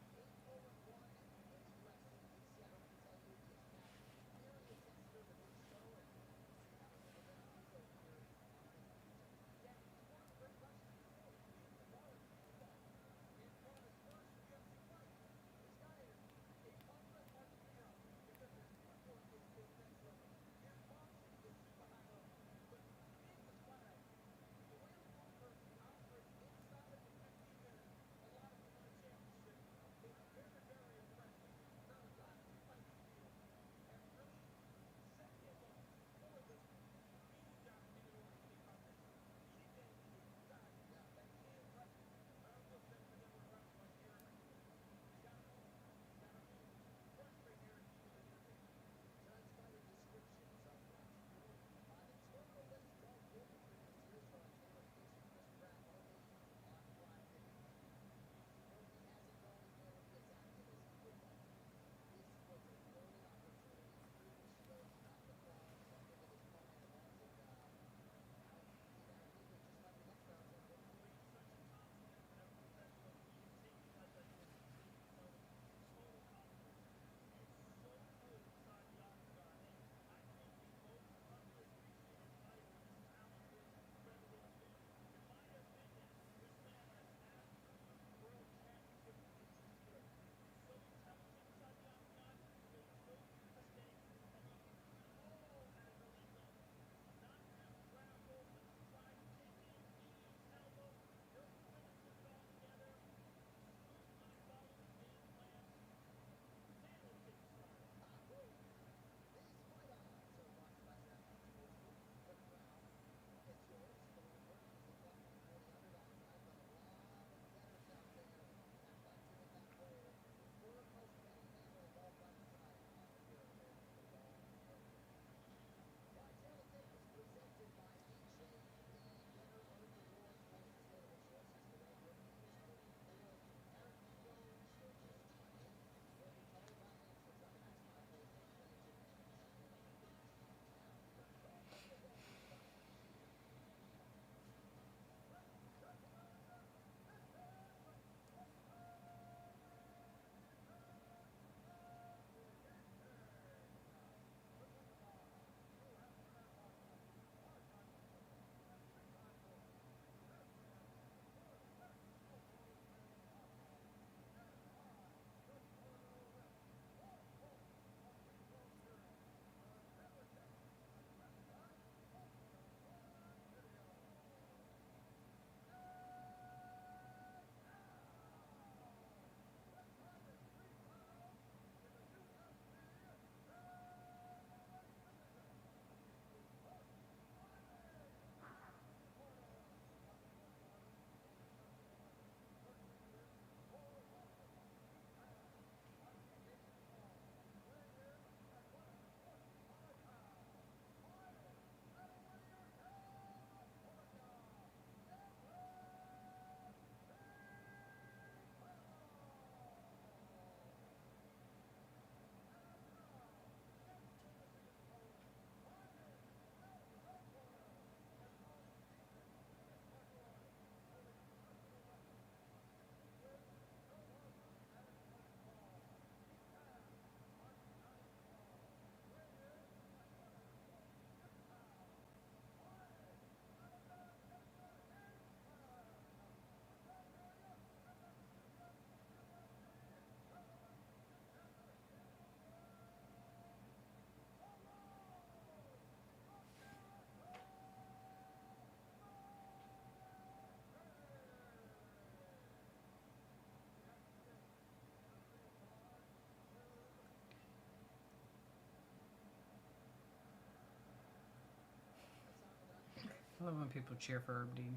I love when people cheer for Herb Dean.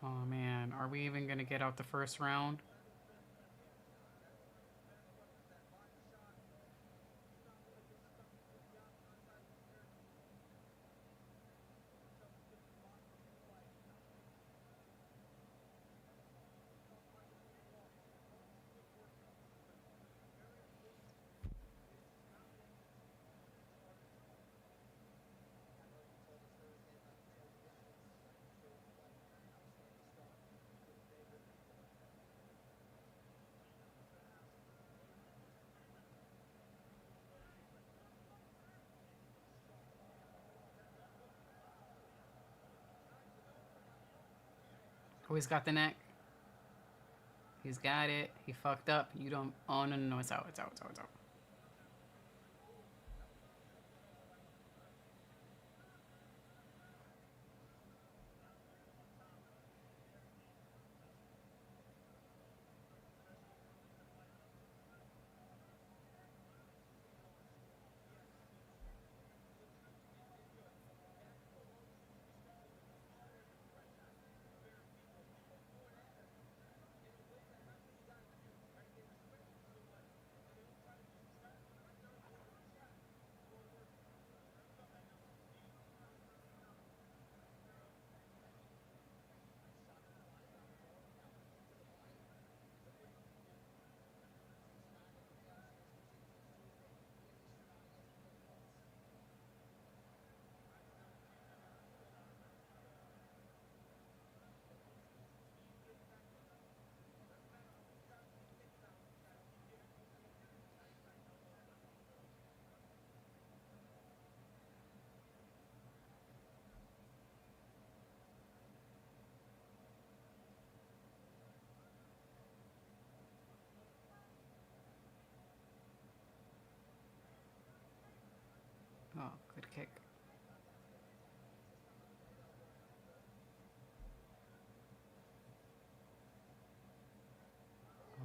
Oh man, are we even gonna get out the first round? Oh, he's got the neck. He's got it. He fucked up. You don't. Oh, no, no, no. It's out. It's out. It's out. It's out. Oh, good kick.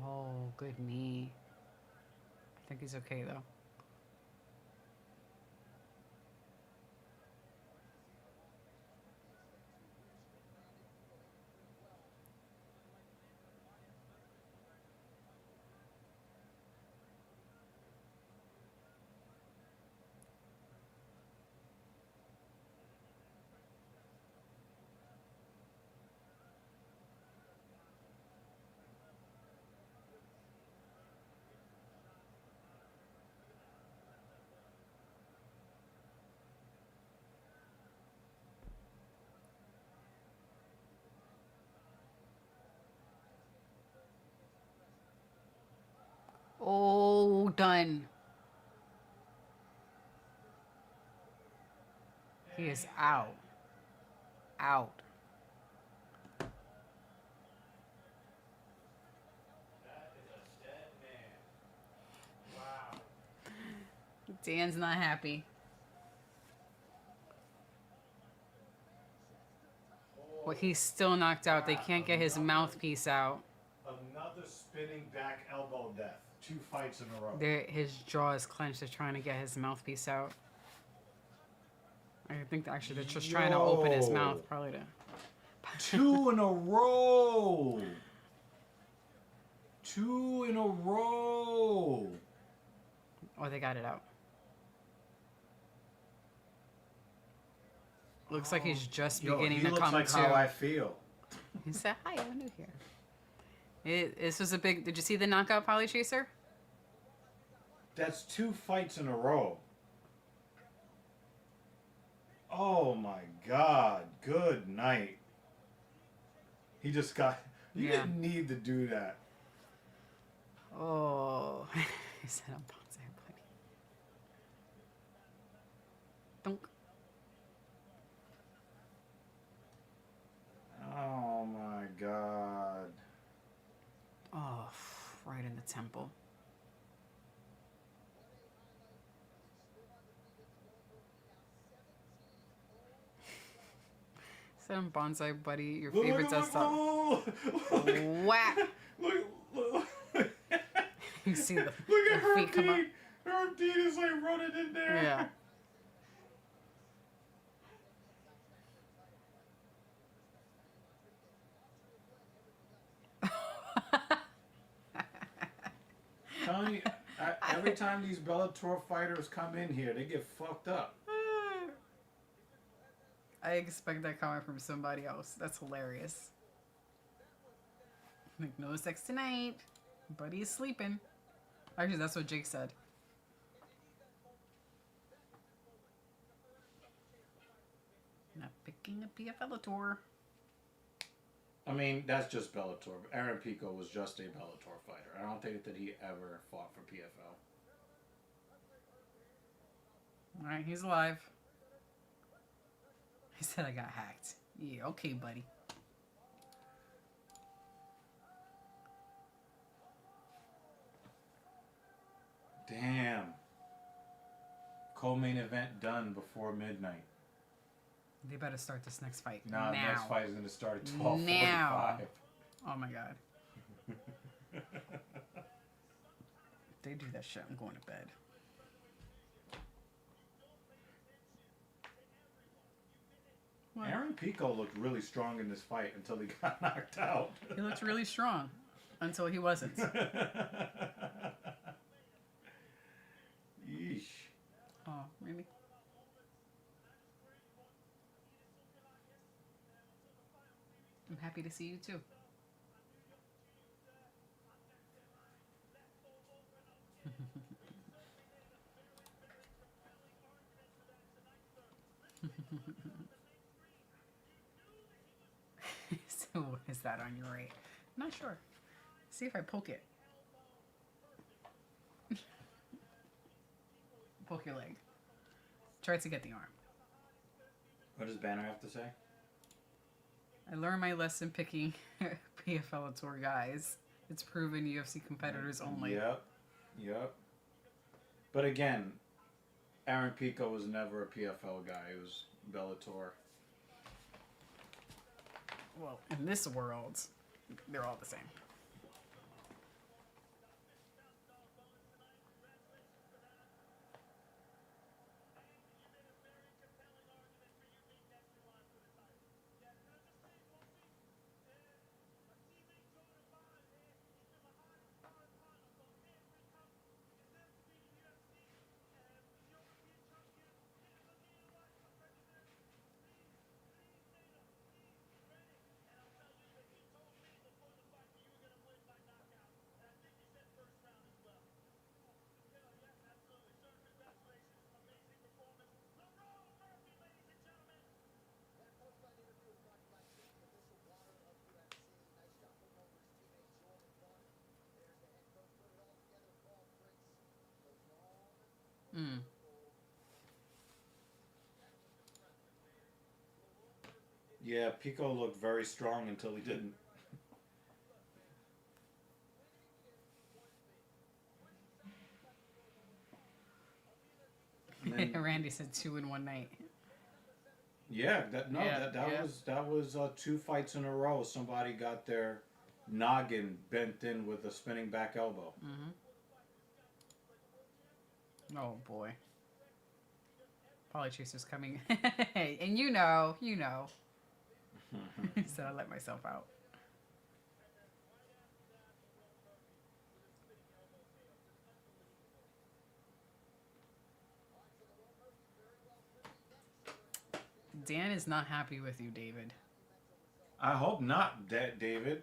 Oh, good knee. I think he's okay, though. Oh, done. He is out. Out. That is a dead man. Wow. Dan's not happy. Well, he's still knocked out. They can't get his mouthpiece out. Another spinning back elbow death. 2 fights in a row. His jaw is clenched. They're trying to get his mouthpiece out. I think actually they're just trying to open his mouth, probably to. 2 in a row. 2 in a row. Oh, they got it out. Looks like he's just beginning to come like to. how I feel. He said, "Hi, I'm new here." This was a big. Did you see the knockout, Polly Chaser? That's 2 fights in a row. Oh my God. Good night. He just got. You Yeah. didn't need to do that. Oh, he said, "I'm bouncing, buddy." Dunk. Oh my God. Oh. Some bonsai buddy, your Look, favorite look, desktop. look, look, look, Whack! look, look, look. You see the, Look the at her feet come up. deed. Her deed is like running in there. Yeah. Telling you, every time these Bellator fighters come in here, they get fucked up. I expect that comment from somebody else. That's hilarious. Like, no sex tonight. Buddy is sleeping. Actually, that's what Jake said. Not picking a PFL tour. I mean, that's just Bellator. Aaron Pico was just a Bellator fighter. I don't think that he ever fought for PFL. Alright, he's alive. He said I got hacked. Yeah, okay, buddy. Damn. Co-main event done before midnight. They better start this next fight. Nah, now. next fight is going to start at 12:45. Now. Oh my god. If they do that shit, I'm going to bed. What? Aaron Pico looked really strong in this fight until he got knocked out. He looked really strong until he wasn't. Yeesh. Oh, really? I'm happy to see you too. So what is that on your right? I'm not sure. See if I poke it. Poke your leg. Try to get the arm. What does Banner have to say? I learned my lesson picking PFL Tour guys. It's proven UFC competitors only. Yep. But again, Aaron Pico was never a PFL guy. He was Bellator. Well, in this world, they're all the same. Yeah, Pico looked very strong until he didn't. Randy said 2 in one night. Yeah, that was 2 fights in a row. Somebody got their noggin bent in with a spinning back elbow. Oh boy. Polychaser's coming. And you know. So I let myself out. Dan is not happy with you, David. I hope not, David.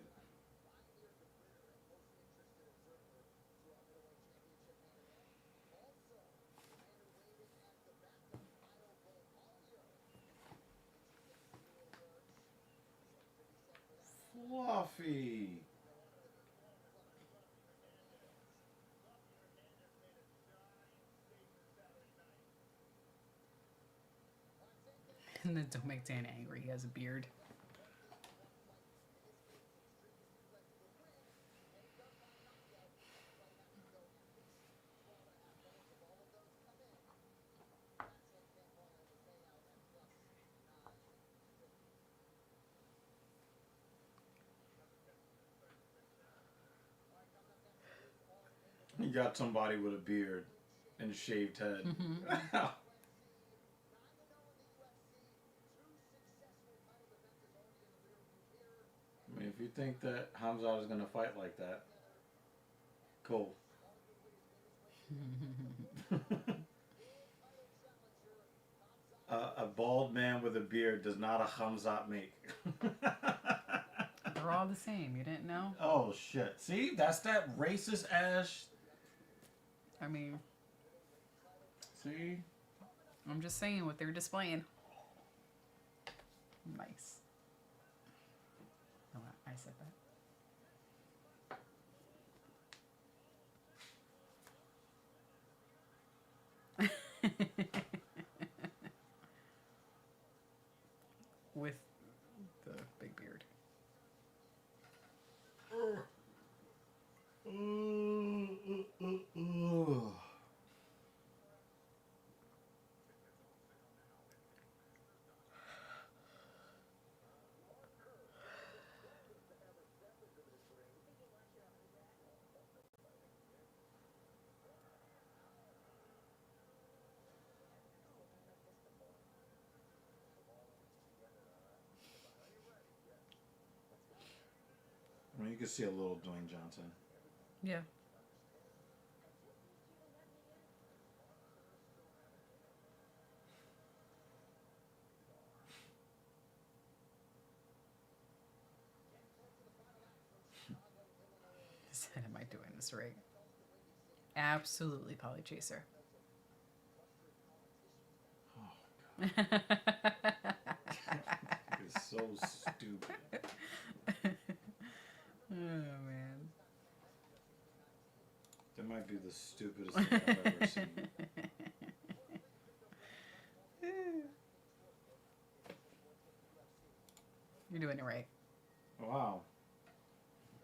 Fluffy. And then don't make Dan angry. He has a beard. You got somebody with a beard and a shaved head. I mean, if you think that Khamzat is going to fight like that, cool. A bald man with a beard does not a Khamzat make. They're all the same. You didn't know? Oh, shit. See? That's that racist ass. I mean, See? I'm just saying what they're displaying. Nice. Oh, I said that. With the big beard. I mean, you can see a little Dwayne Johnson. Yeah. Am I doing this right? Absolutely, Polly Chaser. Oh, God. It's so stupid. Oh, man. That might be the stupidest thing I've ever seen. You're doing it right. Wow.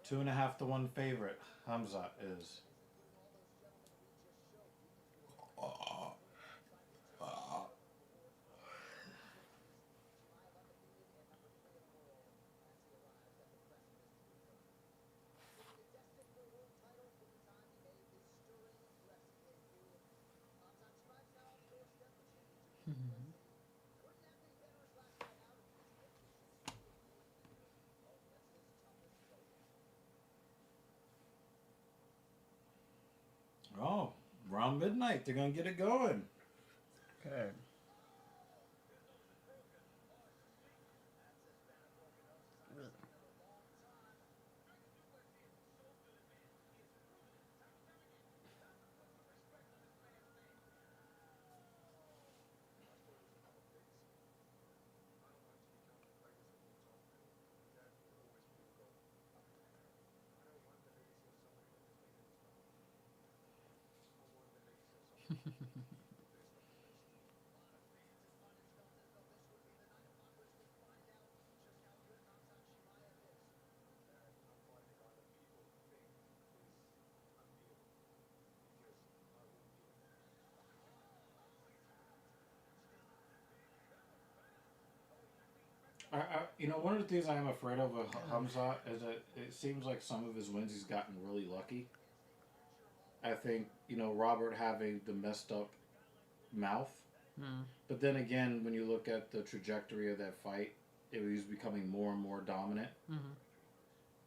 2.5 to 1 favorite. Khamzat is. Oh, around midnight, they're going to get it going. Good. One of the things I am afraid of with Khamzat is that it seems like some of his wins he's gotten really lucky. I think, Robert having the messed up mouth. But then again, when you look at the trajectory of that fight, it was becoming more and more dominant.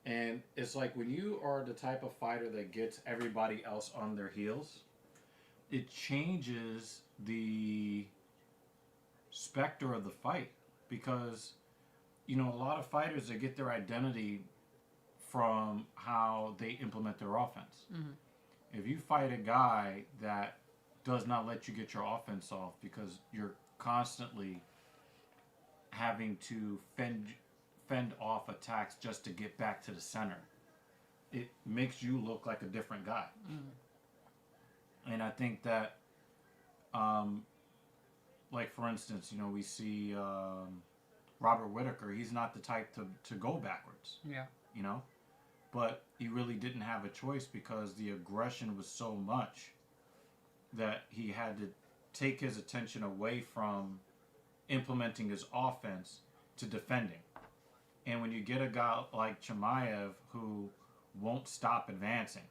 And it's like when you are the type of fighter that gets everybody else on their heels, it changes the specter of the fight. Because, a lot of fighters, they get their identity from how they implement their offense. If you fight a guy that does not let you get your offense off because you're constantly having to fend off attacks just to get back to the center, it makes you look like a different guy. And I think that, like for instance, we see Robert Whittaker. He's not the type to go backwards. Yeah. But he really didn't have a choice because the aggression was so much that he had to take his attention away from implementing his offense to defending. And when you get a guy like Chimaev who won't stop advancing,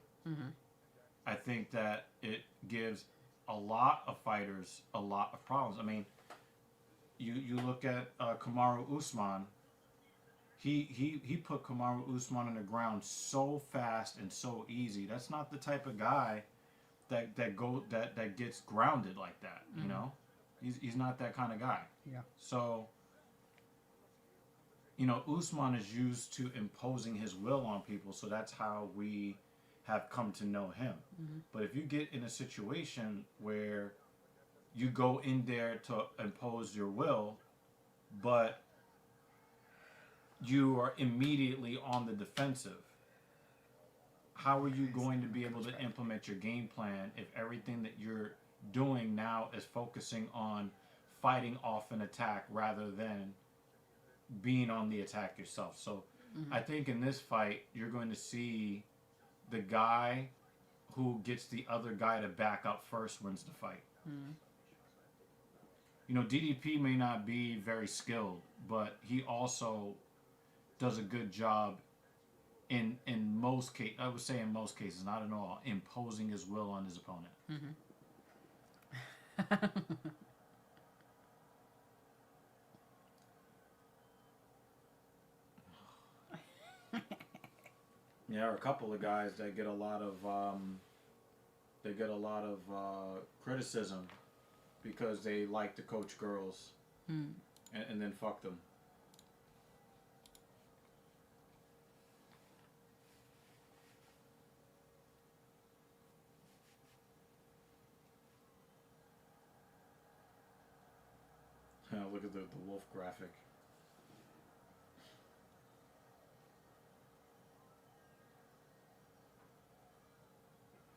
I think that it gives a lot of fighters a lot of problems. I mean, you look at Kamaru Usman. He put Kamaru Usman on the ground so fast and so easy. That's not the type of guy that gets grounded like that. You know, he's not that kind of guy. Yeah. So, you know, Usman is used to imposing his will on people, so that's how we have come to know him. But if you get in a situation where you go in there to impose your will, but you are immediately on the defensive, how are you going to be able to implement your game plan if everything that you're doing now is focusing on fighting off an attack rather than being on the attack yourself? So I think in this fight, you're going to see the guy who gets the other guy to back up first wins the fight. You know, DDP may not be very skilled, but he also does a good job in most cases. I would say in most cases, not in all, imposing his will on his opponent. Yeah, there are a couple of guys that get a lot of criticism because they like to coach girls and then fuck them. Look at the wolf graphic.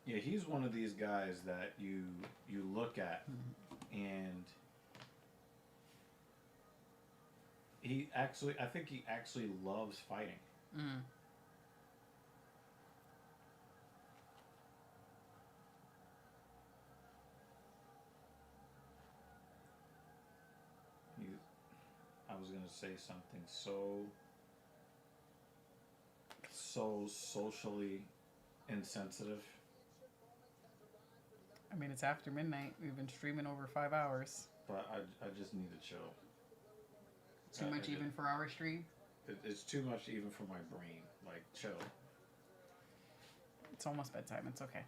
Yeah, he's one of these guys that you look at and I think he actually loves fighting. I was gonna say something so socially insensitive. I mean, it's after midnight. We've been streaming over 5 hours. But I just need to chill. Too much even for our stream? It's too much even for my brain. Like, chill. It's almost bedtime. It's okay.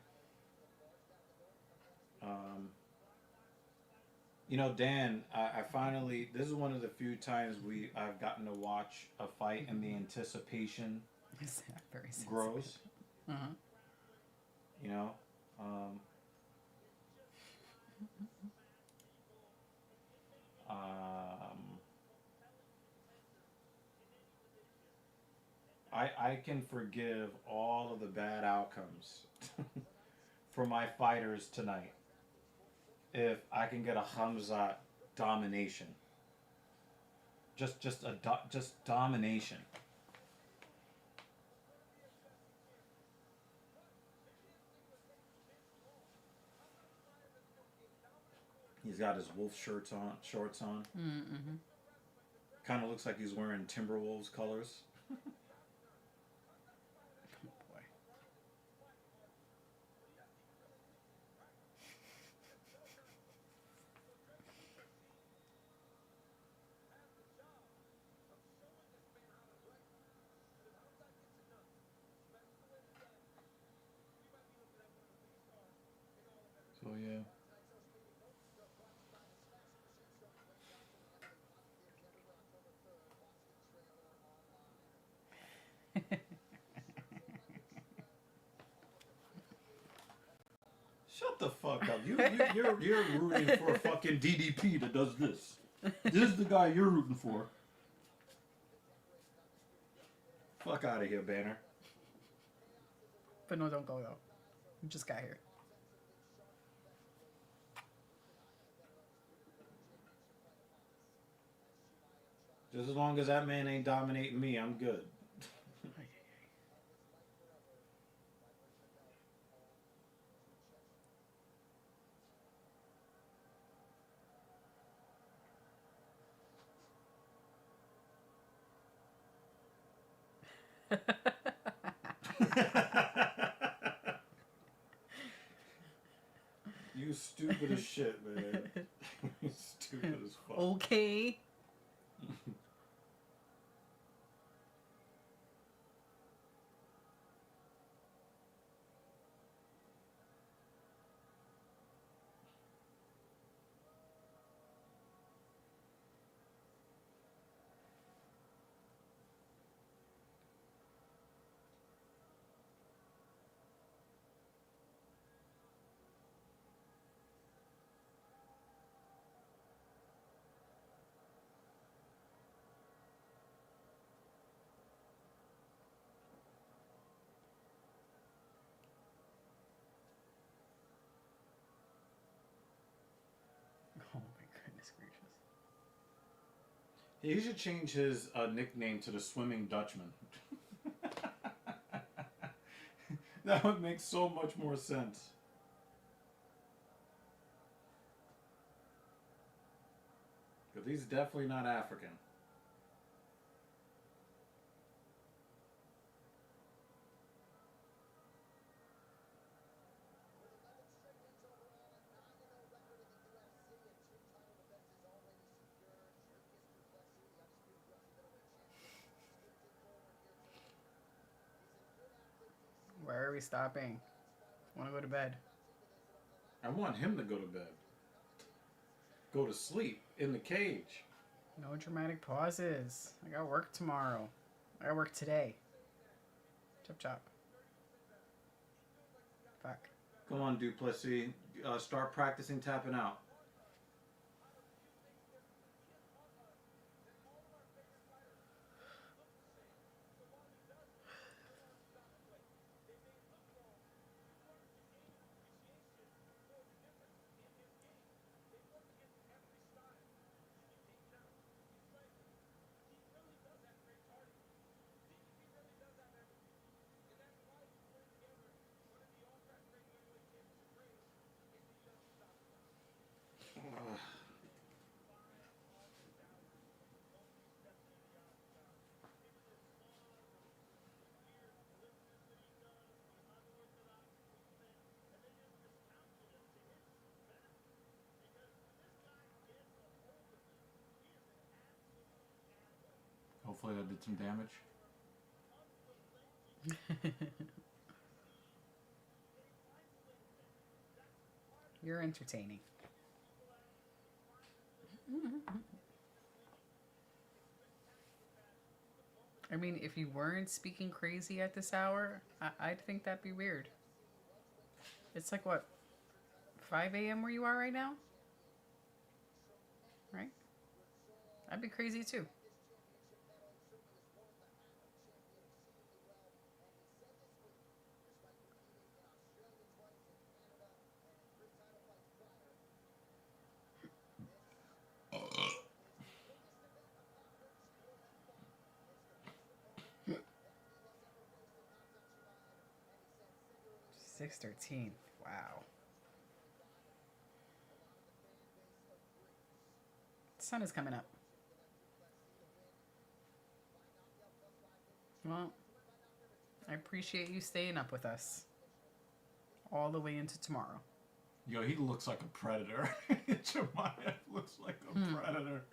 You know, Dan, I finally, this is one of the few times I've gotten to watch a fight and the anticipation Very sensitive. grows. You know, I can forgive all of the bad outcomes for my fighters tonight if I can get a Khamzat domination. Just domination. He's got his wolf shorts on. Kind of looks like he's wearing Timberwolves colors. Boy. So yeah. Shut the fuck up. You're rooting for a fucking DDP that does this. This is the guy you're rooting for. Fuck out of here, Banner. But no, don't go though. You just got here. Just as long as that man ain't dominating me, I'm good. stupid as shit, man. You stupid as fuck. Okay. Oh my goodness gracious. He should change his nickname to the Swimming Dutchman. That would make so much more sense. Because he's definitely not African. Where are we stopping? Want to go to bed? I want him to go to bed. Go to sleep in the cage. No dramatic pauses. I got work tomorrow. I got work today. Chop chop. Fuck. Come on, Plessis. Start practicing tapping out. Hopefully that did some damage. You're entertaining. I mean, if you weren't speaking crazy at this hour, I'd think that'd be weird. It's like, what, 5 a.m. where you are right now? Right? I'd be crazy too. $613. Wow. The sun is coming up. Well, I appreciate you staying up with us all the way into tomorrow. Yo, he looks like a predator. Chimaev looks like a predator.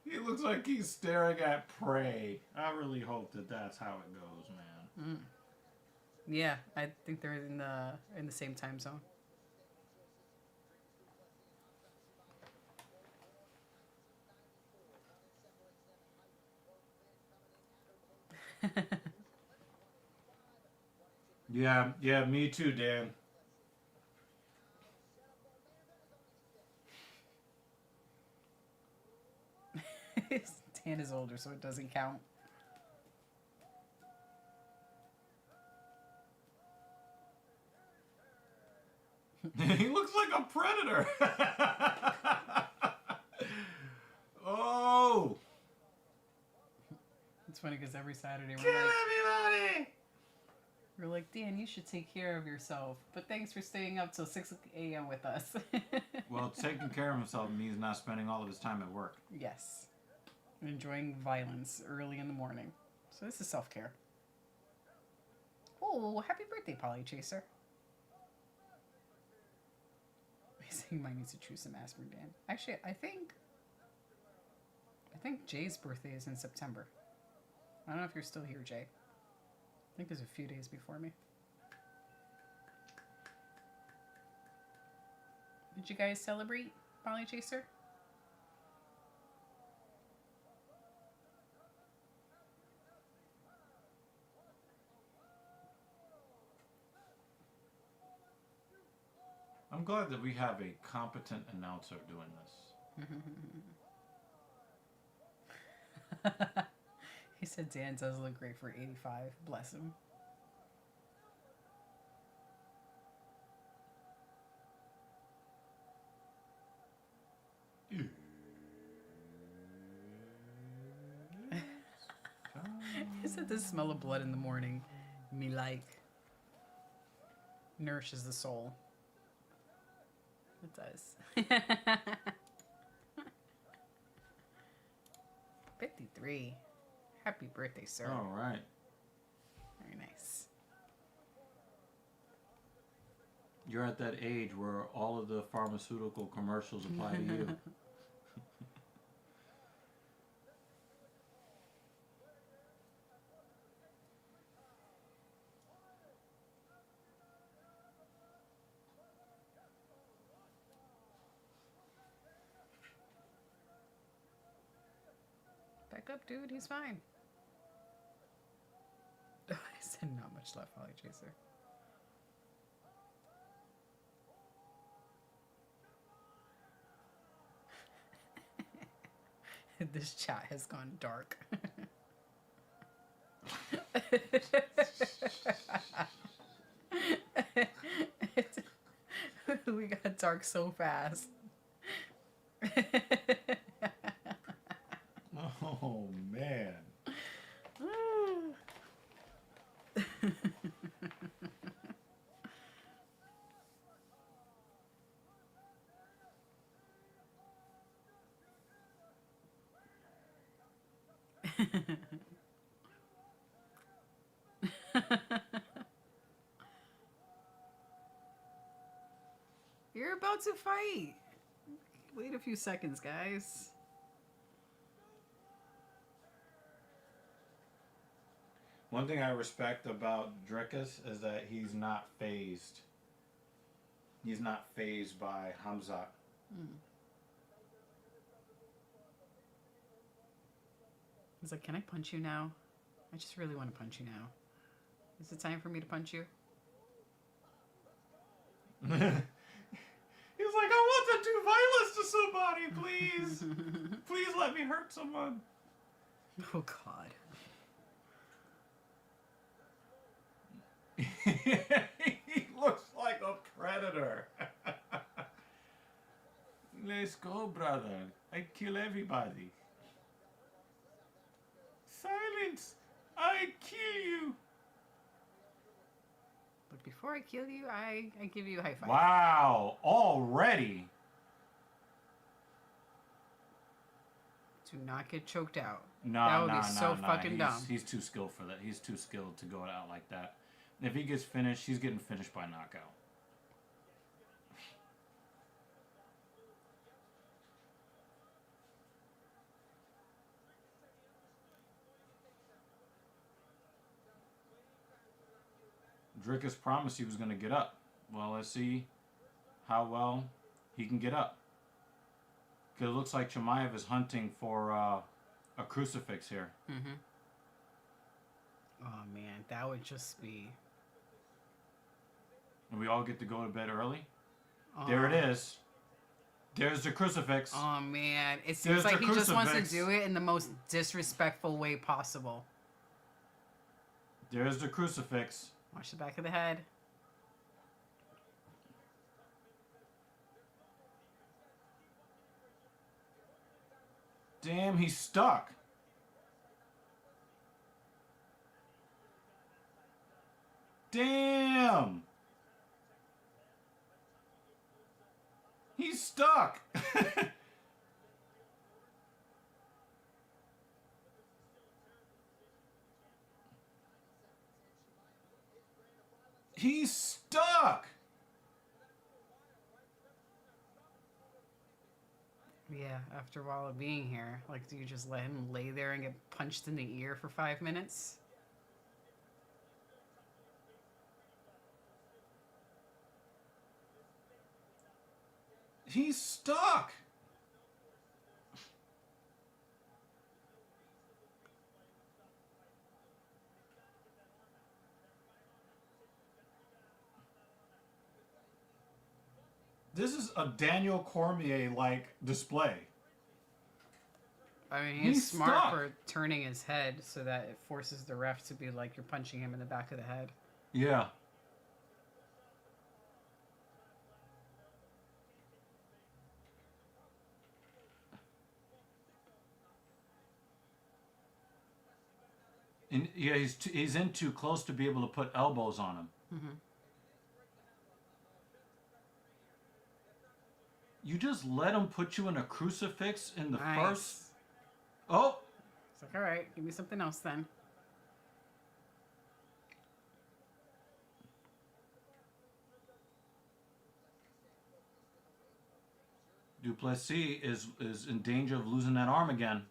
He looks like he's staring at prey. I really hope that that's how it goes, man. Yeah, I think they're in the same time zone. Yeah, me too, Dan. Dan is older, so it doesn't count. He looks like a predator. Oh! It's funny because every Saturday Kill everybody! we're like, Dan, you should take care of yourself. But thanks for staying up till 6 a.m. with us. Well, taking care of himself means not spending all of his time at work. Yes. Enjoying violence early in the morning. So this is self-care. Oh, happy birthday, Polly Chaser. He's saying might need to choose some aspirin, Dan. Actually, I think Jay's birthday is in September. I don't know if you're still here, Jay. I think it's a few days before me. Did you guys celebrate Polly Chaser? I'm glad that we have a competent announcer doing this. He said Dan does look great for 85. Bless him. He said the smell of blood in the morning. Me like. Nourishes the soul. It does. 53. Happy birthday, sir. All right. Very nice. You're at that age where all of the pharmaceutical commercials apply to you. Back up, dude. He's fine. I said not much left, Holly Chaser. This chat has gone dark. We got dark so fast. Oh, man. You're about to fight. Wait a few seconds, guys. One thing I respect about Dricus is that he's not phased. He's not phased by Khamzat. He's like, can I punch you now? I just really want to punch you now. Is it time for me to punch you? He was like, I want to do violence to somebody, please. Please let me hurt someone. Oh, God. He looks like a predator. Let's go, brother. I kill everybody. Silence! I kill you! But before I kill you, I give you a high five. Wow! Already? Do not get choked out. Nah, That would be so fucking dumb. He's too skilled for that. He's too skilled to go out like that. If he gets finished, he's getting finished by knockout. Dricus promised he was going to get up. Well, let's see how well he can get up. Because it looks like Chimaev is hunting for a crucifix here. Mm-hmm. Oh, man. That would just be... And we all get to go to bed early. There it is. There's the crucifix. Oh, man. It seems like he just wants to do it in the most disrespectful way possible. There's the crucifix. Watch the back of the head. Damn, he's stuck. Damn. He's stuck. He's stuck. Yeah, after a while of being here, like, do you just let him lay there and get punched in the ear for 5 minutes? He's stuck. This is a Daniel Cormier-like display. I mean, he's smart stuck. for turning his head so that it forces the ref to be like, you're punching him in the back of the head. Yeah. And yeah, he's in too close to be able to put elbows on him. Mm-hmm. You just let him put you in a crucifix in the Nice. first. Oh, It's like, all right, give me something else then. Du Plessis is in danger of losing that arm again.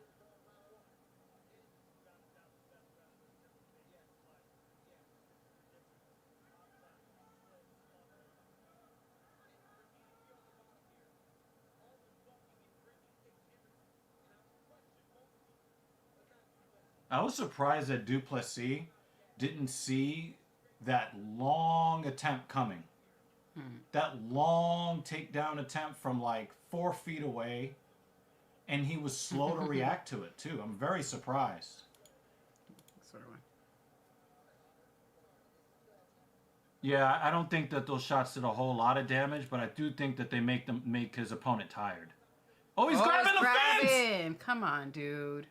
I was surprised that Du Plessis didn't see that long attempt coming. That long takedown attempt from like 4 feet away, and he was slow to react to it too. I'm very surprised. Sort of. Yeah, I don't think that those shots did a whole lot of damage, but I do think that they make his opponent tired. Oh, he's grabbing the fence! Come on, dude.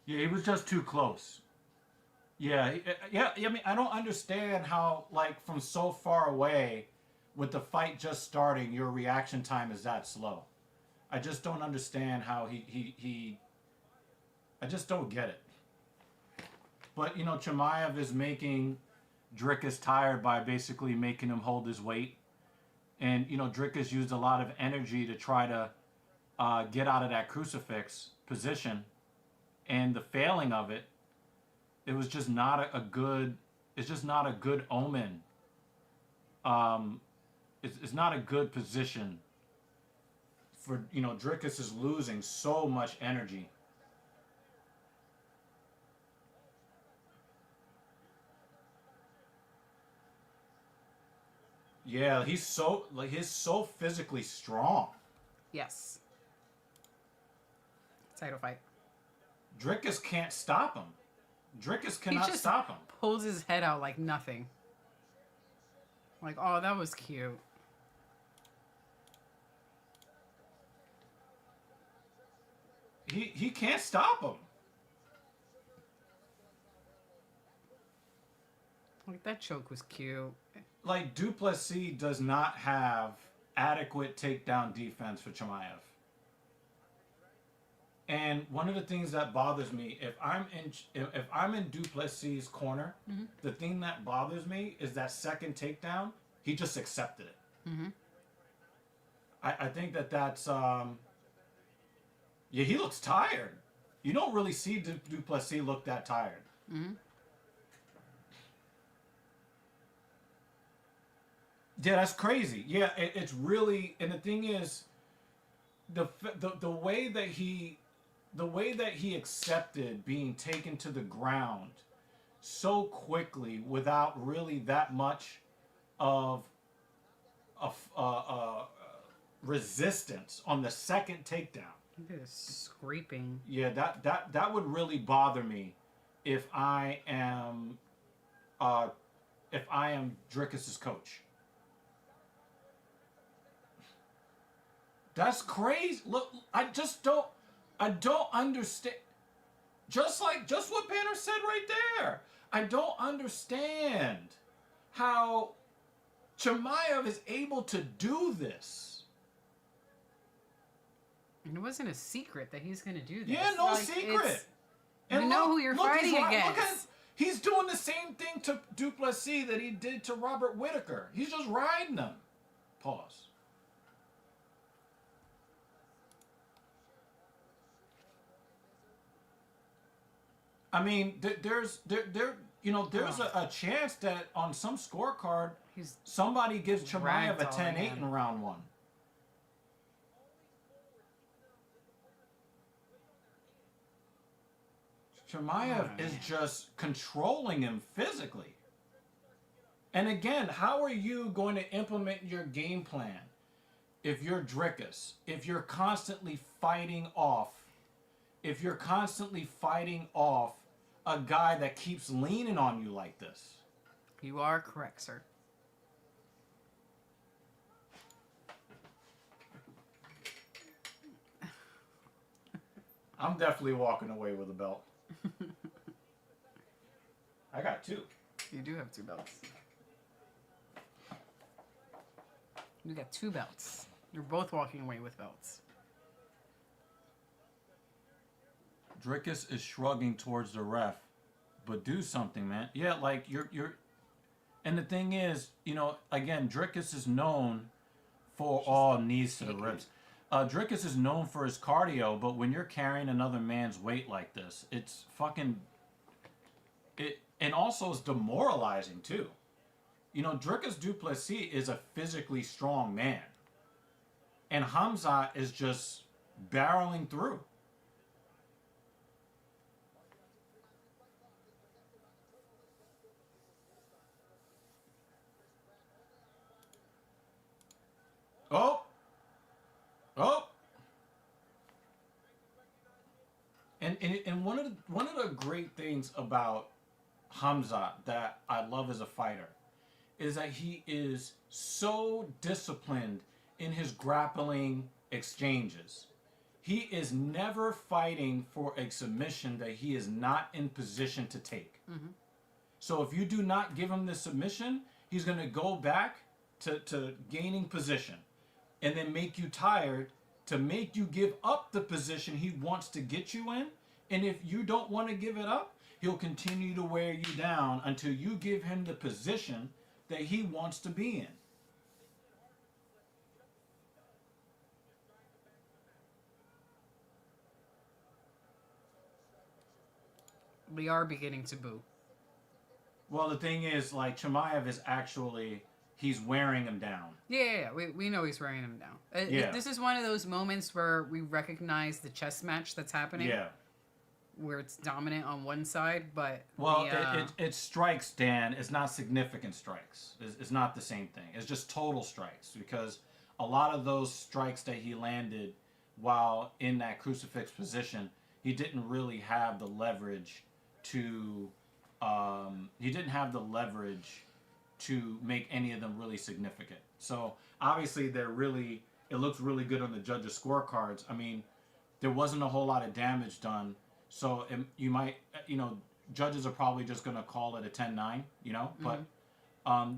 Yeah, he was just too close. Yeah. I mean, I don't understand how, like, from so far away, with the fight just starting, your reaction time is that slow. I just don't understand how he I just don't get it. But, you know, Chimaev is making Dricus tired by basically making him hold his weight. And, you know, Dricus used a lot of energy to try to get out of that crucifix position. And the failing of it, it was just not a good. It's just not a good omen. It's not a good position. For, you know, Dricus is losing so much energy. Yeah, he's so physically strong. Yes. Title fight. Dricus can't stop him. Dricus cannot stop him. Pulls his head out like nothing. Like, oh, that was cute. He can't stop him. Like, that choke was cute. Like, Du Plessis does not have adequate takedown defense for Chimaev. And one of the things that bothers me, if I'm in Du Plessis' corner, the thing that bothers me is that second takedown, he just accepted it. Mm-hmm. I think that's yeah, he looks tired. You don't really see Du Plessis look that tired. Mm-hmm. Yeah, that's crazy. Yeah, it's really, and the thing is, the way that he accepted being taken to the ground so quickly without really that much of resistance on the second takedown. Look at this scraping. Yeah, that would really bother me if I am Dricus's coach. That's crazy. Look, I don't understand. Just what Banner said right there. I don't understand how Chimaev is able to do this. And it wasn't a secret that he's going to do this. Yeah, no secret. You know who you're fighting against. He's doing the same thing to Du Plessis that he did to Robert Whittaker. He's just riding them. Pause. I mean, there's a chance that on some scorecard somebody gives Chimaev a 10-8 in round 1. Chimaev is just controlling him physically. And again, how are you going to implement your game plan if you're Dricus, if you're constantly fighting off a guy that keeps leaning on you like this? You are correct, sir. I'm definitely walking away with a belt. I got 2. You do have 2 belts. You got 2 belts. You're both walking away with belts. Dricus is shrugging towards the ref, but do something, man. Yeah, like you're. And the thing is, again, Dricus is known for all knees to the ribs. Dricus is known for his cardio, but when you're carrying another man's weight like this, it's fucking. And also it's demoralizing too. Dricus Du Plessis is a physically strong man, and Khamzat is just barreling through. Oh. And one of the great things about Khamzat that I love as a fighter is that he is so disciplined in his grappling exchanges. He is never fighting for a submission that he is not in position to take. Mm-hmm. So if you do not give him the submission, he's going to go back to gaining position and then make you tired to make you give up the position he wants to get you in. And if you don't want to give it up, he'll continue to wear you down until you give him the position that he wants to be in. We are beginning to boo. Well, the thing is, like, Chimaev is actually, he's wearing him down. Yeah. We know he's wearing him down. This is one of those moments where we recognize the chess match that's happening. Yeah. Where it's dominant on one side, but... Well, it's strikes, Dan. It's not significant strikes. It's not the same thing. It's just total strikes, because a lot of those strikes that he landed while in that crucifix position, he didn't really have the leverage to... to make any of them really significant. So, obviously, it looks really good on the judges' scorecards. I mean, there wasn't a whole lot of damage done. So you might, judges are probably just going to call it a 10-9, but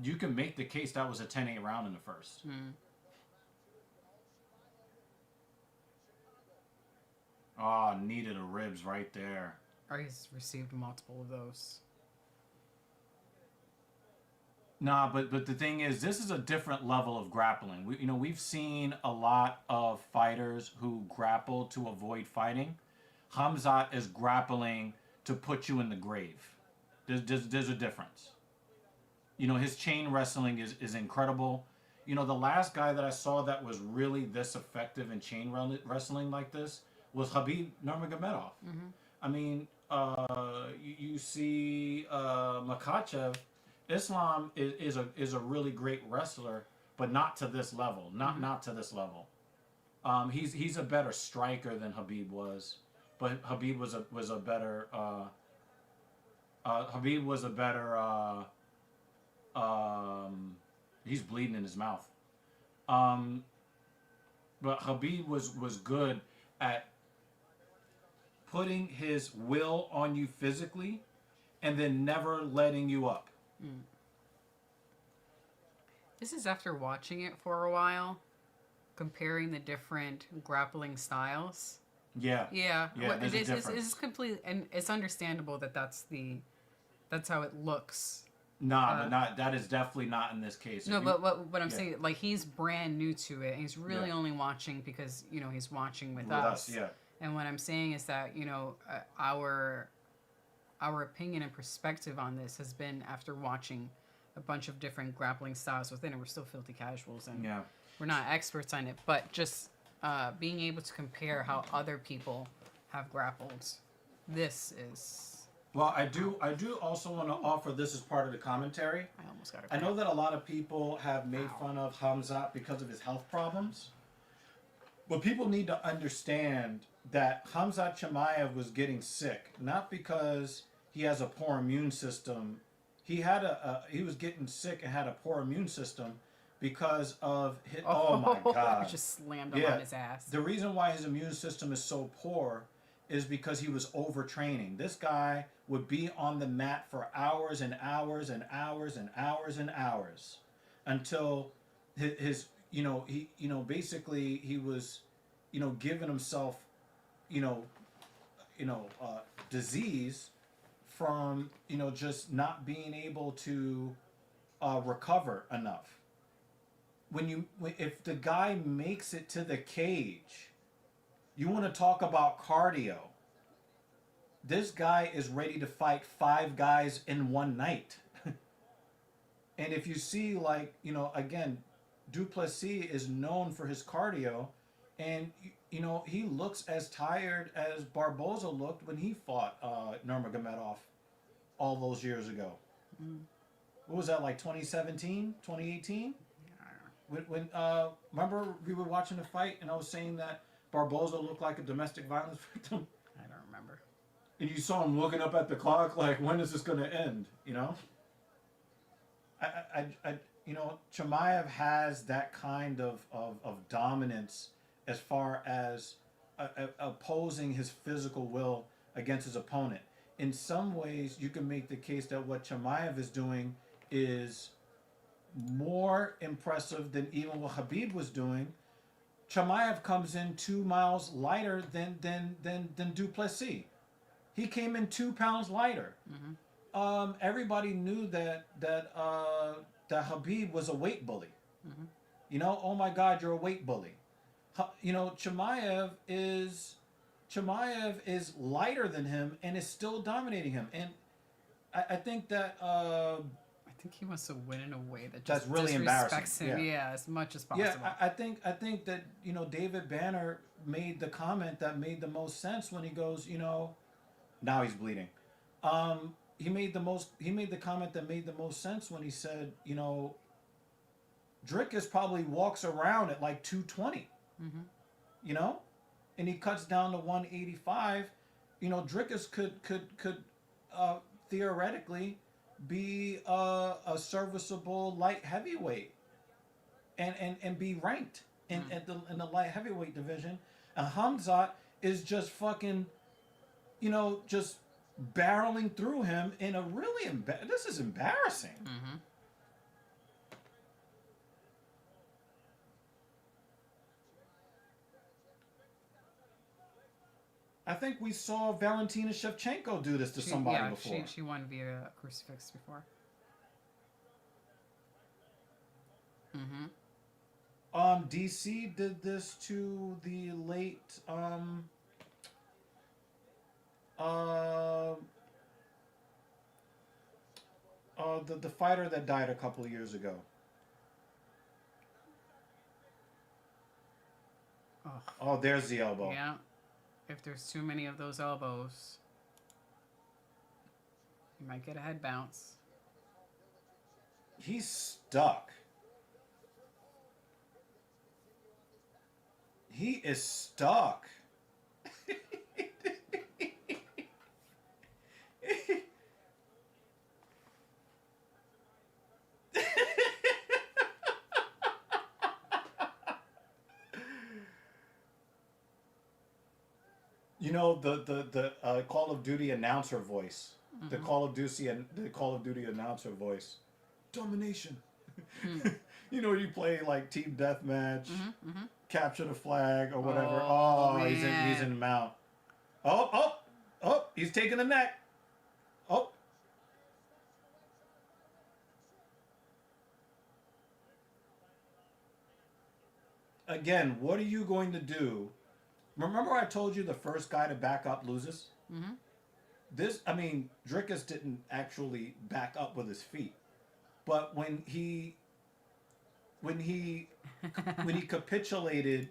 you can make the case that was a 10-8 round in the first. Mm-hmm. Oh, knee to the ribs right there. He's received multiple of those. Nah, but the thing is, this is a different level of grappling. We've seen a lot of fighters who grapple to avoid fighting. Khamzat is grappling to put you in the grave. There's a difference. His chain wrestling is incredible. The last guy that I saw that was really this effective in chain wrestling like this was Khabib Nurmagomedov. Mm-hmm. I mean, you see Makhachev. Islam is a really great wrestler, but not to this level. Not to this level. He's a better striker than Khabib was. But Khabib was a better. He's bleeding in his mouth. But Khabib was good at putting his will on you physically, and then never letting you up. Mm. This is after watching it for a while, comparing the different grappling styles. Yeah. It's completely, and it's understandable that that's the That's how it looks. Nah, but not that is definitely not in this case. No, If you- but I'm saying, like, he's brand new to it, and he's really only watching because, you know, he's watching with us. Yeah. And what I'm saying is that, you know, our opinion and perspective on this has been after watching a bunch of different grappling styles within it. We're still filthy casuals, and we're not experts on it, but just being able to compare how other people have grappled. This is... Well, I do also want to offer this as part of the commentary. I almost got it. I know that a lot of people have made fun of Khamzat because of his health problems. But people need to understand that Khamzat Chimaev was getting sick, not because he has a poor immune system. He was getting sick and had a poor immune system because of his, oh my God. Just slammed him on his ass. The reason why his immune system is so poor is because he was overtraining. This guy would be on the mat for hours and hours and hours and hours and hours until his basically he was, giving himself, disease from, just not being able to recover enough. If the guy makes it to the cage, you want to talk about cardio. This guy is ready to fight 5 guys in one night. And if you see, again, Du Plessis is known for his cardio, and, he looks as tired as Barboza looked when he fought Nurmagomedov all those years ago. Mm. What was that, like 2017, 2018? When remember we were watching the fight and I was saying that Barboza looked like a domestic violence victim? I don't remember. And you saw him looking up at the clock like, when is this going to end? Chimaev has that kind of dominance as far as opposing his physical will against his opponent. In some ways, you can make the case that what Chimaev is doing is more impressive than even what Khabib was doing. Chimaev comes in 2 miles lighter than Du Plessis. He came in 2 pounds lighter. Mm-hmm. Everybody knew that Khabib was a weight bully. Mm-hmm. Oh my God, you're a weight bully. Chimaev is lighter than him and is still dominating him. And I think that I think he wants to win in a way that just that's really embarrassing. Him, as much as possible. Yeah, I think that David Banner made the comment that made the most sense when he goes, now he's bleeding. He made the comment that made the most sense when he said, Dricus probably walks around at like 220. Mm-hmm. And he cuts down to 185. Dricus could theoretically be a serviceable light heavyweight and be ranked in the light heavyweight division. And Khamzat is just fucking, just barreling through him in a really this is embarrassing. Mm-hmm. I think we saw Valentina Shevchenko do this to somebody before. She won via crucifix before. Mm-hmm. DC did this to the late the fighter that died a couple of years ago. Oh, there's the elbow. Yeah. If there's too many of those elbows, you might get a head bounce. He's stuck. He is stuck. The Call of Duty announcer voice. Mm-hmm. The Call of Duty announcer voice. Domination. Mm. You play like team deathmatch, capture the flag or whatever. Oh, he's in mount. Oh, he's taking the neck. Oh, again, what are you going to do? Remember I told you the first guy to back up loses? Mm-hmm. Dricus didn't actually back up with his feet. But when he capitulated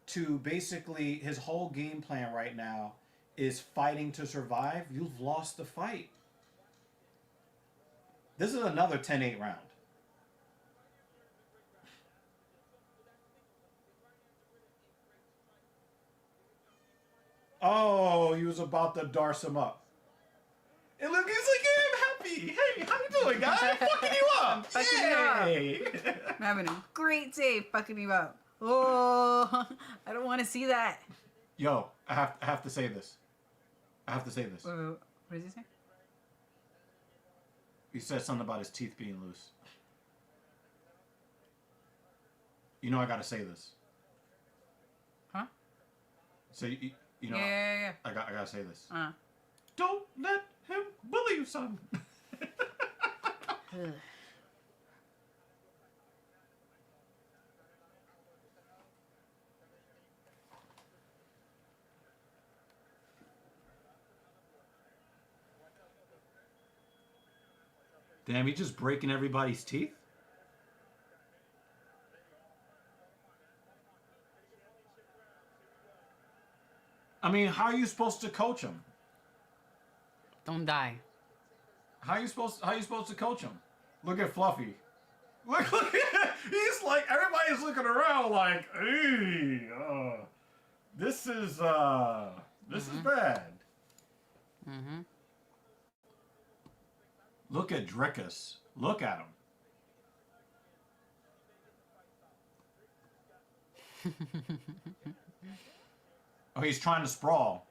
to basically his whole game plan right now is fighting to survive, you've lost the fight. This is another 10-8 round. Oh, he was about to darce him up. And look, he's like, hey, I'm happy. Hey, how you doing, guy? I'm fucking you up. Fucking you up. I'm having a great day fucking you up. Oh, I don't want to see that. Yo, I have to say this. What does he say? He said something about his teeth being loose. You know I gotta say this. Huh? So you know, Yeah. I gotta say this. Uh. Don't let him bully you, son. Damn, he's just breaking everybody's teeth? I mean, how are you supposed to coach him? Don't die. How are you supposed to coach him? Look at Fluffy. Look he's like, everybody's looking around like, hey, this is bad. Mm-hmm. Look at Dricus. Look at him. Oh, he's trying to sprawl.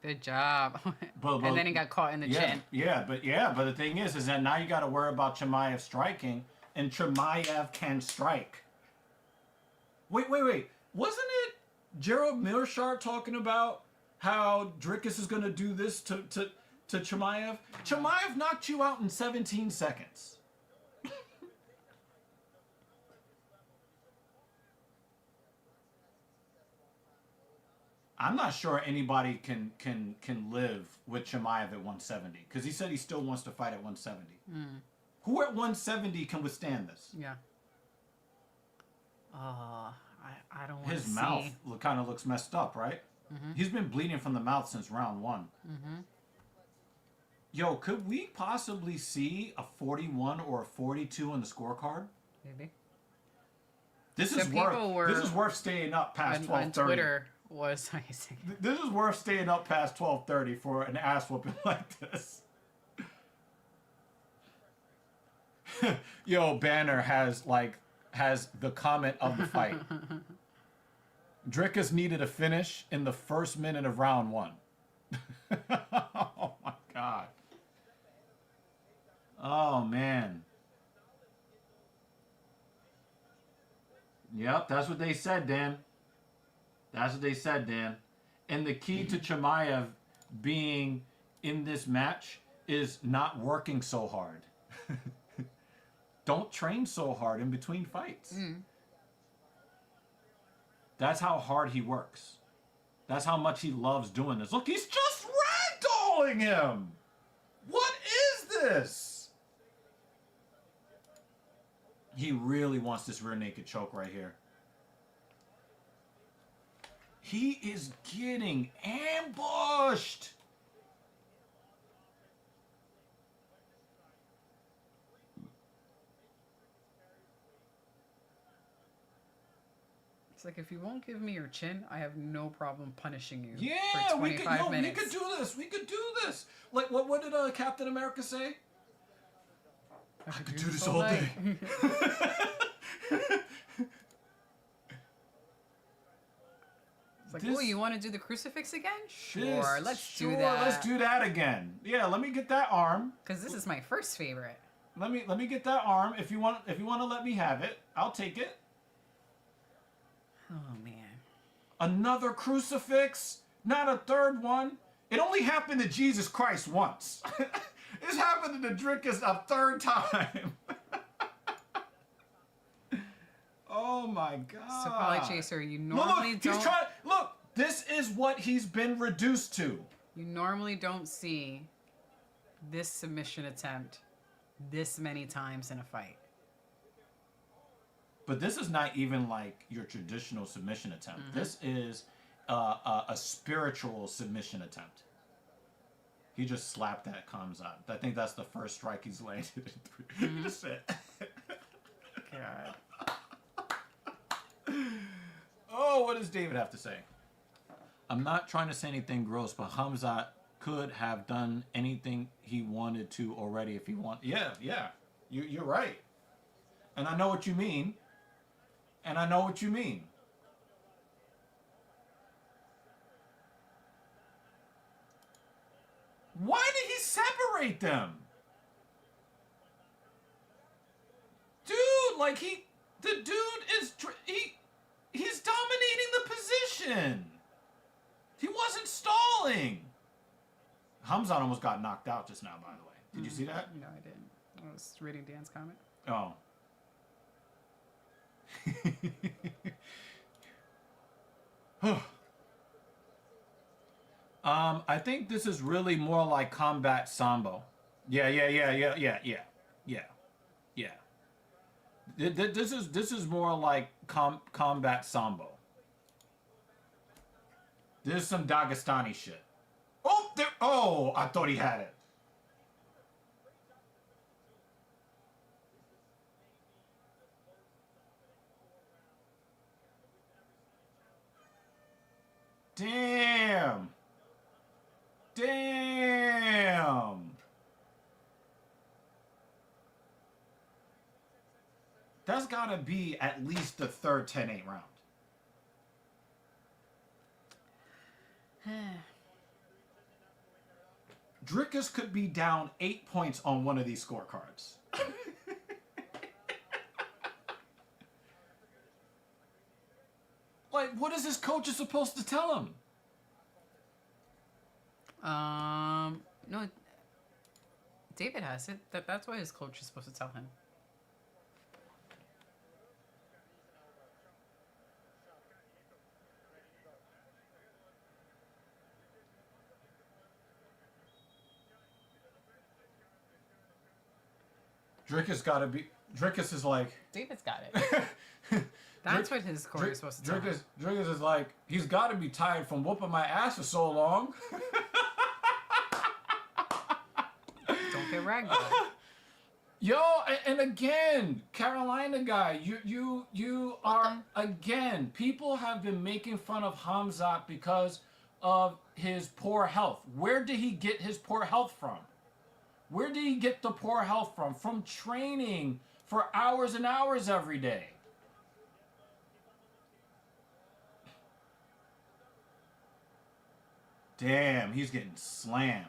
Good job. But and then he got caught in the chin. But the thing is that now you got to worry about Chimaev striking, and Chimaev can strike. Wait. Wasn't it Gerald Mearshart talking about how Dricus is going to do this to Chimaev? Chimaev knocked you out in 17 seconds. I'm not sure anybody can live with Chimaev at 170 because he said he still wants to fight at 170. Who at 170 can withstand this? Yeah. I don't want to see. His mouth kind of looks messed up, right? Mm-hmm. He's been bleeding from the mouth since round 1. Mm-hmm. Yo, could we possibly see a 41 or a 42 on the scorecard? Maybe. This is worth staying up past 12:30. On Twitter was amazing. This is worth staying up past 12:30 for an ass whooping like this. Yo, Banner has the comment of the fight. Dricus needed a finish in the first minute of round 1. Oh my god. Oh man. Yep, that's what they said, Dan. That's what they said, Dan. And the key to Chimaev being in this match is not working so hard. Don't train so hard in between fights. That's how hard he works. That's how much he loves doing this. Look, he's just ragdolling him. What is this? He really wants this rear naked choke right here. He is getting ambushed. It's like, if you won't give me your chin, I have no problem punishing you Yeah, for 25 minutes. we could do this. We could do this. Like, what did Captain America say? I could do this all day. It's like, oh, you want to do the crucifix again? Sure, let's do that. Let's do that again. Yeah, let me get that arm. Because this is my first favorite. Let me get that arm. If you want to let me have it, I'll take it. Oh man. Another crucifix? Not a third one? It only happened to Jesus Christ once. It's happened to Dricus a third time. Oh Oh my god. So, Polly Chaser, you Look, normally he's don't. trying. Look, this is what he's been reduced to. You normally don't see this submission attempt this many times in a fight. But this is not even like your traditional submission attempt. This is a spiritual submission attempt. He just slapped that Khamzat. I think that's the first strike he's landed in 3. He just said. God. Oh, what does David have to say? I'm not trying to say anything gross, but Khamzat could have done anything he wanted to already if he wanted. Yeah. You're right. And I know what you mean. Why did he separate them? Dude, like the dude is, he's dominating the position. He wasn't stalling. Khamzat almost got knocked out just now, by the way. Did you see that? No, I didn't. I was reading Dan's comment. Oh. I think this is really more like combat sambo. Yeah. This is more like combat sambo. This is some Dagestani shit. Oh, I thought he had it. Damn. That's gotta be at least the third 10-8 round. Dricus could be down 8 points on one of these scorecards. Like, what is his coach supposed to tell him? No, David has it. That's what his coach is supposed to tell him. Dricus is like... David's got it. That's what his coach is supposed to tell him. Dricus is like, he's got to be tired from whooping my ass for so long. Don't get ragdolled. Yo, and again, Carolina guy, you are, again, people have been making fun of Khamzat because of his poor health. Where did he get his poor health from? Where did he get the poor health from? From training for hours and hours every day. Damn, he's getting slammed.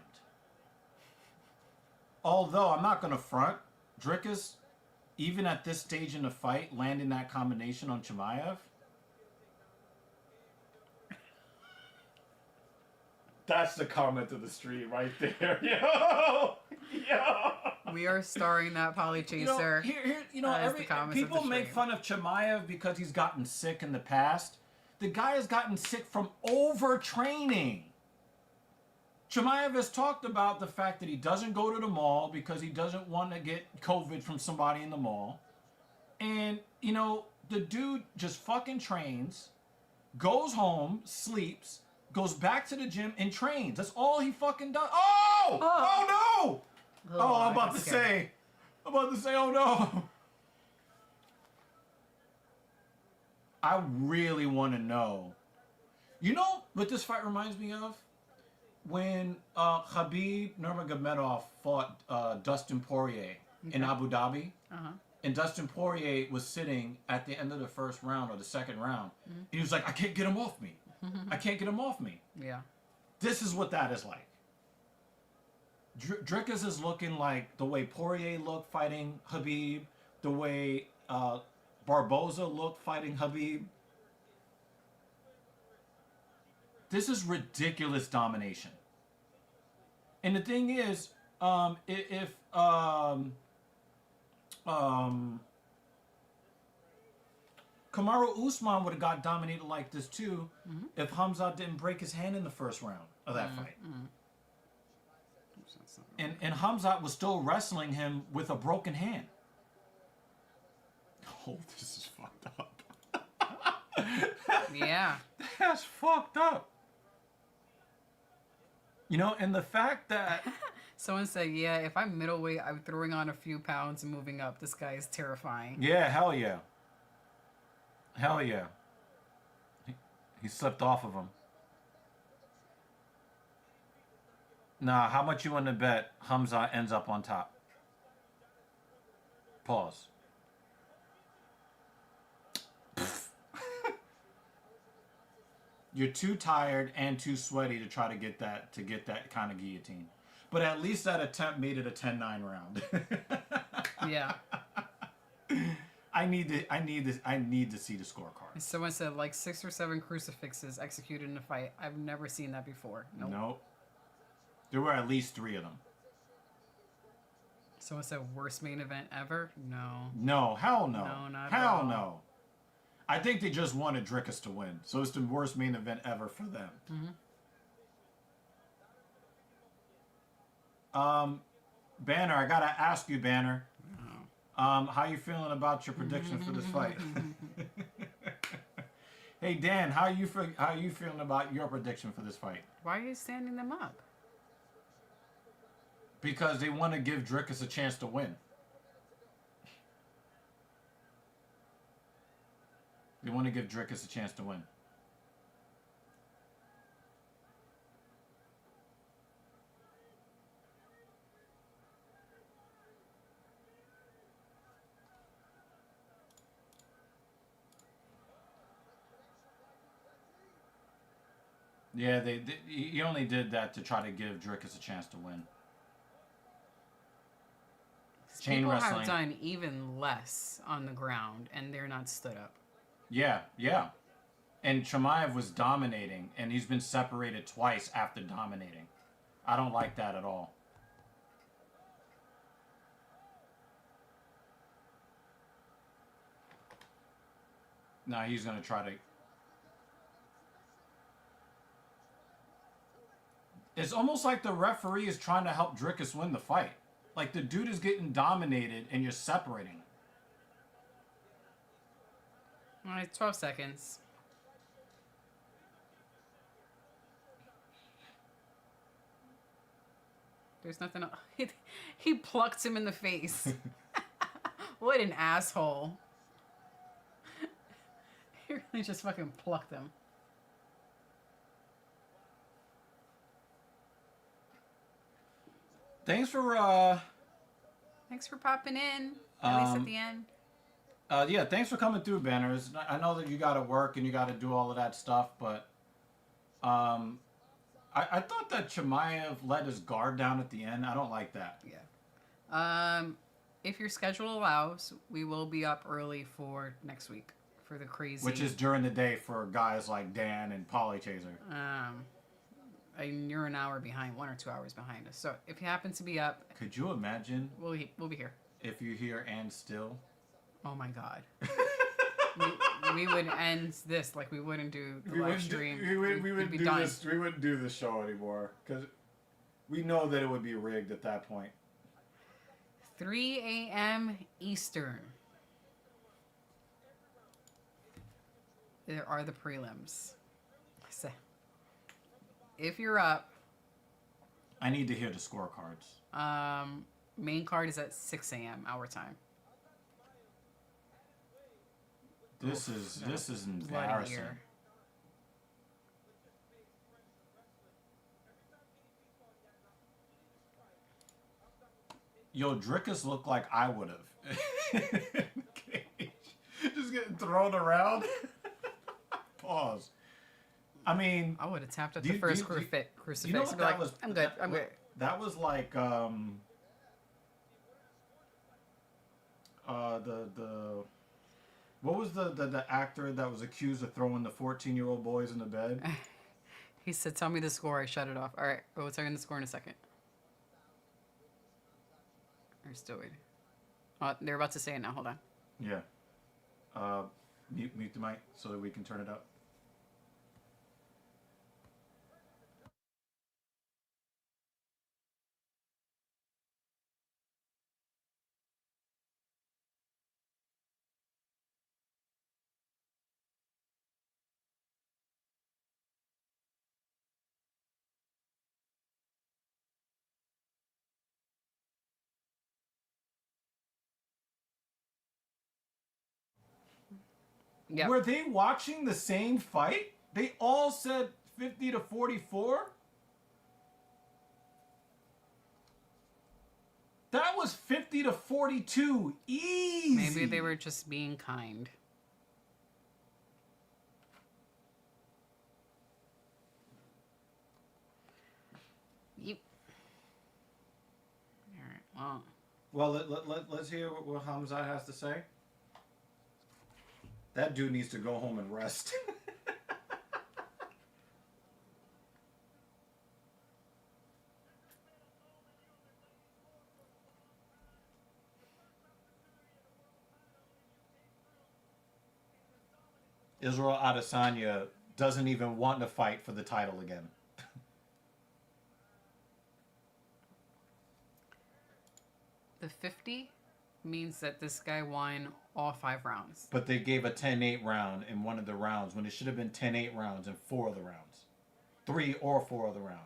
Although, I'm not going to front, Dricus, even at this stage in the fight, landing that combination on Chimaev. That's the comment of the street right there. Yo! We are starring that Polly Chaser. People make fun of Chimaev because he's gotten sick in the past. The guy has gotten sick from overtraining. Chimaev has talked about the fact that he doesn't go to the mall because he doesn't want to get COVID from somebody in the mall. And, the dude just fucking trains, goes home, sleeps, goes back to the gym, and trains. That's all he fucking does. Oh! Oh no! I'm about to say, oh no! I really want to know. You know what this fight reminds me of? When Khabib Nurmagomedov fought Dustin Poirier in Abu Dhabi, and Dustin Poirier was sitting at the end of the first round or the second round, and he was like, I can't get him off me. I can't get him off me. Yeah. This is what that is like. Dricus is looking like the way Poirier looked fighting Khabib, the way Barboza looked fighting Khabib. This is ridiculous domination. And the thing is, if Khamzat Kamaru Usman would have got dominated like this too if Khamzat didn't break his hand in the first round of that fight. And Khamzat was still wrestling him with a broken hand. Oh, this is fucked up. Yeah. That's fucked up. You know, and the fact that... Someone said, yeah, if I'm middleweight, I'm throwing on a few pounds and moving up. This guy is terrifying. Yeah, hell yeah. Hell yeah. He slipped off of him. Nah, how much you want to bet Khamzat ends up on top? Pause. You're too tired and too sweaty to try to get that kind of guillotine. But at least that attempt made it a 10-9 round. Yeah. I need to see the scorecard. Someone said like 6 or 7 crucifixes executed in a fight. I've never seen that before. Nope. There were at least 3 of them. Someone said worst main event ever? No. No, hell no. No, not at hell all. no. I think they just wanted Dricus to win, so it's the worst main event ever for them. Banner, I gotta ask you, Banner. How you feeling about your prediction for this fight? Hey Dan, how you feeling about your prediction for this fight? Why are you standing them up? Because they want to give Dricus a chance to win. They want to give Dricus a chance to win. Yeah, he only did that to try to give Dricus a chance to win. Chain People wrestling. have done even less on the ground, and they're not stood up. Yeah, yeah. And Chimaev was dominating, and he's been separated twice after dominating. I don't like that at all. Now he's going to try to... It's almost like the referee is trying to help Dricus win the fight. Like the dude is getting dominated, and you're separating him. All right, 12 seconds. There's nothing else. He plucked him in the face. What an asshole. He really just fucking plucked him. Thanks for popping in, at least at the end. Yeah, thanks for coming through, Banners. I know that you got to work and you got to do all of that stuff, but I thought that Chimaev let his guard down at the end. I don't like that. Yeah. If your schedule allows, we will be up early for next week for the crazy. Which is during the day for guys like Dan and Polly Chaser. And you're an hour behind, 1 or 2 hours behind us. So if you happen to be up, could you imagine? We'll be here. If you hear and still. Oh my God. we would end this like we wouldn't do the live stream. We wouldn't do this show anymore because we know that it would be rigged at that point. 3 a.m. Eastern. There are the prelims. So, if you're up, I need to hear the scorecards. Main card is at 6 a.m. our time. This is embarrassing. Yo, Dricus looked like I would have. Just getting thrown around. Pause. I mean, I would have tapped at the first crucifix. You know what like, I'm good. I'm good. That was like what was the actor that was accused of throwing the 14-year-old boys in the bed? He said, "Tell me the score." I shut it off. All right, we'll tell you the score in a second. We're still waiting. Oh, they're about to say it now. Hold on. Yeah. Mute the mic so that we can turn it up. Yep. Were they watching the same fight? They all said 50 to 44? That was 50 to 42. Easy. Maybe they were just being kind. Yep. All right. Well, let's hear what Khamzat has to say. That dude needs to go home and rest. Israel Adesanya doesn't even want to fight for the title again. The 50 means that this guy won all 5 rounds. But they gave a 10-8 round in one of the rounds when it should have been 10-8 rounds in 4 of the rounds. 3 or 4 of the rounds.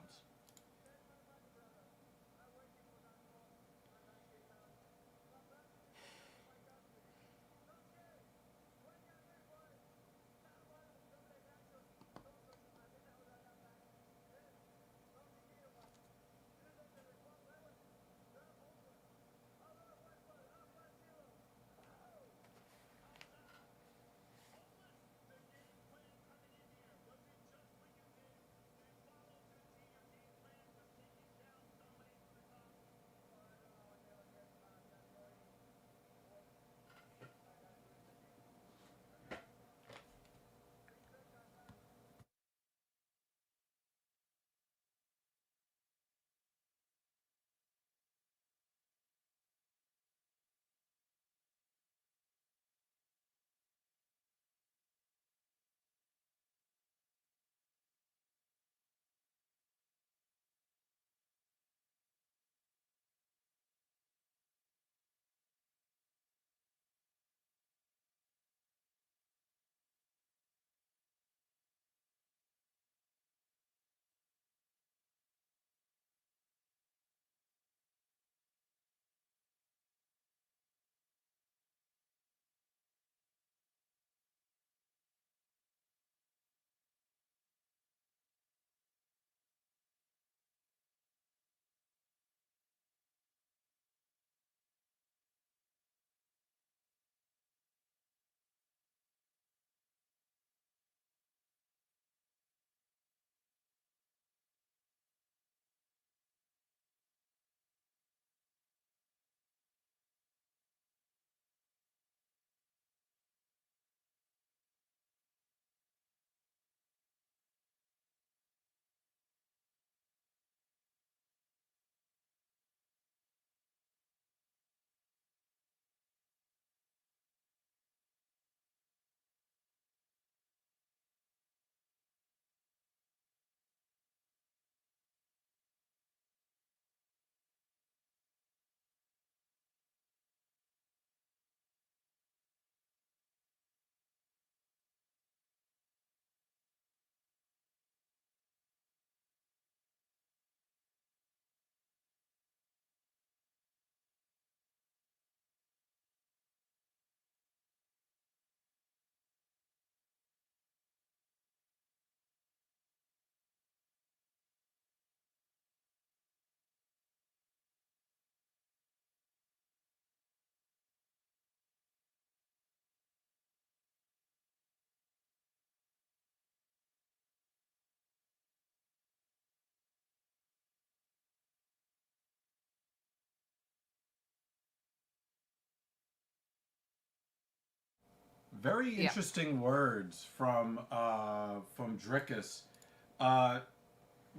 Very interesting words from Dricus.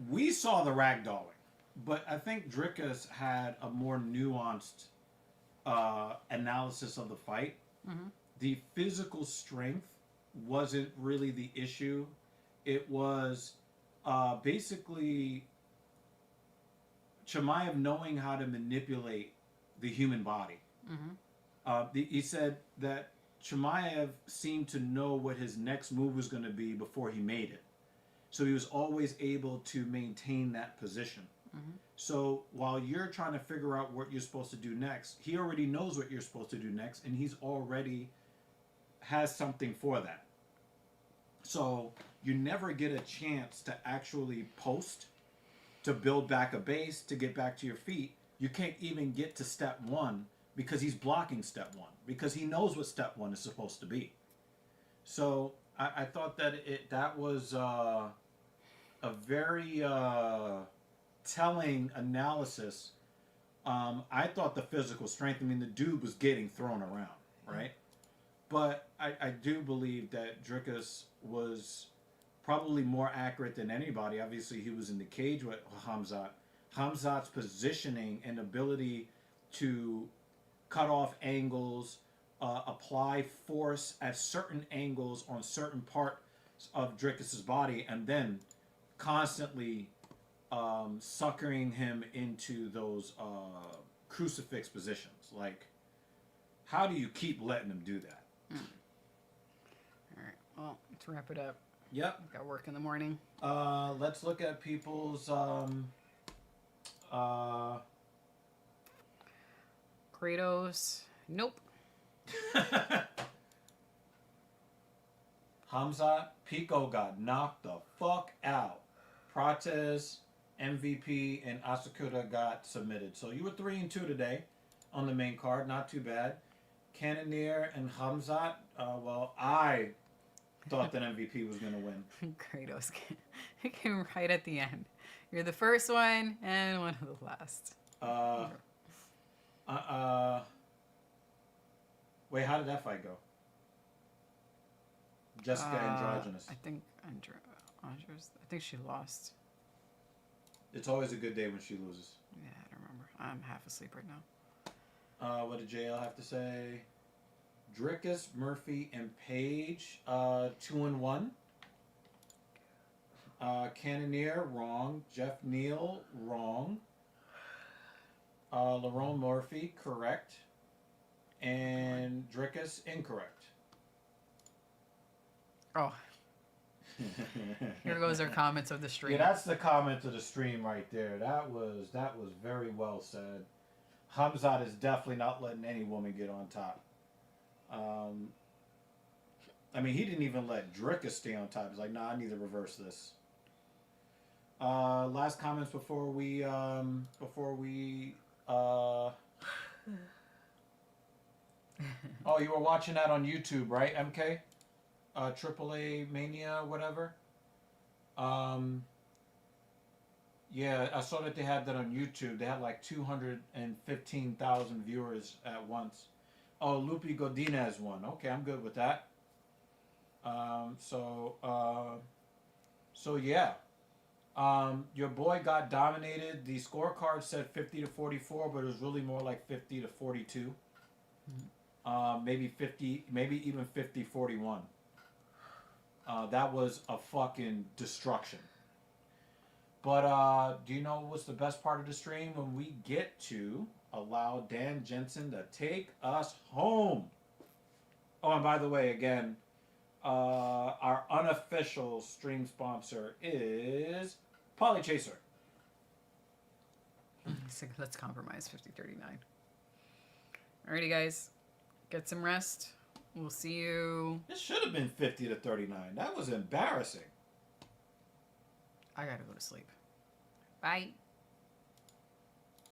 We saw the ragdolling, but I think Dricus had a more nuanced analysis of the fight. Mm-hmm. the physical strength wasn't really the issue. It was basically Chimaev knowing how to manipulate the human body. He said that Chimaev seemed to know what his next move was going to be before he made it. So he was always able to maintain that position. So while you're trying to figure out what you're supposed to do next, he already knows what you're supposed to do next, and he's already has something for that. So you never get a chance to actually post, to build back a base, to get back to your feet. You can't even get to step one because he's blocking step one, because he knows what step one is supposed to be. So I thought that that was a very telling analysis. I thought the physical strength, I mean, the dude was getting thrown around, right? But I do believe that Dricus was probably more accurate than anybody. Obviously, he was in the cage with Khamzat. Khamzat's positioning and ability to cut off angles, apply force at certain angles on certain parts of Dricus's body, and then constantly suckering him into those crucifix positions. Like, how do you keep letting him do that? All right. Well, let's wrap it up. Yep. Got work in the morning. Let's look at people's Kratos. Nope. Khamzat, Pico got knocked the fuck out. Prates, MVP, and Asakura got submitted. So you were 3-2 today on the main card. Not too bad. Cannoneer and Khamzat. Well, I thought that MVP was going to win. Kratos came right at the end. You're the first one and one of the last. Wait, how did that fight go? Jessica Androgynous. I think Andros. I think she lost. It's always a good day when she loses. Yeah, I don't remember. I'm half asleep right now. What did JL have to say? Dricus, Murphy, and Page, 2-1. Cannoneer, wrong. Jeff Neal, wrong. Lerone Murphy, correct. And Dricus, incorrect. Oh. Here goes our comments of the stream. Yeah, that's the comment of the stream right there. That was very well said. Khamzat is definitely not letting any woman get on top. I mean, he didn't even let Dricus stay on top. He's like, nah, I need to reverse this. Last comments before we Oh, you were watching that on YouTube, right, MK? AAA Mania, whatever. Yeah, I saw that they had that on YouTube. They had like 215,000 viewers at once. Oh, Lupe Godinez won. Okay, I'm good with that. So yeah. Your boy got dominated. The scorecard said 50-44, but it was really more like 50-42. Maybe 50, maybe even 50-41. That was a fucking destruction. But do you know what's the best part of the stream? When we get to allow Dan Jensen to take us home. Oh, and by the way, again, our unofficial stream sponsor is Polychaser. So let's compromise 50-39. Alrighty, guys. Get some rest. We'll see you. It should have been 50-39. That was embarrassing. I gotta go to sleep. Bye.